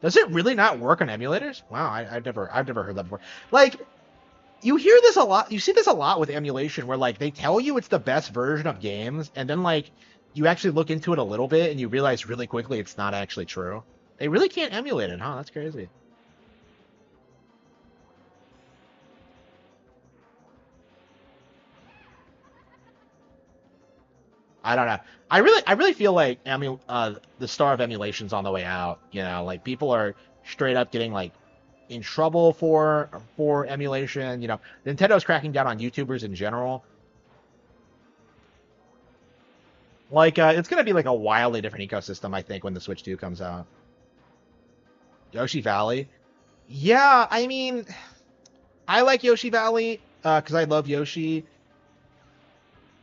Does it really not work on emulators? Wow, I've never heard that before. Like you hear this a lot. You see this a lot with emulation, where like they tell you it's the best version of games, and then like you actually look into it a little bit, and you realize really quickly it's not actually true. They really can't emulate it, huh? That's crazy. I don't know. I really feel like the star of emulation's on the way out. You know, like people are straight up getting like in trouble for emulation. You know, Nintendo's cracking down on YouTubers in general. Like it's gonna be like a wildly different ecosystem, I think, when the Switch 2 comes out. Yoshi Valley. Yeah, I mean, I like Yoshi Valley because I love Yoshi.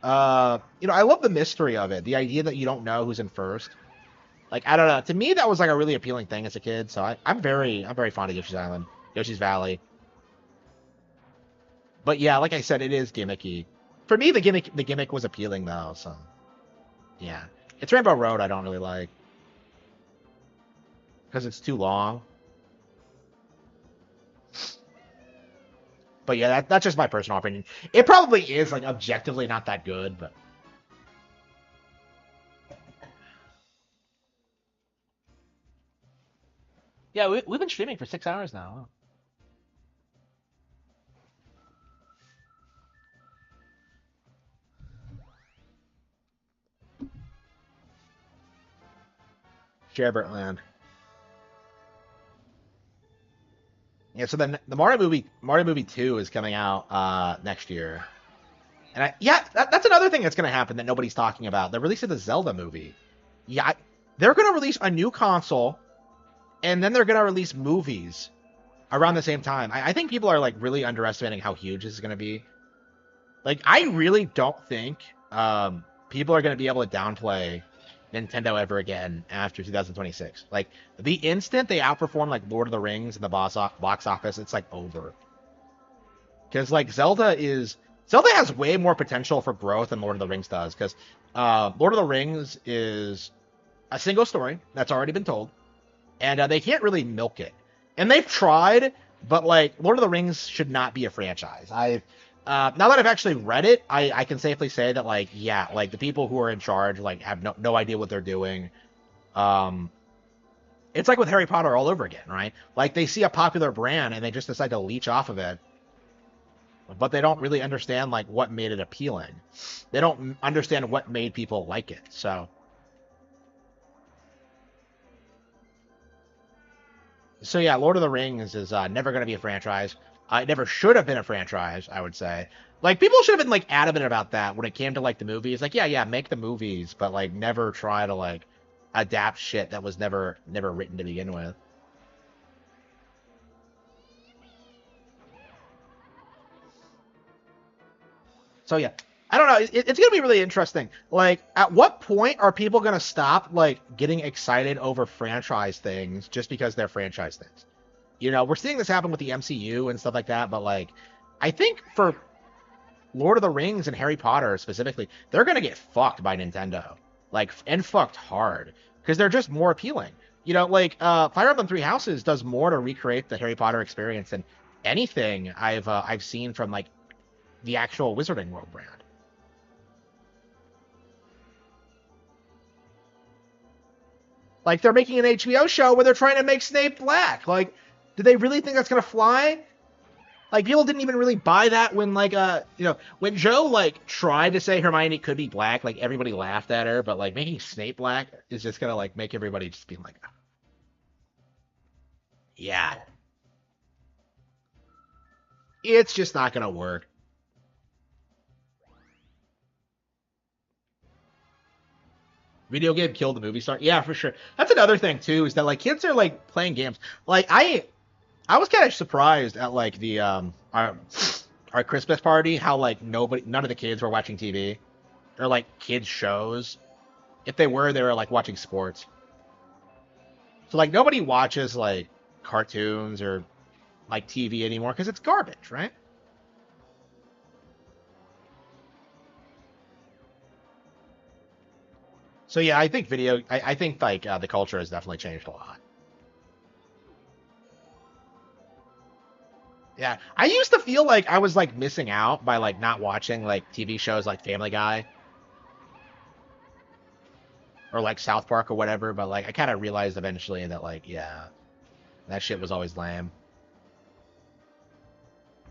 I love the mystery of it. The idea that you don't know who's in first. Like, I don't know. To me, that was like a really appealing thing as a kid. So I'm very fond of Yoshi's Island, Yoshi's Valley. But yeah, like I said, it is gimmicky. For me, the gimmick was appealing though. So yeah, it's Rainbow Road. I don't really like because it's too long. But yeah, that's just my personal opinion. It probably is like objectively not that good, but Yeah, we've been streaming for 6 hours now. Sherbert Land. Yeah, so then the Mario movie 2 is coming out next year. And that's another thing that's going to happen that nobody's talking about. The release of the Zelda movie. Yeah, they're going to release a new console, and then they're going to release movies around the same time. I think people are like really underestimating how huge this is going to be. Like, I really don't think people are going to be able to downplay Nintendo ever again after 2026. Like, the instant they outperform like Lord of the Rings in the box office, it's like over. Because like Zelda has way more potential for growth than Lord of the Rings does. Because Lord of the Rings is a single story that's already been told, and they can't really milk it. And they've tried, but like Lord of the Rings should not be a franchise. Now that I've actually read it, I can safely say that like yeah, like the people who are in charge like have no idea what they're doing. It's like with Harry Potter all over again, right? Like they see a popular brand and they just decide to leech off of it, but they don't really understand like what made it appealing. They don't understand what made people like it. So yeah, Lord of the Rings is never going to be a franchise. It never should have been a franchise, I would say. Like people should have been like adamant about that when it came to like the movies. Like yeah, make the movies, but like never try to like adapt shit that was never written to begin with. So yeah, I don't know. It's gonna be really interesting. Like, at what point are people gonna stop like getting excited over franchise things just because they're franchise things? You know, we're seeing this happen with the MCU and stuff like that, but like, I think for Lord of the Rings and Harry Potter specifically, they're gonna get fucked by Nintendo, like, and fucked hard because they're just more appealing. You know, like Fire Emblem Three Houses does more to recreate the Harry Potter experience than anything I've seen from like the actual Wizarding World brand. Like they're making an HBO show where they're trying to make Snape black. Like, do they really think that's gonna fly? Like people didn't even really buy that when like when Joe like tried to say Hermione could be black, like everybody laughed at her, but like making Snape black is just gonna like make everybody just be like, yeah, it's just not gonna work. Video game killed the movie star. Yeah, for sure. That's another thing too, is that like kids are like playing games. Like I was kind of surprised at like the our Christmas party how like none of the kids were watching TV or like kids shows. If they were, they were like watching sports. So like nobody watches like cartoons or like TV anymore because it's garbage, right? So yeah, I think like the culture has definitely changed a lot. Yeah, I used to feel like I was like missing out by like not watching like TV shows like Family Guy or like South Park or whatever, but like I kind of realized eventually that like yeah, that shit was always lame.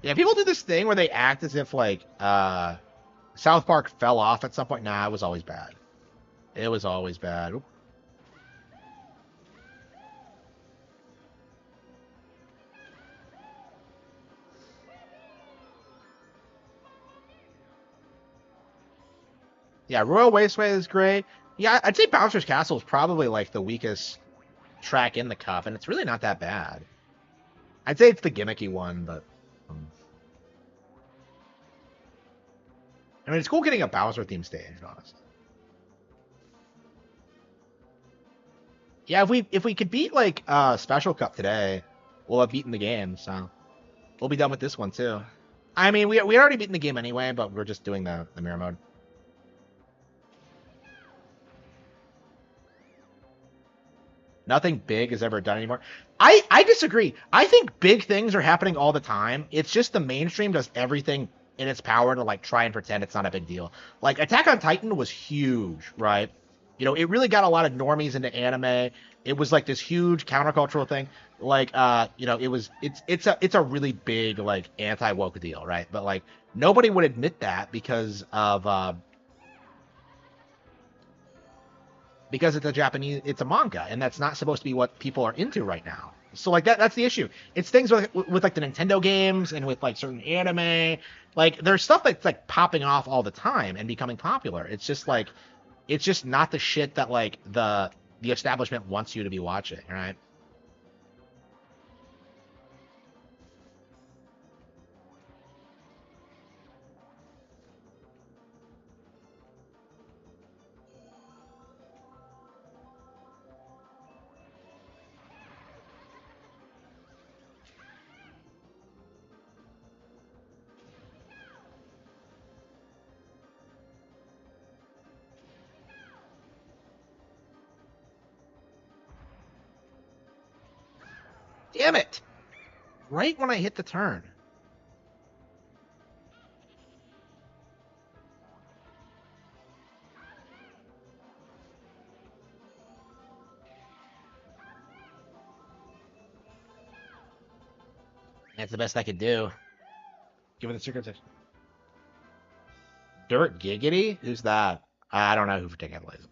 Yeah, people do this thing where they act as if like South Park fell off at some point. Nah, it was always bad. It was always bad. Oop. Yeah, Royal Wasteway is great. Yeah, I'd say Bowser's Castle is probably like the weakest track in the cup, and it's really not that bad. I'd say it's the gimmicky one, but I mean, it's cool getting a Bowser themed stage, honestly. Yeah, if we could beat like Special Cup today, we'll have beaten the game. So we'll be done with this one too. I mean, we already beaten the game anyway, but we're just doing the mirror mode. Nothing big is ever done anymore. I disagree. I think big things are happening all the time. It's just the mainstream does everything in its power to like try and pretend it's not a big deal. Like Attack on Titan was huge, right? You know, it really got a lot of normies into anime. it was like this huge countercultural thing. Like, you know, it's a really big like anti-woke deal, right? But like nobody would admit that because it's a Japanese, it's a manga, and that's not supposed to be what people are into right now. So like that's the issue. It's things with like the Nintendo games and with like certain anime. Like there's stuff that's like popping off all the time and becoming popular. It's just like it's just not the shit that like the establishment wants you to be watching, right? Damn it! Right when I hit the turn. That's the best I could do. Given the circumstances. Dirt Giggity? Who's that? I don't know who particularly is.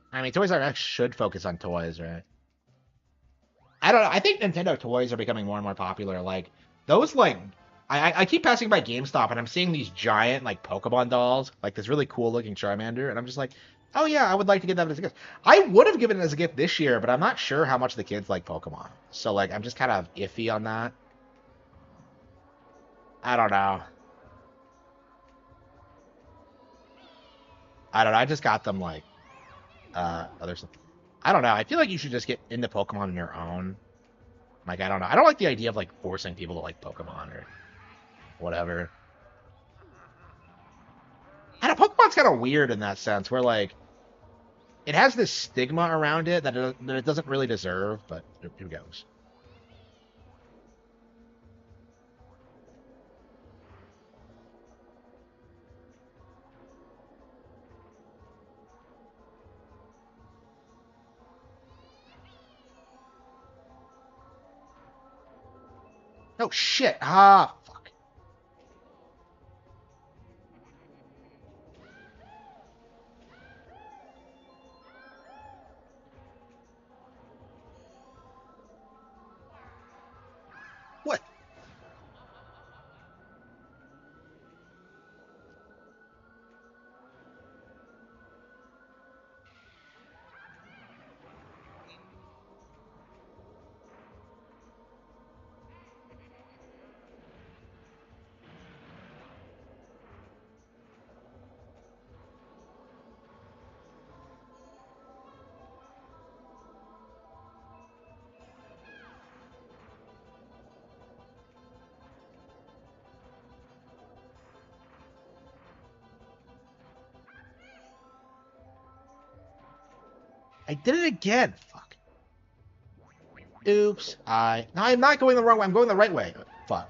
I mean, Toys R Us should focus on toys, right? I don't know. I think Nintendo toys are becoming more and more popular. Like those, like I keep passing by GameStop and I'm seeing these giant like Pokemon dolls, like this really cool looking Charmander, and I'm just like, oh yeah, I would like to get that as a gift. I would have given it as a gift this year, but I'm not sure how much the kids like Pokemon. So like, I'm just kind of iffy on that. I don't know. I don't know. I just got them like other stuff. I don't know. I feel like you should just get into Pokemon on your own. Like I don't know. I don't like the idea of like forcing people to like Pokemon or whatever. And Pokemon's kind of weird in that sense, where like it has this stigma around it that it doesn't really deserve. But here goes. Oh shit! Ah, fuck. What? I did it again. Fuck. Oops. No, I'm not going the wrong way. I'm going the right way. Fuck.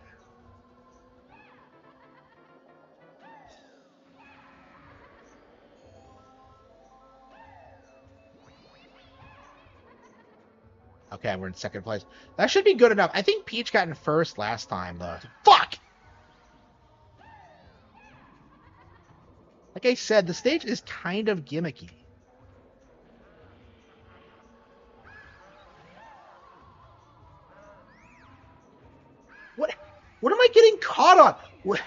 Okay, we're in second place. That should be good enough. I think Peach got in first last time, though. Fuck! Like I said, the stage is kind of gimmicky. What? What am I getting caught on? What?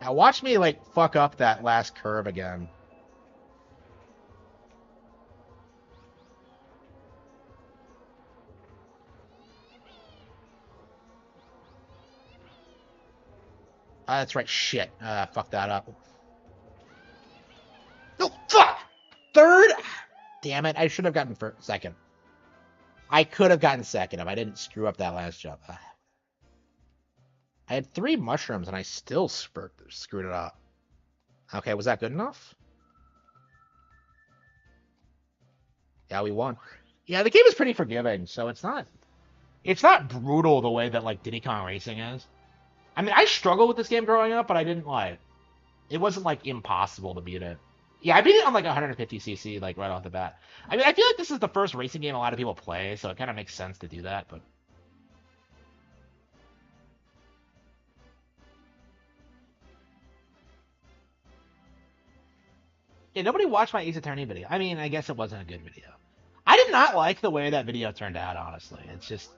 Now watch me, like, fuck up that last curve again. That's right. Shit. Fuck that up. No, fuck! Third? Damn it. I should have gotten first, second. I could have gotten second if I didn't screw up that last jump. I had 3 mushrooms and I still screwed it up. Okay, was that good enough? Yeah, we won. Yeah, the game is pretty forgiving, so it's not brutal the way that like Diddy Kong Racing is. I mean, I struggled with this game growing up, but I didn't like. It wasn't like impossible to beat it. Yeah, I beat it on like 150cc, like right off the bat. I mean, I feel like this is the first racing game a lot of people play, so it kind of makes sense to do that. But yeah, nobody watched my Ace Attorney video. I mean, I guess it wasn't a good video. I did not like the way that video turned out, honestly. It's just,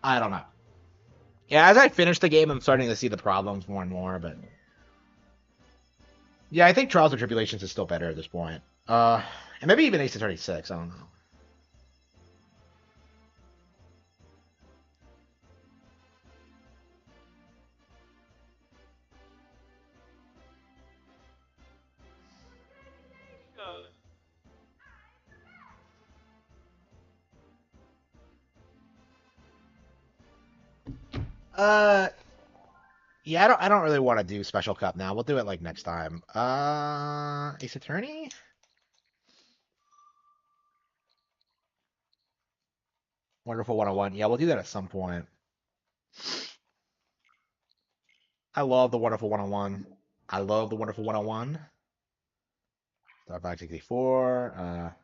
I don't know. Yeah, as I finish the game, I'm starting to see the problems more and more, but yeah, I think Trials and Tribulations is still better at this point. And maybe even Ace Attorney 6, I don't know. Uh, yeah, I don't really want to do Special Cup now. We'll do it like next time. Ace Attorney? Wonderful 101. Yeah, we'll do that at some point. I love the Wonderful 101. I love the Wonderful 101. Star Fox 64.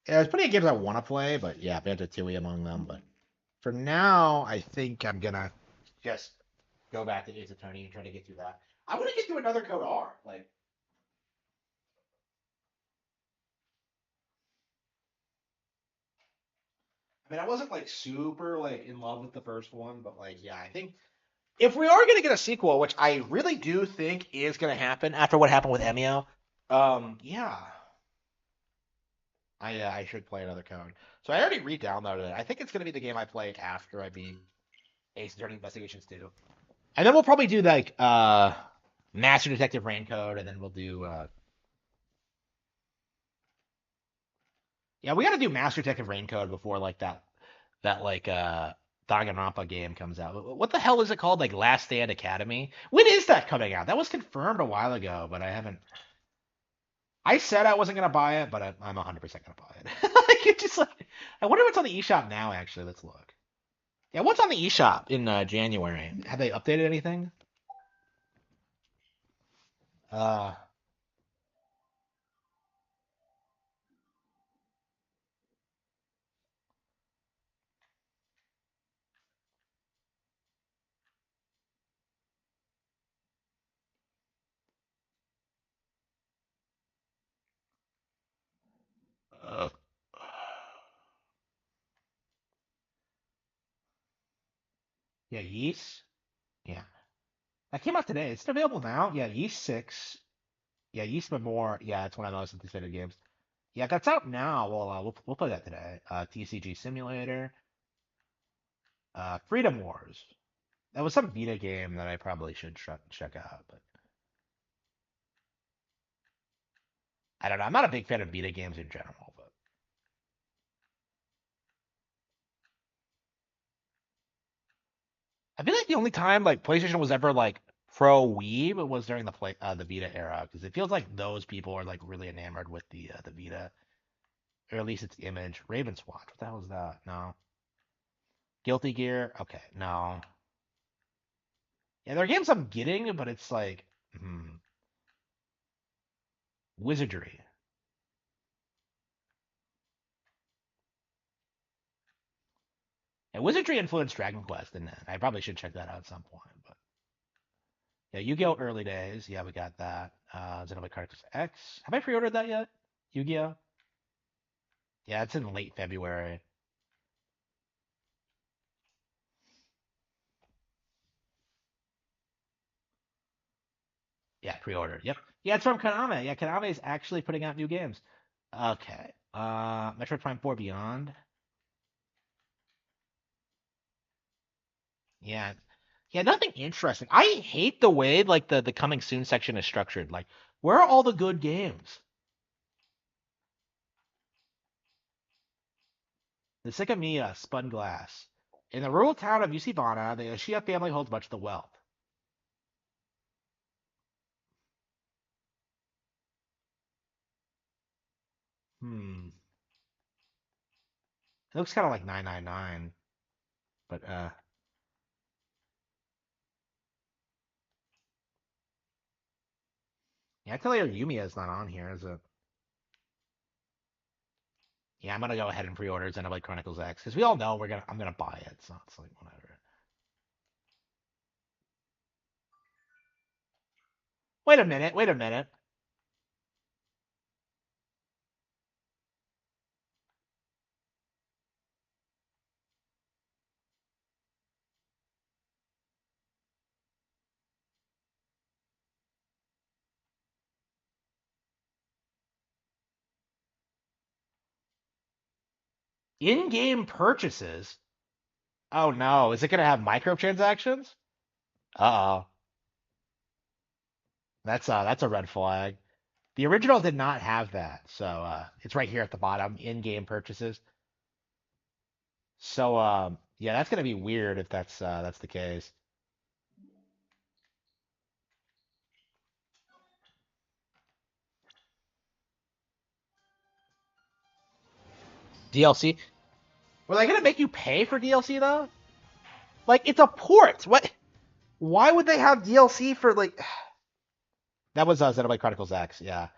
Yeah, there's plenty of games I want to play, but yeah, Banjo-Tooie among them. But for now, I think I'm gonna just go back to Ace Attorney and try to get through that. I want to get through another Code R. Like, I mean, I wasn't like super like in love with the first one, but like, yeah, I think if we are gonna get a sequel, which I really do think is gonna happen after what happened with Emio, yeah, I should play another Code. So I already re-downloaded it. I think it's gonna be the game I play after I beat Ace Attorney Investigations 2. And then we'll probably do like Master Detective Raincoat, and then we'll do yeah, we got to do Master Detective Raincoat before like that like Danganronpa game comes out. What the hell is it called? Like Last Stand Academy? When is that coming out? That was confirmed a while ago, but I haven't. I said I wasn't gonna buy it, but I'm 100% gonna buy it. Like it's just like I wonder what's on the eShop now. Actually, let's look. Yeah, what's on the eShop in January? Have they updated anything? Uh, uh yeah, Yeast. Yeah. That came out today. It's available now. Yeah, Yeast 6. Yeah, Yeast Memoir. Yeah, it's one of the most anticipated games. Yeah, that's out now. Well, we'll play that today. TCG Simulator. Freedom Wars. That was some Vita game that I probably should check out, but I don't know. I'm not a big fan of Vita games in general, but I feel like the only time like PlayStation was ever like pro Wii was during the Vita era because it feels like those people are like really enamored with the Vita, or at least its image. Raven's Watch. What the hell is that? No. Guilty Gear. Okay, no. Yeah, there are games I'm getting, but it's like Wizardry. And Wizardry influenced Dragon Quest, and I probably should check that out at some point. But yeah, Yu-Gi-Oh! Early Days. Yeah, we got that. Xenoblade Chronicles X. Have I pre-ordered that yet? Yu-Gi-Oh! Yeah, it's in late February. Yeah, pre-ordered. Yep. Yeah, it's from Konami. Yeah, Konami is actually putting out new games. Okay. Metroid Prime 4 Beyond. Yeah. Yeah, nothing interesting. I hate the way like the coming soon section is structured. Like, where are all the good games? The Sick of Me, Spun Glass. In the rural town of Usibana, the Yoshia family holds much of the wealth. Hmm. It looks kind of like 999, but yeah, I tell you, Yumiya is not on here, is it? Yeah, I'm gonna go ahead and pre-order Xenoblade Chronicles X because we all know I'm gonna buy it, so it's like whatever. Wait a minute, wait a minute. In-game purchases? Oh no, is it gonna have microtransactions? Uh-oh. That's a red flag. The original did not have that, so it's right here at the bottom, in-game purchases. So yeah, that's gonna be weird if that's the case. DLC? Were they gonna make you pay for DLC though? Like it's a port. What? Why would they have DLC for like? That was Xenoblade Chronicles X. Yeah.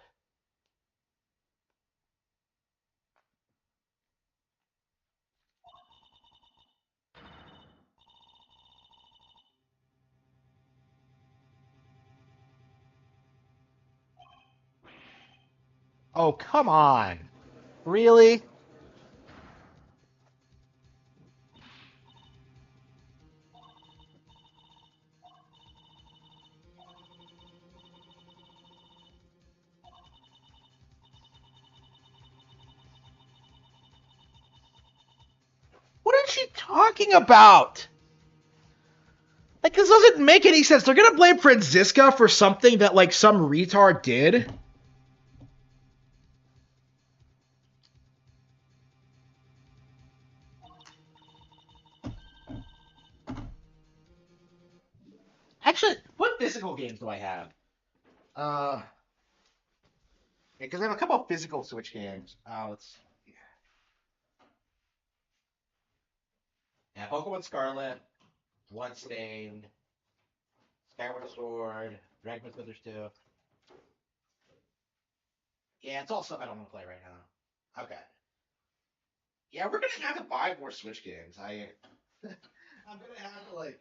Oh come on. Really? What is she talking about? Like this doesn't make any sense. They're gonna blame Franziska for something that like some retard did. Actually, what physical games do I have? Uh, because I have a couple of physical Switch games. Let's yeah, Pokemon Scarlet, Bloodstained, Skyward Sword, Dragon Quest Builders 2. Yeah, it's all stuff I don't want to play right now. Okay. Yeah, we're gonna have to buy more Switch games. I'm gonna have to like.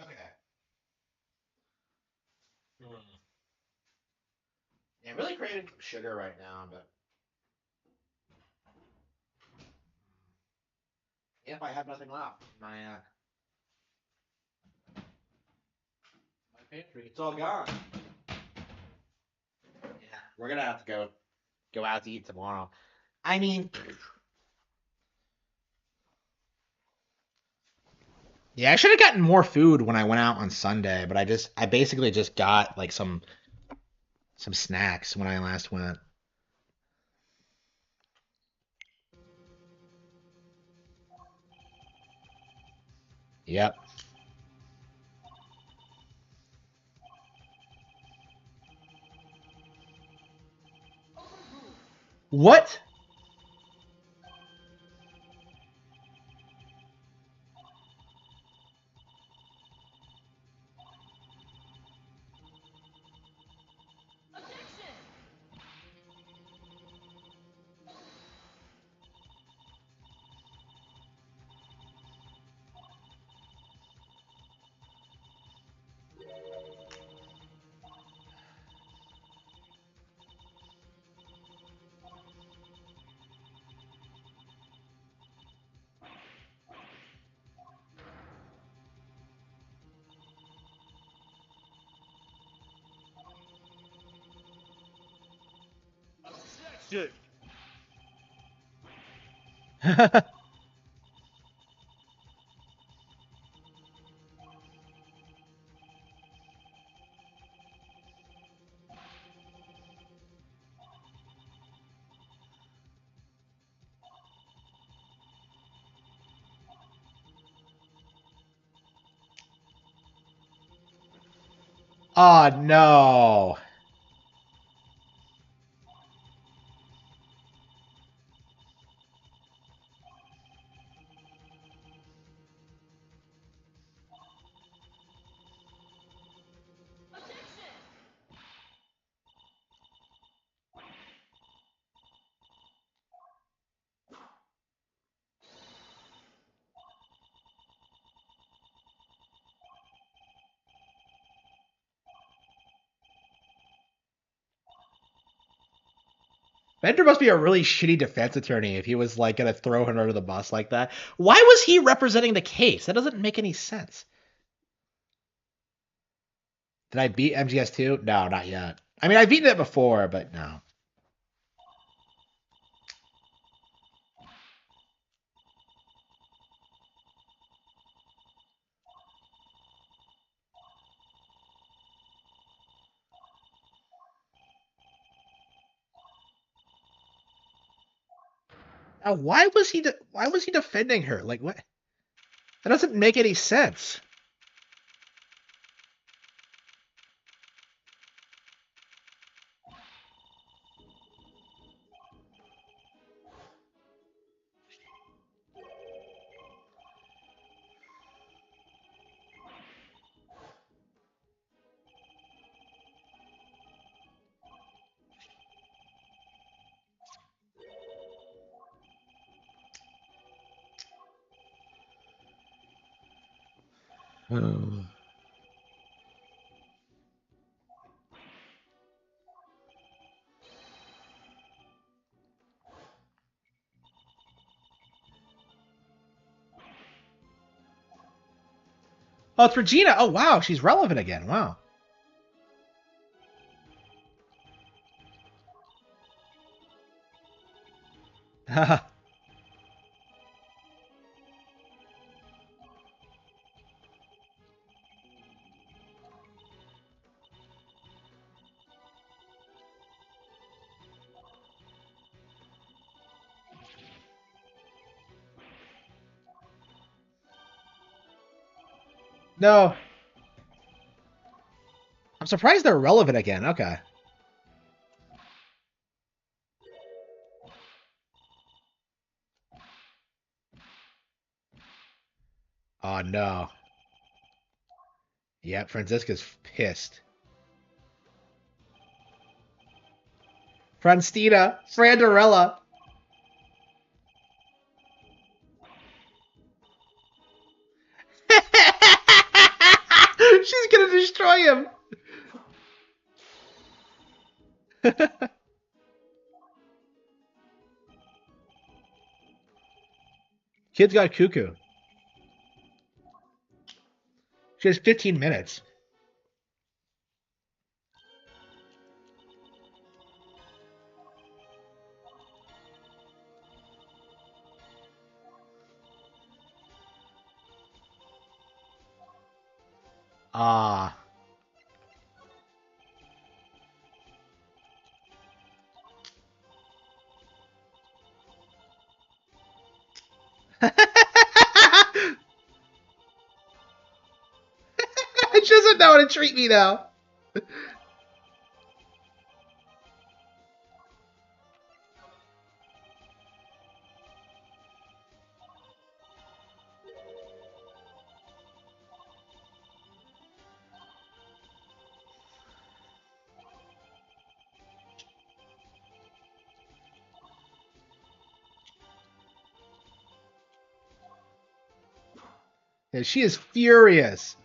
Okay. Hmm. Yeah, I'm really craving sugar right now, but if I have nothing left, my pantry, it's all gone. Yeah, we're gonna have to go out to eat tomorrow. I mean, yeah, I should have gotten more food when I went out on Sunday, but I basically just got like some snacks when I last went. Yep. What? Destruction! Oh no. Bender must be a really shitty defense attorney if he was like gonna throw her under the bus like that. Why was he representing the case? That doesn't make any sense. Did I beat MGS2? No, not yet. I mean, I've beaten it before, but no. Now, why was he defending her? Like what? That doesn't make any sense. Oh, it's Regina. Oh, wow. She's relevant again. Wow. No. I'm surprised they're relevant again. Okay. Oh, no. Yep, Franziska's pissed. Franstina. Franderella. She's gonna destroy him. Kid's got cuckoo. She has 15 minutes. Ah. She doesn't know how to treat me now. Yeah, she is furious.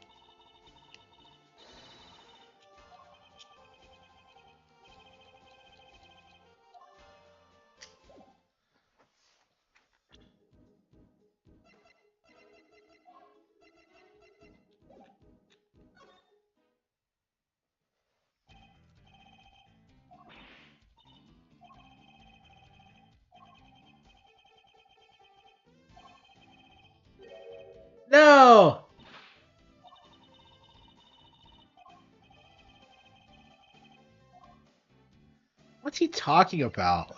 No! What's he talking about?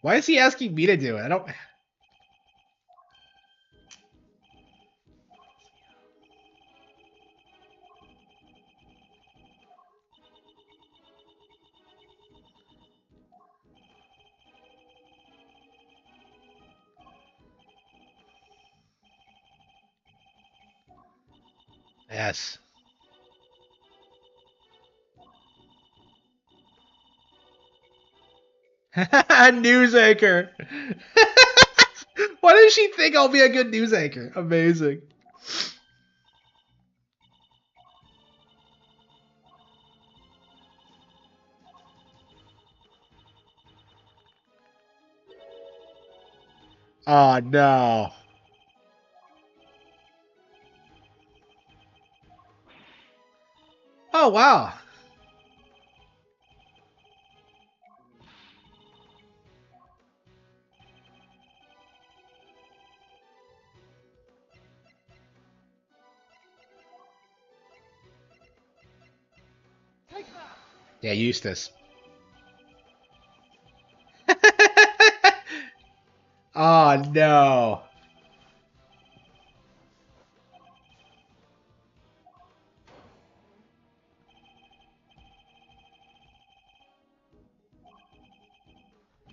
Why is he asking me to do it? I don't. Yes. News anchor. Why does she think I'll be a good news anchor? Amazing. Oh no. Oh wow. Yeah, Eustace. Oh no.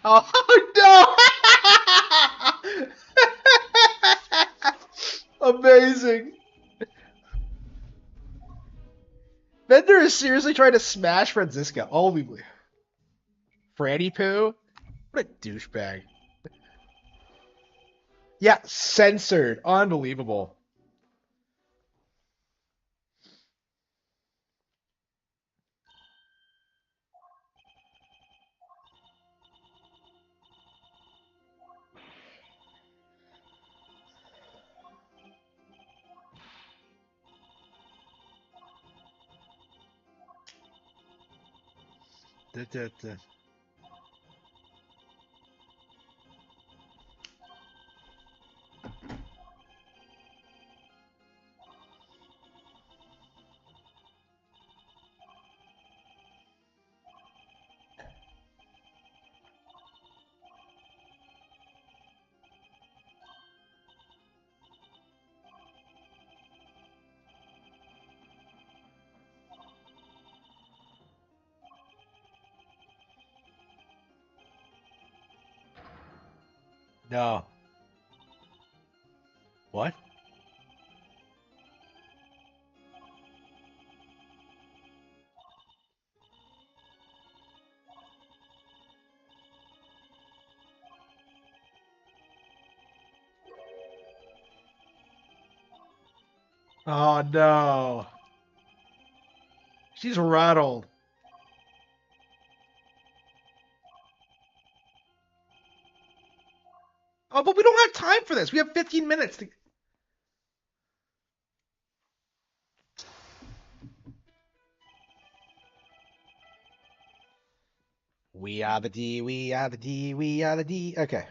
Oh no. Amazing. Bender is seriously trying to smash Franziska. Holy Franny Poo? What a douchebag. Yeah, censored. Unbelievable. Da, da, da. No. What? Oh no. She's rattled. Oh, but we don't have time for this. We have 15 minutes to. We are the D, we are the D, we are the D. Okay.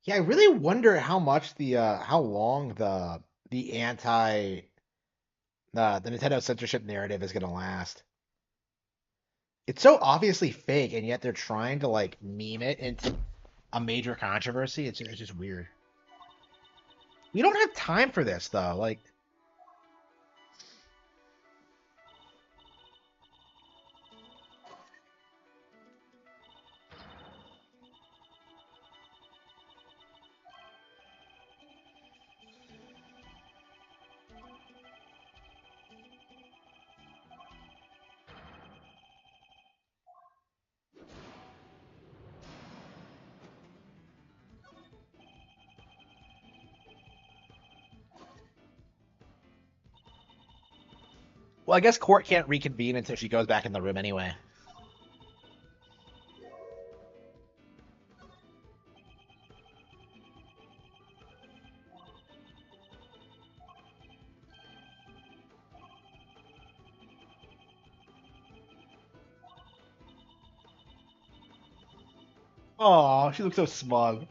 Yeah, I really wonder how much how long the the Nintendo censorship narrative is gonna last. It's so obviously fake, and yet they're trying to like meme it into a major controversy. It's just weird. We don't have time for this though. Like, well, I guess court can't reconvene until she goes back in the room anyway. Oh, she looks so smug.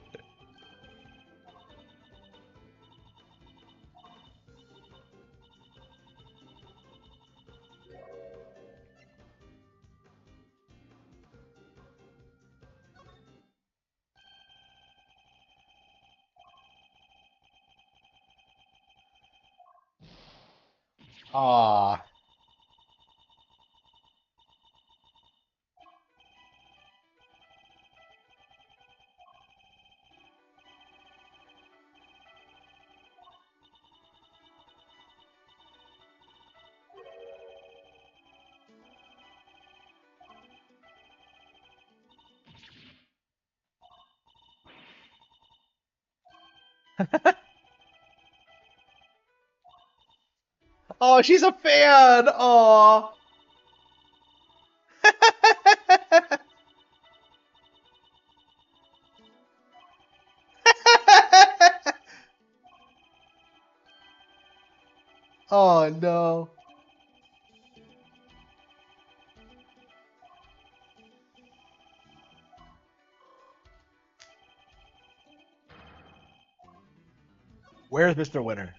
Aw. Oh, she's a fan. Oh. Oh no. Where's Mr. Winner?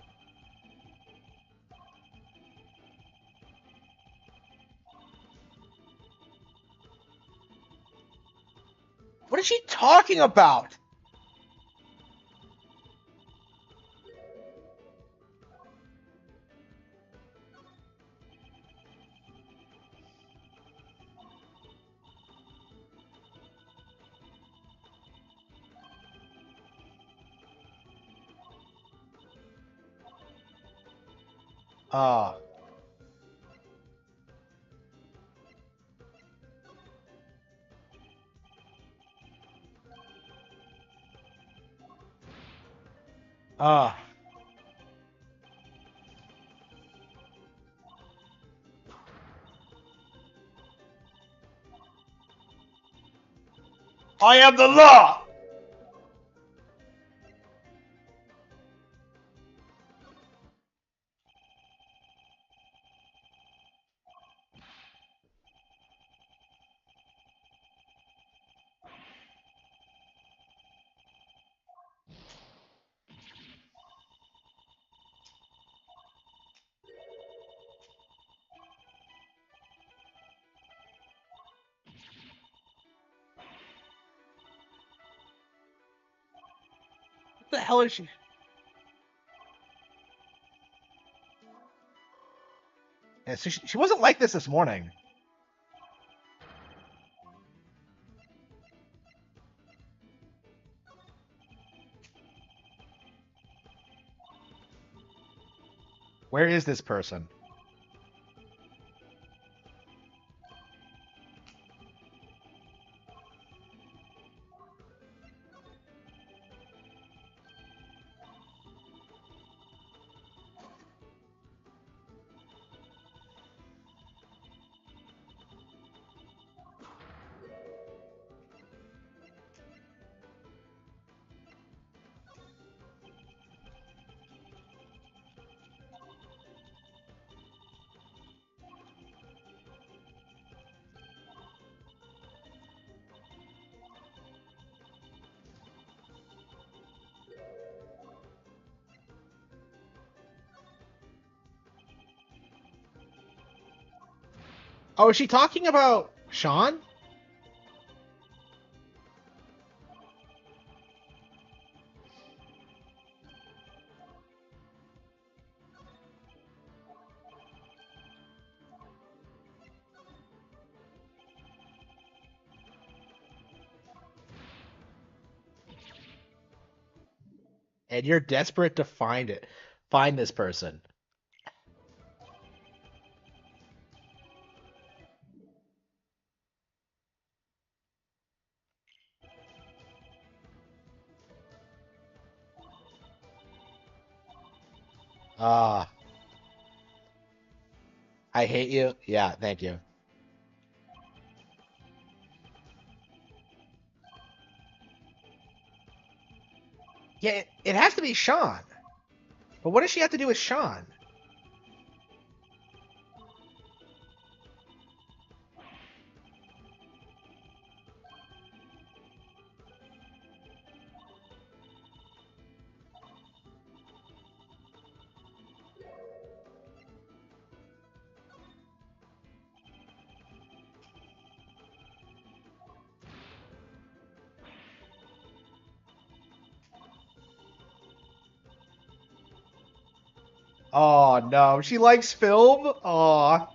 What is she talking about? Ah. Ah. I am the law. What the hell is she? Yeah, so she wasn't like this morning. Where is this person? Oh, is she talking about Sean? And you're desperate to find this person. Ah, I hate you. Yeah, thank you. Yeah, it has to be Sean. But what does she have to do with Sean? Oh no, she likes film? Aw.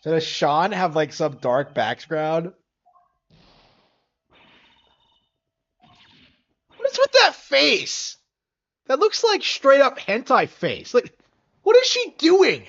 So does Sean have like some dark background? What is with that face? That looks like straight up hentai face. Like, what is she doing?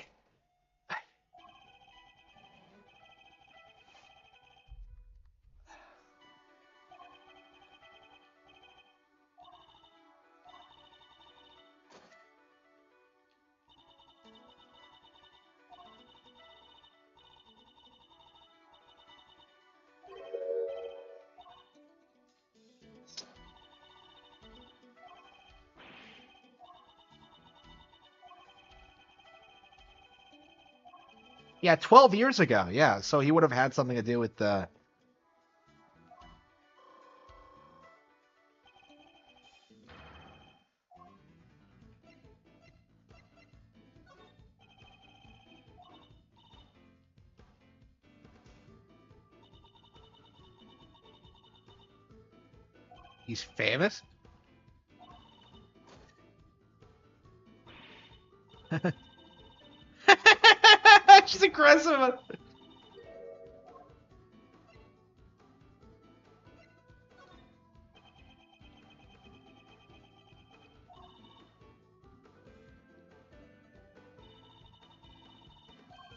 Yeah, 12 years ago. Yeah, so he would have had something to do with the. He's famous? She's aggressive.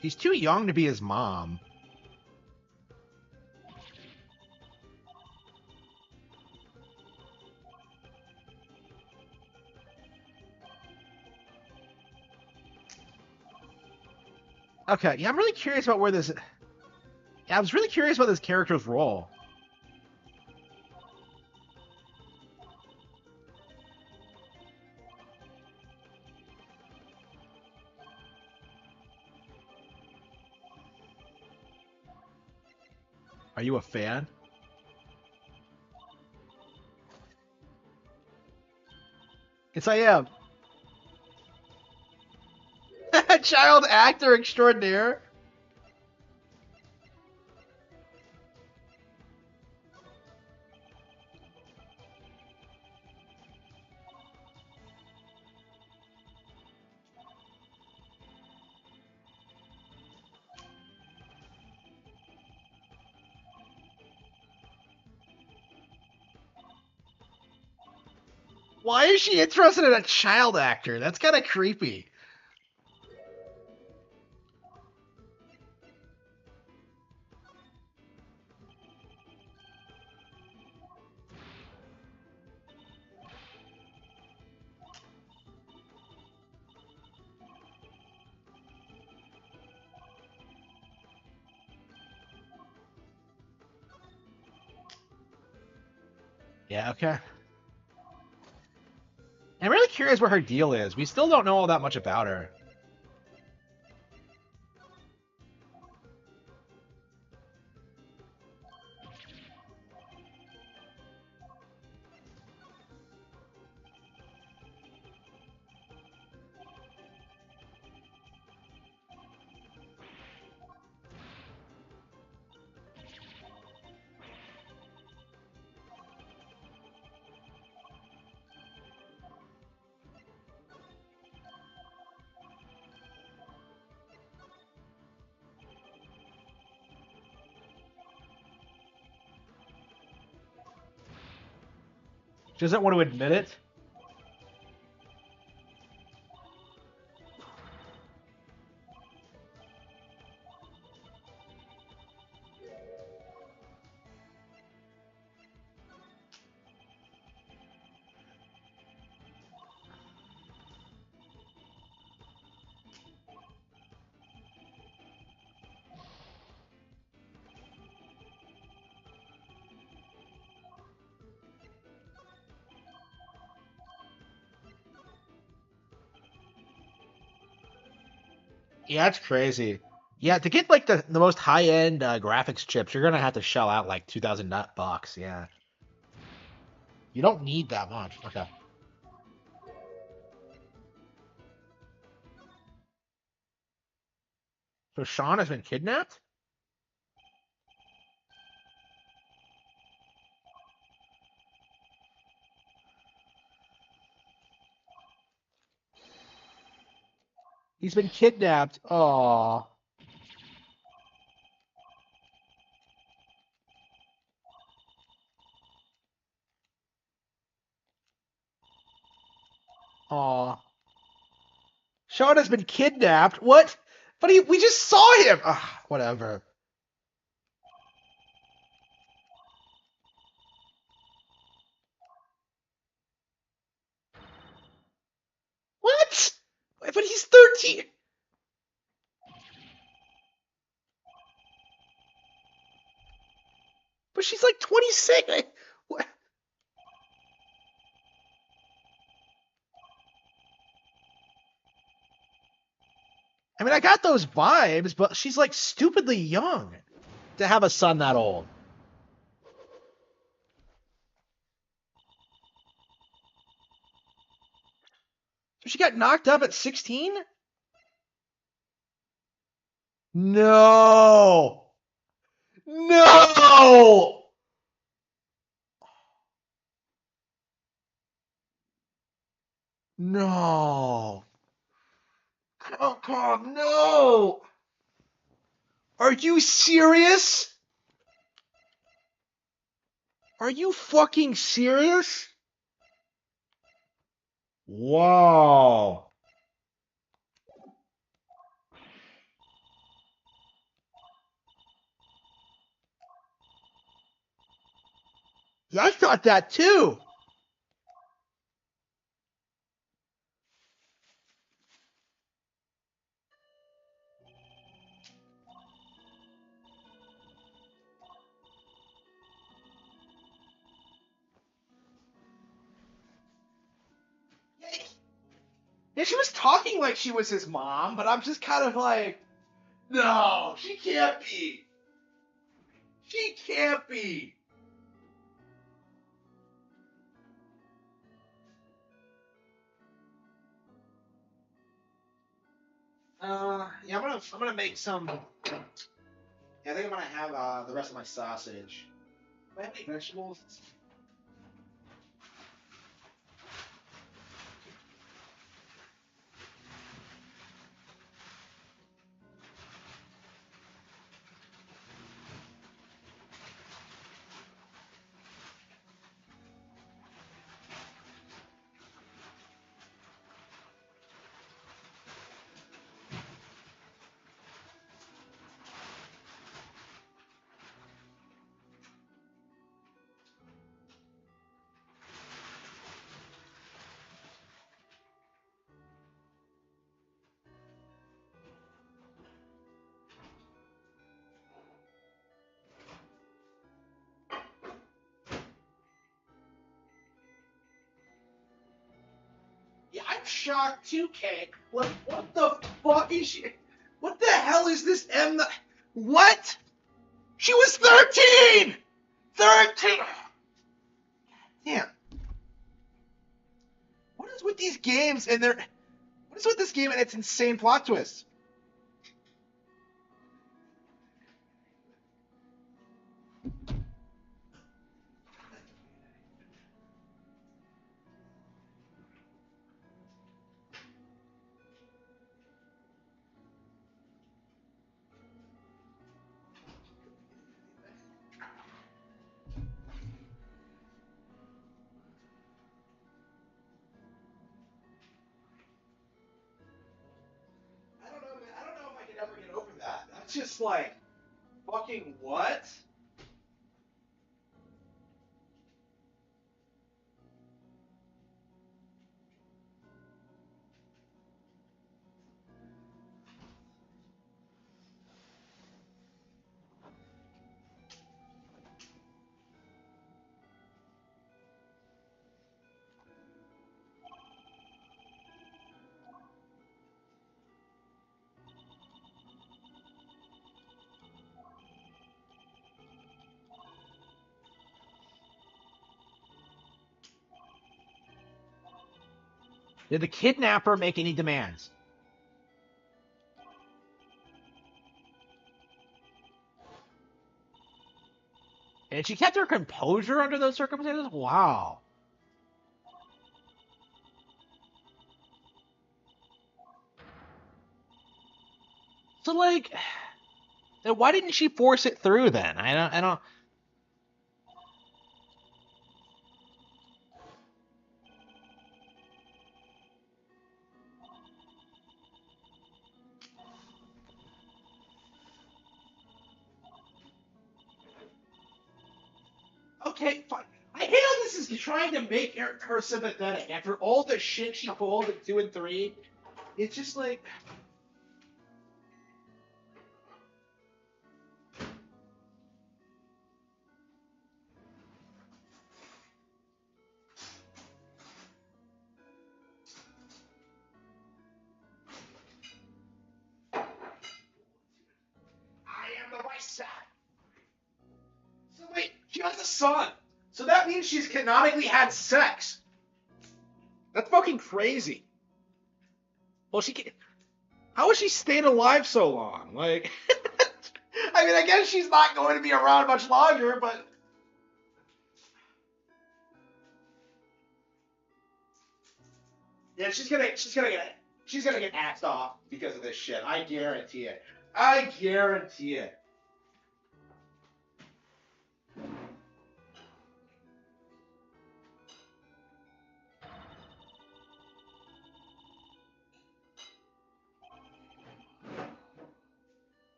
He's too young to be his mom. Okay, yeah, I'm really curious about where this. Yeah, I was really curious about this character's role. Are you a fan? Yes, I am. Child actor extraordinaire. Why is she interested in a child actor? That's kind of creepy. Yeah, okay. I'm really curious what her deal is. We still don't know all that much about her. She doesn't want to admit it. Yeah, that's crazy. Yeah, to get like the most high end graphics chips, you're gonna have to shell out like $2,000. Yeah, you don't need that much. Okay. So Sean has been kidnapped? He's been kidnapped. Oh. Aw. Sean has been kidnapped? What? But we just saw him! Ah, whatever. What? But he's 13. But she's like 26. What? I mean, I got those vibes, but she's like stupidly young to have a son that old. So she got knocked up at 16? No! No! No! Come, no! Are you serious? Are you fucking serious? Wow. Yeah, I thought that too. Yeah, she was talking like she was his mom, but I'm just kind of like, no, she can't be. She can't be. Yeah, I'm gonna make some. Yeah, I think I'm gonna have the rest of my sausage. Do I have any vegetables? Shock 2K. What the fuck is she? What the hell is this What? She was 13! 13! Damn. What is with these games and their... What is with this game and its insane plot twists? I don't know, man. I don't know if I can ever get over that. That's just like... Fucking what? Did the kidnapper make any demands? And she kept her composure under those circumstances? Wow. So, like, then why didn't she force it through then? I don't... Okay, fine. I hate how this is trying to make her sympathetic after all the shit she pulled in 2 and 3. It's just like... I am the vice side. So wait, she has a son. So that means she's canonically had sex. That's fucking crazy. Well, she can't... How has she stayed alive so long? Like... I mean, I guess she's not going to be around much longer, but... Yeah, she's gonna get axed off because of this shit. I guarantee it. I guarantee it.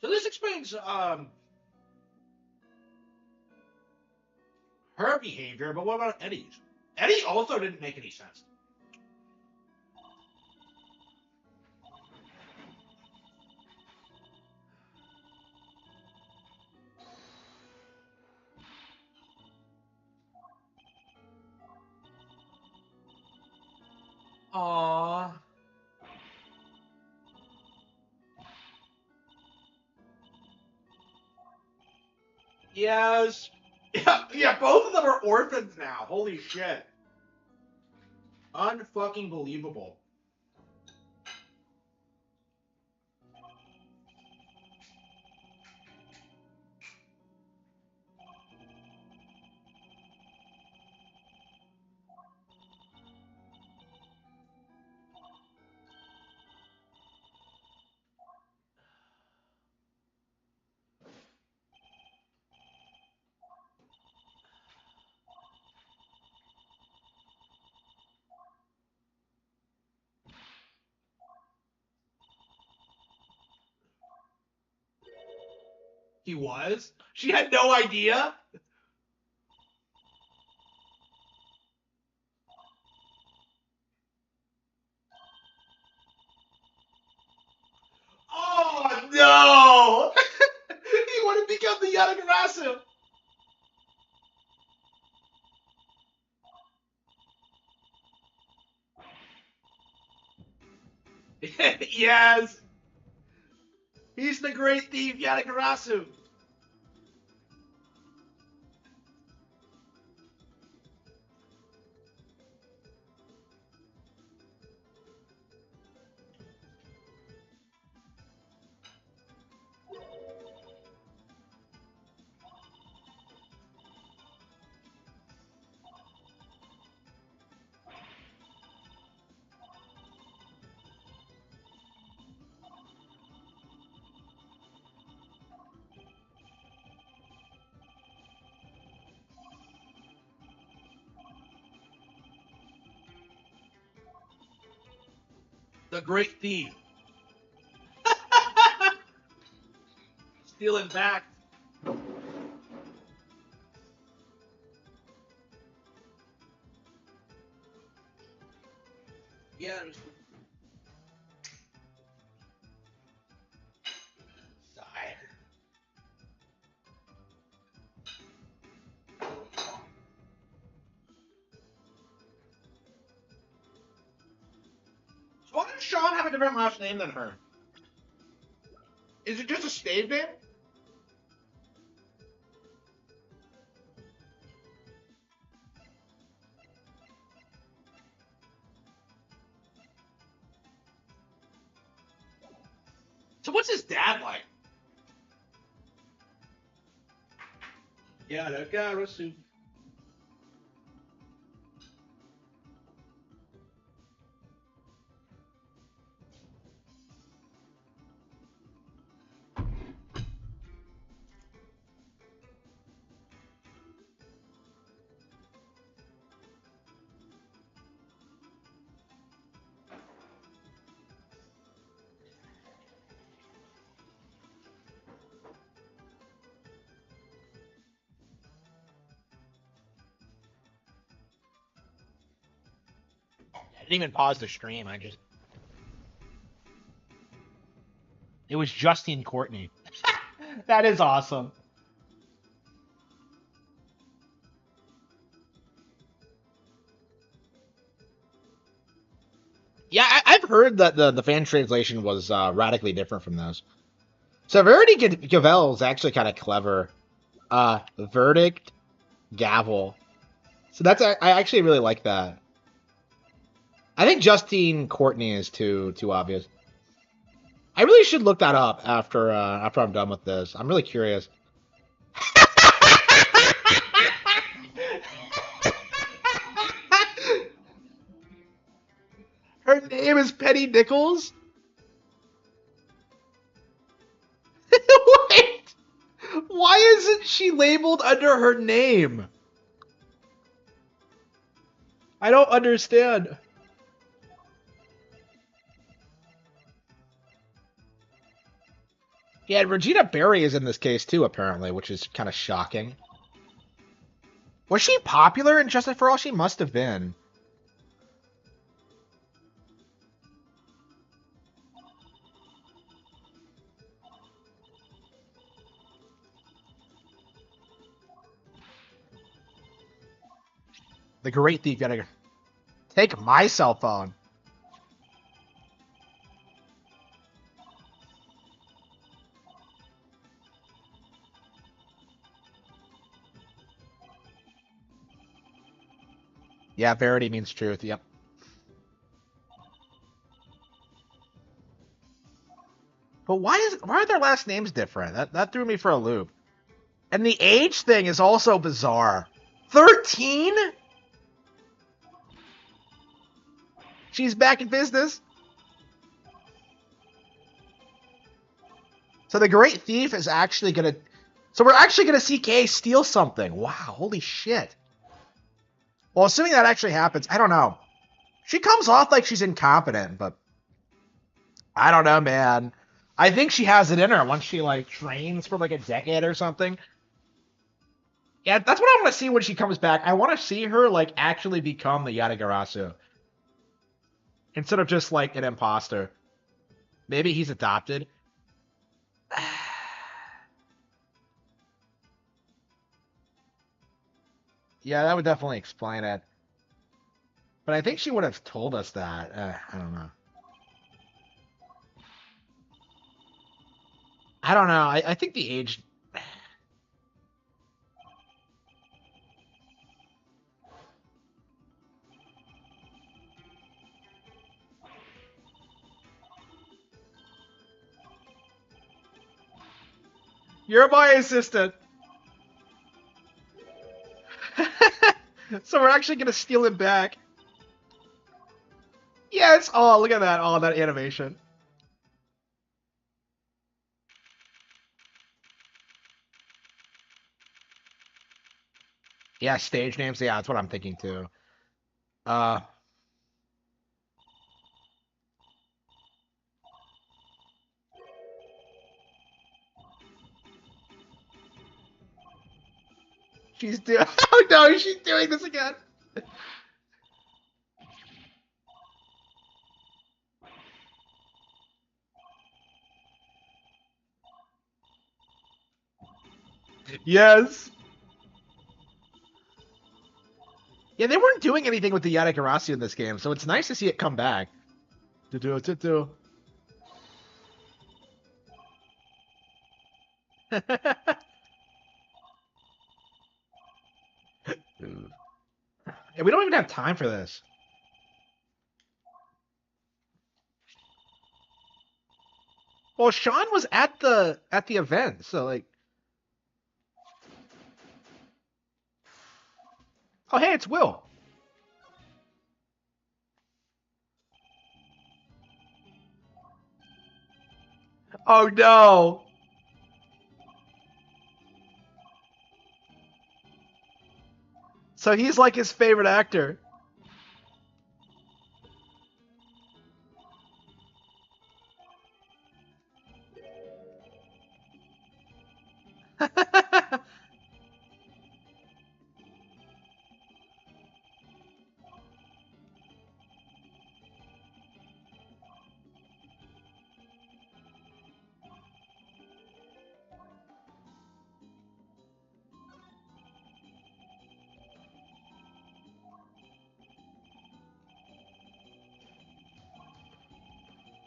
So this explains her behavior, but what about Eddie's? Eddie also didn't make any sense. Aww. Yes. Yeah, both of them are orphans now. Holy shit. Unfucking believable. He was? She had no idea? Yes! He's the great thief, Yadagarasu! The great thief. Stealing back. Yeah. Sorry. So why does Sean have a different last name than her? Is it just a stage name? So what's his dad like? Yadagarasu. I didn't even pause the stream. It was Justine Courtney. That is awesome. Yeah, I've heard that the fan translation was radically different from those. So Verity Gavel is actually kind of clever. Verdict Gavel. So I actually really like that. I think Justine Courtney is too obvious. I really should look that up after I'm done with this. I'm really curious. Her name is Penny Nichols? Wait! Why isn't she labeled under her name? I don't understand. Yeah, and Regina Berry is in this case too, apparently, which is kind of shocking. Was she popular in Justice for All? She must have been. The Great Thief gotta take my cell phone. Yeah, verity means truth. Yep. But why are their last names different? That threw me for a loop. And the age thing is also bizarre. 13? She's back in business. So the Great Thief is actually gonna. So we're actually gonna see Kay steal something. Wow, holy shit. Well, assuming that actually happens, I don't know. She comes off like she's incompetent, but I don't know, man. I think she has it in her once she like trains for like a decade or something. Yeah, that's what I want to see when she comes back. I want to see her like actually become the Yatagarasu instead of just like an imposter. Maybe he's adopted. Yeah, that would definitely explain it. But I think she would have told us that. I don't know. I don't know. I think the age. You're my assistant. So we're actually gonna steal him back. Yes. Oh, look at that. Oh, that animation. Yeah, stage names. Yeah, that's what I'm thinking too. Uh, she's doing. Oh no, she's doing this again. Yes. Yeah, they weren't doing anything with the Yatagarasi in this game, so it's nice to see it come back. To do. And we don't even have time for this. Well, Sean was at the event, so like. Oh, hey, it's Will. Oh no. So he's like his favorite actor.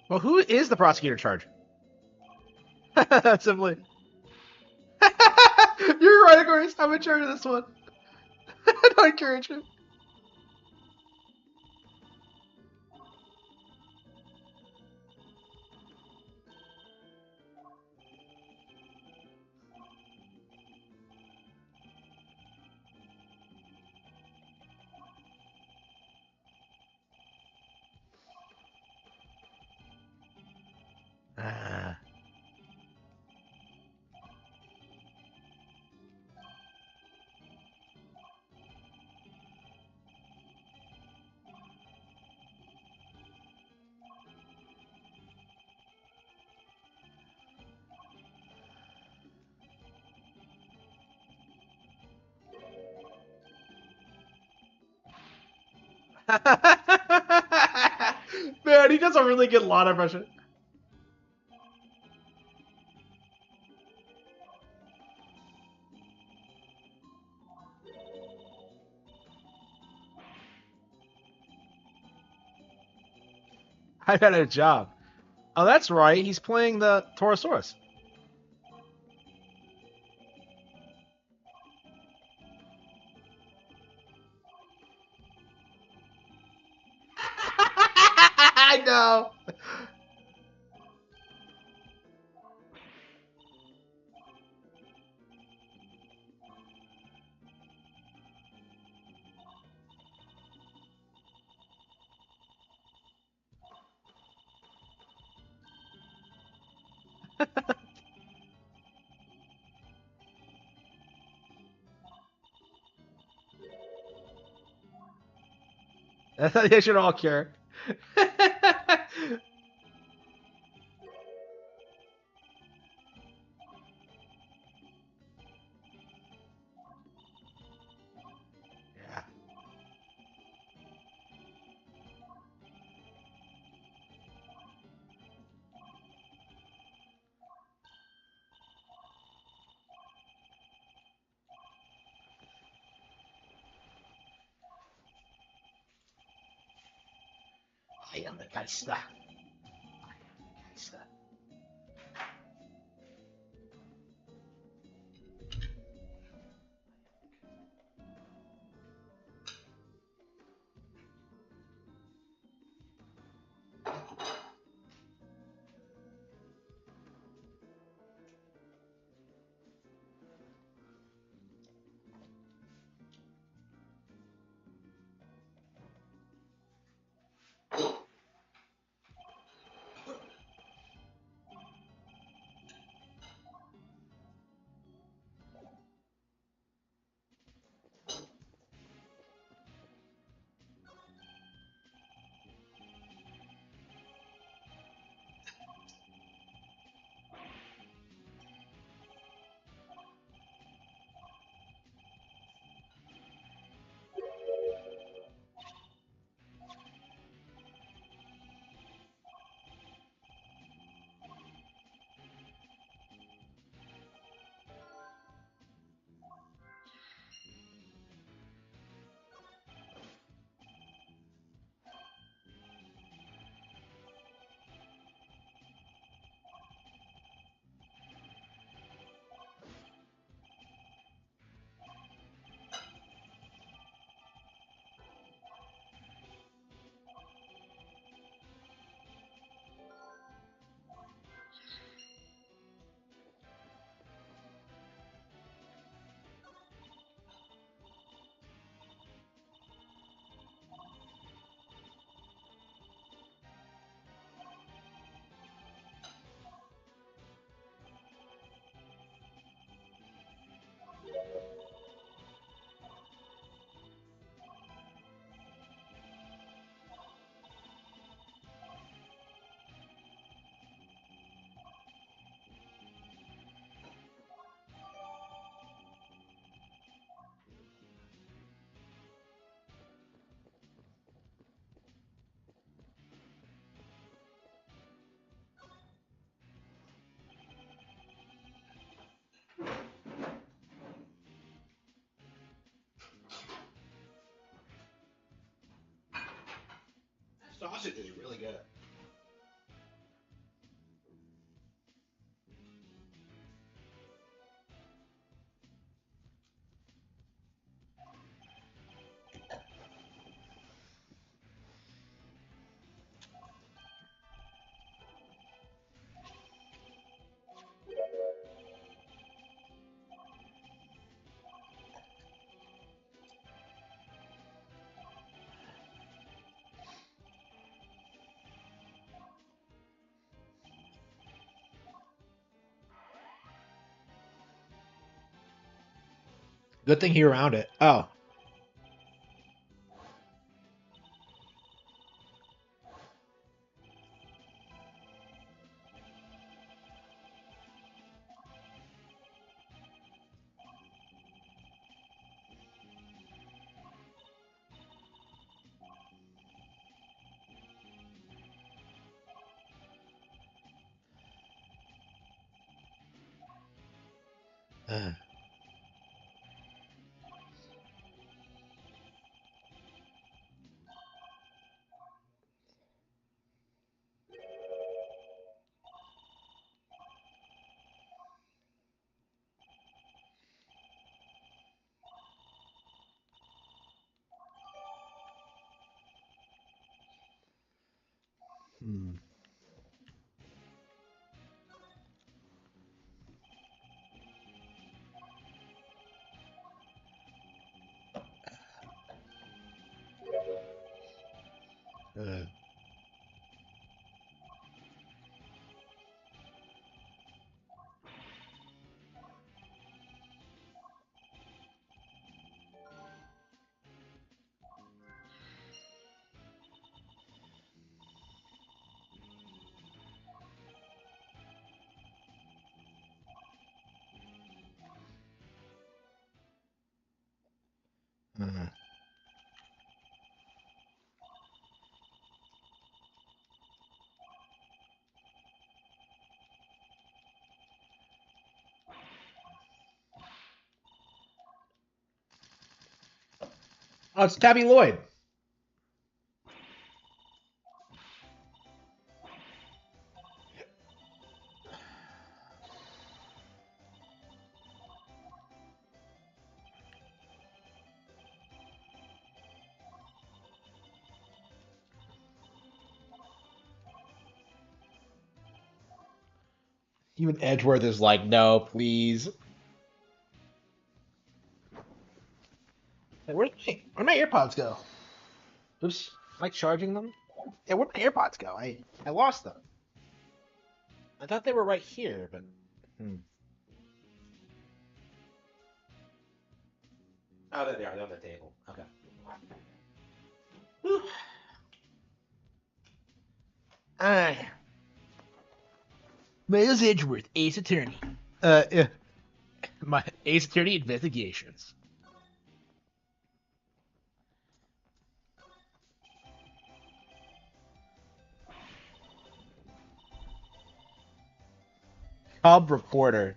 Well, who is the prosecutor in charge? Simply. You're right, of course. I'm in charge of this one. Don't encourage him. Ah. Man, he does a really good Lana impression. I had a job. Oh, that's right. He's playing the Torosaurus. I know. They should all cure. Yeah. I am the Geista. I am the Geista. Sausage is really good. Good thing he around it. Oh. Uh. Hmm. Uh. Uh. Oh, it's Tabby Lloyd. Even Edgeworth is like, no, please. Hey, where'd my AirPods go? Oops. Am I charging them? Yeah, where'd my AirPods go? I lost them. I thought they were right here, but. Hmm. Oh, there they are. They're on the table. Okay. Whew. Miles Edgeworth, Ace Attorney. Yeah. My Ace Attorney investigations. Cub reporter.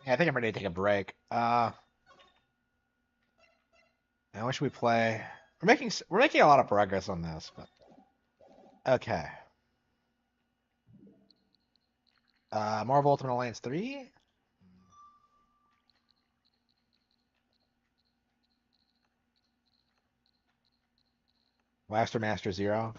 Yeah, I think I'm ready to take a break. Now what should we play? We're making a lot of progress on this, but okay. Marvel Ultimate Alliance 3? Blaster Master Zero?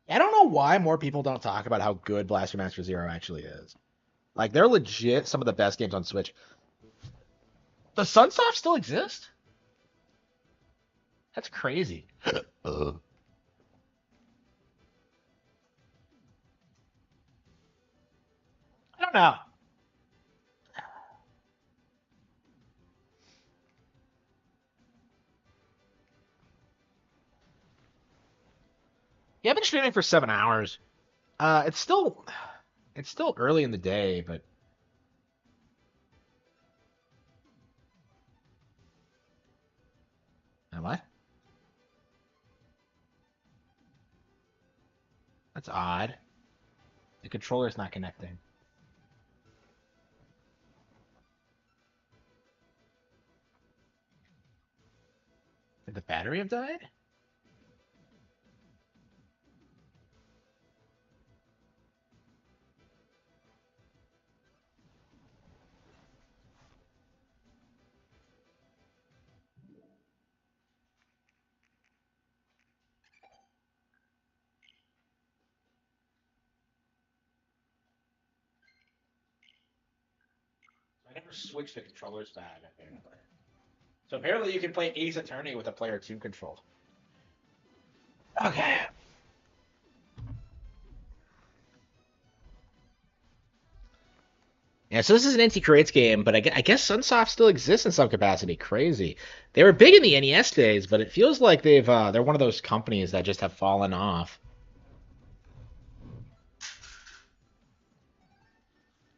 I don't know why more people don't talk about how good Blaster Master Zero actually is. Like, they're legit some of the best games on Switch. Does Sunsoft still exist? That's crazy. I don't know. Yeah, I've been streaming for 7 hours. It's still early in the day, but what? That's odd. The controller's not connecting. Did the battery have died? I never switched the controllers back, apparently. So apparently you can play Ace Attorney with a player 2 control. Okay. Yeah, so this is an NT Creates game, but I guess Sunsoft still exists in some capacity. Crazy. They were big in the NES days, but it feels like they're one of those companies that just have fallen off.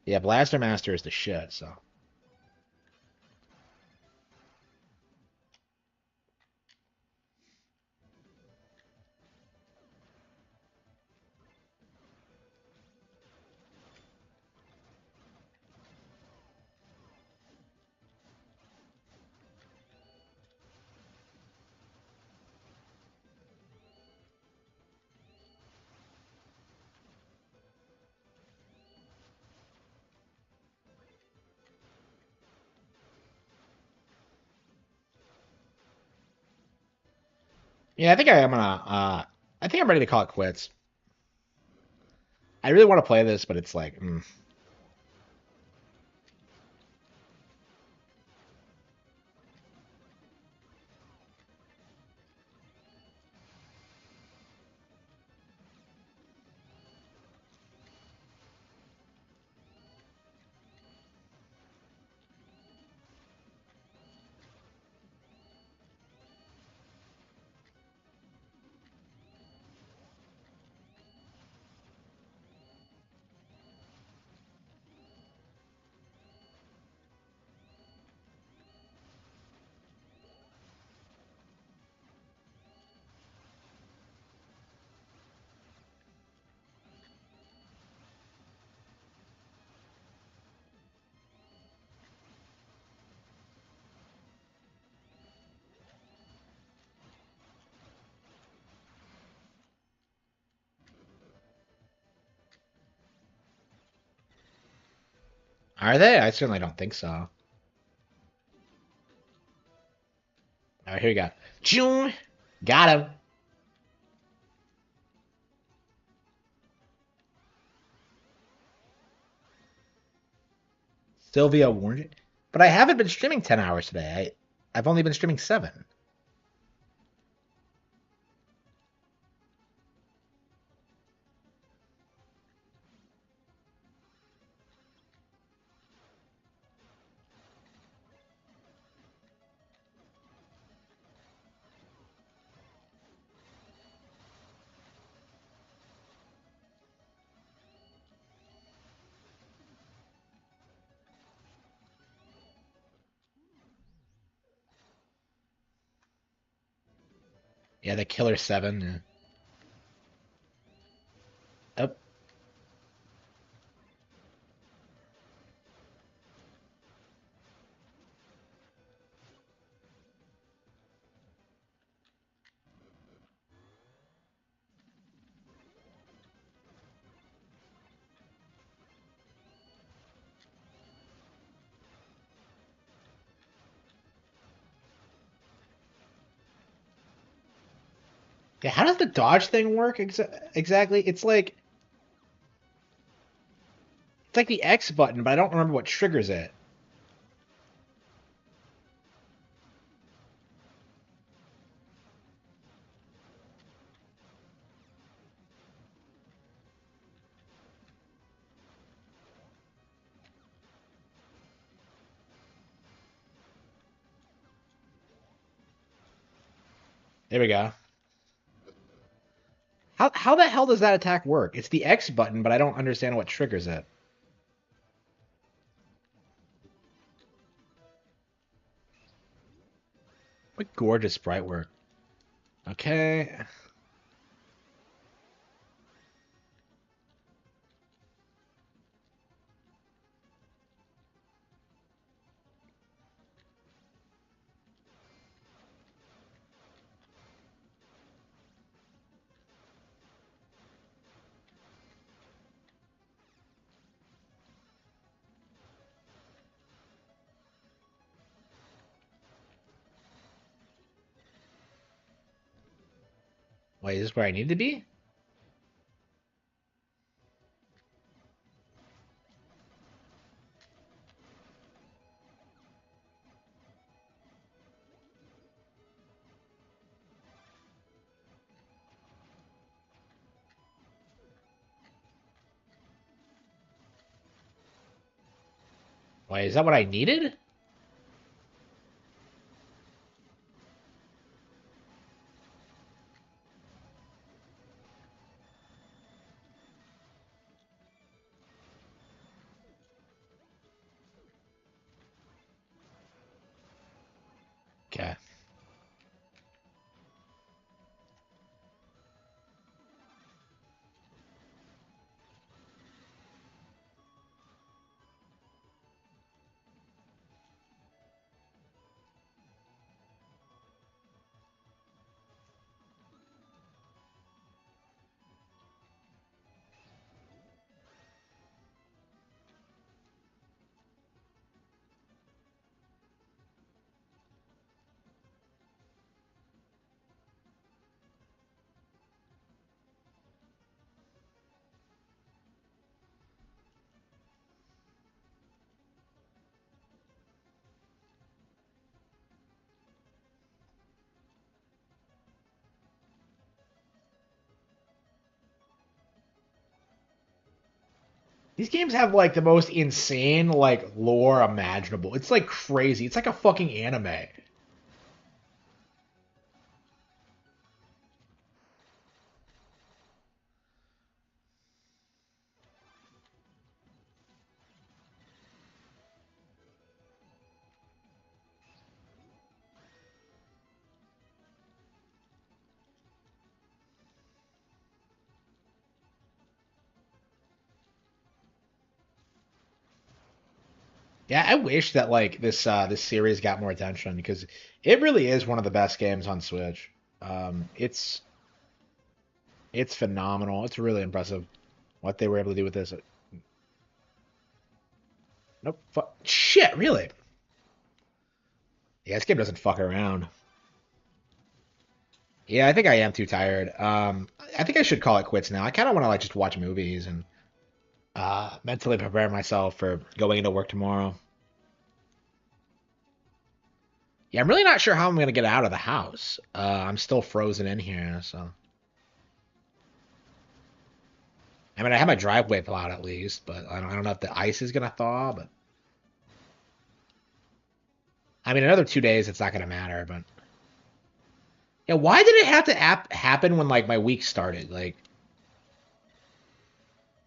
Yeah, Blaster Master is the shit, so. Yeah, I think I'm ready to call it quits. I really want to play this, but it's like, are they? I certainly don't think so. All right, here we go. June, got him. Sylvia warned it, but I haven't been streaming 10 hours today. I've only been streaming 7. Yeah, the Killer 7. Yeah. Oh, yeah, how does the dodge thing work exactly? It's like the X button, but I don't remember what triggers it. There we go. How the hell does that attack work? It's the X button, but I don't understand what triggers it. What gorgeous sprite work. Okay. Wait, is this where I need to be? Wait, is that what I needed? Okay. These games have like the most insane like lore imaginable. It's like crazy. It's like a fucking anime. Yeah, I wish that like this series got more attention because it really is one of the best games on Switch. It's phenomenal. It's really impressive what they were able to do with this. Nope. Shit, really? Yeah, this game doesn't fuck around. Yeah, I think I am too tired. I think I should call it quits now. I kind of want to like just watch movies and mentally prepare myself for going into work tomorrow. Yeah, I'm really not sure how I'm gonna get out of the house. I'm still frozen in here, so. I mean, I have my driveway plowed at least, but I don't know if the ice is gonna thaw. But I mean, another 2 days, it's not gonna matter. But yeah, why did it have to happen when like my week started? Like,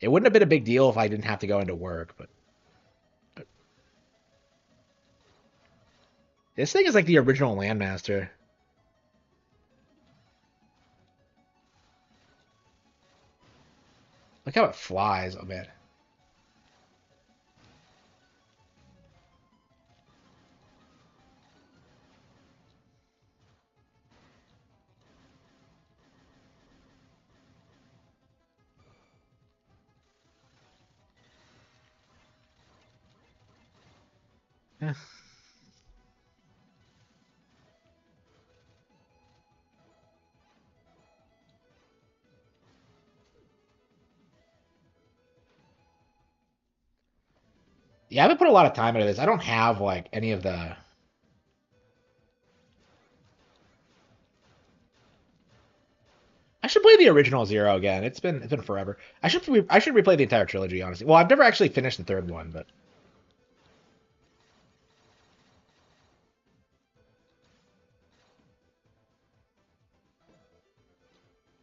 it wouldn't have been a big deal if I didn't have to go into work. But this thing is like the original Landmaster. Look how it flies. Oh man. Yeah. Yeah, I haven't put a lot of time into this. I don't have like any of the. I should play the original Zero again. It's been forever. I should replay the entire trilogy, honestly. Well, I've never actually finished the third one, but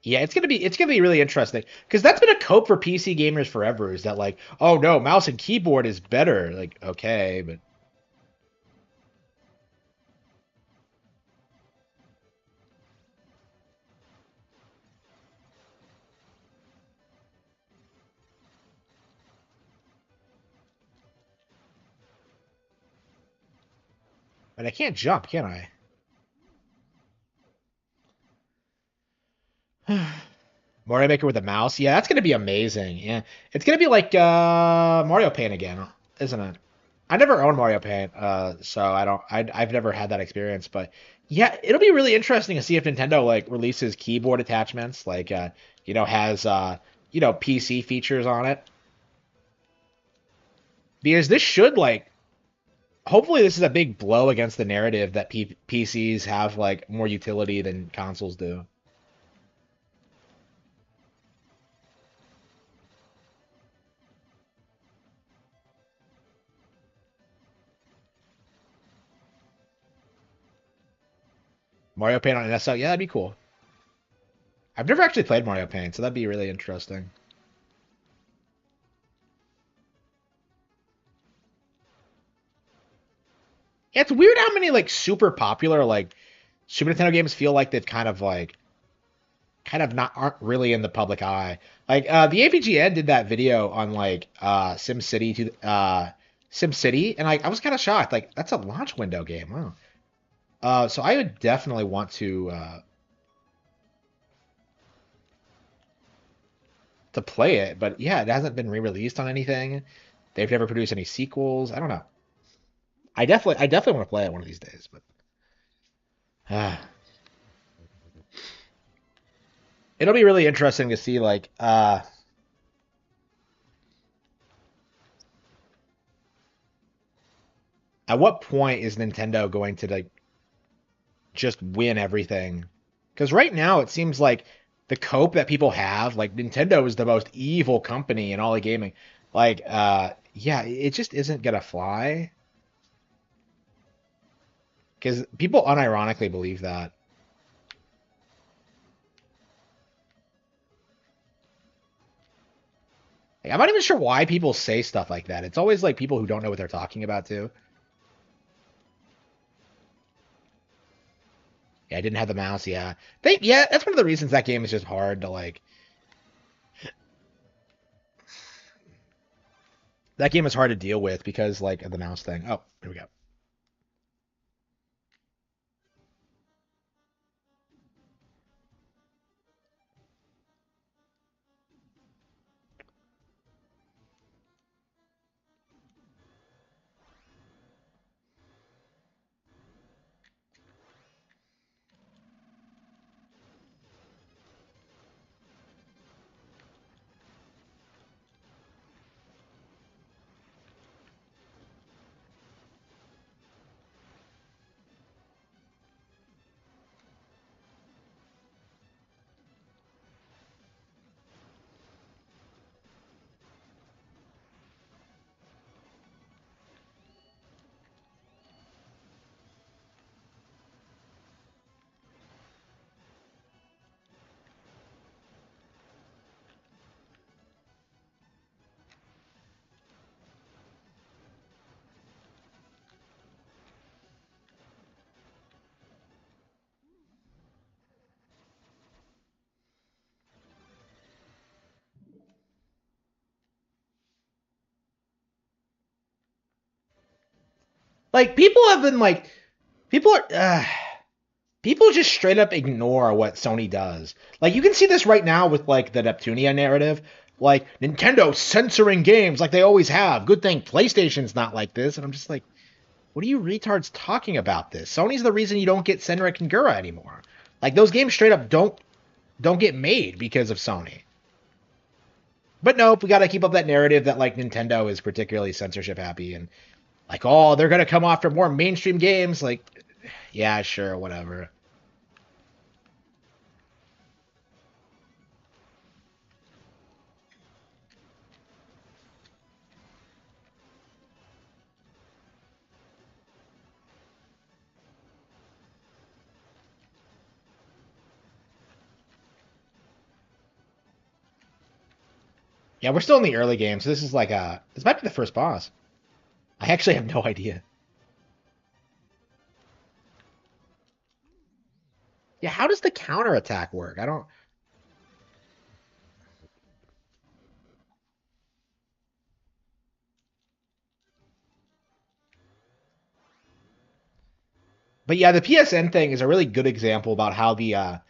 yeah, it's gonna be really interesting because that's been a cope for PC gamers forever. Is that like, oh no, mouse and keyboard is better? Like, okay, but I can't jump, can I? Mario Maker with a mouse, yeah, that's gonna be amazing. Yeah, it's gonna be like Mario Paint again, isn't it? I never owned Mario Paint, so I don't. I've never had that experience, but yeah, it'll be really interesting to see if Nintendo like releases keyboard attachments, like has PC features on it, because this should like hopefully this is a big blow against the narrative that PCs have like more utility than consoles do. Mario Paint on NSO, yeah, that'd be cool. I've never actually played Mario Paint, so that'd be really interesting. Yeah, it's weird how many like super popular like Super Nintendo games feel like they've kind of not aren't really in the public eye. Like the AVGN did that video on like SimCity, and I was kind of shocked. Like that's a launch window game. Wow. So I would definitely want to play it, but yeah, it hasn't been re-released on anything. They've never produced any sequels. I don't know. I definitely want to play it one of these days, but uh, it'll be really interesting to see like at what point is Nintendo going to like just win everything? Because right now it seems like the cope that people have, like Nintendo is the most evil company in all of gaming. Like, yeah, it just isn't gonna fly. Because people unironically believe that. Like, I'm not even sure why people say stuff like that. It's always like people who don't know what they're talking about too. Yeah, I didn't have the mouse. Yeah, yeah, that's one of the reasons that game is just hard to like. That game is hard to deal with because like of the mouse thing. Oh, here we go. Like people have been like, people are. People just straight up ignore what Sony does. Like you can see this right now with like the Neptunia narrative. Like Nintendo censoring games like they always have. Good thing PlayStation's not like this. And I'm just like, what are you retards talking about this? Sony's the reason you don't get Senran Kagura anymore. Like those games straight up don't get made because of Sony. But nope, we gotta keep up that narrative that like Nintendo is particularly censorship happy and like, oh, they're gonna come after more mainstream games. Like, yeah, sure, whatever. Yeah, we're still in the early game, so this is like this might be the first boss. I actually have no idea. Yeah, how does the counterattack work? I don't. But yeah, the PSN thing is a really good example about how the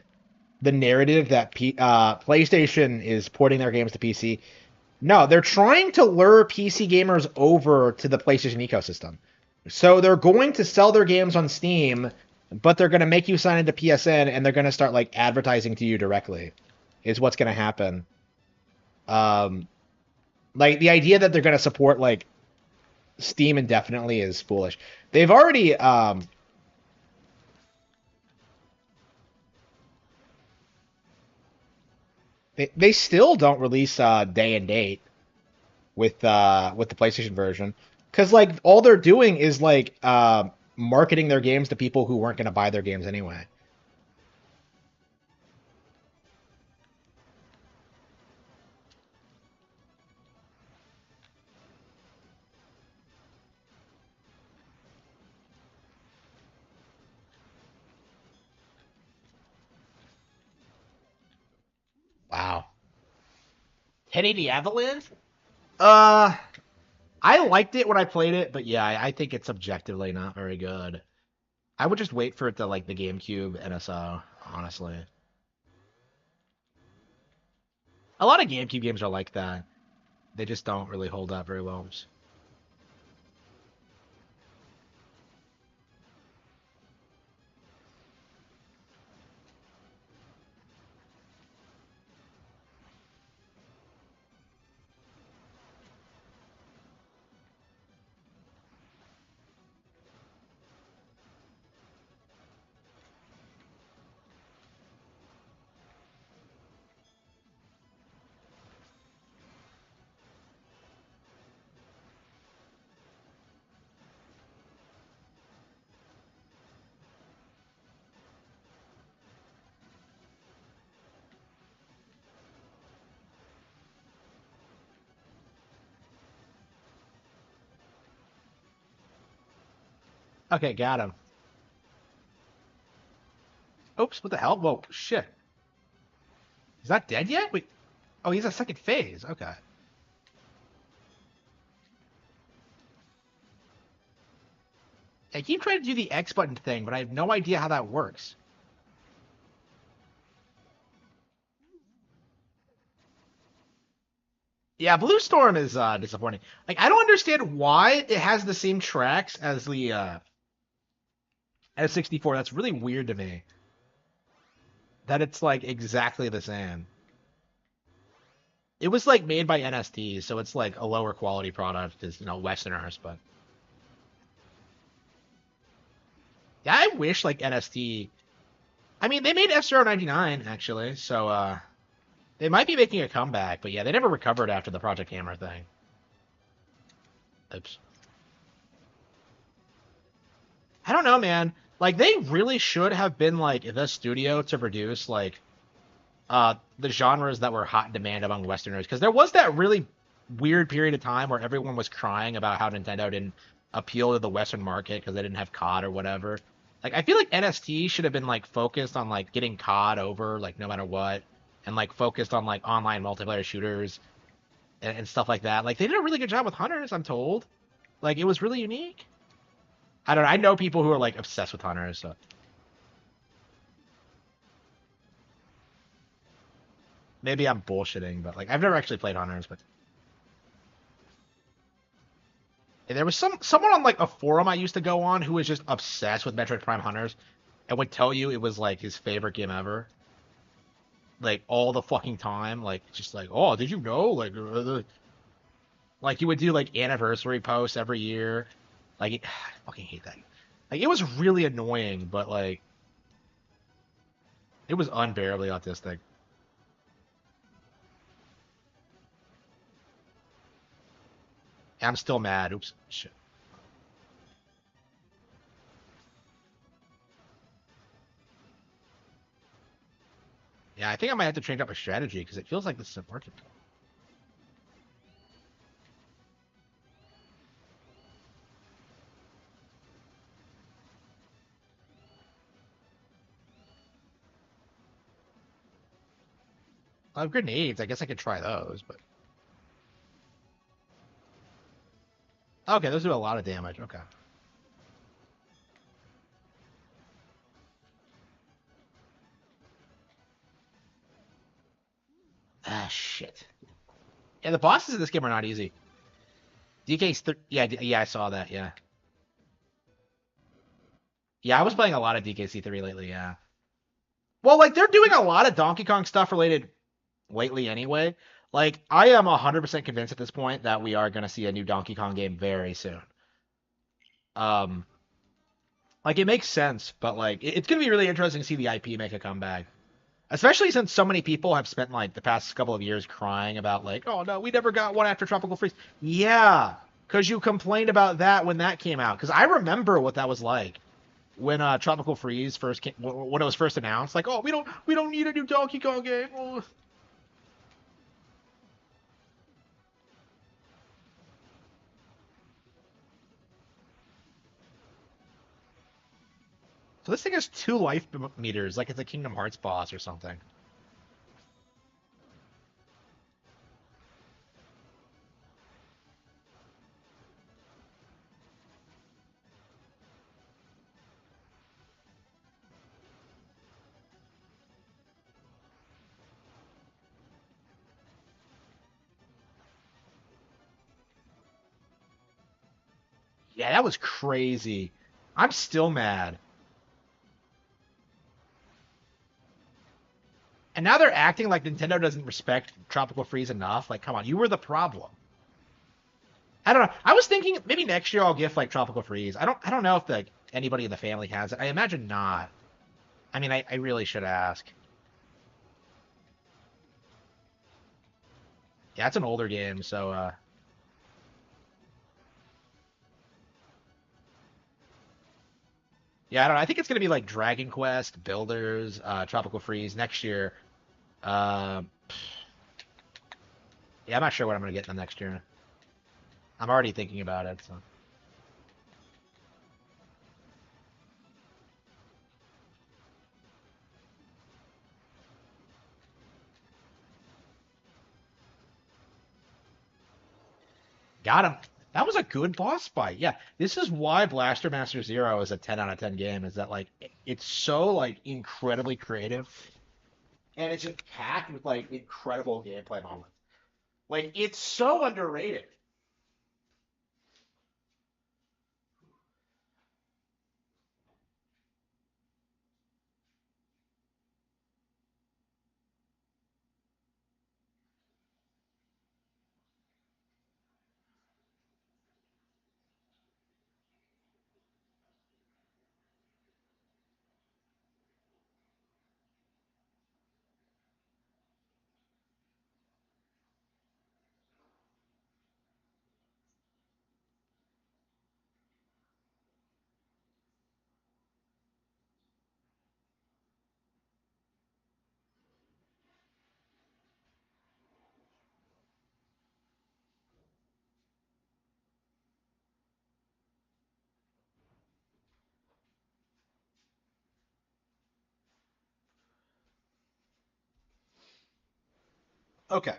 narrative that PlayStation is porting their games to PC. No, they're trying to lure PC gamers over to the PlayStation ecosystem. So they're going to sell their games on Steam, but they're going to make you sign into PSN and they're going to start like advertising to you directly. Is what's going to happen. Um, like the idea that they're going to support like Steam indefinitely is foolish. They've already they still don't release day and date with the PlayStation version because like all they're doing is like marketing their games to people who weren't going to buy their games anyway. Wow. 1080 Avalanche? Uh, I liked it when I played it, but yeah, I think it's objectively not very good. I would just wait for it to like the GameCube NSO, honestly. A lot of GameCube games are like that. They just don't really hold up very well. Okay, got him. Oops, what the hell? Whoa, shit. He's not dead yet? Wait. Oh, he's a second phase. Okay. I keep trying to do the X button thing, but I have no idea how that works. Yeah, Blue Storm is disappointing. Like I don't understand why it has the same tracks as the as 64. That's really weird to me. That it's like exactly the same. It was like made by NST, so it's like a lower quality product as Westerners, but yeah, I wish like NST. I mean, they made F-Zero 99 actually, so they might be making a comeback, but yeah, they never recovered after the Project Hammer thing. Oops. I don't know, man. Like they really should have been like the studio to produce like the genres that were hot in demand among Westerners, because there was that really weird period of time where everyone was crying about how Nintendo didn't appeal to the Western market because they didn't have COD or whatever. Like I feel like NST should have been like focused on like getting COD over like no matter what, and like focused on like online multiplayer shooters and stuff like that. Like they did a really good job with Hunters, I'm told. Like it was really unique. I don't know. I know people who are like obsessed with hunters. So maybe I'm bullshitting, but like I've never actually played hunters. But there was someone on like a forum I used to go on who was just obsessed with Metroid Prime Hunters and would tell you it was like his favorite game ever. Like all the fucking time, like just like, oh, did you know? Like he would do like anniversary posts every year. Like, I fucking hate that. Like it was really annoying, but like it was unbearably autistic. And I'm still mad. Oops, shit. Yeah, I think I might have to change up my strategy because it feels like this isn't working. I have grenades. I guess I could try those, but okay, those do a lot of damage. Okay. Ah, shit. Yeah, the bosses in this game are not easy. DK's yeah, yeah, I saw that. Yeah, yeah, I was playing a lot of DKC3 lately. Yeah. Well, like they're doing a lot of Donkey Kong stuff related lately anyway. Like I am 100% convinced at this point that we are going to see a new Donkey Kong game very soon. Um, like it makes sense, but like it's going to be really interesting to see the IP make a comeback. Especially since so many people have spent like the past couple of years crying about like, oh no, we never got one after Tropical Freeze. Yeah, because you complained about that when that came out. Because I remember what that was like when Tropical Freeze first came, when it was first announced. Like, oh, we don't need a new Donkey Kong game. Oh. So this thing has two life meters, like it's a Kingdom Hearts boss or something. Yeah, that was crazy. I'm still mad. And now they're acting like Nintendo doesn't respect Tropical Freeze enough. Like, come on, you were the problem. I don't know. I was thinking maybe next year I'll gift like Tropical Freeze. I don't know if like anybody in the family has it. I imagine not. I mean, I really should ask. Yeah, it's an older game, so yeah, I don't know. I think it's gonna be like Dragon Quest, Builders, Tropical Freeze next year. Uh, yeah, I'm not sure what I'm gonna get in the next year. I'm already thinking about it. So got him. That was a good boss fight. Yeah, this is why Blaster Master Zero is a 10 out of 10 game. Is that like it's so like incredibly creative and it's just packed with like incredible gameplay moments. Like it's so underrated. Okay.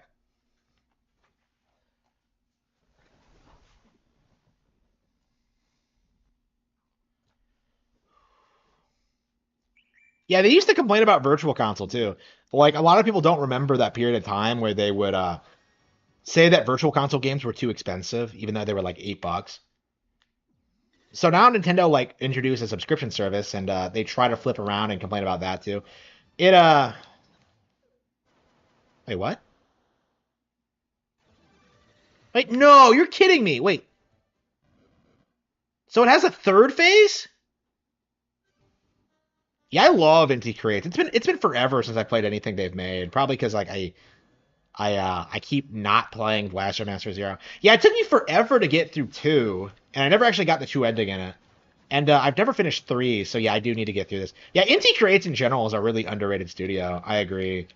Yeah, they used to complain about Virtual Console too. Like a lot of people don't remember that period of time where they would say that Virtual Console games were too expensive, even though they were like $8. So now Nintendo like introduced a subscription service, and they try to flip around and complain about that too. It wait, what? Wait, no, you're kidding me. Wait, so it has a third phase? Yeah, I love Inti Creates. It's been forever since I played anything they've made. Probably because like I keep not playing Blaster Master Zero. Yeah, it took me forever to get through two, and I never actually got the true ending in it. And I've never finished three, so yeah, I do need to get through this. Yeah, Inti Creates in general is a really underrated studio. I agree.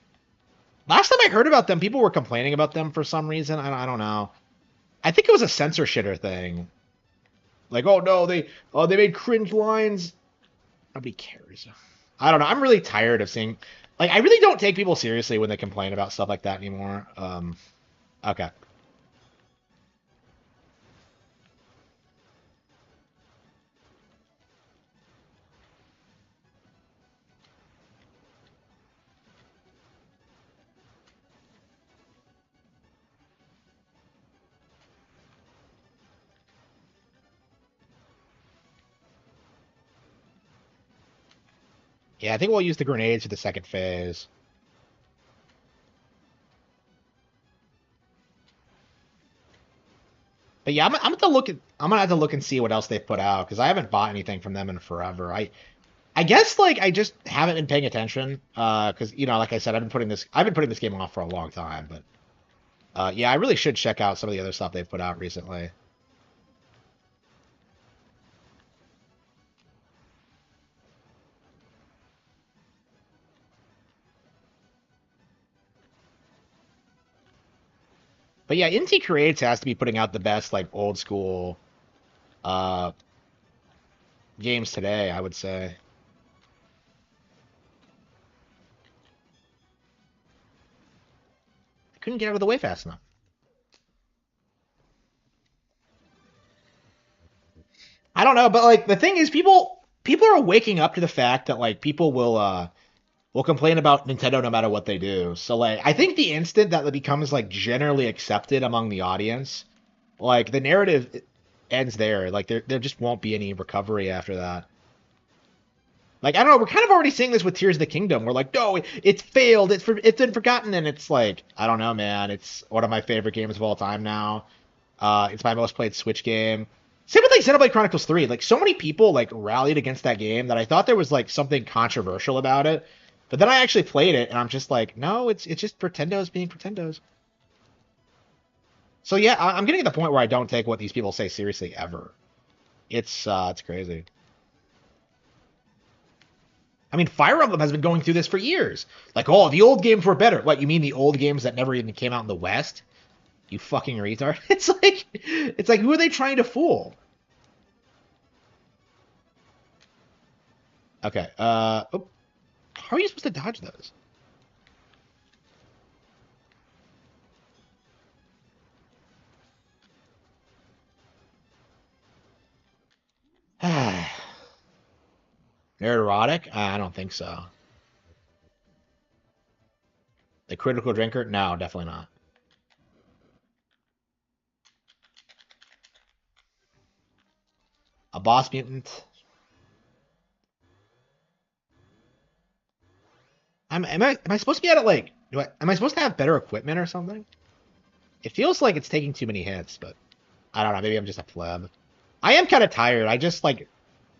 Last time I heard about them, people were complaining about them for some reason. I don't know. I think it was a censor shitter thing. Like, oh no, they made cringe lines. Nobody cares. I don't know. I'm really tired of seeing. Like, I really don't take people seriously when they complain about stuff like that anymore. Okay. Yeah, I think we'll use the grenades for the second phase. But yeah, I'm gonna have to look and see what else they've put out because I haven't bought anything from them in forever. I guess like I just haven't been paying attention because like I said I've been putting this game off for a long time. But yeah, I really should check out some of the other stuff they've put out recently. But yeah, Inti Creates has to be putting out the best like old school uh games today, I would say. I couldn't get out of the way fast enough. I don't know, but like the thing is people are waking up to the fact that like people will complain about Nintendo no matter what they do. So like I think the instant that it becomes like generally accepted among the audience, like the narrative ends there. Like there just won't be any recovery after that. Like I don't know, we're kind of already seeing this with Tears of the Kingdom. We're like, no, it's failed, it's been forgotten, and it's like I don't know, man. It's one of my favorite games of all time now. It's my most played Switch game. Same with like Xenoblade Chronicles 3. Like so many people like rallied against that game that I thought there was like something controversial about it. But then I actually played it and I'm just like, no, it's just Pretendos being Pretendos. So yeah, I'm getting to the point where I don't take what these people say seriously ever. It's crazy. I mean, Fire Emblem has been going through this for years. Like, oh, the old games were better. What, you mean the old games that never even came out in the West? You fucking retard. It's like who are they trying to fool? Okay. Oh, how are you supposed to dodge those? They're erotic? I don't think so. The critical drinker? No, definitely not. A boss mutant? Am I supposed to be at it like am I supposed to have better equipment or something? It feels like it's taking too many hits, but I don't know, maybe I'm just a pleb. I am kind of tired. I just like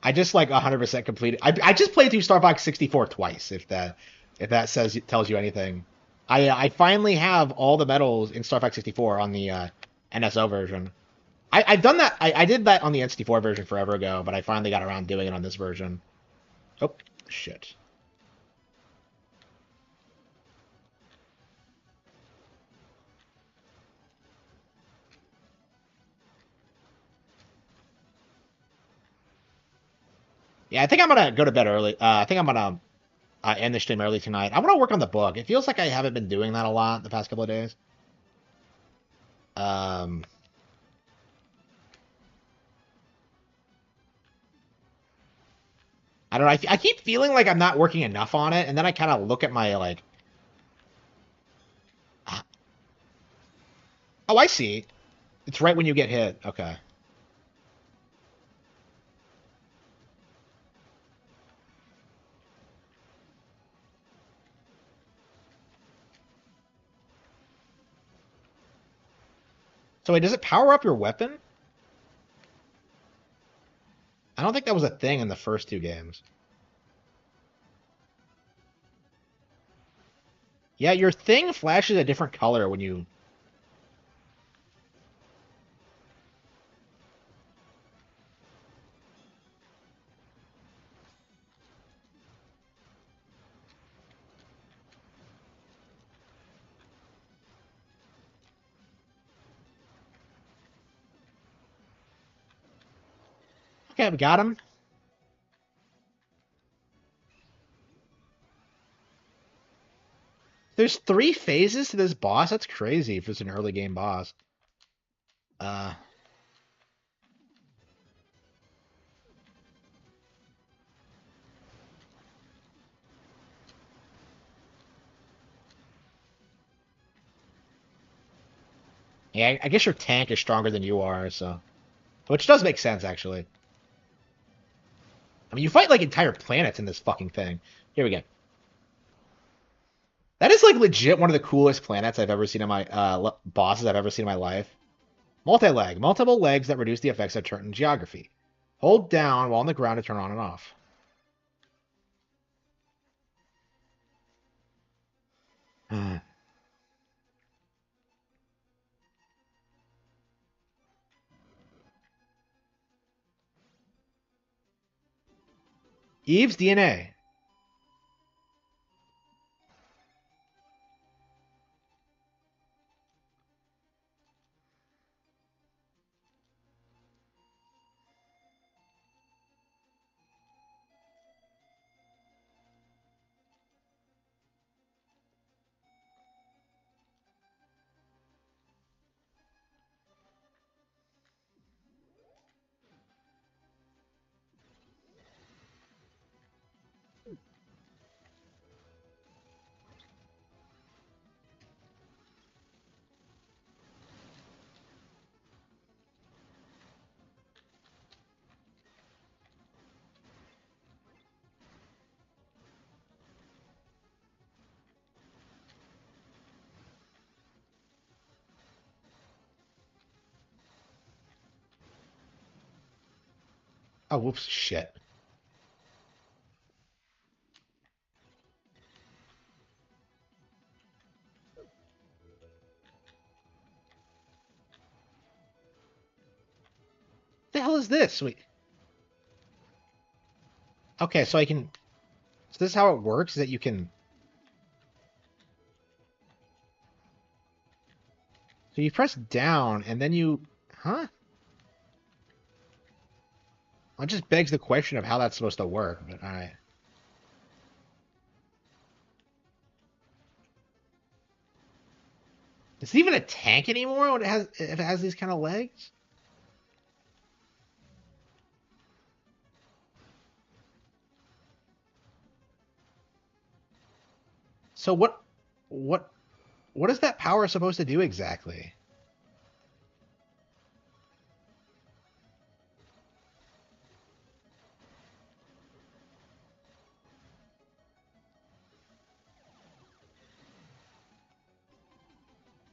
100% completed. I just played through Star Fox 64 twice, if that tells you anything. I finally have all the medals in Star Fox 64 on the NSO version. I've done that. I did that on the N64 version forever ago, but I finally got around doing it on this version. Oh shit. Yeah, I think I'm gonna go to bed early. I think I'm gonna end the stream early tonight. I want to work on the book. It feels like I haven't been doing that a lot the past couple of days. Um, I don't know. I keep feeling like I'm not working enough on it, and then I kind of look at my like. Oh, I see. It's right when you get hit. Okay. So wait, does it power up your weapon? I don't think that was a thing in the first two games. Yeah, your thing flashes a different color when you. Okay, we got him. There's 3 phases to this boss. That's crazy if it's an early game boss. Uh, yeah, I guess your tank is stronger than you are, so. Which does make sense, actually. I mean, you fight like entire planets in this fucking thing. Here we go. That is like legit one of the coolest planets I've ever seen in my bosses I've ever seen in my life. Multi-leg, multiple legs that reduce the effects of certain geography. Hold down while on the ground to turn on and off. Eve's DNA. Oh, whoops, shit. The hell is this? Wait. Okay, so I can. So this is how it works: is that you can. So you press down, and then you. Huh? That just begs the question of how that's supposed to work. But all right. Is it even a tank anymore when it has if it has these kind of legs? So what what is that power supposed to do exactly?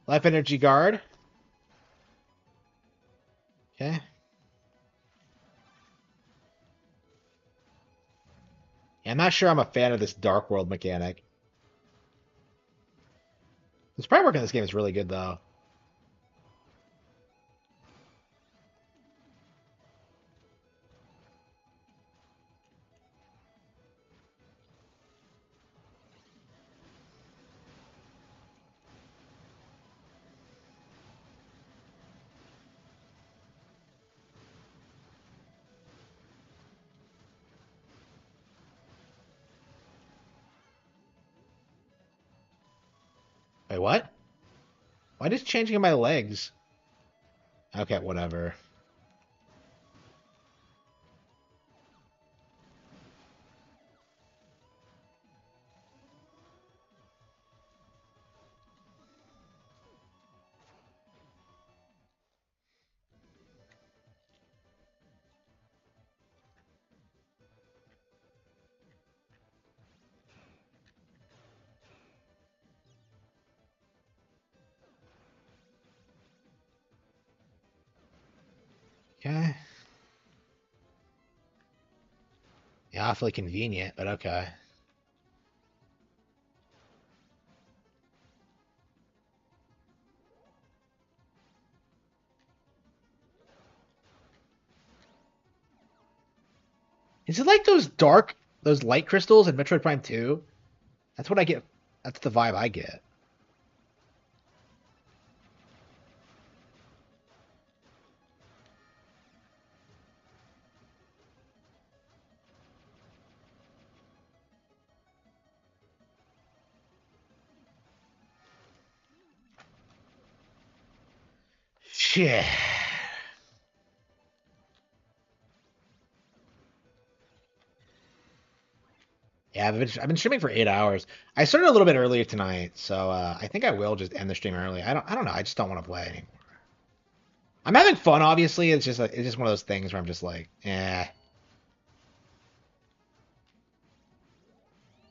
Life energy guard. Okay. Yeah, I'm not sure I'm a fan of this Dark World mechanic. The sprite work in this game is really good though. Wait, what? Why just changing my legs? Okay, whatever. Okay. Yeah, awfully convenient, but okay. Is it like those light crystals in Metroid Prime 2? That's what I get. That's the vibe I get. Shit. Yeah, I've been streaming for 8 hours. I started a little bit earlier tonight, so I think I will just end the stream early. I don't know. I just don't want to play anymore. I'm having fun, obviously. It's just one of those things where I'm just like, yeah,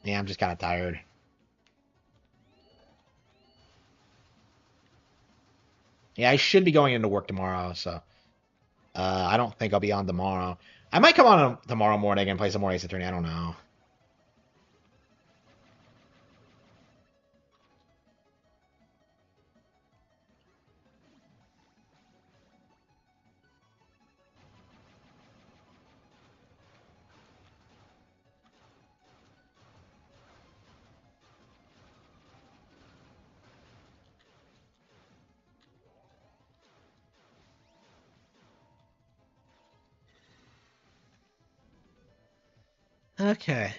I'm just kind of tired. Yeah, I should be going into work tomorrow, so I don't think I'll be on tomorrow. I might come on tomorrow morning and play some more Ace Attorney. I don't know. Okay.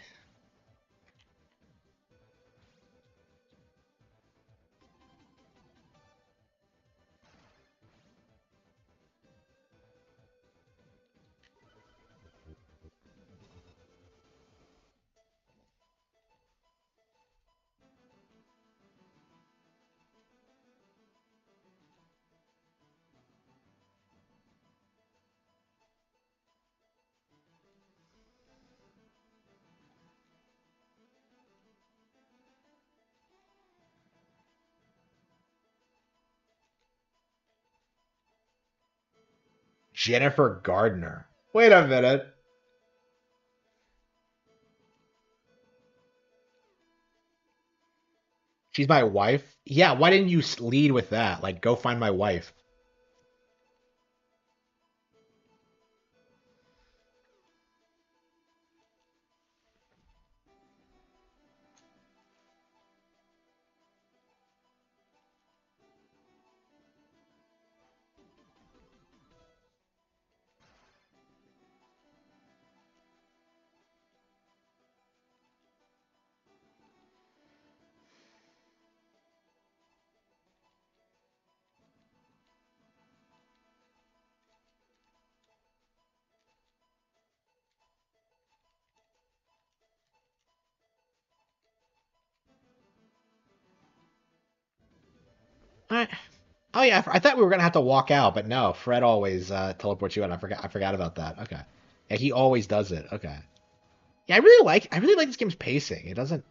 Jennifer Gardner. Wait a minute. She's my wife? Yeah, why didn't you lead with that? Like, go find my wife. All right. Oh yeah, I thought we were gonna have to walk out, but no. Fred always teleports you out. I forgot about that. Okay. Yeah, he always does it. Okay. Yeah, I really like this game's pacing. It doesn't.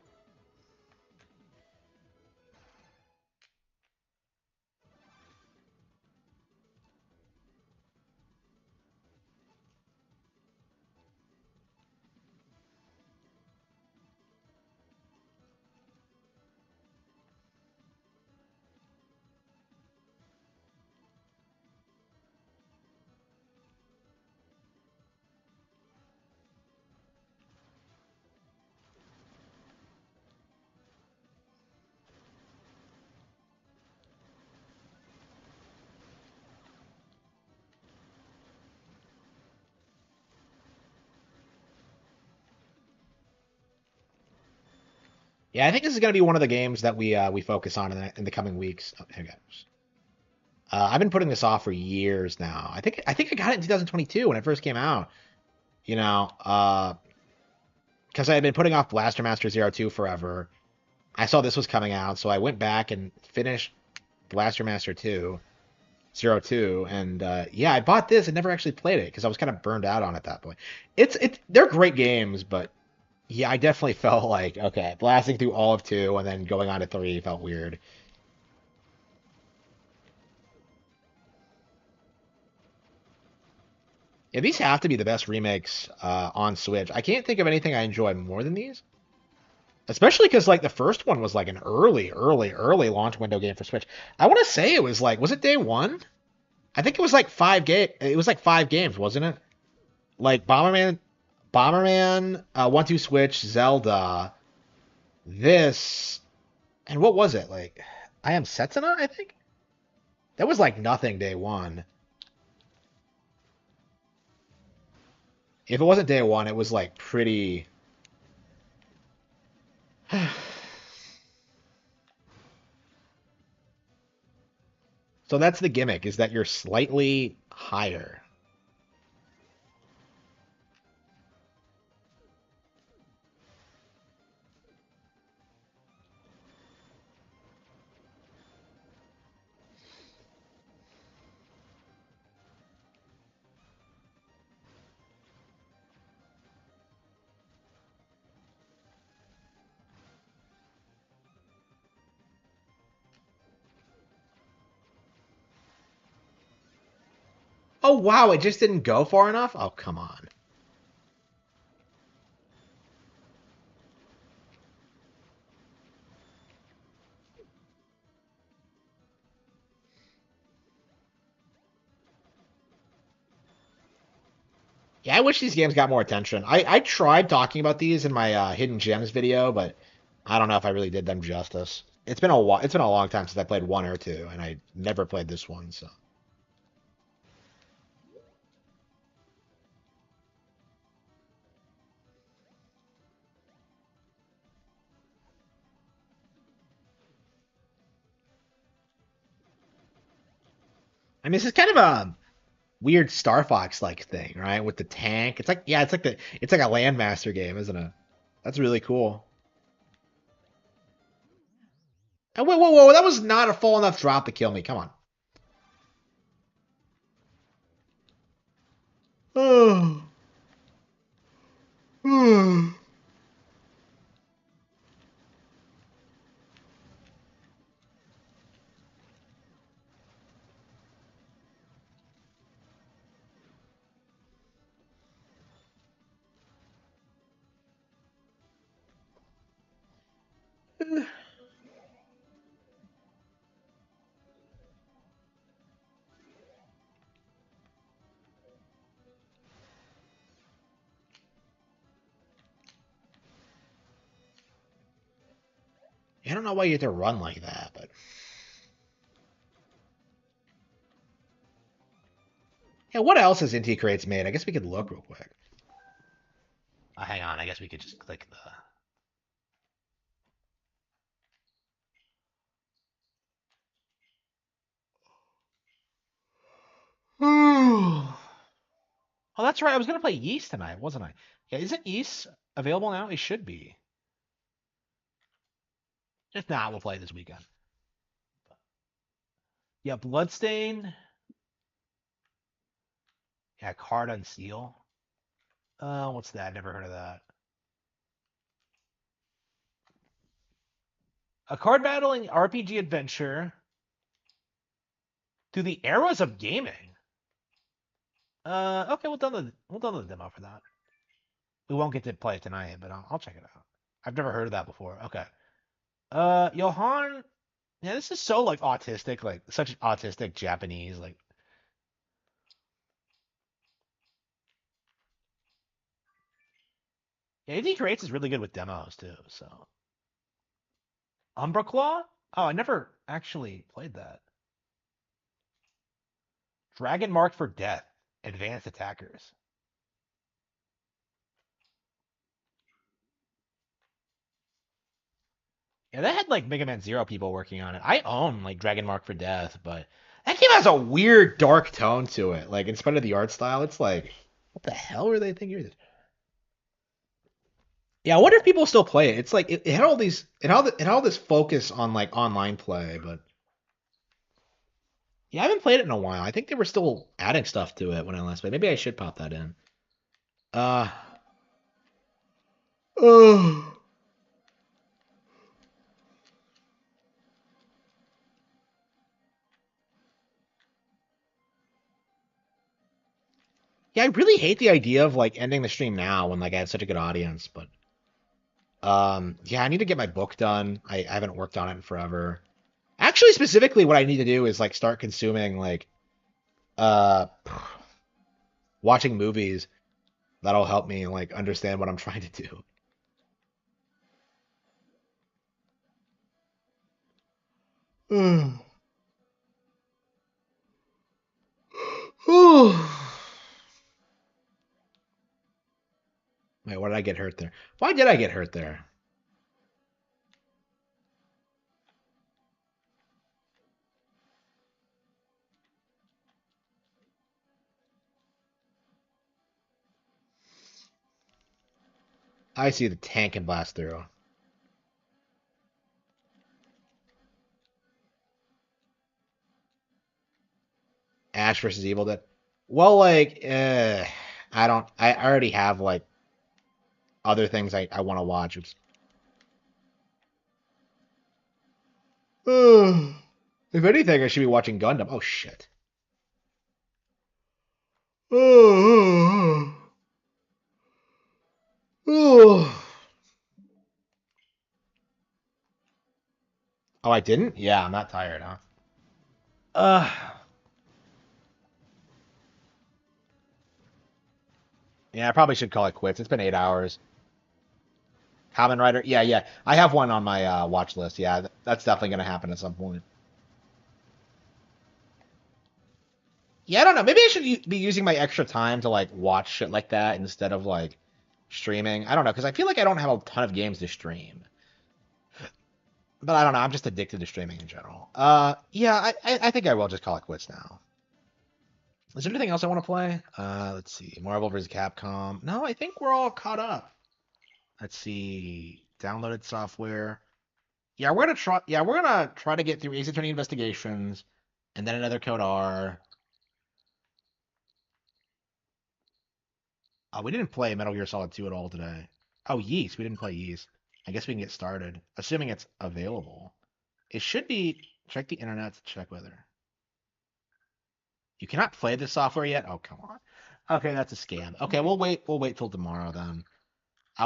Yeah, I think this is gonna be one of the games that we focus on in the coming weeks. Oh, here we go. I've been putting this off for years now. I think I got it in 2022 when it first came out. You know, because I had been putting off Blaster Master Zero Two forever. I saw this was coming out, so I went back and finished Blaster Master 2, Zero Two, and yeah, I bought this and never actually played it because I was kind of burned out on it at that point. They're great games, but yeah, I definitely felt like okay, blasting through all of two and then going on to three felt weird. Yeah, these have to be the best remakes on Switch. I can't think of anything I enjoy more than these. Especially because like the first one was like an early launch window game for Switch. I want to say it was like, was it day one? I think it was like 5 game. It was like 5 games, wasn't it? Like Bomberman, One Two Switch, Zelda, this, and what was it like? I Am Setsuna, I think. That was like nothing day one. If it wasn't day one, it was like pretty. So that's the gimmick, is that you're slightly higher. Oh wow, it just didn't go far enough? Oh, come on. Yeah, I wish these games got more attention. I tried talking about these in my Hidden Gems video, but I don't know if I really did them justice. It's been a while, it's been a long time since I played one or two, and I never played this one, so. I mean, this is kind of a weird Star Fox like thing, right? With the tank. It's like, yeah, it's like a Landmaster game, isn't it? That's really cool. Oh, whoa, that was not a full enough drop to kill me. Come on. I don't know why you have to run like that, but yeah, what else has Inti Crates made? I guess we could look real quick. Hang on, I guess we could just click the. Oh, that's right. I was gonna play Yeast tonight, wasn't I? Yeah, isn't Yeast available now? It should be. If not, we'll play this weekend. Yeah, Bloodstain. Yeah, Card Unseal. What's that? Never heard of that. A card battling RPG adventure through the eras of gaming. Okay, we'll done the demo for that. We won't get to play it tonight, but I'll check it out. I've never heard of that before. Okay. Johan. Yeah, this is so like autistic, like such autistic Japanese, like. Yeah, AD Creates is really good with demos too. So Umbra Claw. Oh, I never actually played that. Dragon Mark for Death. Advanced Attackers. Yeah, that had like Mega Man Zero people working on it. I own like Dragon Mark for Death, but that game has a weird dark tone to it. Like in spite of the art style, it's like, what the hell were they thinking? Yeah, I wonder if people still play it. It's like it had all these, it had all this focus on like online play, but yeah, I haven't played it in a while. I think they were still adding stuff to it when I last played. Maybe I should pop that in. Uh, oh. Yeah, I really hate the idea of like ending the stream now when like I have such a good audience, but yeah, I need to get my book done. I haven't worked on it in forever. Actually, specifically what I need to do is like start consuming like uh watching movies. That'll help me like understand what I'm trying to do. Wait, why did I get hurt there? Why did I get hurt there? I see the tank can blast through. Ash versus Evil Dead. Well, like, I don't. I already have like other things I want to watch. If anything, I should be watching Gundam. Oh shit. Oh, I didn't? Yeah, I'm not tired, huh? Uh, yeah, I probably should call it quits. It's been 8 hours. Kamen Rider? Yeah, yeah. I have one on my watch list. Yeah, that's definitely going to happen at some point. Yeah, I don't know. Maybe I should be using my extra time to like watch shit like that instead of like streaming. I don't know, because I feel like I don't have a ton of games to stream. But I don't know. I'm just addicted to streaming in general. Yeah, I think I will just call it quits now. Is there anything else I want to play? Let's see. Marvel vs. Capcom. No, I think we're all caught up. Let's see. Downloaded software. Yeah, we're gonna try. Yeah, we're gonna try to get through Ace Attorney Investigations, and then another Code R. We didn't play Metal Gear Solid 2 at all today. Oh, Yeast. We didn't play Yeast. I guess we can get started, assuming it's available. It should be. Check the internet to check whether. You cannot play this software yet? Oh, come on. Okay, that's a scam. Okay, we'll wait. We'll wait till tomorrow then.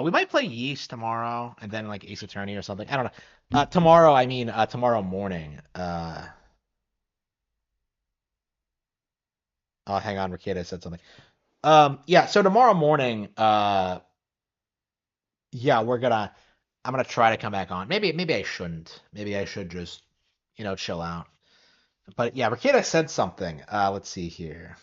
We might play Yeast tomorrow, and then like Ace Attorney or something. I don't know. Tomorrow, I mean tomorrow morning. Oh, hang on, Rikita said something. Yeah. So tomorrow morning, yeah, I'm gonna try to come back on. Maybe I shouldn't. Maybe I should just, chill out. But yeah, Rikita said something. Let's see here.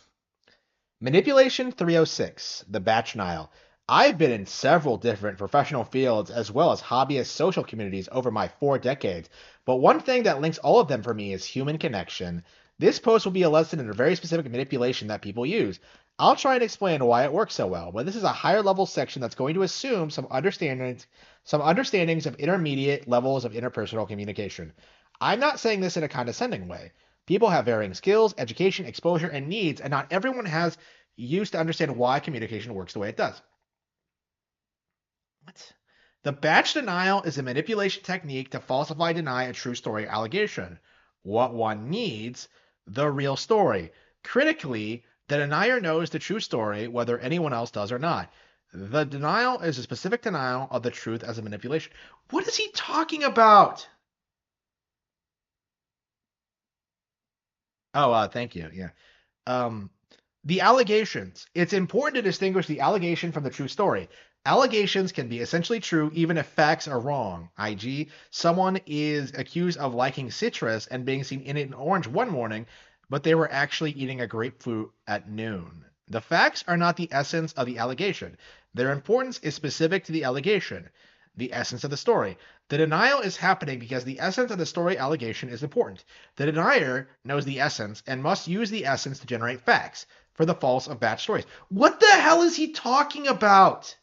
Manipulation 306, the Batch Nile. I've been in several different professional fields as well as hobbyist social communities over my 4 decades, but one thing that links all of them for me is human connection. This post will be a lesson in a very specific manipulation that people use. I'll try and explain why it works so well, but this is a higher level section that's going to assume some understandings of intermediate levels of interpersonal communication. I'm not saying this in a condescending way. People have varying skills, education, exposure, and needs, and not everyone has used to understand why communication works the way it does. What? The batch denial is a manipulation technique to falsify, deny a true story allegation. What one needs, the real story. Critically, the denier knows the true story, whether anyone else does or not. The denial is a specific denial of the truth as a manipulation. What is he talking about? Oh, thank you. Yeah. Um, the allegations. It's important to distinguish the allegation from the true story. Allegations can be essentially true even if facts are wrong. I.g., someone is accused of liking citrus and being seen eating an orange one morning, but they were actually eating a grapefruit at noon. The facts are not the essence of the allegation. Their importance is specific to the allegation, the essence of the story. The denial is happening because the essence of the story allegation is important. The denier knows the essence and must use the essence to generate facts for the false of batch stories. What the hell is he talking about?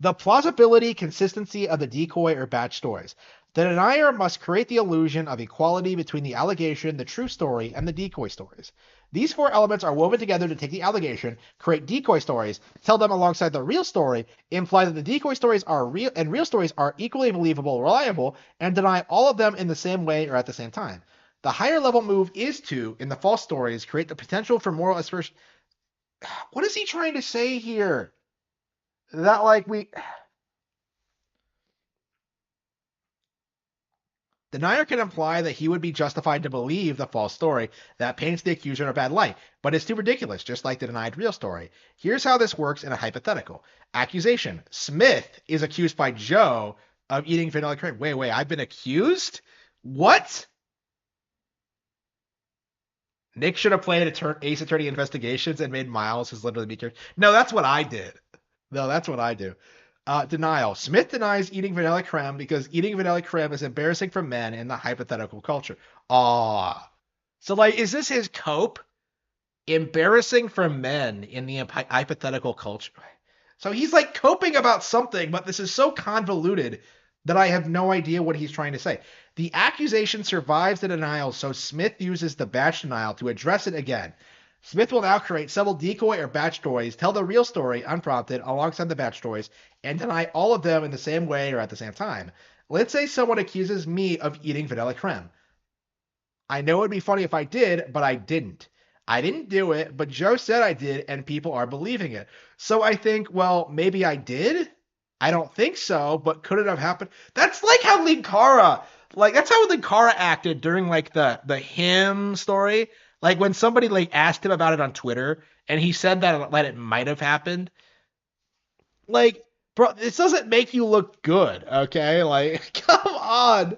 The plausibility, consistency of the decoy or batch stories. The denier must create the illusion of equality between the allegation, the true story, and the decoy stories. These four elements are woven together to take the allegation, create decoy stories, tell them alongside the real story, imply that the decoy stories are real and real stories are equally believable, reliable, and deny all of them in the same way or at the same time. The higher level move is to, in the false stories, create the potential for moral aspersion. what is he trying to say here? That like we Denier can imply that he would be justified to believe the false story that paints the accuser in a bad light, but it's too ridiculous, just like the denied real story. Here's how this works in a hypothetical. Accusation. Smith is accused by Joe of eating vanilla cream. Wait, I've been accused? What? Nick should have played Ace Attorney Investigations and made Miles his literally be character. No, that's what I did. No, that's what I do. Denial. Smith denies eating vanilla creme because eating vanilla creme is embarrassing for men in the hypothetical culture. Ah. So, like, is this his cope? Embarrassing for men in the hypothetical culture. So he's like coping about something, but this is so convoluted that I have no idea what he's trying to say. The accusation survives the denial, so Smith uses the batch denial to address it again. Smith will now create several decoy or batch stories, tell the real story unprompted alongside the batch stories, and deny all of them in the same way or at the same time. Let's say someone accuses me of eating vanilla creme. I know it'd be funny if I did, but I didn't. I didn't do it, but Joe said I did, and people are believing it. So I think, well, maybe I did? I don't think so, but could it have happened? That's like how Linkara, like that's how Linkara acted during like the him story. Like when somebody like asked him about it on Twitter, and he said that it might have happened. Like, bro, this doesn't make you look good, okay? Like, come on.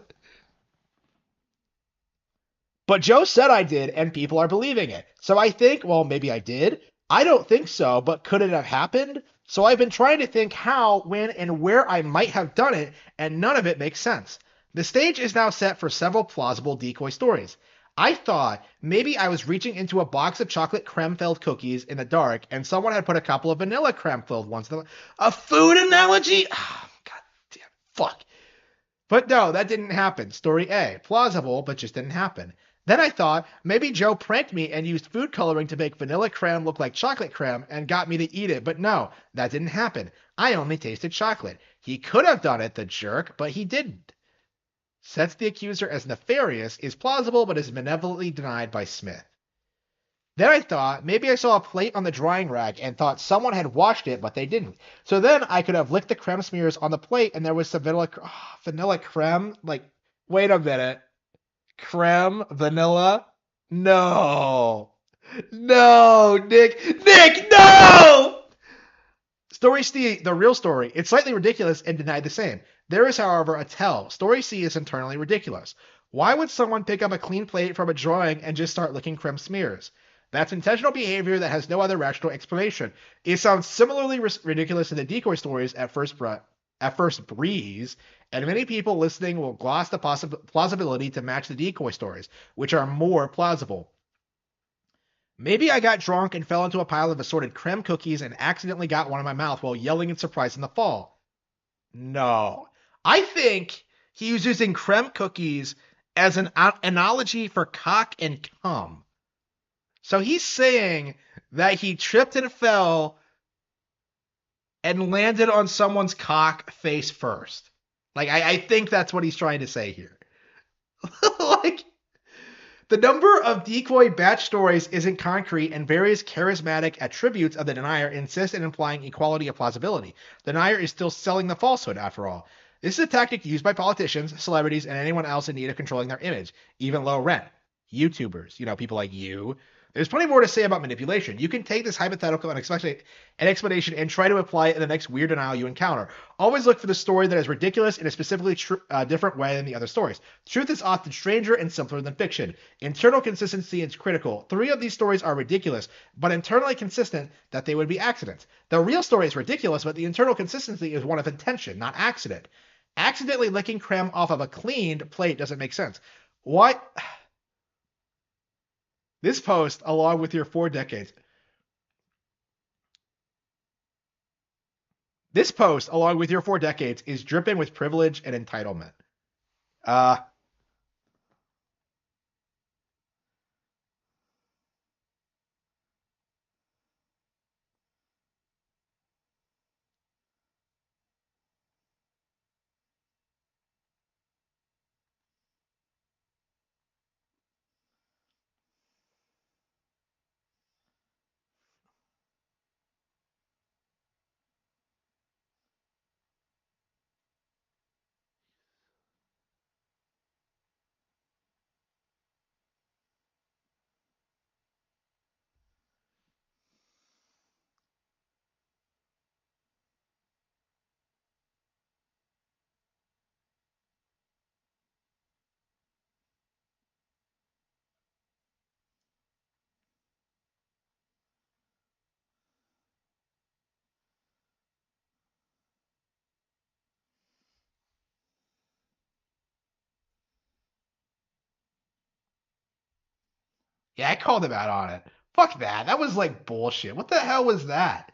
But Joe said I did, and people are believing it. So I think, well, maybe I did. I don't think so, but could it have happened? So I've been trying to think how, when, and where I might have done it, and none of it makes sense. The stage is now set for several plausible decoy stories. I thought maybe I was reaching into a box of chocolate creme-filled cookies in the dark, and someone had put a couple of vanilla creme-filled ones. A food analogy? Oh, God damn, fuck. But no, that didn't happen. Story A. Plausible, but just didn't happen. Then I thought maybe Joe pranked me and used food coloring to make vanilla creme look like chocolate creme and got me to eat it. But no, that didn't happen. I only tasted chocolate. He could have done it, the jerk, but he didn't. Sets the accuser as nefarious is plausible but is benevolently denied by Smith. Then I thought maybe I saw a plate on the drying rack and thought someone had washed it, but they didn't. So then I could have licked the creme smears on the plate and there was some vanilla creme. Like, wait a minute. Creme, vanilla? No. No, Nick, no! Story C, the real story. It's slightly ridiculous and denied the same. There is, however, a tell. Story C is internally ridiculous. Why would someone pick up a clean plate from a drawing and just start licking creme smears? That's intentional behavior that has no other rational explanation. It sounds similarly ridiculous in the decoy stories at first breeze, and many people listening will gloss the plausibility to match the decoy stories, which are more plausible. Maybe I got drunk and fell into a pile of assorted creme cookies and accidentally got one in my mouth while yelling in surprise in the fall. No. I think he was using creme cookies as an analogy for cock and cum. So he's saying that he tripped and fell and landed on someone's cock face first. Like, I think that's what he's trying to say here. Like, the number of decoy batch stories isn't concrete, and various charismatic attributes of the denier insist in implying equality of plausibility. The denier is still selling the falsehood, after all. This is a tactic used by politicians, celebrities, and anyone else in need of controlling their image, even low rent. YouTubers, people like you. There's plenty more to say about manipulation. You can take this hypothetical and an explanation and try to apply it in the next weird denial you encounter. Always look for the story that is ridiculous in a specifically different way than the other stories. Truth is often stranger and simpler than fiction. Internal consistency is critical. 3 of these stories are ridiculous, but internally consistent that they would be accidents. The real story is ridiculous, but the internal consistency is one of intention, not accident. Accidentally licking creme off of a cleaned plate doesn't make sense. Why? This post, along with your 4 decades. This post, along with your 4 decades, is dripping with privilege and entitlement. Uh, Yeah, I called him out on it. Fuck that. That was like bullshit. What the hell was that?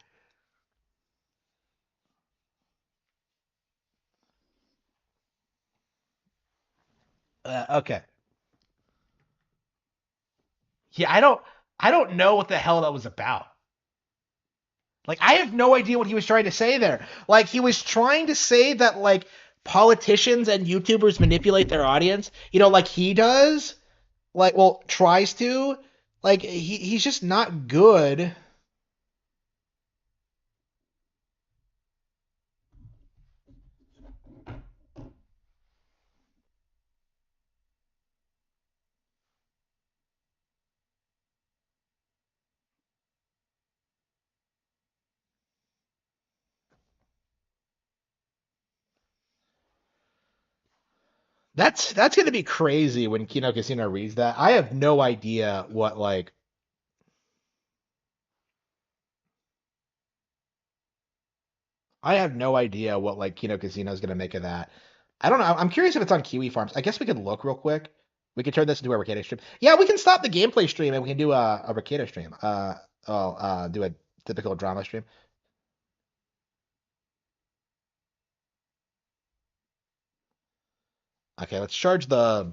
Okay. Yeah, I don't know what the hell that was about. Like I have no idea what he was trying to say there. Like he was trying to say that like politicians and YouTubers manipulate their audience, like he does, like well, tries to. Like he's just not good. That's gonna be crazy when Kino Casino reads that. I have no idea what like I have no idea what like Kino Casino is gonna make of that. I don't know. I'm curious if it's on Kiwi Farms. I guess we could look real quick. We could turn this into a Ricada stream. Yeah, we can stop the gameplay stream and we can do a Ricada stream. Do a typical drama stream. Okay, let's charge the.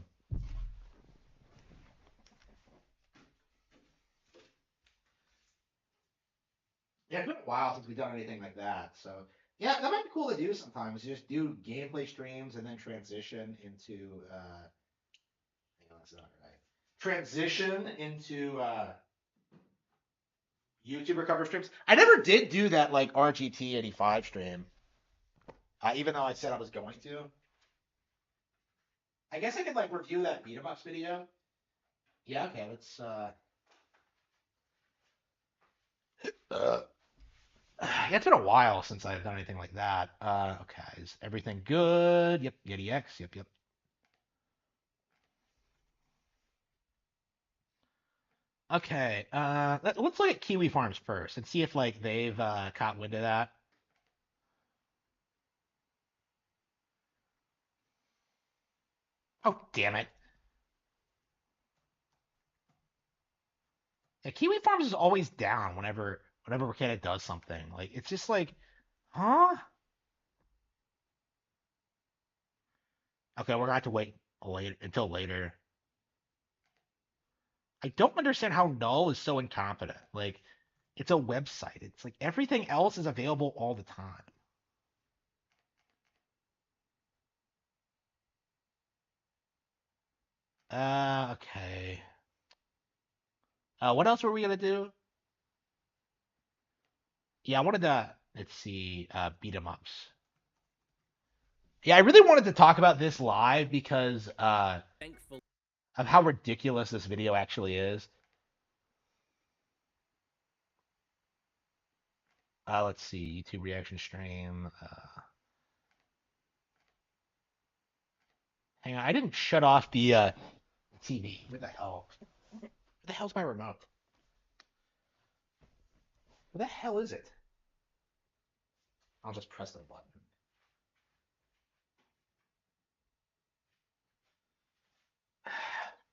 Yeah, it's been a while since we've done anything like that. So yeah, that might be cool to do sometimes. Just do gameplay streams and then transition into. Hang on, that's not right. Transition into YouTuber cover streams. I never did do that like RGT 85 stream, even though I said I was going to. I guess I could like review that beat 'em ups video. Yeah, okay, let's. Uh, yeah, it's been a while since I've done anything like that. Okay, is everything good? Yep, Yeti X. Yep, yep. Okay, let's look at Kiwi Farms first and see if like they've caught wind of that. Oh, damn it. Yeah, Kiwi Farms is always down whenever Ricada does something. Like it's just like, huh? Okay, we're gonna have to wait until later. I don't understand how Null is so incompetent. Like, it's a website. It's like everything else is available all the time. Okay. What else were we gonna do? Yeah, I wanted to, let's see, beat 'em ups. Yeah, I really wanted to talk about this live because of how ridiculous this video actually is. Let's see, YouTube reaction stream. Hang on, I didn't shut off the TV. Where the hell? Where the hell's my remote? Where the hell is it? I'll just press the button.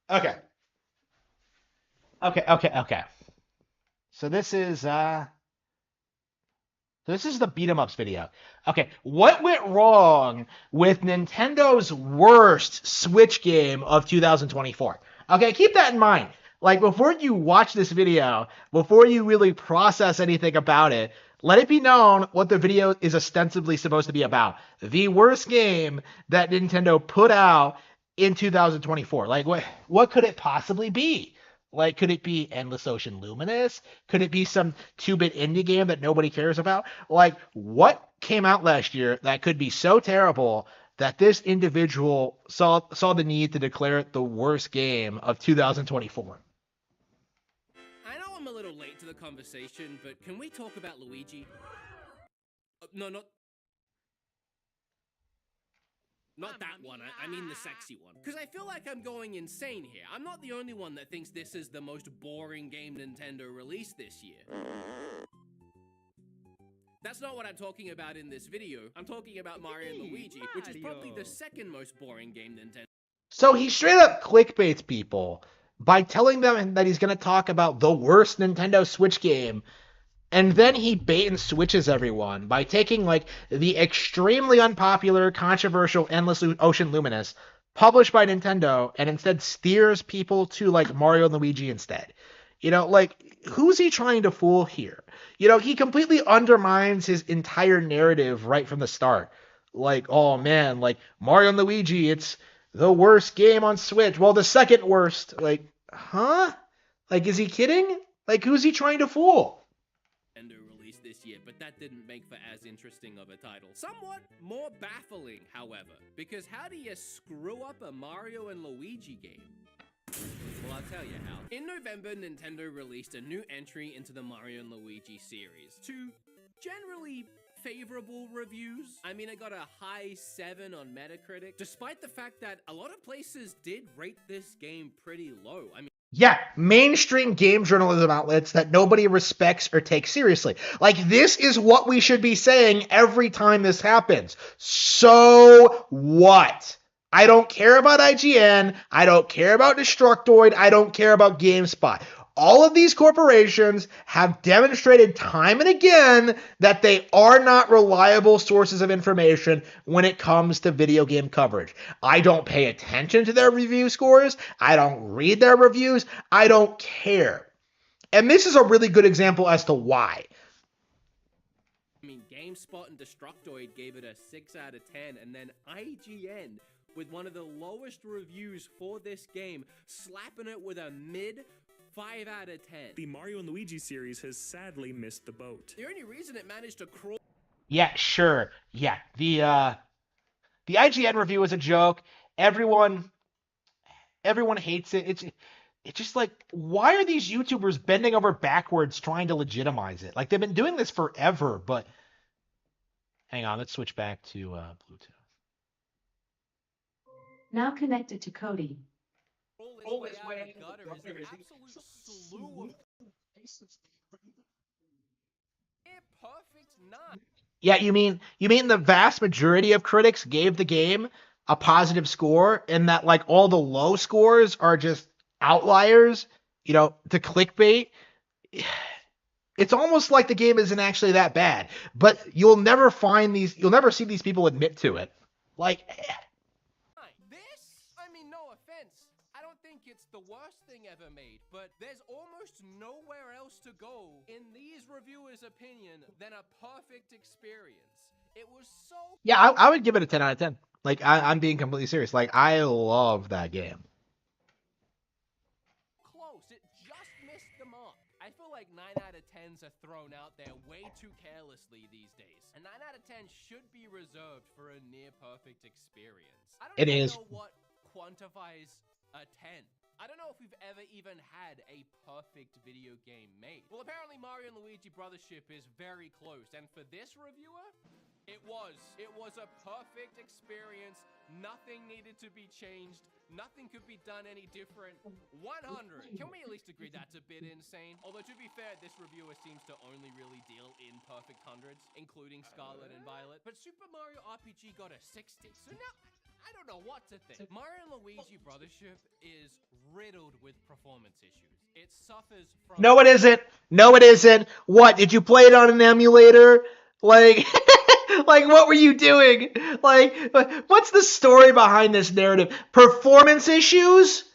Okay. Okay. So this is the beat 'em ups video. Okay, what went wrong with Nintendo's worst Switch game of 2024? Okay, keep that in mind. Like before you watch this video, before you really process anything about it, let it be known what the video is ostensibly supposed to be about. The worst game that Nintendo put out in 2024. Like what could it possibly be? Like, could it be Endless Ocean Luminous? Could it be some 2-bit indie game that nobody cares about? Like, what came out last year that could be so terrible that this individual saw the need to declare it the worst game of 2024? I know I'm a little late to the conversation, but can we talk about Luigi? No, not that one, I mean the sexy one. Because I feel like I'm going insane here. I'm not the only one that thinks this is the most boring game Nintendo released this year. That's not what I'm talking about in this video. I'm talking about Mario and Luigi, which is probably the second most boring game Nintendo. So he straight up clickbaits people by telling them that he's going to talk about the worst Nintendo Switch game, and then he bait and switches everyone by taking like the extremely unpopular, controversial Endless Ocean Luminous, published by Nintendo, and instead steers people to like Mario and Luigi instead. Like, who's he trying to fool here? He completely undermines his entire narrative right from the start. Like, oh man, like Mario and Luigi, it's the worst game on Switch. Well, the second worst. Like, huh? Like, is he kidding? Like, who's he trying to fool? Released this year, but that didn't make for as interesting of a title. Somewhat more baffling, however, because how do you screw up a Mario and Luigi game? Well, I'll tell you how. In November, Nintendo released a new entry into the Mario and Luigi series to generally favorable reviews. I mean, it got a high 7 on Metacritic, despite the fact that a lot of places did rate this game pretty low. I mean, yeah, mainstream game journalism outlets that nobody respects or takes seriously. Like, this is what we should be saying every time this happens. So what? I don't care about IGN. I don't care about Destructoid. I don't care about GameSpot. All of these corporations have demonstrated time and again that they are not reliable sources of information when it comes to video game coverage. I don't pay attention to their review scores. I don't read their reviews. I don't care. And this is a really good example as to why. I mean, GameSpot and Destructoid gave it a 6 out of 10, and then IGN, with one of the lowest reviews for this game, slapping it with a mid 5 out of 10. The Mario and Luigi series has sadly missed the boat. The only reason it managed to crawl... Yeah, sure. Yeah, the IGN review is a joke. Everyone hates it. It's just like, why are these YouTubers bending over backwards trying to legitimize it? Like, they've been doing this forever, but... Hang on, let's switch back to Bluetooth. Now connected to Cody. Yeah, you mean the vast majority of critics gave the game a positive score, and that like all the low scores are just outliers, to clickbait? It's almost like the game isn't actually that bad, but you'll never see these people admit to it. Like, it's the worst thing ever made, but there's almost nowhere else to go in these reviewers' opinion than a perfect experience. It was so... Yeah, I would give it a 10 out of 10. Like, I'm being completely serious. Like, I love that game. Close. It just missed the mark. I feel like 9 out of 10s are thrown out there way too carelessly these days. A 9 out of 10 should be reserved for a near-perfect experience. I don't know what quantifies a 10. I don't know if we've ever even had a perfect video game made. Well, apparently Mario and Luigi Brothership is very close, and for this reviewer, it was a perfect experience. Nothing needed to be changed. Nothing could be done any different. 100. Can we at least agree that's a bit insane? Although, to be fair, this reviewer seems to only really deal in perfect hundreds, including Scarlet and Violet. But Super Mario RPG got a 60. So now... I don't know what to think. Mario and Luigi Brothership is riddled with performance issues. It suffers from... No, it isn't. No, it isn't. What? Did you play it on an emulator? Like, like, what were you doing? Like, what's the story behind this narrative? Performance issues?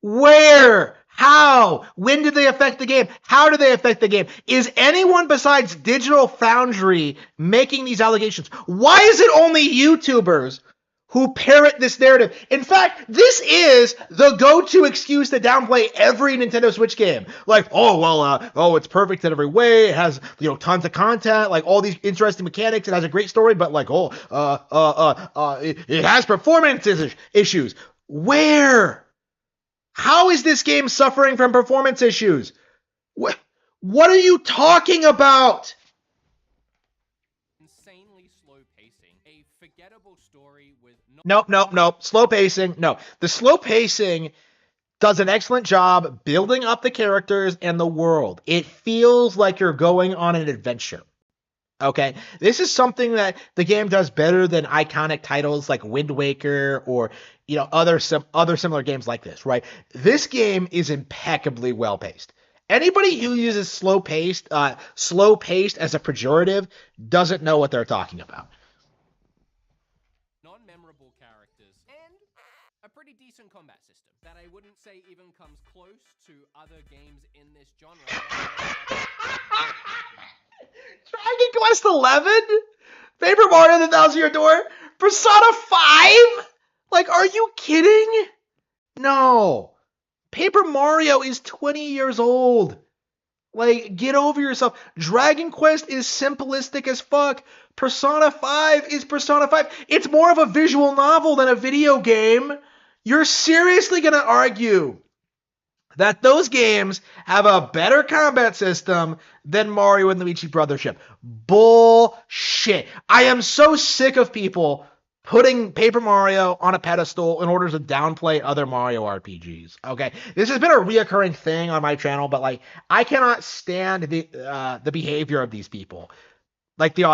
Where? How? When did they affect the game? How do they affect the game? Is anyone besides Digital Foundry making these allegations? Why is it only YouTubers who parrot this narrative? In fact, this is the go-to excuse to downplay every Nintendo Switch game. Like, it's perfect in every way. It has, tons of content, like all these interesting mechanics. It has a great story, but like, it has performance issues. Where? How is this game suffering from performance issues? What are you talking about? Nope. Slow pacing. No. The slow pacing does an excellent job building up the characters and the world. It feels like you're going on an adventure. Okay, this is something that the game does better than iconic titles like Wind Waker or other similar games like this, right? This game is impeccably well paced. Anybody who uses slow paced as a pejorative doesn't know what they're talking about. Non-memorable characters, and a pretty decent combat system that I wouldn't say even comes close to other games in this genre. Dragon Quest 11, Paper Mario: The Thousand Year Door, Persona 5. Like, are you kidding? No. Paper Mario is 20 years old. Like, get over yourself. Dragon Quest is simplistic as fuck. Persona 5 is Persona 5. It's more of a visual novel than a video game. You're seriously going to argue that those games have a better combat system than Mario and Luigi Brothership. Bullshit. I am so sick of people putting Paper Mario on a pedestal in order to downplay other Mario RPGs. Okay, this has been a reoccurring thing on my channel, but like I cannot stand the behavior of these people. Like the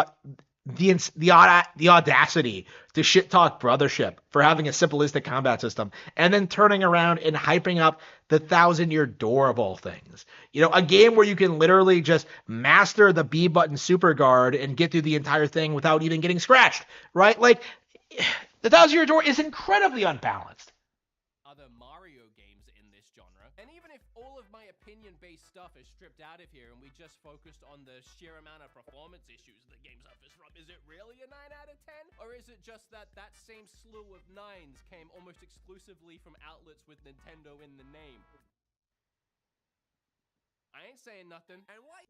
audacity to shit talk Brothership for having a simplistic combat system and then turning around and hyping up the Thousand Year Door of all things. You know, a game where you can literally just master the B button super guard and get through the entire thing without even getting scratched, right? Like, the Thousand Year Door is incredibly unbalanced. Other Mario games in this genre, and even if all of my opinion-based stuff is stripped out of here and we just focused on the sheer amount of performance issues the game suffers from, is it really a 9 out of 10? Or is it just that that same slew of 9s came almost exclusively from outlets with Nintendo in the name? I ain't saying nothing. And why?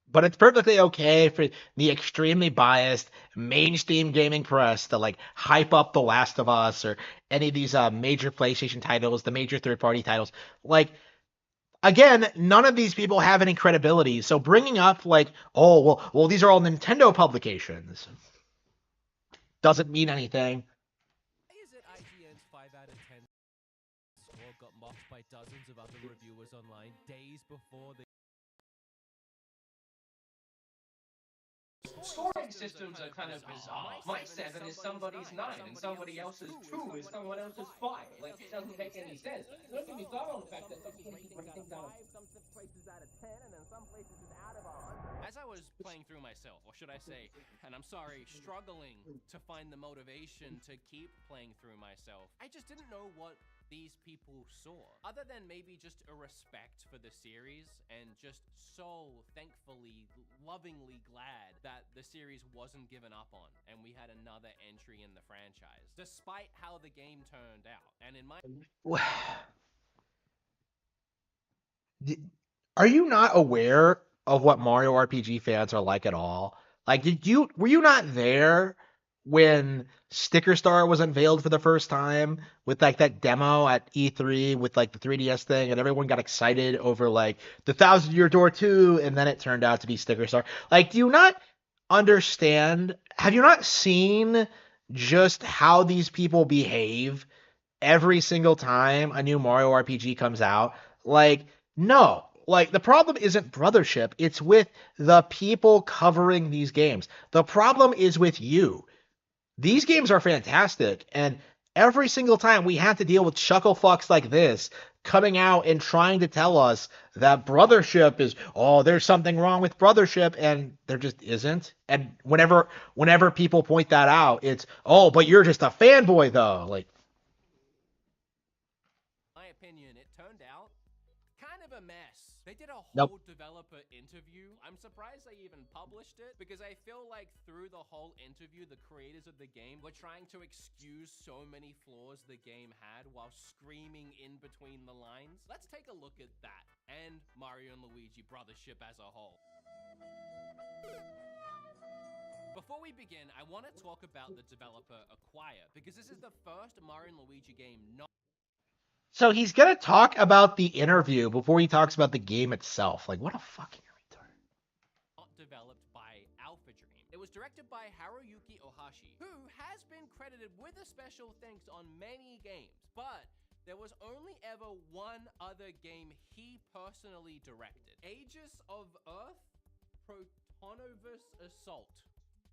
But it's perfectly okay for the extremely biased mainstream gaming press to like hype up The Last of Us or any of these major PlayStation titles, the major third-party titles. Like, again, none of these people have any credibility. So bringing up like, oh well, these are all Nintendo publications doesn't mean anything. Why is it IGN's 5 out of 10 score got mocked by dozens of other reviewers online days before the Scoring systems are kind of bizarre. My 7 is somebody's 9, and somebody else's 2 is someone else's 5. Like, it doesn't make any sense. Don't get me started on the fact that some places rate things out of places out of 10, and then some places is out of 100. As I was playing through myself, or should I say, and I'm sorry, struggling to find the motivation to keep playing through myself, I just didn't know what these people saw. Other than maybe just a respect for the series, and just so thankfully, lovingly glad that the series wasn't given up on, and we had another entry in the franchise, despite how the game turned out. And in my... Are you not aware of what Mario RPG fans are like at all? Like, were you not there when Sticker Star was unveiled for the first time with like that demo at E3 with like the 3DS thing, and everyone got excited over like the Thousand Year Door 2, and then it turned out to be Sticker Star? Like, do you not understand? Have you not seen just how these people behave every single time a new Mario RPG comes out? Like, no. Like, the problem isn't Brothership, it's with the people covering these games. The problem is with you. These games are fantastic, and every single time we have to deal with chucklefucks like this coming out and trying to tell us that Brothership is, oh, there's something wrong with Brothership, and there just isn't. And whenever people point that out, it's, oh, but you're just a fanboy though. Like, my opinion, it turned out kind of a mess. They did a whole Nope. developer interview. I'm surprised they even published it, because I feel like through the whole interview, the creators of the game were trying to excuse so many flaws the game had while screaming in between the lines. Let's take a look at that, and Mario and Luigi Brothership as a whole. Before we begin, I want to talk about the developer Acquire, because this is the first Mario and Luigi game not... So he's gonna talk about the interview before he talks about the game itself. Like, what a fucking retard. Not developed by Alpha Dream. It was directed by Haruyuki Ohashi, who has been credited with a special thanks on many games, but There was only ever one other game he personally directed. Aegis of Earth Protonovus Assault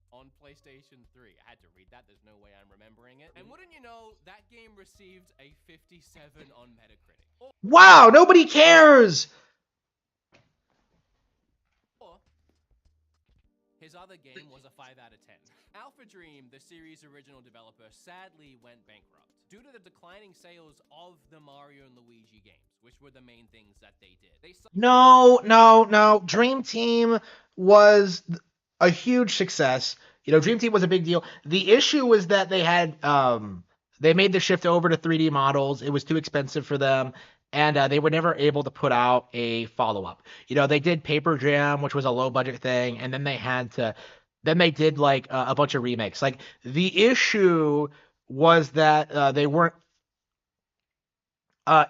on PlayStation 3. I had to read that. There's no way I'm remembering it. And wouldn't you know, that game received a 57 on Metacritic. Wow, nobody cares! His other game was a 5 out of 10. Alpha Dream, the series' original developer, sadly went bankrupt due to the declining sales of the Mario and Luigi games, which were the main things that they did. No. Dream Team was a huge success. Dream Team was a big deal. The issue was that they made the shift over to 3D models. It was too expensive for them, and they were never able to put out a follow-up. They did Paper Jam, which was a low-budget thing, and then they did like a bunch of remakes. Like the issue was that they weren't.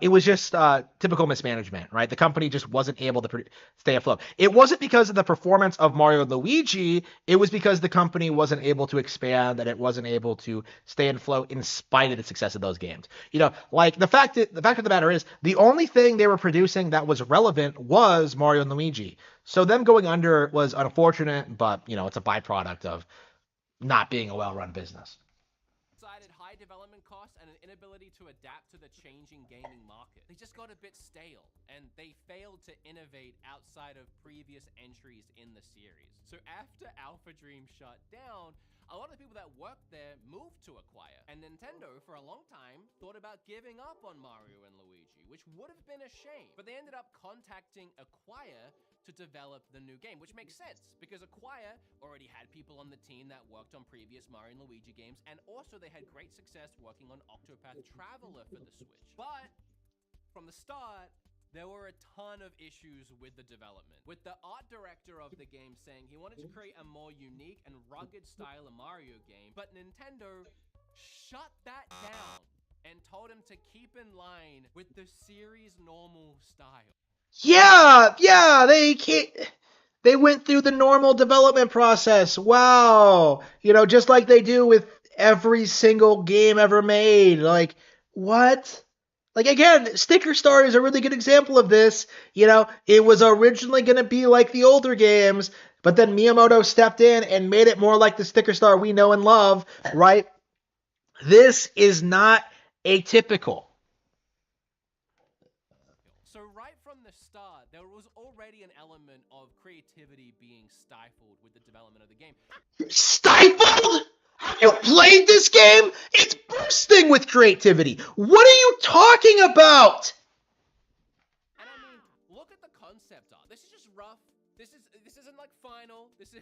It was just typical mismanagement, right? The company just wasn't able to stay afloat. It wasn't because of the performance of Mario and Luigi. It was because the company wasn't able to expand and it wasn't able to stay afloat in spite of the success of those games. Like the fact of the matter is, the only thing they were producing that was relevant was Mario and Luigi. So them going under was unfortunate, but it's a byproduct of not being a well-run business. High development costs and an inability to adapt to the changing gaming market. They just got a bit stale, and they failed to innovate outside of previous entries in the series. So after Alpha Dream shut down, a lot of people that worked there moved to Acquire, and Nintendo, for a long time, thought about giving up on Mario and Luigi, which would have been a shame. But they ended up contacting Acquire to develop the new game, which makes sense, because Acquire already had people on the team that worked on previous Mario and Luigi games, and also they had great success working on Octopath Traveler for the Switch. But from the start, there were a ton of issues with the development, with the art director of the game saying he wanted to create a more unique and rugged style of Mario game, but Nintendo shut that down and told him to keep in line with the series' normal style. Yeah, they went through the normal development process. Wow. Just like they do with every single game ever made. Like, what? Like, again, Sticker Star is a really good example of this. It was originally going to be like the older games, but then Miyamoto stepped in and made it more like the Sticker Star we know and love, right? This is not atypical. So right from the start, there was already an element of creativity being stifled with the development of the game. Stifled? Have you played this game? It's bursting with creativity. What are you talking about? And I mean, look at the concept art. This is just rough. This isn't like final. This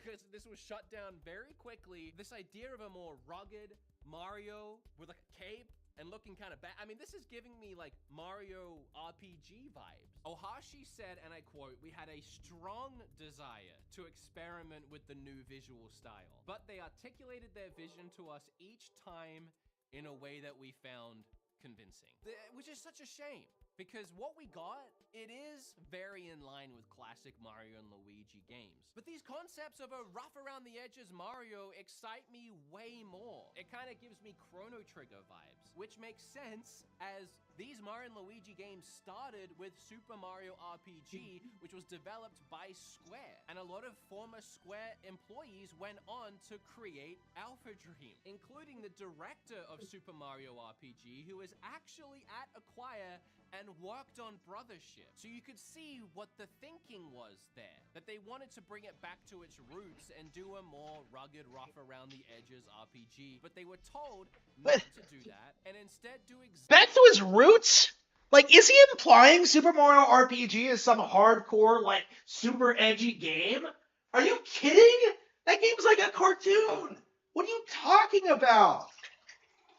was shut down very quickly. This idea of a more rugged Mario with like a cape and looking kind of bad. I mean, this is giving me like Mario RPG vibes. Ohashi said, and I quote, "We had a strong desire to experiment with the new visual style, but they articulated their vision to us each time in a way that we found convincing." Which is such a shame, because what we got, it is very in line with classic Mario and Luigi games. But these concepts of a rough around the edges Mario excite me way more. It kind of gives me Chrono Trigger vibes, which makes sense as these Mario and Luigi games started with Super Mario RPG, which was developed by Square. And a lot of former Square employees went on to create Alpha Dream, including the director of Super Mario RPG, who is actually at Acquire and worked on Brothership. So you could see what the thinking was there, that they wanted to bring it back to its roots and do a more rugged, rough around the edges RPG, but they were told not to do that and instead do back to his roots? Like, is he implying Super Mario RPG is some hardcore, like, super edgy game? Are you kidding? That game's like a cartoon. What are you talking about?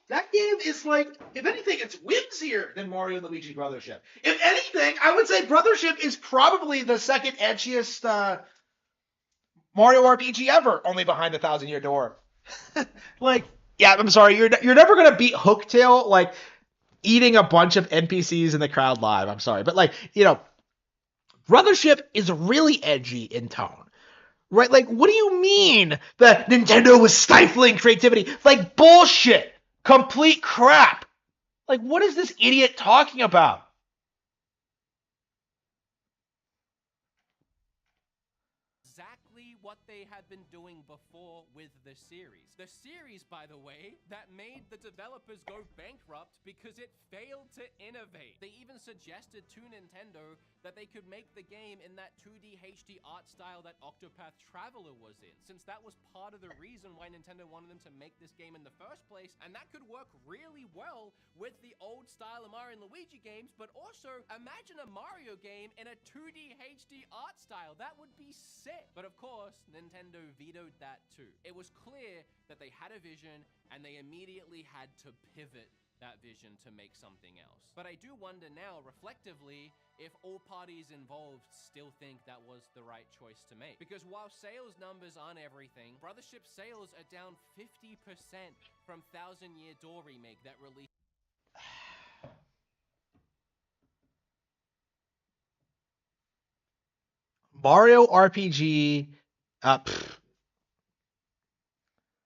That game is like, if anything, it's whimsier than Mario and Luigi Brothership. If anything, I would say Brothership is probably the second edgiest Mario RPG ever, only behind the 1,000-Year Door. Like, yeah, I'm sorry, you're never gonna beat Hooktail, like, eating a bunch of NPCs in the crowd live. I'm sorry, but like, Brothership is really edgy in tone. Right? Like, what do you mean that Nintendo was stifling creativity? Like, bullshit. Complete crap. Like, what is this idiot talking about? Exactly what they had been doing before with the series. The series, by the way, that made the developers go bankrupt because it failed to innovate. They even suggested to Nintendo that they could make the game in that 2D HD art style that Octopath Traveler was in, since that was part of the reason why Nintendo wanted them to make this game in the first place, and that could work really well with the old style of Mario and Luigi games. But also, imagine a Mario game in a 2D HD art style. That would be sick. But of course, Nintendo vetoed that too. It was clear that they had a vision, and they immediately had to pivot that vision to make something else. But I do wonder now, reflectively, if all parties involved still think that was the right choice to make. Because while sales numbers aren't everything, Brothership sales are down 50% from Thousand Year Door Remake that released. Mario RPG,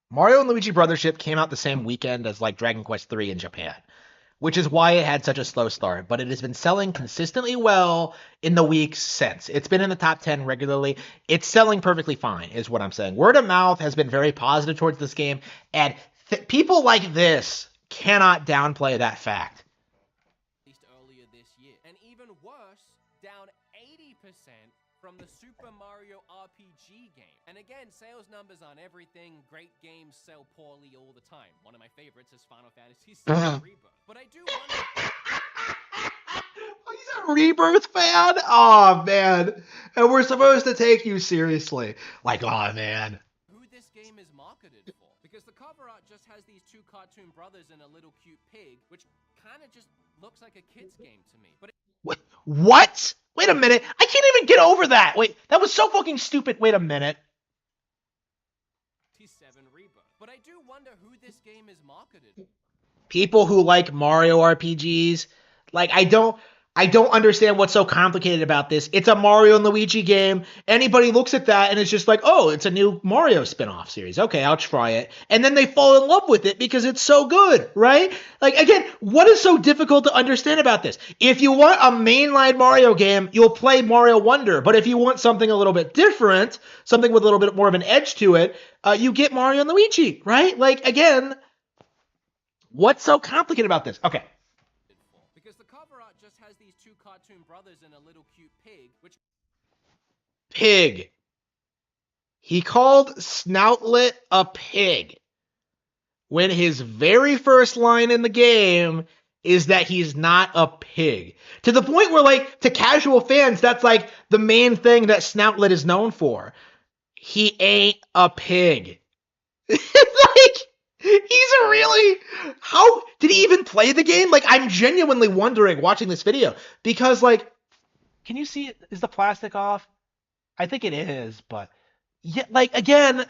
Mario and Luigi Brothership came out the same weekend as like Dragon Quest III in Japan, which is why it had such a slow start. But it has been selling consistently well in the weeks since. It's been in the top 10 regularly. It's selling perfectly fine, is what I'm saying. Word of mouth has been very positive towards this game, and people like this cannot downplay that fact. Earlier this year, and even worse, down 80% from the Super Mario RPG game. And again, sales numbers on everything. Great games sell poorly all the time. One of my favorites is Final Fantasy VII Rebirth. But I do wonder... He's a Rebirth fan? Oh, man. And we're supposed to take you seriously. Like, oh, man. Who this game is marketed for. Because the cover art just has these two cartoon brothers and a little cute pig, which kind of just looks like a kid's game to me. But What? Wait a minute. I can't even get over that. Wait, that was so fucking stupid. Wait a minute. T7 Rebirth. But I do wonder who this game is marketed for. People who like Mario RPGs, like I don't understand what's so complicated about this. It's a Mario and Luigi game. Anybody looks at that and it's just like, oh, it's a new Mario spin-off series. Okay, I'll try it. And then they fall in love with it because it's so good, right? Like, again, what is so difficult to understand about this? If you want a mainline Mario game, you'll play Mario Wonder. But if you want something a little bit different, something with a little bit more of an edge to it, you get Mario and Luigi, right? Like, again, what's so complicated about this? Okay. Because the cover art just has these two cartoon brothers and a little cute pig, which... Pig. He called Snoutlet a pig when his very first line in the game is that he's not a pig. To the point where, like, to casual fans, that's like the main thing that Snoutlet is known for. He ain't a pig. Like, he's a really... How did he even play the game? Like, I'm genuinely wondering watching this video. Because, like, can you see it? Is the plastic off? I think it is, but... Yeah, like, again,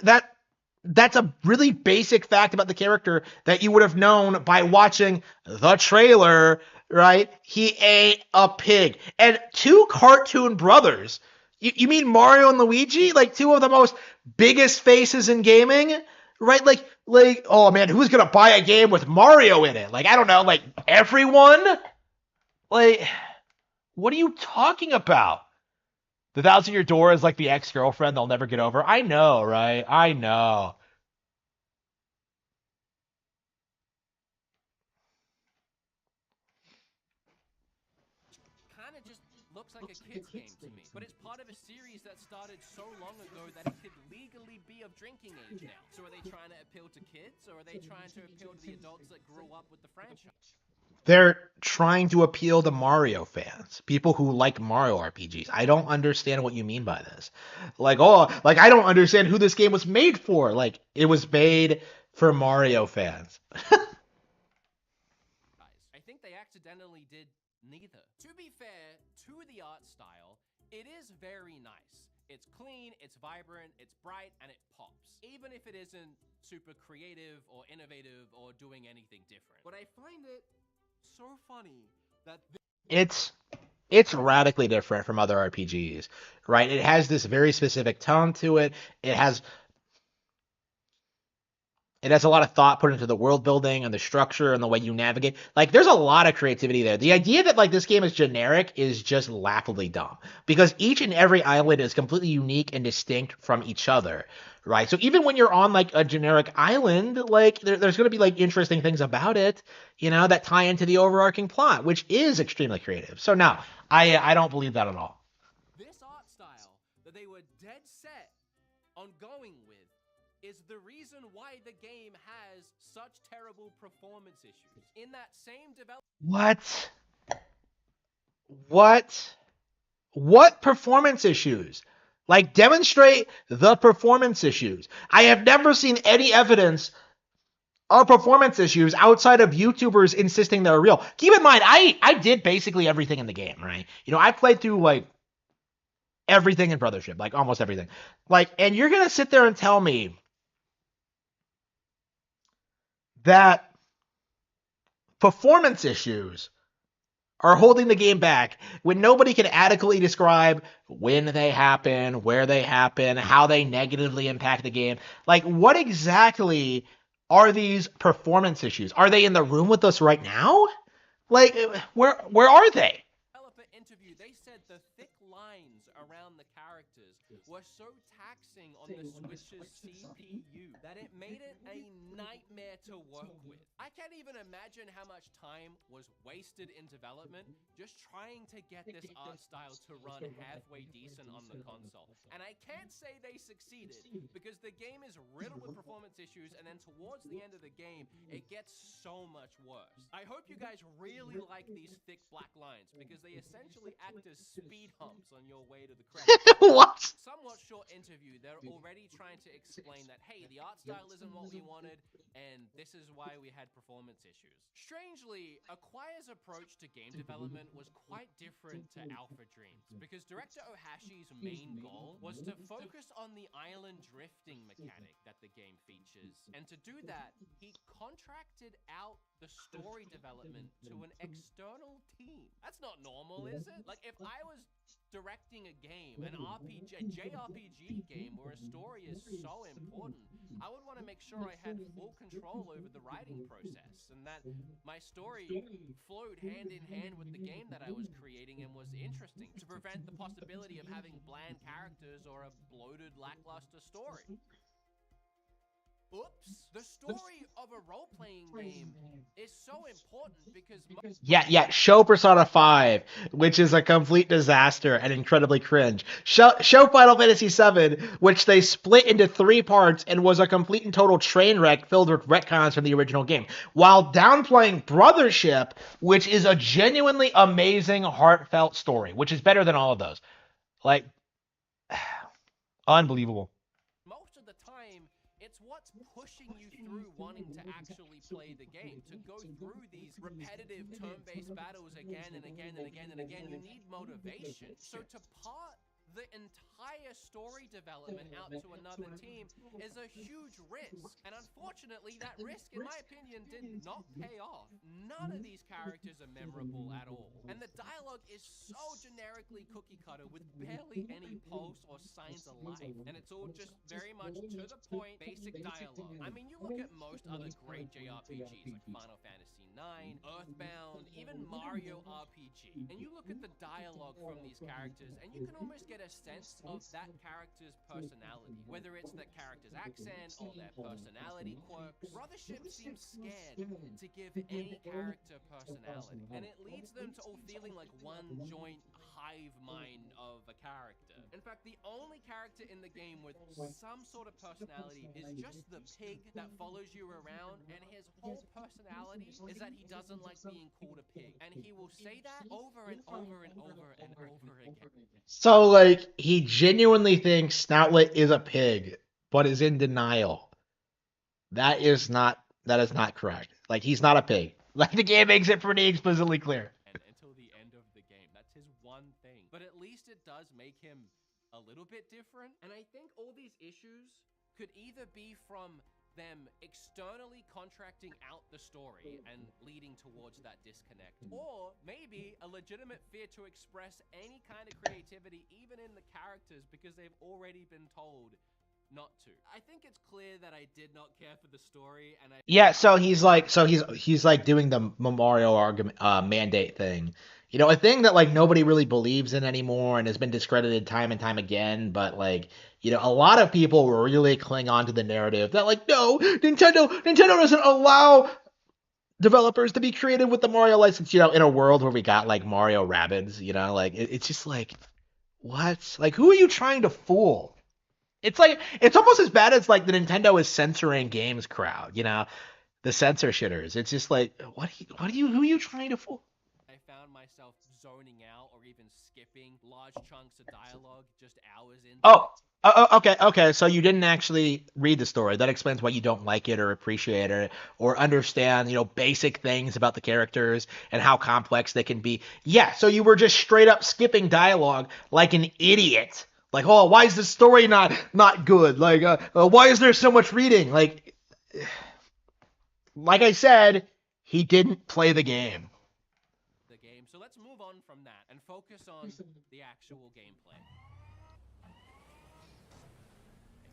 that's a really basic fact about the character that you would have known by watching the trailer, right? He ain't a pig. And two cartoon brothers. You mean Mario and Luigi? Like, two of the most biggest faces in gaming? Right? Like, oh man, who's gonna buy a game with Mario in it? Like, I don't know, like, everyone? Like, what are you talking about? The Thousand Year Door is like the ex-girlfriend they'll never get over. I know, right? I know. Kind of just looks like a kid's game to me. But it's part of a series that started so long ago that it could legally be of drinking age now. So are they trying to appeal to kids, or are they trying to appeal to the adults that grew up with the franchise? They're trying to appeal to Mario fans, people who like Mario RPGs. I don't understand what you mean by this. Like, oh, like, I don't understand who this game was made for. Like, it was made for Mario fans. I think they accidentally did neither. To be fair to the art style, it is very nice. It's clean, it's vibrant, it's bright, and it pops. Even if it isn't super creative or innovative or doing anything different. But I find it so funny that it's radically different from other RPGs, right? It has this very specific tone to it. It has It has a lot of thought put into the world building and the structure and the way you navigate. Like, there's a lot of creativity there. The idea that like this game is generic is just laughably dumb because each and every island is completely unique and distinct from each other, right? So even when you're on like a generic island, like there's going to be like interesting things about it, that tie into the overarching plot, which is extremely creative. So no, I don't believe that at all. This art style that they were dead set on going with is the reason why the game has such terrible performance issues. In that same development. What performance issues? Like, demonstrate the performance issues. I have never seen any evidence of performance issues outside of YouTubers insisting they're real. Keep in mind, I did basically everything in the game, right? I played through like everything in Brothership, like almost everything. Like, and you're gonna sit there and tell me that performance issues are holding the game back when nobody can adequately describe when they happen, where they happen, how they negatively impact the game. Like, what exactly are these performance issues? Are they in the room with us right now? Like, where are they? Developer interview, they said the thick lines around the characters were so taxing on the Switch's CPU that it made it a nightmare to work with. I can't even imagine how much time was wasted in development just trying to get this art style to run halfway decent on the console. And I can't say they succeeded because the game is riddled with performance issues, and then towards the end of the game, it gets so much worse. I hope you guys really like these thick black lines because they essentially act as speed humps on your way to the credits. What? Somewhat short interview, they're already trying to explain that, hey, the art style isn't what we wanted, and this is why we had performance issues. Strangely, Acquire's approach to game development was quite different to Alpha Dreams, because Director Ohashi's main goal was to focus on the island drifting mechanic that the game features, and to do that, he contracted out the story development to an external team. That's not normal, is it? Like, if I was directing a game, a JRPG game where a story is so important, I would want to make sure I had full control over the writing process and that my story flowed hand in hand with the game that I was creating and was interesting to prevent the possibility of having bland characters or a bloated, lackluster story. Oops. The story of a role-playing game is so important because... Yeah, show Persona 5, which is a complete disaster and incredibly cringe. Show Final Fantasy VII, which they split into 3 parts and was a complete and total train wreck filled with retcons from the original game. While downplaying Brothership, which is a genuinely amazing, heartfelt story, which is better than all of those. Like, unbelievable. Most of the time, it's what's pushing you through wanting to actually play the game. To go through these repetitive turn-based battles again and again and again and again, you need motivation. So to part the entire story development out to another team is a huge risk. And unfortunately, that risk, in my opinion, did not pay off. None of these characters are memorable at all. And the dialogue is so generically cookie-cutter with barely any pulse or signs of life. And it's all just very much to the point, basic dialogue. I mean, you look at most other great JRPGs like Final Fantasy IX, Earthbound, even Mario RPG, and you look at the dialogue from these characters, and you can almost get a sense of that character's personality, whether it's the character's accent or their personality quirks. Brothership seems scared to give any character personality, and it leads them to all feeling like one joint hive mind of a character. In fact, the only character in the game with some sort of personality is just the pig that follows you around, and his whole personality is that he doesn't like being called a pig, and he will say that over and over and over and over again. So, like, he genuinely thinks Snoutlet is a pig, but is in denial. That is not correct. Like, he's not a pig. Like, the game makes it pretty explicitly clear. Until the end of the game. That's his one thing. But at least it does make him a little bit different. And I think all these issues could either be from them externally contracting out the story and leading towards that disconnect, or maybe a legitimate fear to express any kind of creativity even in the characters because they've already been told not to. I think it's clear that I did not care for the story, and I Yeah, so he's like doing the memorial argument mandate thing. You know, a thing that like nobody really believes in anymore and has been discredited time and time again, but like, you know, a lot of people really cling on to the narrative that like, no, Nintendo doesn't allow developers to be creative with the Mario license, you know, in a world where we got like Mario Rabbids, you know, like it's just like what? Like who are you trying to fool? It's like it's almost as bad as like the Nintendo is censoring games crowd, you know, the censor shitters. It's just like who are you trying to fool? I found myself zoning out or even skipping large chunks of dialogue just hours into Oh, it. okay. So you didn't actually read the story. That explains why you don't like it or appreciate it or understand, you know, basic things about the characters and how complex they can be. Yeah, so you were just straight up skipping dialogue like an idiot. Like, oh, why is the story not good? Like, why is there so much reading? Like I said, he didn't play the game. The game. So let's move on from that and focus on the actual gameplay.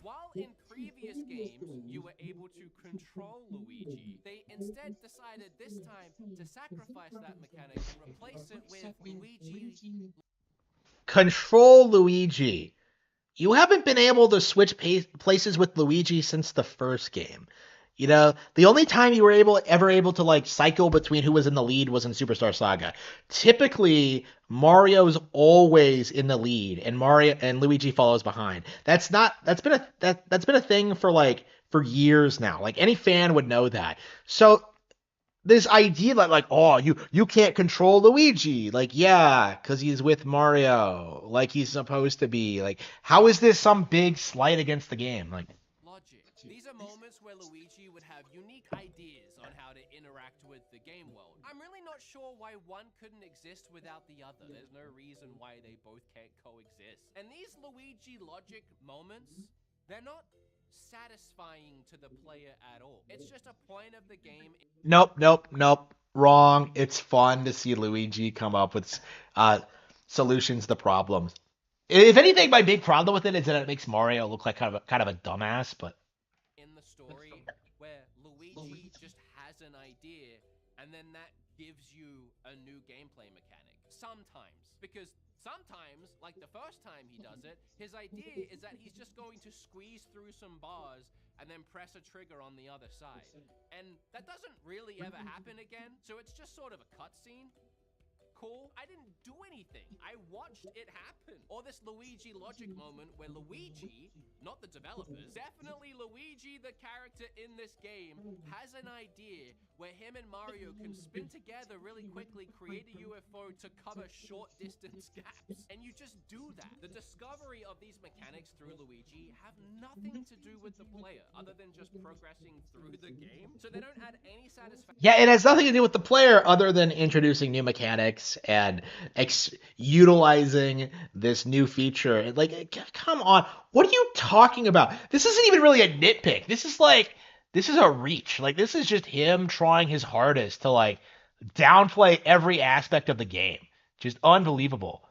While in previous games you were able to control Luigi, they instead decided this time to sacrifice that mechanic and replace it with Luigi. Control Luigi. You haven't been able to switch places with Luigi since the first game. You know, the only time you were ever able to like cycle between who was in the lead was in Superstar Saga. Typically, Mario's always in the lead, and Mario and Luigi follows behind. That's been a thing for for years now. Like any fan would know that. So this idea that like oh you can't control Luigi like yeah because he's with Mario like he's supposed to be like how is this some big slight against the game like logic. These are moments where Luigi would have unique ideas on how to interact with the game world. I'm really not sure why one couldn't exist without the other. There's no reason why they both can't coexist. And these Luigi logic moments, they're not satisfying to the player at all. It's just a point of the game. nope wrong. It's fun to see Luigi come up with solutions to problems. If anything, my big problem with it is that it makes Mario look like kind of a dumbass. But in the story where Luigi just has an idea and then that gives you a new gameplay mechanic. Sometimes. Because sometimes, like the first time he does it, his idea is that he's just going to squeeze through some bars and then press a trigger on the other side. And that doesn't really ever happen again, so it's just sort of a cutscene. Cool. I didn't do anything. I watched it happen. Or this Luigi logic moment where Luigi, not the developers, definitely Luigi, the character in this game, has an idea where him and Mario can spin together really quickly, create a UFO to cover short distance gaps. And you just do that. The discovery of these mechanics through Luigi have nothing to do with the player other than just progressing through the game. So they don't add any satisfaction. Yeah, it has nothing to do with the player other than introducing new mechanics and utilizing this new feature. Like, come on. What are you talking about? This isn't even really a nitpick. This is a reach. Like, this is just him trying his hardest to, like, downplay every aspect of the game. Just unbelievable.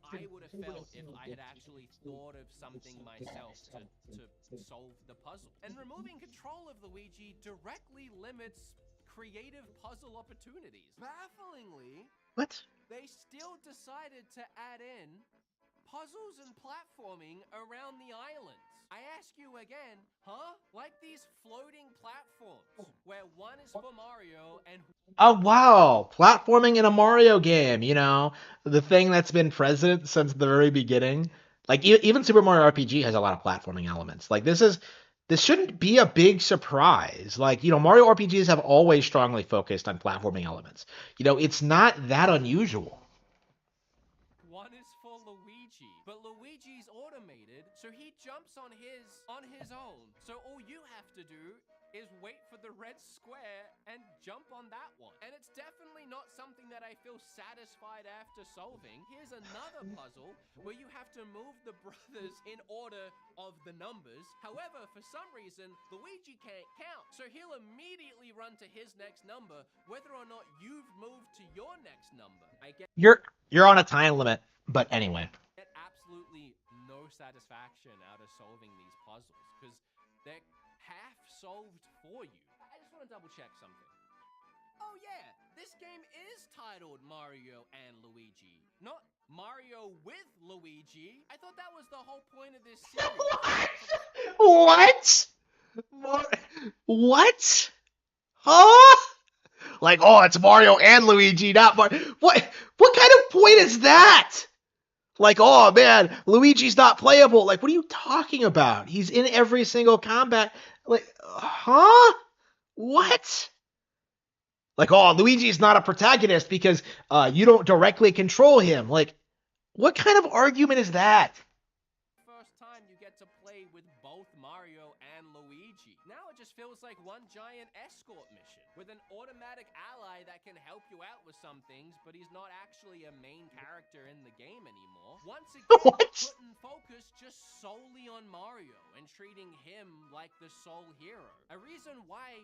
I would have felt if I had actually thought of something myself to solve the puzzle. And removing control of Luigi directly limits creative puzzle opportunities. Bafflingly, what? They still decided to add in puzzles and platforming around the islands. I ask you again, huh? Like these floating platforms where one is for Mario and oh wow, platforming in a Mario game, you know, the thing that's been present since the very beginning. Like even Super Mario RPG has a lot of platforming elements. Like this shouldn't be a big surprise. Like, you know, Mario RPGs have always strongly focused on platforming elements. You know, it's not that unusual. One is for Luigi, but Luigi Luigi's automated, so he jumps on his own. So all you have to do is wait for the red square and jump on that one. And it's definitely not something that I feel satisfied after solving. Here's another puzzle where you have to move the brothers in order of the numbers. However, for some reason, Luigi can't count. So he'll immediately run to his next number, whether or not you've moved to your next number. You're on a time limit, but anyway. Get absolutely no satisfaction out of solving these puzzles, because they're half solved for you. I just want to double check something. Oh yeah, this game is titled Mario and Luigi, not Mario with Luigi. I thought that was the whole point of this series. What? What? Huh? Like, oh, it's Mario and Luigi, not Mario. What kind of point is that? Like, oh man, Luigi's not playable. Like, what are you talking about? He's in every single combat. Like, huh? What? Like, oh, Luigi's not a protagonist because you don't directly control him. Like, what kind of argument is that? First time you get to play with both Mario and Luigi. Now it just feels like one giant escort mission with an automatic ally that can help you out with some things, but he's not actually a main character in the game anymore. Once again, putting focus just solely on Mario and treating him like the sole hero. A reason why...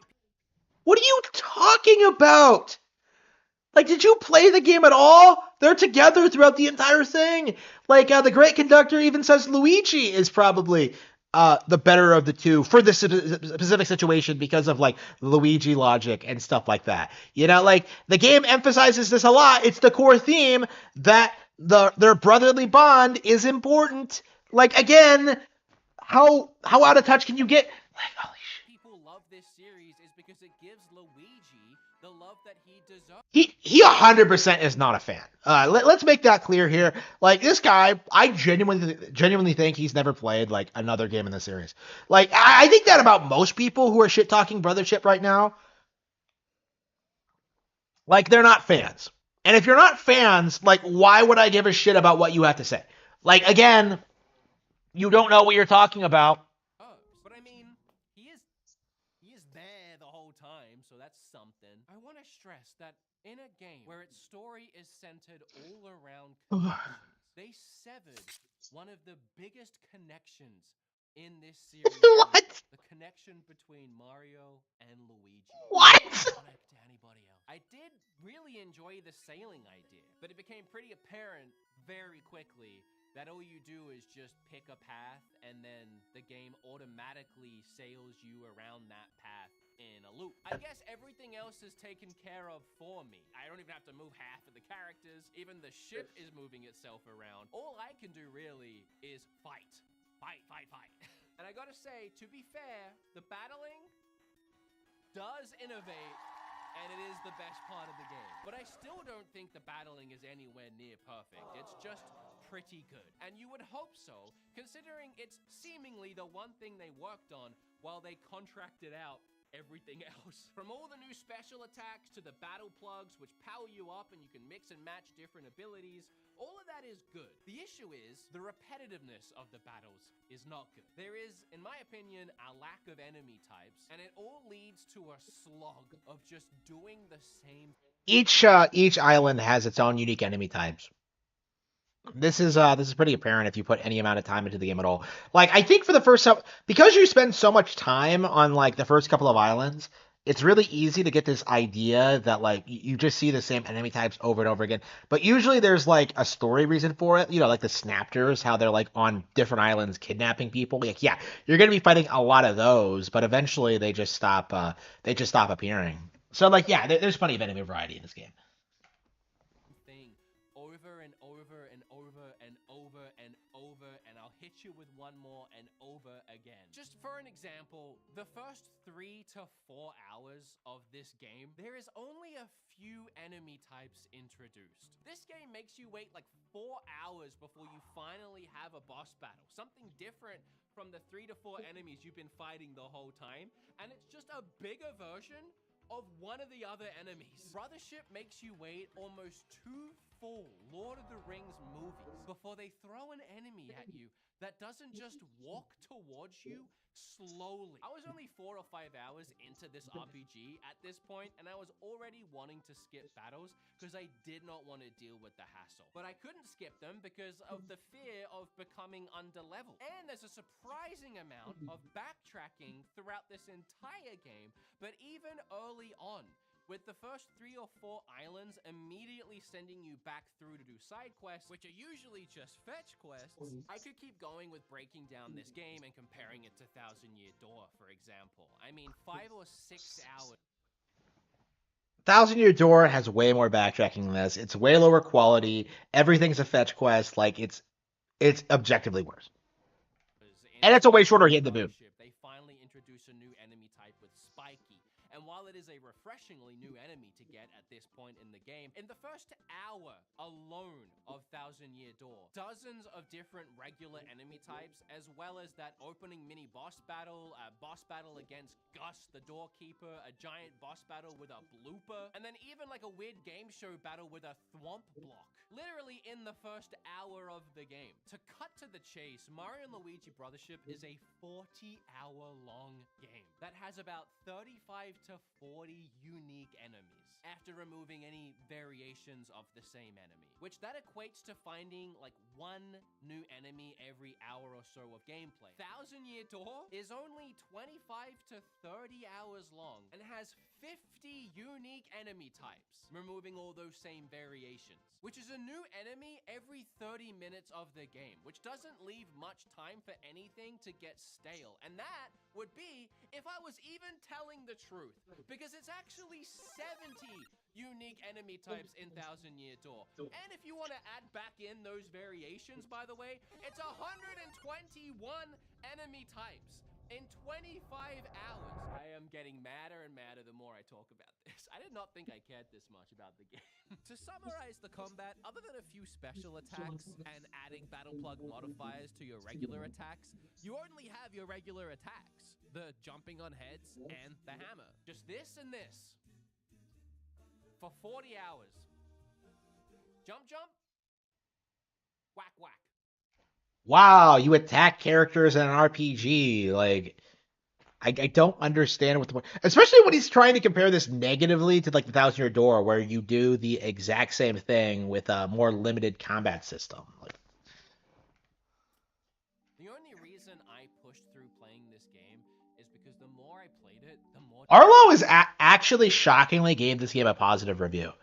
What are you talking about? Like, did you play the game at all? They're together throughout the entire thing. Like, the Great Conductor even says Luigi is probably the better of the two for this specific situation because of, like, Luigi logic and stuff like that. You know, like, the game emphasizes this a lot. It's the core theme that their brotherly bond is important. Like, again, how out of touch can you get? Like, holy shit. People love this series is because it gives Luigi the love that he deserves. He 100% is not a fan. Let's make that clear here. Like, this guy, I genuinely think he's never played, like, another game in the series. Like, I think that about most people who are shit-talking Brothership right now. Like, they're not fans. And if you're not fans, like, why would I give a shit about what you have to say? Like, again, you don't know what you're talking about. Oh, but I mean, he is there the whole time, so that's something. I want to stress that in a game where its story is centered all around connections, they severed one of the biggest connections in this series. What? The connection between Mario and Luigi. What? Connect to anybody else. I did really enjoy the sailing idea, but it became pretty apparent very quickly that all you do is just pick a path and then the game automatically sails you around that path in a loop. I guess everything else is taken care of for me. I don't even have to move half of the characters. Even the ship is moving itself around. All I can do really is fight. Fight. And I gotta say, to be fair, the battling does innovate, and it is the best part of the game. But I still don't think the battling is anywhere near perfect. It's just pretty good. And you would hope so, considering it's seemingly the one thing they worked on while they contracted out everything else. From all the new special attacks to the battle plugs, which power you up and you can mix and match different abilities, all of that is good. The issue is the repetitiveness of the battles is not good. There is, in my opinion, a lack of enemy types, and it all leads to a slog of just doing the same. Each island has its own unique enemy types. This is pretty apparent if you put any amount of time into the game at all. Like, I think for the first because you spend so much time on, like, the first couple of islands, it's really easy to get this idea that, like, you just see the same enemy types over and over again. But usually there's, like, a story reason for it. You know, like the Snapters, how they're, like, on different islands kidnapping people. Like, yeah, you're gonna be fighting a lot of those, but eventually they just stop appearing. So, like, yeah, there's plenty of enemy variety in this game. And I'll hit you with one more and over again. Just for an example, the first 3 to 4 hours of this game, there is only a few enemy types introduced. This game makes you wait like 4 hours before you finally have a boss battle. Something different from the 3 to 4 enemies you've been fighting the whole time, and it's just a bigger version of one of the other enemies. Brothership makes you wait almost 2 full Lord of the Rings movies before they throw an enemy at you that doesn't just walk towards you slowly. I was only 4 or 5 hours into this RPG at this point, and I was already wanting to skip battles because I did not want to deal with the hassle. But I couldn't skip them because of the fear of becoming underleveled. And there's a surprising amount of backtracking throughout this entire game, but even early on, with the first 3 or 4 islands immediately sending you back through to do side quests, which are usually just fetch quests, I could keep going with breaking down this game and comparing it to Thousand Year Door, for example. I mean, 5 or 6 hours. Thousand Year Door has way more backtracking than this. It's way lower quality. Everything's a fetch quest. Like it's objectively worse. And it's a way shorter hit in the boot. They finally introduce a new enemy type with Spiky. And while it is a refreshingly new enemy to get at this point in the game, in the first hour alone of Thousand Year Door, dozens of different regular enemy types, as well as that opening mini boss battle, a boss battle against Gus, the doorkeeper, a giant boss battle with a blooper, and then even like a weird game show battle with a thwomp block. Literally in the first hour of the game. To cut to the chase, Mario & Luigi Brothership is a 40-hour-long game that has about 35 to 40 unique enemies, after removing any variations of the same enemy, which that equates to finding like 1 new enemy every hour or so of gameplay. Thousand Year Door is only 25 to 30 hours long and has 50 unique enemy types, removing all those same variations, which is a new enemy every 30 minutes of the game, which doesn't leave much time for anything to get stale. And that would be if I was even telling the truth, because it's actually 70 unique enemy types in Thousand Year Door. And if you want to add back in those variations, by the way, it's 121 enemy types in 25 hours. I am getting madder and madder the more I talk about this. I did not think I cared this much about the game. To summarize the combat, other than a few special attacks and adding battle plug modifiers to your regular attacks, you only have your regular attacks, the jumping on heads and the hammer. Just this and this for 40 hours. Jump, jump, whack, whack. Wow, you attack characters in an RPG. Like, I don't understand what the point, especially when he's trying to compare this negatively to like the Thousand Year Door, where you do the exact same thing with a more limited combat system. Like, the only reason I pushed through playing this game is because the more I played it, the more Arlo is actually shockingly gave this game a positive review.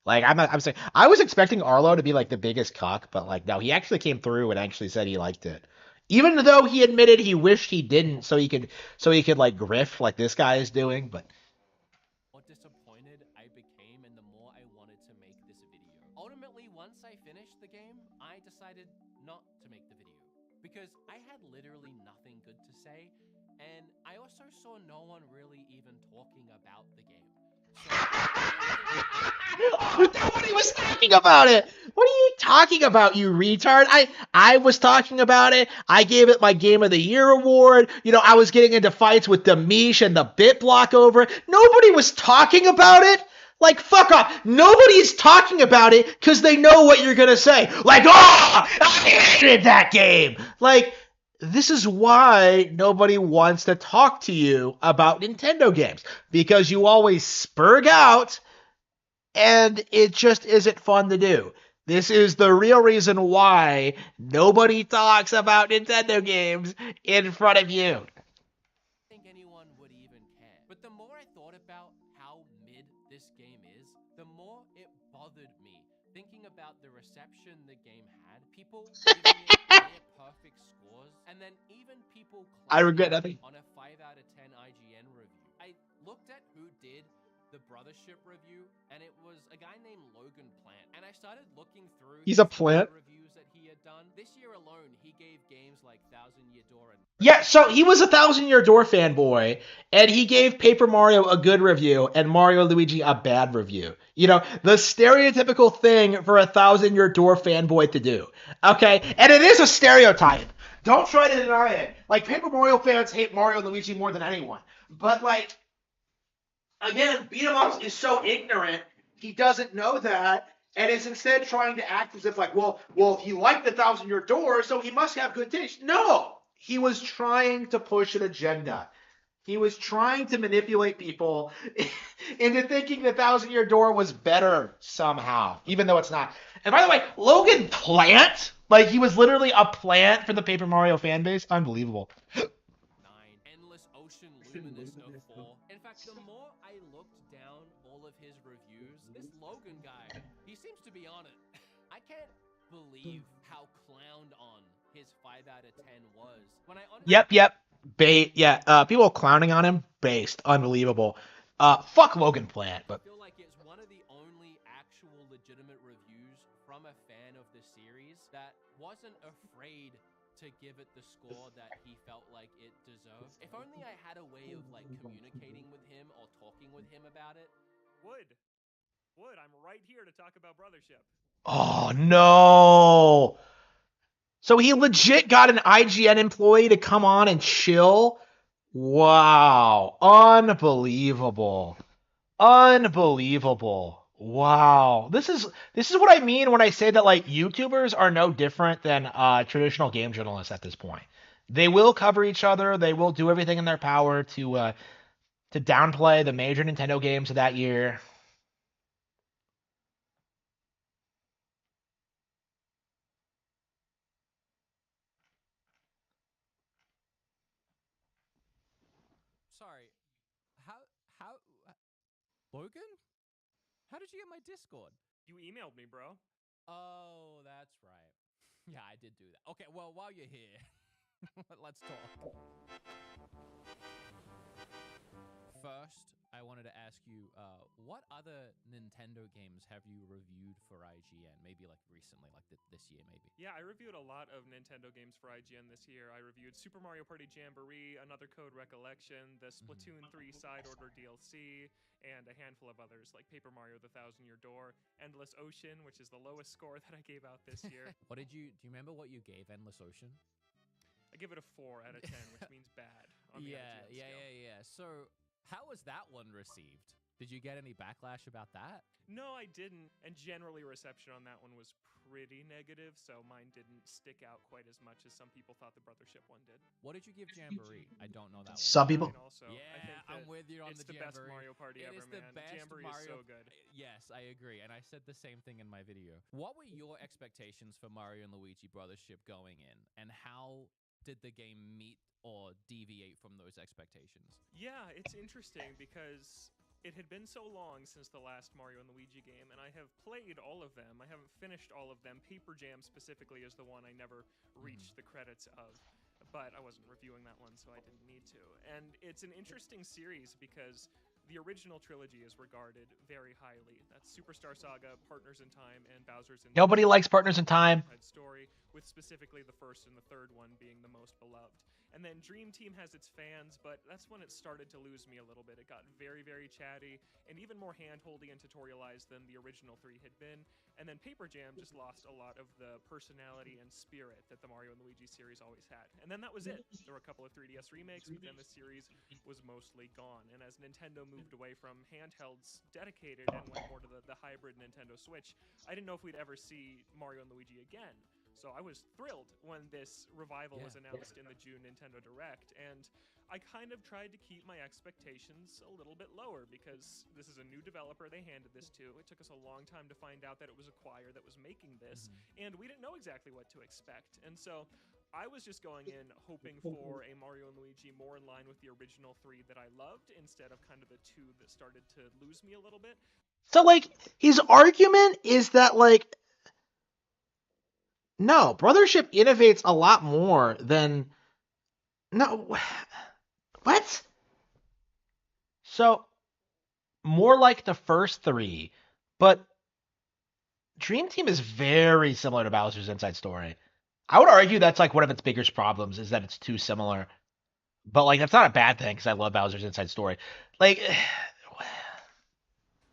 Like I'm saying, I was expecting Arlo to be like the biggest cuck, but like no, he actually came through and actually said he liked it, even though he admitted he wished he didn't, so he could like grift like this guy is doing. But more disappointed I became, and the more I wanted to make this video. Ultimately, once I finished the game, I decided not to make the video because I had literally nothing good to say, and I also saw no one really even talking about the game. Nobody was talking about it. What are you talking about, you retard? I was talking about it. I gave it my Game of the Year award. You know, I was getting into fights with Demish and the Bit Block over it. Nobody was talking about it. Like, fuck off. Nobody's talking about it because they know what you're gonna say. Like, oh, I hated that game. Like, this is why nobody wants to talk to you about Nintendo games, because you always spurg out and it just isn't fun to do. This is the real reason why nobody talks about Nintendo games in front of you. I don't think anyone would even care. But the more I thought about how mid this game is, the more it bothered me thinking about the reception the game had. People giving it near perfect scores, and then even people I regret nothing on a 5 out of 10 IGN review. I looked at who did the Brothership review, and it was a guy named Logan Plant. And I started looking through He's a plant. reviews that he had done. This year alone, he gave games like Thousand Year Door and Yeah, so he was a Thousand Year Door fanboy, and he gave Paper Mario a good review and Mario Luigi a bad review. You know, the stereotypical thing for a Thousand Year Door fanboy to do. Okay? And it is a stereotype. Don't try to deny it. Like, Paper Mario fans hate Mario Luigi more than anyone. But, like, again, Beat 'em Ups is so ignorant, he doesn't know that, and is instead trying to act as if like, well, he liked the 1,000-Year Door, so he must have good taste. No, he was trying to push an agenda. He was trying to manipulate people into thinking the 1,000-Year Door was better somehow, even though it's not. And by the way, Logan Plant, like he was literally a plant for the Paper Mario fan base. Unbelievable. Endless Ocean Luminous 04. In fact, the more I looked down all of his reviews, this Logan guy, he seems to be on it. I can't believe how clowned on his 5 out of 10 was. When I Yep. People clowning on him, based. Unbelievable. Fuck Logan Plant, but I feel like it's one of the only actual legitimate reviews from a fan of the series that wasn't afraid to give it the score that he felt like it deserved. If only I had a way of like communicating with him or talking with him about it. Wood, I'm right here to talk about Brothership. oh no. So he legit got an IGN employee to come on and chill? Wow. Unbelievable. Wow. This is what I mean when I say that like YouTubers are no different than traditional game journalists at this point. They will cover each other. They will do everything in their power to downplay the major Nintendo games of that year. Sorry. How Logan? How did you get my Discord? You emailed me, bro. Oh, that's right. Yeah, I did do that. Okay, well, while you're here, let's talk. First, I wanted to ask you, what other Nintendo games have you reviewed for IGN? Maybe like recently, like this year, maybe. Yeah, I reviewed a lot of Nintendo games for IGN this year. I reviewed Super Mario Party Jamboree, Another Code Recollection, the Splatoon 3 Side Order DLC, and a handful of others like Paper Mario: The 1,000-Year Door, Endless Ocean, which is the lowest score that I gave out this year. Do you remember what you gave Endless Ocean? I give it a 4 out of 10, which means bad on the IGN scale. So, how was that one received? Did you get any backlash about that? No, I didn't. And generally, reception on that one was pretty negative, so mine didn't stick out quite as much as some people thought the Brothership one did. What did you give Jamboree? I don't know that one. Some people. Also, yeah, I'm with you on it's the best Jamboree. Mario Party ever, man. Jamboree is so good. Yes, I agree, and I said the same thing in my video. What were your expectations for Mario and Luigi Brothership going in, and how did the game meet or deviate from those expectations? Yeah, it's interesting because it had been so long since the last Mario and Luigi game, and I have played all of them. I haven't finished all of them. Paper Jam specifically is the one I never reached the credits of, but I wasn't reviewing that one, so I didn't need to. And it's an interesting series because the original trilogy is regarded very highly. That's Superstar Saga, Partners in Time, and Bowser's in Nobody likes Partners in Time. Story, with specifically the first and the third one being the most beloved. And then Dream Team has its fans, but that's when it started to lose me a little bit. It got very, very chatty, and even more hand-holdy and tutorialized than the original 3 had been. And then Paper Jam just lost a lot of the personality and spirit that the Mario and Luigi series always had. And then that was it. There were a couple of 3DS remakes, but then the series was mostly gone. And as Nintendo moved away from handhelds dedicated and went more to the hybrid Nintendo Switch, I didn't know if we'd ever see Mario and Luigi again. So I was thrilled when this revival was announced in the June Nintendo Direct, and I kind of tried to keep my expectations a little bit lower because this is a new developer they handed this to. It took us a long time to find out that it was Acquire that was making this, and we didn't know exactly what to expect. And so I was just going in hoping for a Mario and Luigi more in line with the original 3 that I loved instead of kind of the 2 that started to lose me a little bit. So, like, his argument is that, like, no, Brothership innovates a lot more than... No, what? So, more like the first 3, but Dream Team is very similar to Bowser's Inside Story. I would argue that's, like, one of its biggest problems is that it's too similar. But, like, that's not a bad thing because I love Bowser's Inside Story. Like...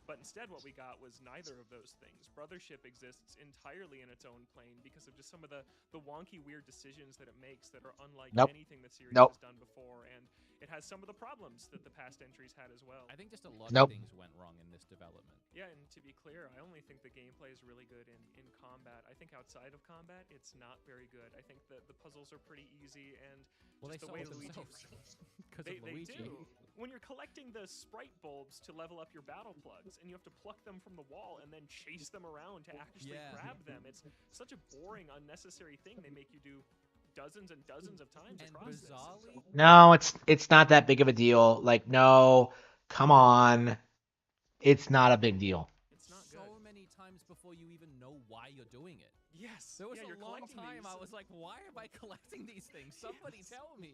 But But instead, what we got was neither of those things. Brothership exists entirely in its own plane because of just some of the wonky, weird decisions that it makes that are unlike Nope. anything the series Nope. has done before, and it has some of the problems that the past entries had as well. I think just a lot Nope. of things went wrong in this development. Yeah, and to be clear, I only think the gameplay is really good in combat. I think outside of combat, it's not very good. I think the puzzles are pretty easy, and Well, just they the way sold Luigi... themselves because They of Luigi. do. When you're collecting the sprite bulbs to level up your battle plugs, and you have to pluck them from the wall and then chase them around to actually grab them, it's such a boring, unnecessary thing they make you do dozens and dozens of times across this. No, it's not that big of a deal. Like, no, come on. It's not a big deal. It's not so many times before you even know why you're doing it. Yes. There was yeah, a you're long collecting time these. I was like, why am I collecting these things? Somebody tell me.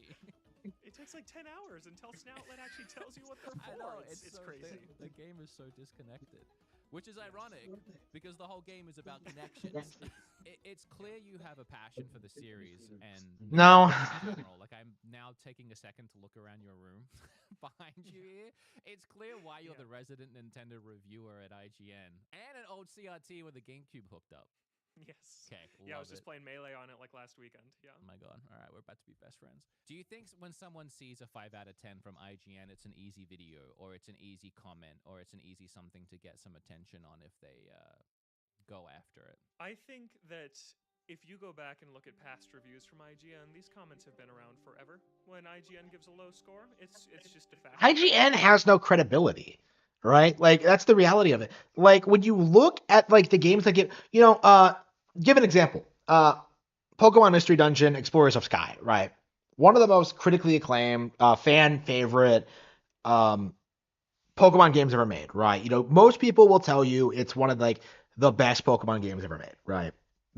It takes like 10 hours until Snoutlet actually tells you what they're for. I know, it's so crazy. The game is so disconnected. Which is ironic, because the whole game is about connections. It's clear you have a passion for the series, and No. in general, like I'm now taking a second to look around your room behind you here. It's clear why you're the resident Nintendo reviewer at IGN, and an old CRT with a GameCube hooked up. Yes. Okay. Yeah, I was just playing Melee on it like last weekend. Yeah. Oh my god. All right, we're about to be best friends. Do you think when someone sees a 5 out of 10 from IGN, it's an easy video, or it's an easy comment, or it's an easy something to get some attention on if they go after it? I think that if you go back and look at past reviews from IGN, these comments have been around forever. When IGN gives a low score, it's just a fact. IGN has no credibility, right? Like, that's the reality of it. Like, when you look at like the games that get, give an example. Pokemon Mystery Dungeon, Explorers of Sky, right? One of the most critically acclaimed, fan favorite Pokemon games ever made, right? Most people will tell you it's one of like the best Pokemon games ever made, right?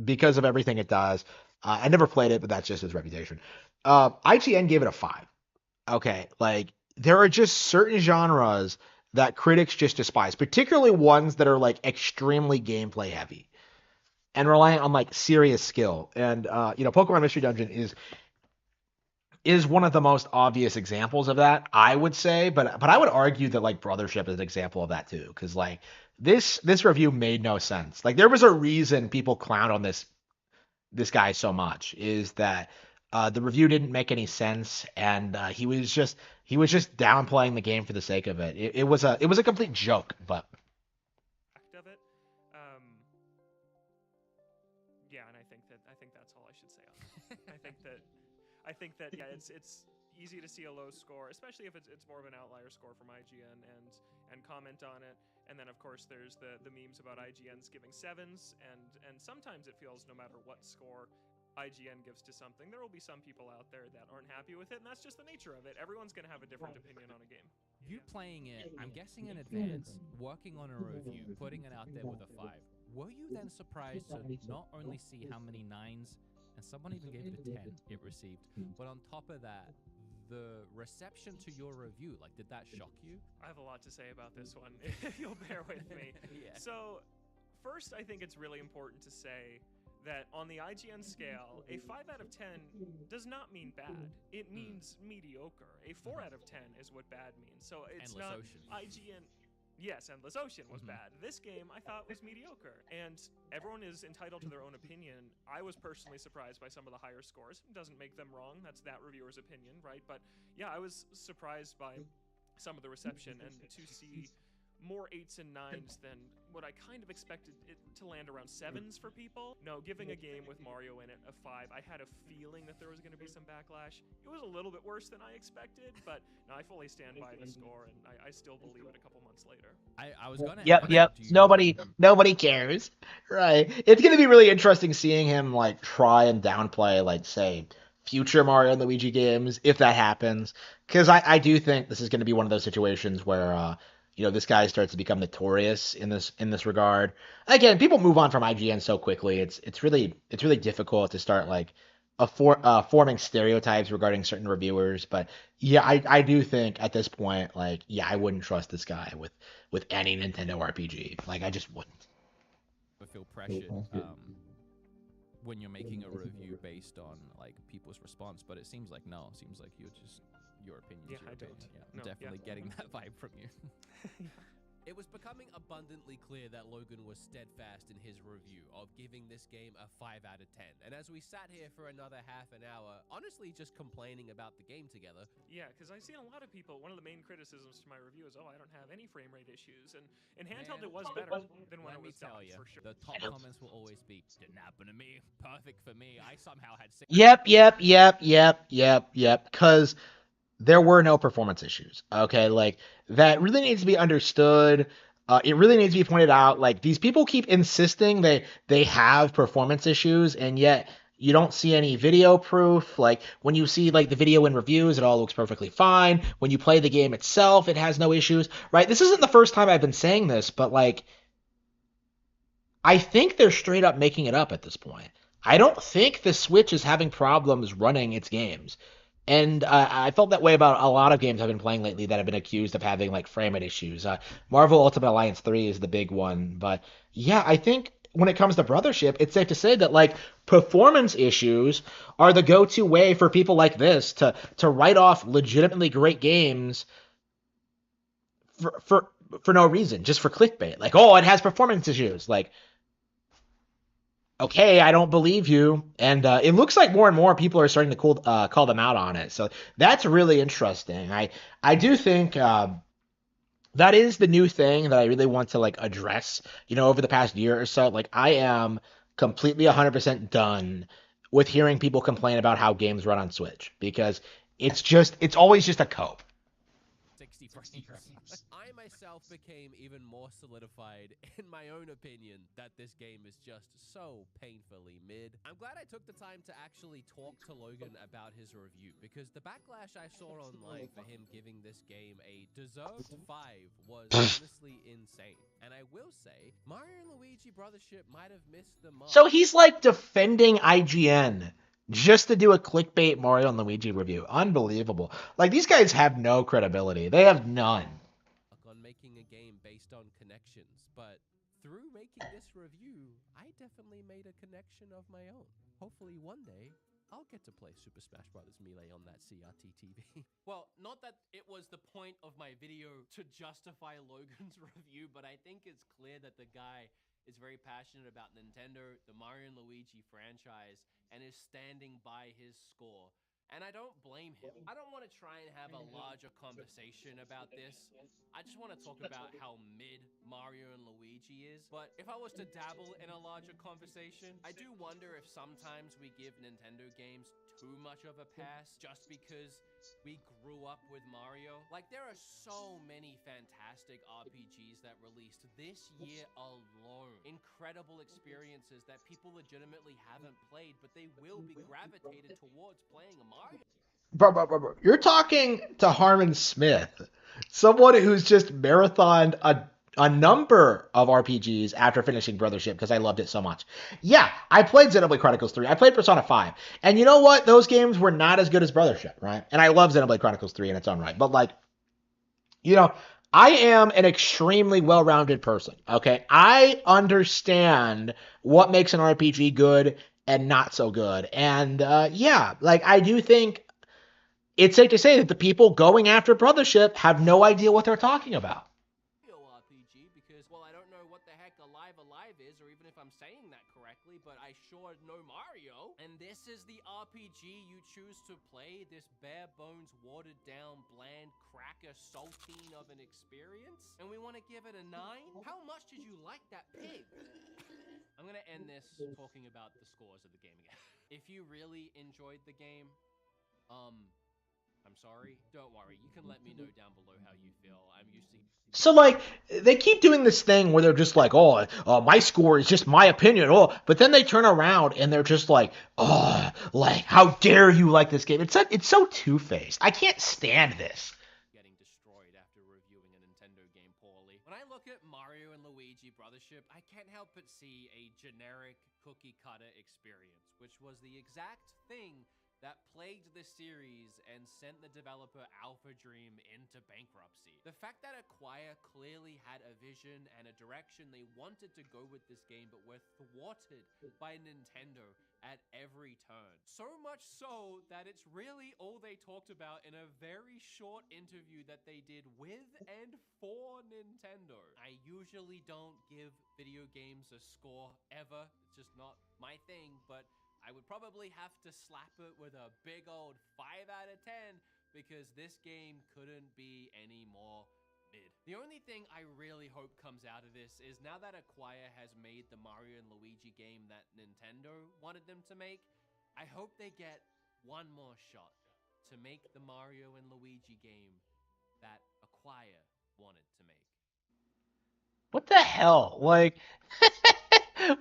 Because of everything it does. I never played it, but that's just its reputation. IGN gave it a 5. Okay, like there are just certain genres that critics just despise, particularly ones that are like extremely gameplay heavy and relying on like serious skill. And Pokemon Mystery Dungeon is one of the most obvious examples of that, I would say, but I would argue that like Brothership is an example of that too, because like this review made no sense. Like there was a reason people clown on this guy so much, is that the review didn't make any sense, and he was just downplaying the game for the sake of it. It was a complete joke, but. Of it. Yeah, and I think that's all I should say on that. I think that yeah, it's easy to see a low score, especially if it's more of an outlier score from IGN and comment on it. And then of course there's the memes about IGN's giving 7s, and sometimes it feels no matter what score IGN gives to something, there will be some people out there that aren't happy with it, and that's just the nature of it. Everyone's going to have a different opinion on a game. You playing it, I'm guessing in advance, working on a review, putting it out there with a 5. Were you then surprised to not only see how many 9s, and someone even gave it a 10 it received, but on top of that, the reception to your review, like, did that shock you? I have a lot to say about this one, if you'll bear with me. Yeah. So, first, I think it's really important to say that on the IGN scale, a 5 out of 10 does not mean bad. It means mediocre. A 4 out of 10 is what bad means. So it's Endless not Ocean. IGN. Yes, Endless Ocean was bad. This game I thought was mediocre, and everyone is entitled to their own opinion. I was personally surprised by some of the higher scores. It doesn't make them wrong. That's that reviewer's opinion, right? But yeah, I was surprised by some of the reception, and to see more 8s and 9s than what I kind of expected it to land around 7s for people. No, giving a game with Mario in it a 5, I had a feeling that there was going to be some backlash. It was a little bit worse than I expected, but no, I fully stand by the score, and I still believe it a couple months later. I was gonna. Yep. Nobody cares. Right. It's gonna be really interesting seeing him like try and downplay, like, say, future Mario and Luigi games, if that happens. Because I do think this is gonna be one of those situations where this guy starts to become notorious in this regard. Again, people move on from IGN so quickly. It's really difficult to start like forming stereotypes regarding certain reviewers. But yeah, I do think at this point, like, yeah, I wouldn't trust this guy with any Nintendo RPG. Like, I just wouldn't. I feel pressured when you're making a review based on like people's response, but it seems like no. It seems like you're just your opinion. Yeah, your I opinion. don't. Yeah, I'm No, definitely yeah. getting that vibe from you. It was becoming abundantly clear that Logan was steadfast in his review of giving this game a 5 out of 10. And as we sat here for another half an hour, honestly just complaining about the game together. Yeah, because I've seen a lot of people, one of the main criticisms to my review is, oh, I don't have any frame rate issues. And in handheld, it was better than when it was Let me tell you, for sure. the top comments will always be, didn't happen to me, perfect for me, I somehow had 6. Yep. Because there were no performance issues. Okay, like that really needs to be understood. It really needs to be pointed out. Like these people keep insisting they have performance issues, and yet you don't see any video proof. Like when you see like the video and reviews, it all looks perfectly fine. When you play the game itself, it has no issues. Right? This isn't the first time I've been saying this, but like I think they're straight up making it up at this point. I don't think the Switch is having problems running its games. And I felt that way about a lot of games I've been playing lately that have been accused of having like frame rate issues. Marvel Ultimate Alliance 3 is the big one, but yeah, I think when it comes to Brothership, it's safe to say that like performance issues are the go-to way for people like this to write off legitimately great games for no reason, just for clickbait. Like, oh, it has performance issues. Like, okay, I don't believe you. And it looks like more and more people are starting to call them out on it. So that's really interesting. I do think that is the new thing that I really want to like address. You know, over the past year or so, like I am completely 100% done with hearing people complain about how games run on Switch because it's always just a cope. 60 frames. I myself became even more solidified in my own opinion that this game is just so painfully mid. I'm glad I took the time to actually talk to Logan about his review because the backlash I saw online for him giving this game a deserved 5 was honestly insane. And I will say, Mario and Luigi Brothership might have missed the mark. So he's like defending IGN just to do a clickbait Mario and Luigi review. Unbelievable. Like these guys have no credibility. They have none. On making a game based on connections, but through making this review, I definitely made a connection of my own. Hopefully one day, I'll get to play Super Smash Bros. Melee on that CRT TV. Well, not that it was the point of my video to justify Logan's review, but I think it's clear that the guy is very passionate about Nintendo, the Mario and Luigi franchise, and is standing by his score. And I don't blame him. I don't want to try and have a larger conversation about this. I just want to talk about how mid Mario and Luigi is. But if I was to dabble in a larger conversation, I do wonder if sometimes we give Nintendo games too much of a pass just because we grew up with Mario. Like, there are so many fantastic RPGs that released this year alone. Incredible experiences that people legitimately haven't played, but they will be gravitated towards playing a Mario. Bro. You're talking to Harman Smith, someone who's just marathoned a number of RPGs after finishing Brothership because I loved it so much. Yeah, I played Xenoblade Chronicles 3. I played Persona 5. And you know what? Those games were not as good as Brothership, right? And I love Xenoblade Chronicles 3 in its own right. But like, you know, I am an extremely well-rounded person, okay? I understand what makes an RPG good and not so good. And yeah, like I do think it's safe to say that the people going after Brothership have no idea what they're talking about. RPG because, well, I don't know what the heck Alive is, or even if I'm saying that correctly, but I sure know Mario. And this is the RPG you choose to play, this bare bones, watered down, bland, cracker, saltine of an experience? And we want to give it a 9? How much did you like that pig? I'm going to end this talking about the scores of the game again. If you really enjoyed the game, I'm sorry. Don't worry. You can let me know down below how you feel. I'm used to... So, like, they keep doing this thing where they're just like, oh, my score is just my opinion. Oh, but then they turn around and they're just like, oh, like, how dare you like this game? It's so two-faced. I can't stand this. Getting destroyed after reviewing a Nintendo game poorly. When I look at Mario and Luigi Brothership, I can't help but see a generic cookie-cutter experience, which was the exact thing that plagued the series and sent the developer Alpha Dream into bankruptcy. The fact that Acquire clearly had a vision and a direction they wanted to go with this game but were thwarted by Nintendo at every turn. So much so that it's really all they talked about in a very short interview that they did with and for Nintendo. I usually don't give video games a score ever. It's just not my thing, but I would probably have to slap it with a big old 5 out of 10 because this game couldn't be any more mid. The only thing I really hope comes out of this is now that Acquire has made the Mario and Luigi game that Nintendo wanted them to make, I hope they get one more shot to make the Mario and Luigi game that Acquire wanted to make. What the hell? Like,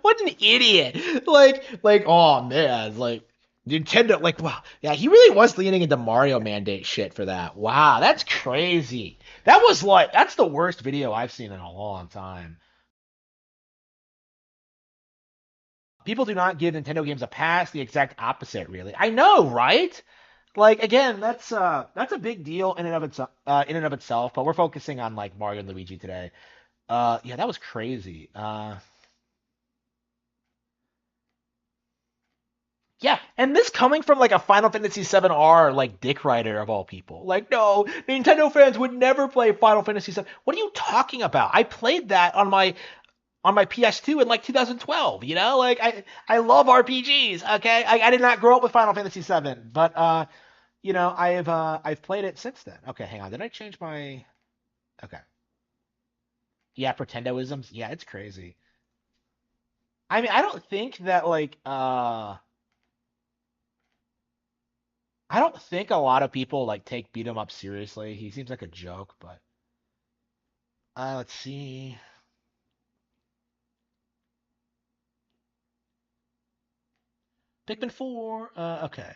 what an idiot! Oh man, like Nintendo, like, wow, yeah, he really was leaning into Mario Mandate shit for that. Wow, that's crazy. That's the worst video I've seen in a long time. People do not give Nintendo games a pass. The exact opposite, really. I know, right? Like again, that's a big deal in and of itself. But we're focusing on like Mario and Luigi today. Yeah, that was crazy. Yeah, and this coming from like a Final Fantasy VII R like dick writer of all people. Like, no, Nintendo fans would never play Final Fantasy VII. What are you talking about? I played that on my PS2 in like 2012. You know, like I love RPGs. Okay, I did not grow up with Final Fantasy VII, but you know, I've played it since then. Okay, hang on. Did I change my? Okay. Yeah, Pretendoisms. Yeah, it's crazy. I mean, I don't think that like I don't think a lot of people like take beat 'em up seriously. He seems like a joke, but let's see. Pikmin 4. Okay.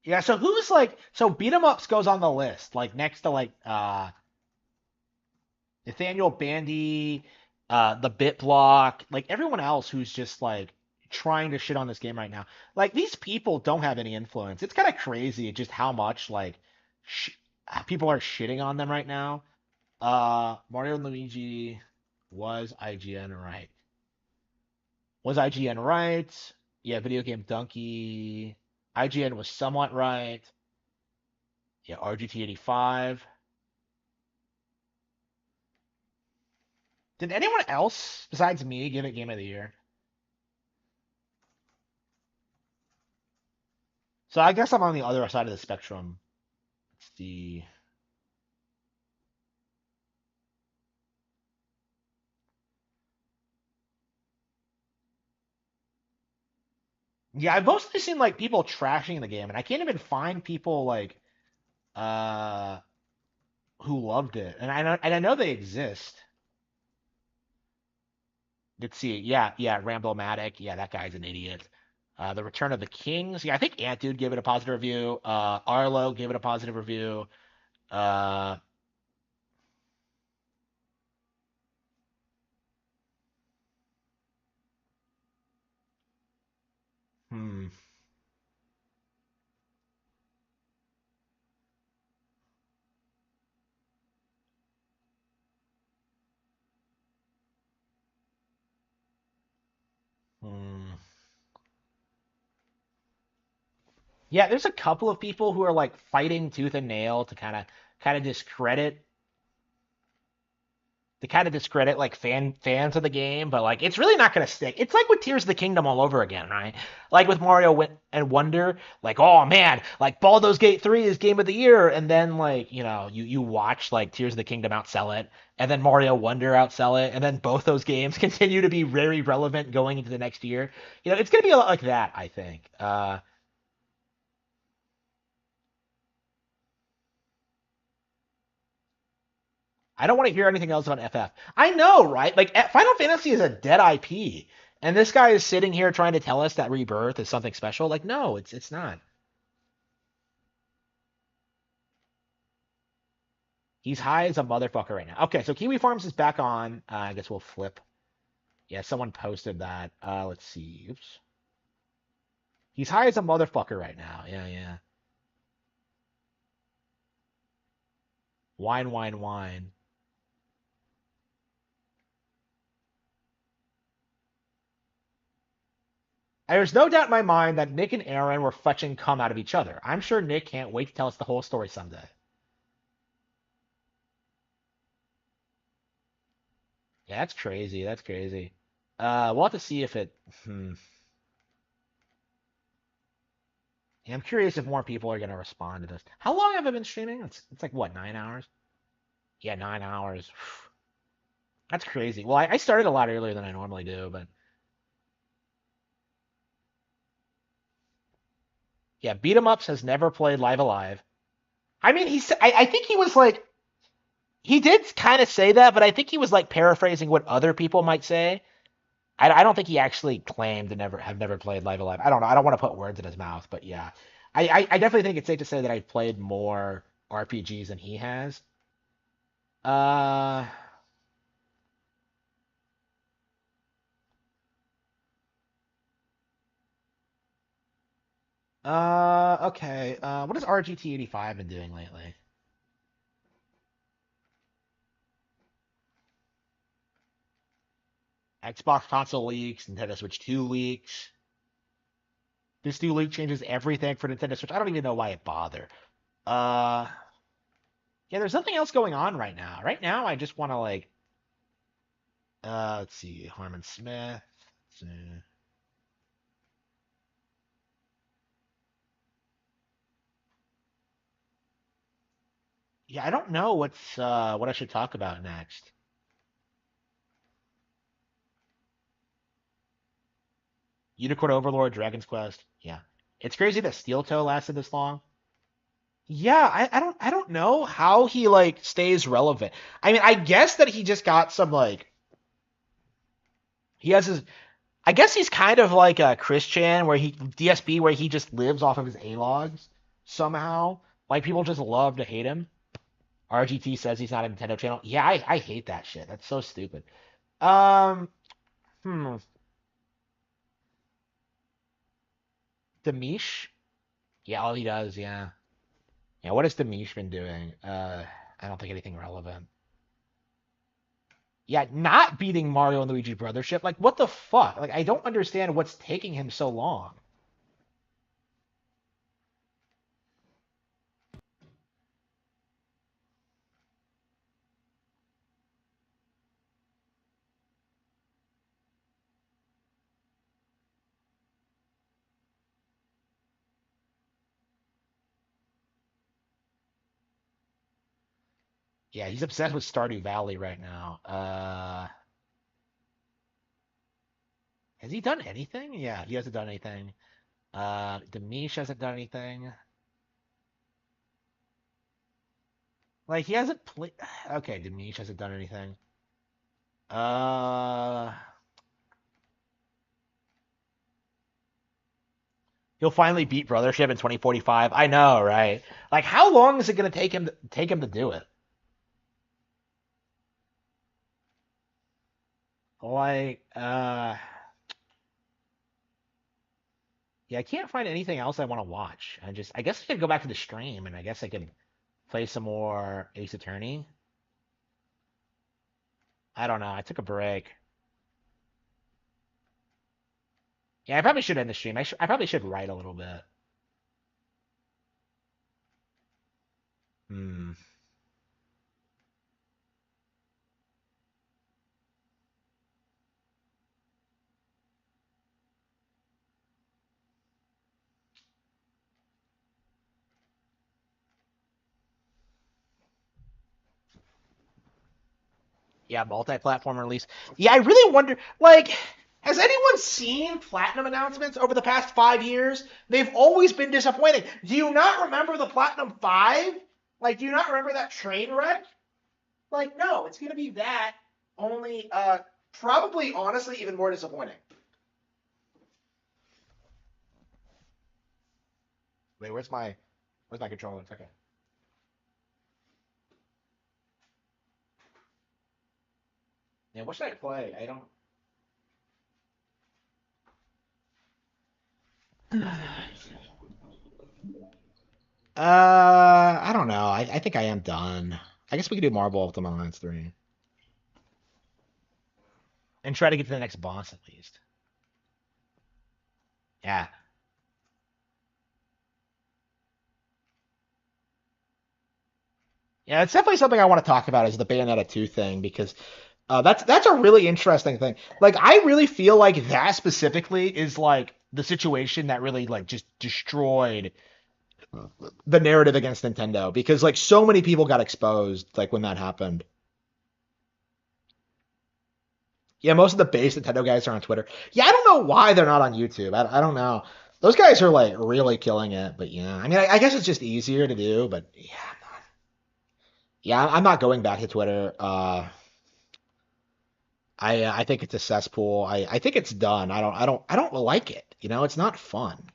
Yeah, so who's like so beat 'em ups goes on the list like next to like Nathaniel Bandy, the Bit Block, like everyone else who's just like trying to shit on this game right now. Like these people don't have any influence. It's kind of crazy just how much like sh people are shitting on them right now. Mario and Luigi was IGN right? Was IGN right? Yeah, Video Game Donkey. IGN was somewhat right. Yeah, RGT 85. Did anyone else besides me give it Game of the Year? So I guess I'm on the other side of the spectrum. Let's see. Yeah, I've mostly seen like people trashing the game, and I can't even find people like uh who loved it. And I know they exist. Let's see. Yeah, yeah, Ramble-matic. Yeah, that guy's an idiot. The Return of the Kings. Yeah, I think Antdude gave it a positive review. Arlo gave it a positive review. Uh, hmm. Hmm. Yeah, there's a couple of people who are like fighting tooth and nail to kind of discredit like fans of the game, but like it's really not gonna stick. It's like with Tears of the Kingdom all over again, right? Like with Mario and Wonder, like oh man, like Baldur's Gate 3 is game of the year, and then like you watch like Tears of the Kingdom outsell it, and then Mario Wonder outsell it, and then both those games continue to be very relevant going into the next year. It's gonna be a lot like that, I think. I don't want to hear anything else about FF. I know, right? Like Final Fantasy is a dead IP, and this guy is sitting here trying to tell us that Rebirth is something special. Like, no, it's not. He's high as a motherfucker right now. Okay, so Kiwi Farms is back on. I guess we'll flip. Yeah, someone posted that. Let's see. Oops. He's high as a motherfucker right now. Yeah, yeah. Wine, wine, wine. There's no doubt in my mind that Nick and Aaron were fetching cum out of each other. I'm sure Nick can't wait to tell us the whole story someday. Yeah, that's crazy. That's crazy. We'll have to see if it. Yeah, I'm curious if more people are gonna respond to this. How long have I been streaming? It's like what, 9 hours? Yeah, 9 hours. That's crazy. Well, I started a lot earlier than I normally do, but yeah, Beat 'em Ups has never played Live Alive. I mean, I think he was like, he did kind of say that, but I think he was like paraphrasing what other people might say. I don't think he actually claimed to never played Live Alive. I don't know. I don't want to put words in his mouth, but yeah, I definitely think it's safe to say that I've played more RPGs than he has. Uh, okay. What has RGT85 been doing lately? Xbox console leaks, Nintendo Switch 2 leaks. This new leak changes everything for Nintendo Switch. I don't even know why it bothered. Uh, yeah, there's nothing else going on right now. Right now, I just want to like, let's see, Harman Smith. Let's see. Yeah, I don't know what I should talk about next. Unicorn Overlord, Dragon's Quest. Yeah, it's crazy that Steel Toe lasted this long. Yeah, I don't know how he like stays relevant. I mean, I guess that he just got some like he has his. I guess he's kind of like a Christian where he DSP where he just lives off of his A logs somehow. Like people just love to hate him. RGT says he's not a Nintendo channel. Yeah, I hate that shit. That's so stupid. Um, hmm. Demish? Yeah, all he does, yeah. Yeah, what has Demish been doing? I don't think anything relevant. Yeah, not beating Mario and Luigi Brothership. Like, what the fuck? Like, I don't understand what's taking him so long. Yeah, he's obsessed with Stardew Valley right now. Has he done anything? Yeah, he hasn't done anything. Demish hasn't done anything. Like, he hasn't played. Okay, Demish hasn't done anything. Uh, he'll finally beat Brothership in 2045. I know, right? Like, how long is it gonna take him to do it? Like, yeah, I can't find anything else I want to watch. I guess I could go back to the stream and I guess I could play some more Ace Attorney. I don't know. I took a break. Yeah, I probably should end the stream. I probably should write a little bit. Hmm. Yeah, multi-platform release. Yeah, I really wonder, like, has anyone seen Platinum announcements over the past 5 years? They've always been disappointing. Do you not remember the Platinum 5? Like, do you not remember that train wreck? Like, no, it's gonna be that, only, probably, honestly, even more disappointing. Wait, where's my controller? Okay. Yeah, what should I play? I don't. I don't know. I think I am done. I guess we could do Marvel Ultimate Alliance 3 and try to get to the next boss at least. Yeah. Yeah, it's definitely something I want to talk about is the Bayonetta 2 thing because that's a really interesting thing. Like I really feel like that specifically is like the situation that really like just destroyed the narrative against Nintendo because like so many people got exposed like when that happened. Yeah, most of the base Nintendo guys are on Twitter. Yeah, I don't know why they're not on YouTube. I don't know. Those guys are like really killing it, but yeah, I mean, I guess it's just easier to do, but yeah, I'm not going back to Twitter. I think it's a cesspool. I think it's done. I don't like it. You know, it's not fun.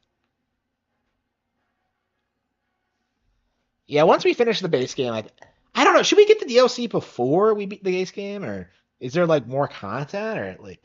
Yeah, once we finish the base game, I don't know. Should we get the DLC before we beat the base game, or is there like more content, or like?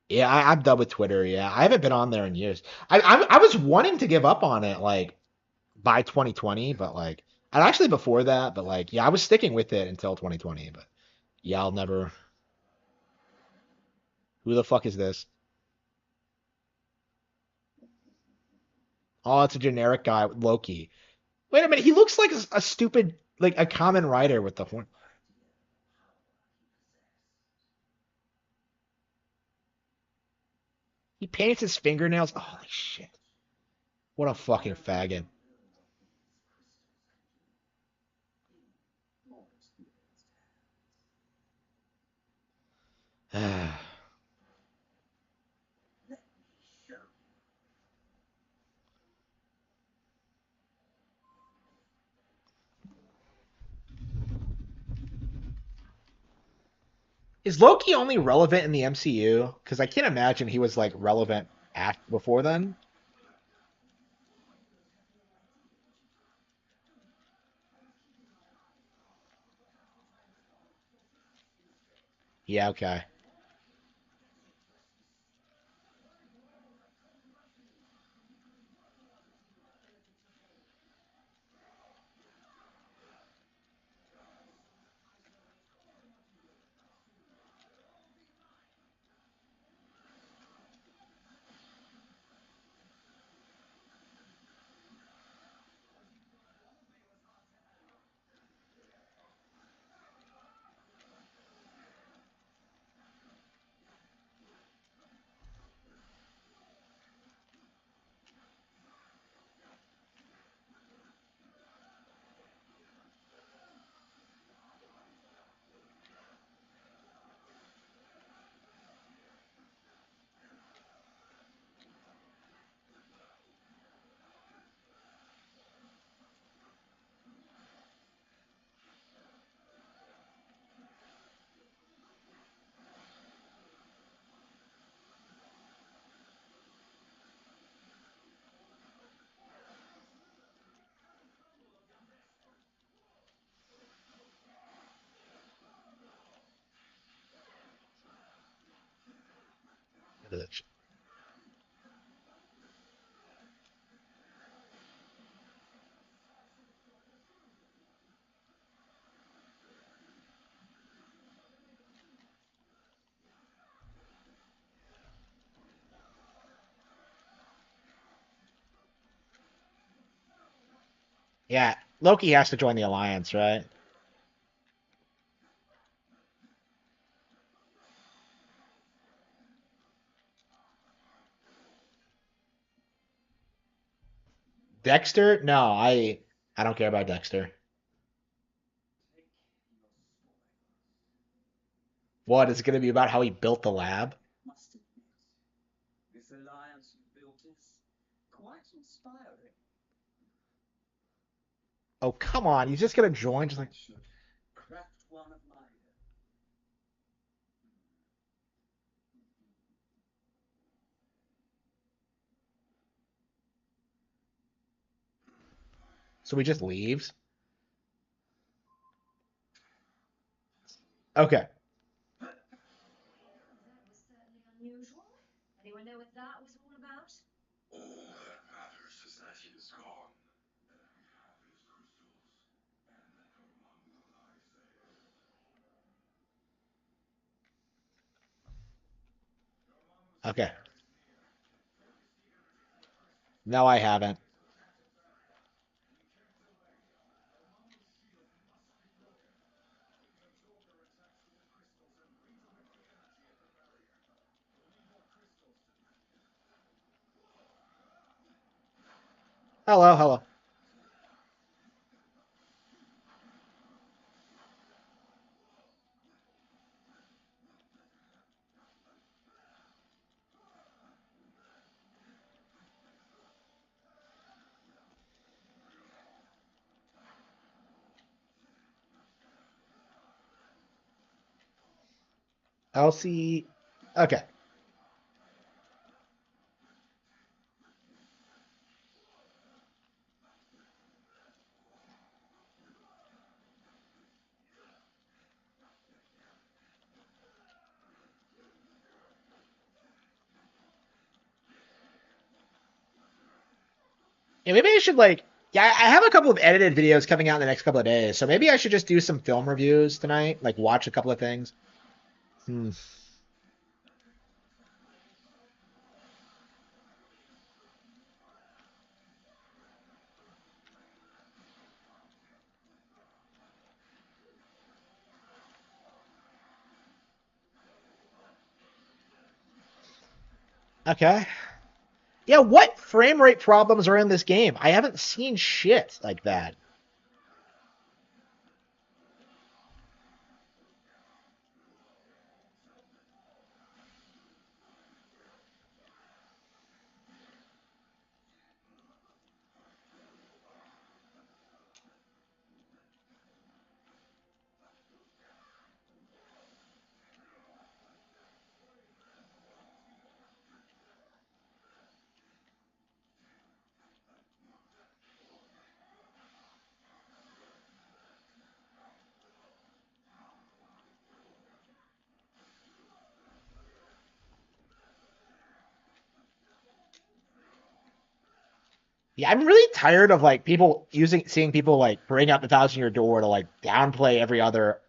Yeah, I'm done with Twitter. Yeah, I haven't been on there in years. I was wanting to give up on it like by 2020, but like, and actually before that, but like, yeah, I was sticking with it until 2020. But yeah, I'll never. Who the fuck is this? Oh, it's a generic guy, Loki. Wait a minute, he looks like a stupid, like a common writer with the horn. He paints his fingernails. Holy shit! What a fucking faggot. Is Loki only relevant in the MCU? Because I can't imagine he was like relevant before then. Yeah, okay. Yeah, Loki has to join the Alliance, right? Dexter? No, I don't care about Dexter. What is it going to be about how he built the lab? This alliance you built is quite inspiring. Oh, come on. He's just going to join just like Craft one of my so he just leaves? Okay. That was certainly unusual. Anyone know what that was all about? All that matters is that he is gone. And we have his crystals. And the Dormammu lies there. Okay. No, I haven't. Hello, hello. Elsie. Okay. Yeah, maybe I should like. Yeah, I have a couple of edited videos coming out in the next couple of days, so maybe I should just do some film reviews tonight. Like watch a couple of things. Hmm. Okay. Yeah, what frame rate problems are in this game? I haven't seen shit like that. Yeah, I'm really tired of like people seeing people like bring out the thousand year door to like downplay every other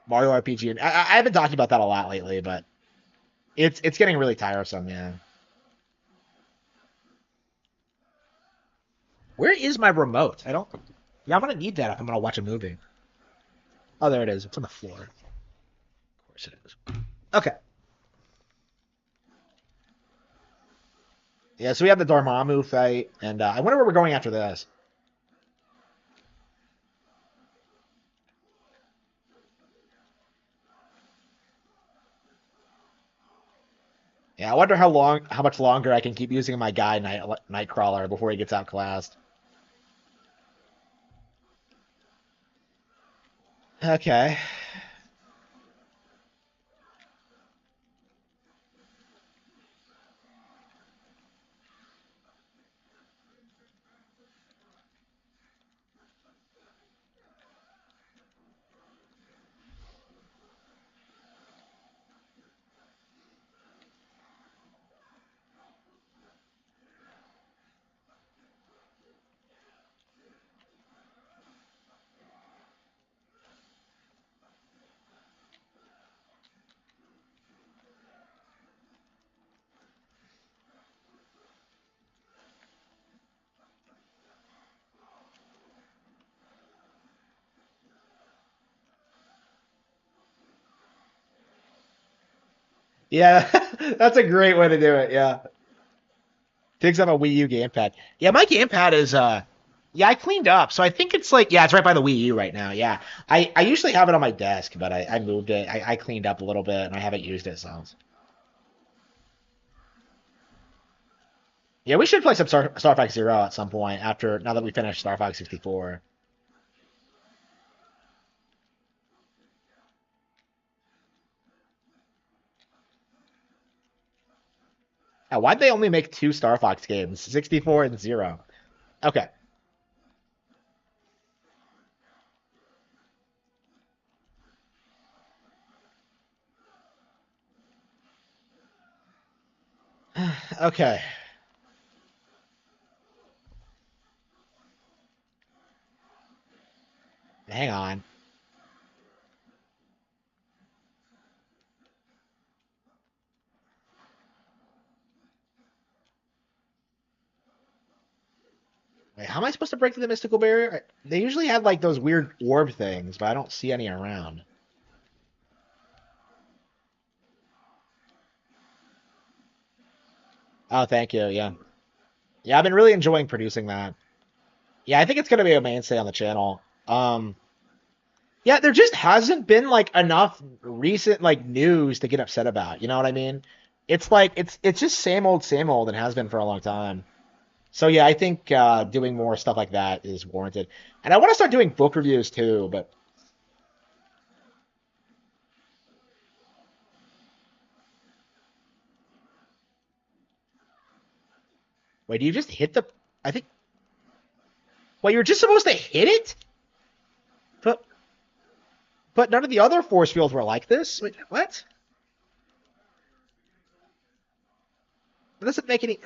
Mario RPG. And I've been talking about that a lot lately, but it's getting really tiresome. Yeah. Where is my remote? I don't. Yeah, I'm gonna need that if I'm gonna watch a movie. Oh, there it is. It's on the floor. Of course it is. Okay. Yeah, so we have the Dormammu fight, and I wonder where we're going after this. Yeah, I wonder how much longer I can keep using my guy Nightcrawler before he gets outclassed. Okay. Yeah, that's a great way to do it. Yeah. Picks up a Wii U gamepad. Yeah, my gamepad is yeah, I cleaned up. So I think it's like yeah, it's right by the Wii U right now. Yeah. I usually have it on my desk, but I moved it. I cleaned up a little bit and I haven't used it since. Yeah, we should play some Star Fox Zero at some point after now that we finish Star Fox 64. Why'd they only make two Star Fox games? 64 and Zero. Okay. Okay. Hang on. Wait, how am I supposed to break through the mystical barrier? They usually have like those weird orb things, but I don't see any around. Oh, thank you. Yeah. Yeah, I've been really enjoying producing that. Yeah, I think it's gonna be a mainstay on the channel. Yeah, there just hasn't been like enough recent like news to get upset about. You know what I mean? It's like it's just same old, and has been for a long time. So yeah, I think doing more stuff like that is warranted. And I want to start doing book reviews too, but wait, do you just hit the I think well, you're just supposed to hit it? But but none of the other force fields were like this. Wait, what? That doesn't make any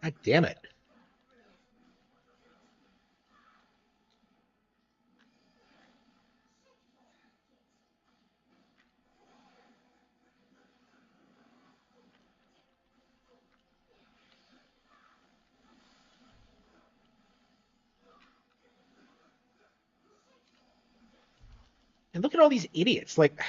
God damn it. And look at all these idiots. Like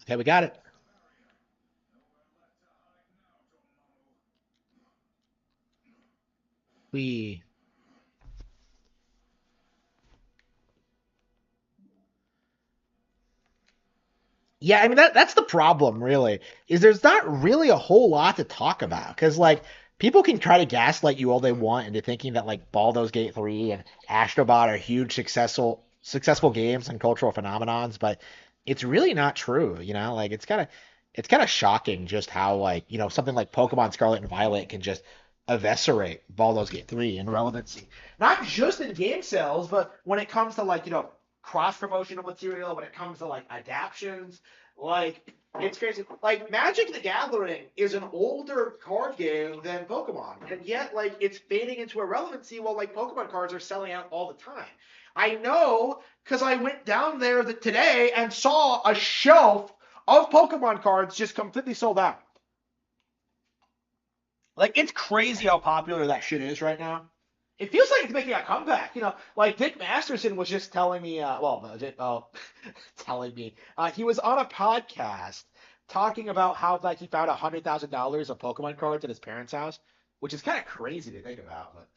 okay, we got it. We Yeah, I mean that's the problem really. Is there's not really a whole lot to talk about cuz like people can try to gaslight you all they want into thinking that like Baldur's Gate 3 and Astrobot are huge successful games and cultural phenomenons, but it's really not true, you know? Like it's kind of shocking just how like, something like Pokemon Scarlet and Violet can just eviscerate Baldur's Gate 3 in relevancy. Not just in game sales, but when it comes to like, cross promotional material, when it comes to like adaptions, like it's crazy. Like Magic the Gathering is an older card game than Pokemon, and yet like it's fading into irrelevancy while like Pokemon cards are selling out all the time. I know because I went down there today and saw a shelf of Pokemon cards just completely sold out. Like it's crazy how popular that shit is right now. It feels like it's making a comeback. Like Dick Masterson was just telling me, telling me, he was on a podcast talking about how like he found $100,000 of Pokemon cards at his parents' house, which is kind of crazy to think about. But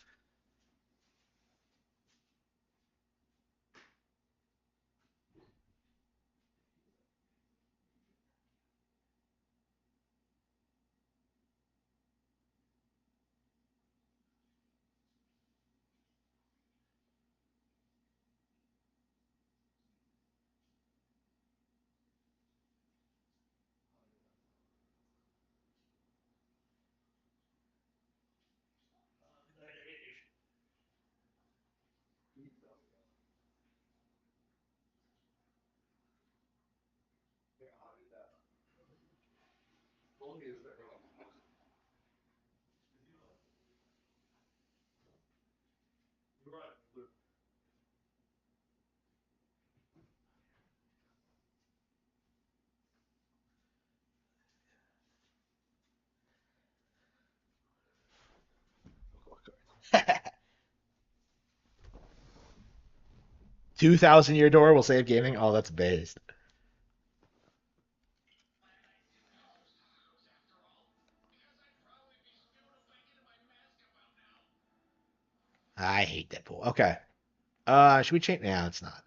2,000 year door will save gaming. Oh, that's based. I hate Deadpool. Okay. Should we change? No, it's not.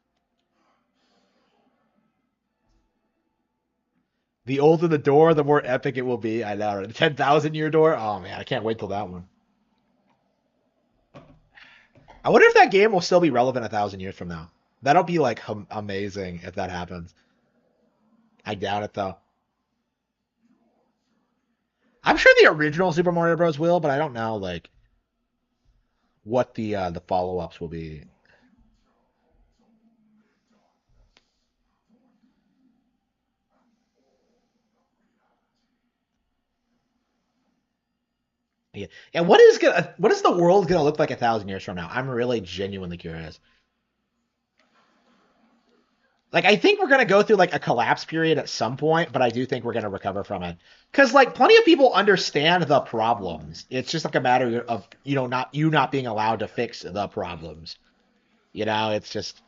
The older the door, the more epic it will be. I know. The 10,000 year door. Oh man, I can't wait till that one. I wonder if that game will still be relevant 1,000 years from now. That'll be like amazing if that happens. I doubt it though. I'm sure the original Super Mario Bros. Will, but I don't know like what the follow ups will be. Yeah. And what is the world gonna look like 1,000 years from now? I'm really genuinely curious. Like I think we're gonna go through like a collapse period at some point, but I do think we're gonna recover from it. Because like plenty of people understand the problems. It's just like a matter of not being allowed to fix the problems. It's just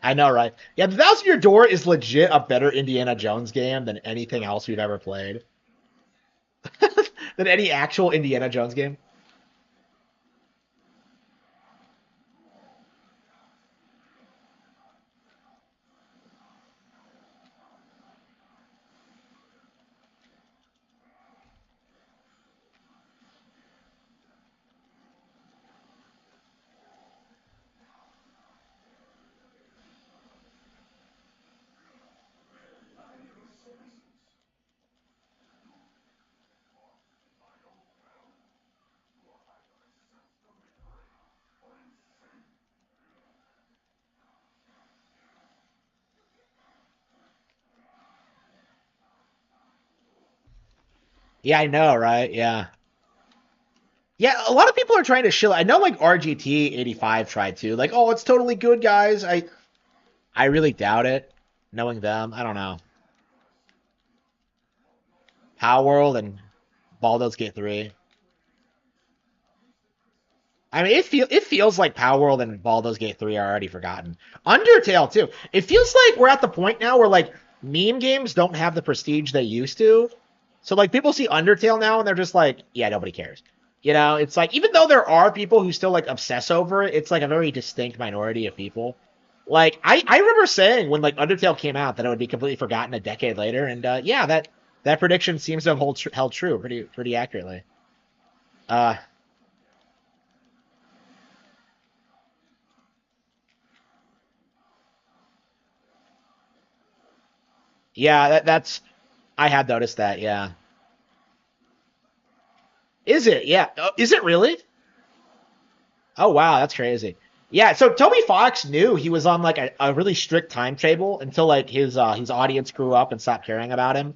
I know, right? Yeah, the 1,000 Year Door is legit a better Indiana Jones game than anything else we've ever played. Than any actual Indiana Jones game. Yeah, I know, right? Yeah. Yeah, a lot of people are trying to shill. I know like RGT 85 tried to. Like, oh, it's totally good, guys. I really doubt it. Knowing them, I don't know. Power World and Baldur's Gate 3. I mean, it feels like Power World and Baldur's Gate 3 are already forgotten. Undertale too. It feels like we're at the point now where like meme games don't have the prestige they used to. So like people see Undertale now and they're just like, yeah, nobody cares. It's like even though there are people who still like obsess over it, it's like a very distinct minority of people. Like I remember saying when like Undertale came out that it would be completely forgotten a decade later, and yeah, that prediction seems to have held true pretty accurately. Uh, yeah, that's I had noticed that. Yeah, is it? Yeah, is it really? Oh wow, that's crazy. Yeah, so Toby Fox knew he was on like a really strict timetable until like his audience grew up and stopped caring about him.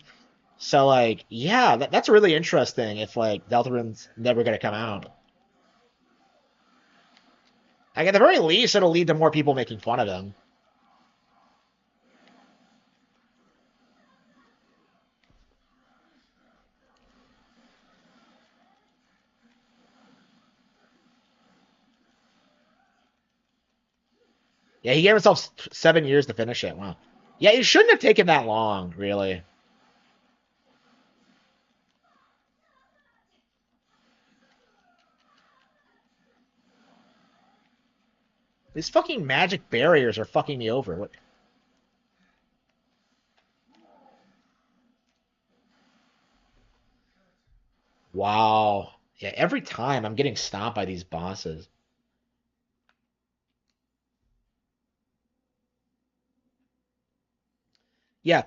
So like, yeah, that's really interesting if like Deltarune's never gonna come out. Like at the very least, it'll lead to more people making fun of him. Yeah, he gave himself 7 years to finish it. Wow. Yeah, it shouldn't have taken that long, really. These fucking magic barriers are fucking me over. What? Wow. Yeah, every time I'm getting stomped by these bosses. Yeah,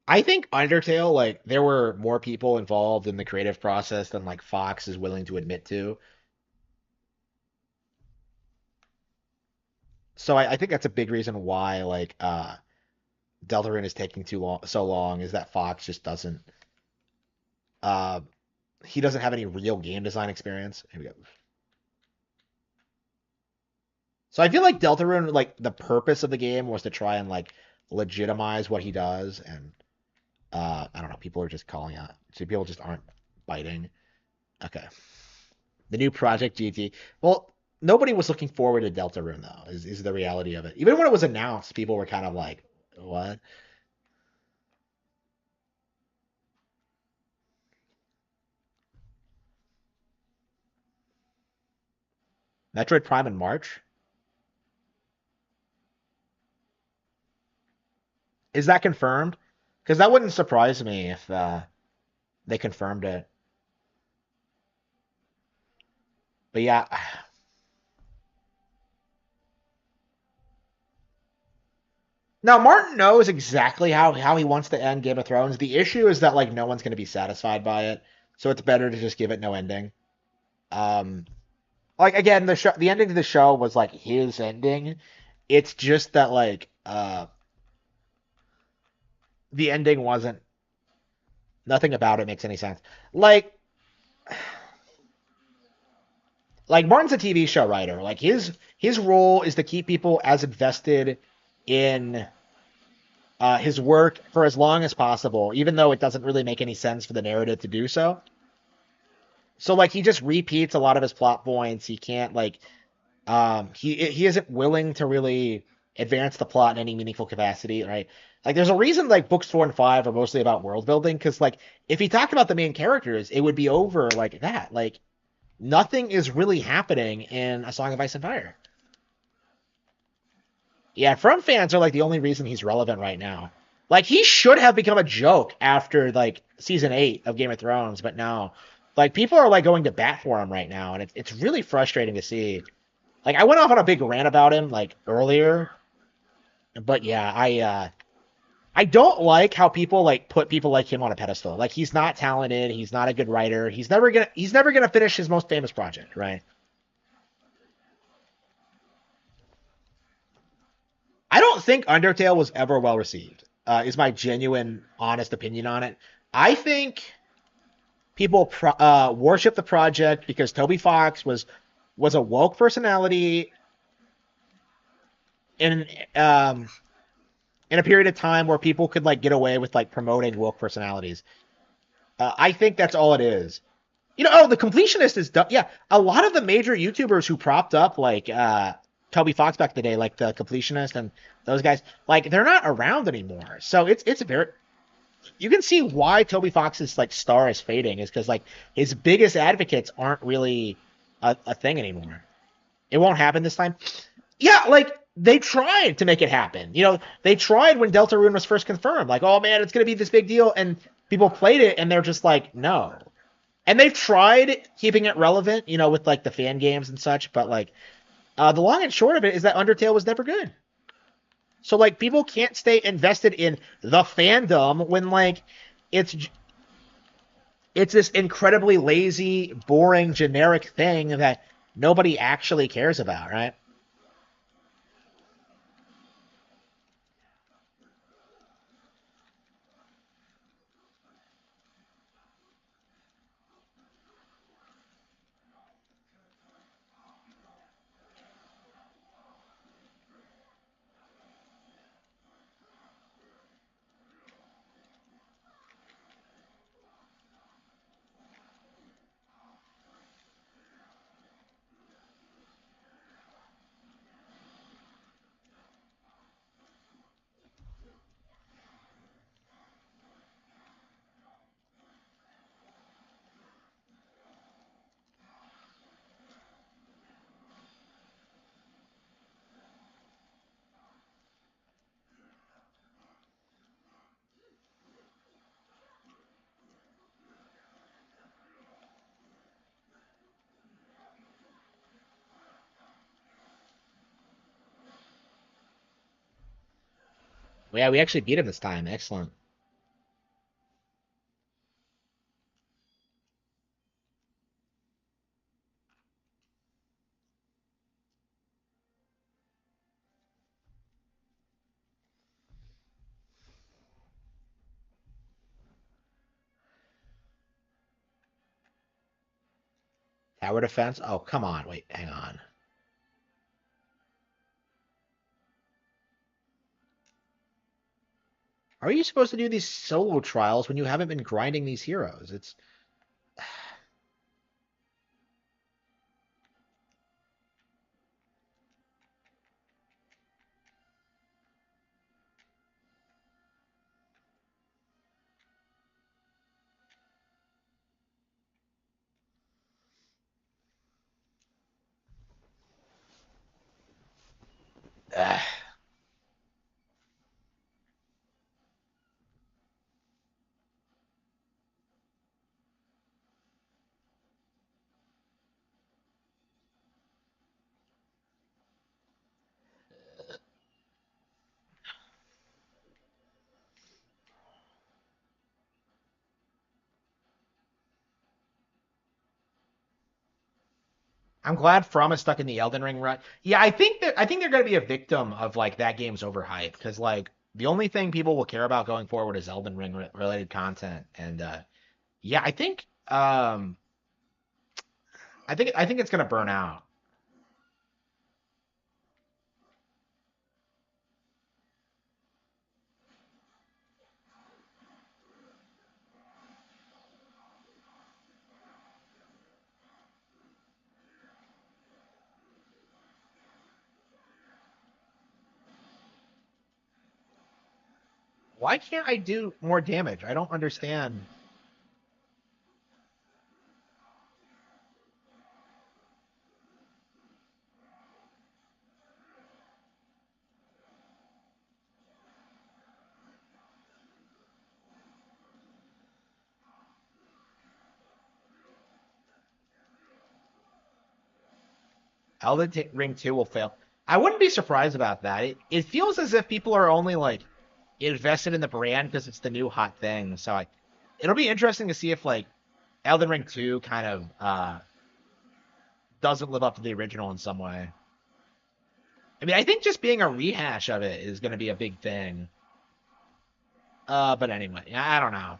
I think Undertale, like, there were more people involved in the creative process than like Fox is willing to admit to. So I think that's a big reason why like Deltarune is taking so long is that Fox just doesn't uh he doesn't have any real game design experience. Here we go. So I feel like Deltarune, like the purpose of the game was to try and like legitimize what he does, and I don't know, people are just calling out. So people just aren't biting. Okay. The new Project GT. Well, nobody was looking forward to Deltarune though, is the reality of it. Even when it was announced, people were kind of like, what? Metroid Prime in March? Is that confirmed? Because that wouldn't surprise me if they confirmed it. But yeah, now Martin knows exactly how he wants to end Game of Thrones. The issue is that like no one's going to be satisfied by it, so it's better to just give it no ending. Um, like again, the ending to the show was like his ending. It's just that like the ending wasn't nothing about it makes any sense. Like Martin's a TV show writer. Like his role is to keep people as invested in his work for as long as possible, even though it doesn't really make any sense for the narrative to do so. So like he just repeats a lot of his plot points. He can't like he isn't willing to really advance the plot in any meaningful capacity, right? Like there's a reason like books 4 and 5 are mostly about world building because like if he talked about the main characters, it would be over like that. Like nothing is really happening in A Song of Ice and Fire. Yeah, From fans are like the only reason he's relevant right now. Like he should have become a joke after like season 8 of Game of Thrones, but no. Like people are like going to bat for him right now, and it's really frustrating to see. Like I went off on a big rant about him like earlier, but yeah, I don't like how people like put people like him on a pedestal. Like he's not talented, he's not a good writer, he's never gonna finish his most famous project, right? I don't think Undertale was ever well received. Is my genuine, honest opinion on it. I think people worship the project because Toby Fox was a woke personality in in a period of time where people could like get away with like promoting woke personalities. I think that's all it is. Oh, the completionist is done. Yeah, a lot of the major YouTubers who propped up like Toby Fox back in the day, like the completionist and those guys, like they're not around anymore. So it's very you can see why Toby Fox's like star is fading is because like his biggest advocates aren't really a thing anymore. It won't happen this time. Yeah, like they tried to make it happen. They tried when Deltarune was first confirmed. Like, oh man, it's gonna be this big deal, and people played it, and they're just like, no. And they've tried keeping it relevant, with like the fan games and such. But like, the long and short of it is that Undertale was never good. So like, people can't stay invested in the fandom when like it's it's this incredibly lazy, boring, generic thing that nobody actually cares about, right? Well, yeah, we actually beat him this time. Excellent. Tower defense? Oh, come on. Wait, hang on. How are you supposed to do these solo trials when you haven't been grinding these heroes? It's I'm glad From is stuck in the Elden Ring rut. Yeah, I think they're gonna be a victim of like that game's overhype because like the only thing people will care about going forward is Elden Ring related content. And yeah, I think it's gonna burn out. Why can't I do more damage? I don't understand. Ring 2 will fail. I wouldn't be surprised about that. It feels as if people are only like invested in the brand because it's the new hot thing. So it'll be interesting to see if like Elden Ring 2 kind of doesn't live up to the original in some way. I mean, I think just being a rehash of it is going to be a big thing. But anyway, I don't know.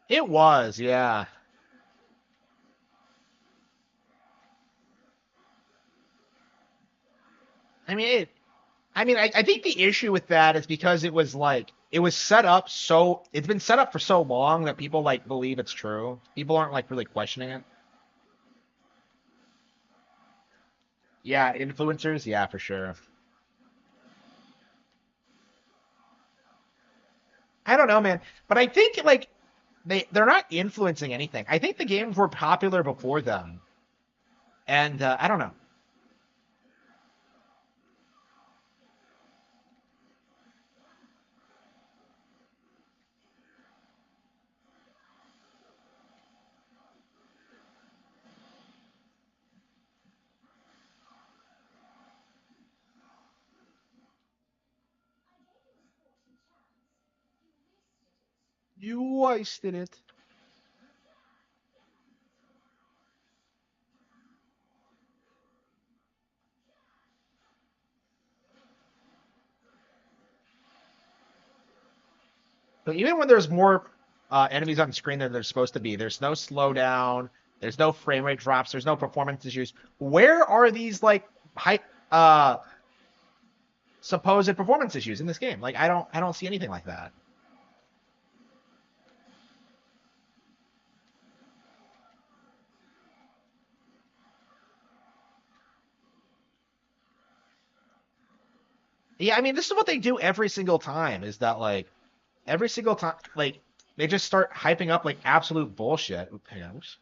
It was, yeah. I mean, I think the issue with that is because it was like it was set up so it's been set up for so long that people like believe it's true. People aren't like really questioning it. Yeah, influencers, yeah, for sure. I don't know, man, but I think like they're not influencing anything. I think the games were popular before them, and I don't know. You wasted it. So even when there's more enemies on screen than there's supposed to be, there's no slowdown, there's no frame rate drops, there's no performance issues. Where are these like high supposed performance issues in this game. Like I don't see anything like that. Yeah, I mean, this is what they do every single time. Is that like every single time, like they just start hyping up like absolute bullshit. Oops.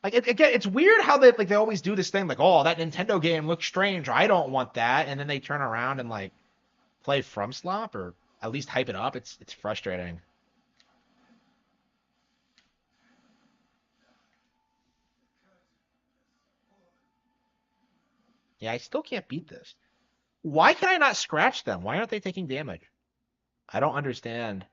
Like again, it's weird how they always do this thing like, oh, that Nintendo game looks strange. I don't want that, and then they turn around and like play From Slop or at least hype it up. It's frustrating. Yeah, I still can't beat this. Why can I not scratch them? Why aren't they taking damage? I don't understand.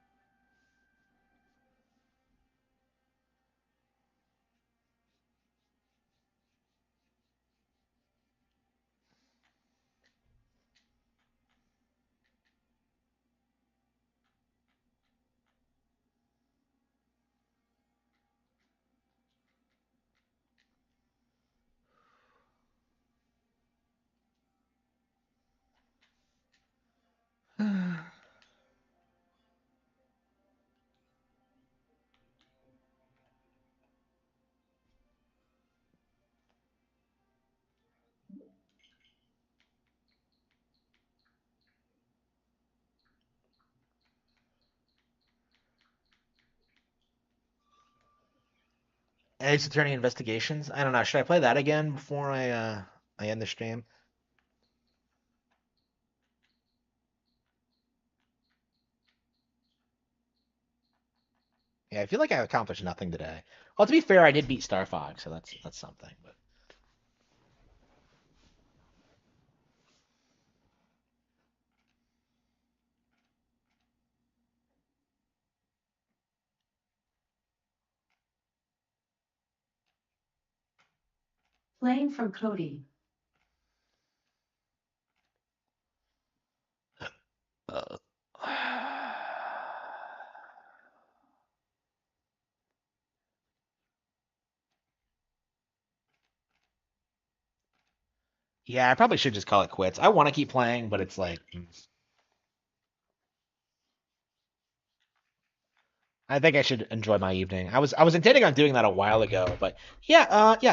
Ace Attorney Investigations. I don't know. Should I play that again before I end the stream? Yeah, I feel like I accomplished nothing today. Well, to be fair, I did beat Star Fox, so that's something. But Playing from Cody. uh, yeah, I probably should just call it quits. I want to keep playing, but it's like I think I should enjoy my evening. I was intending on doing that a while ago, but yeah, yeah.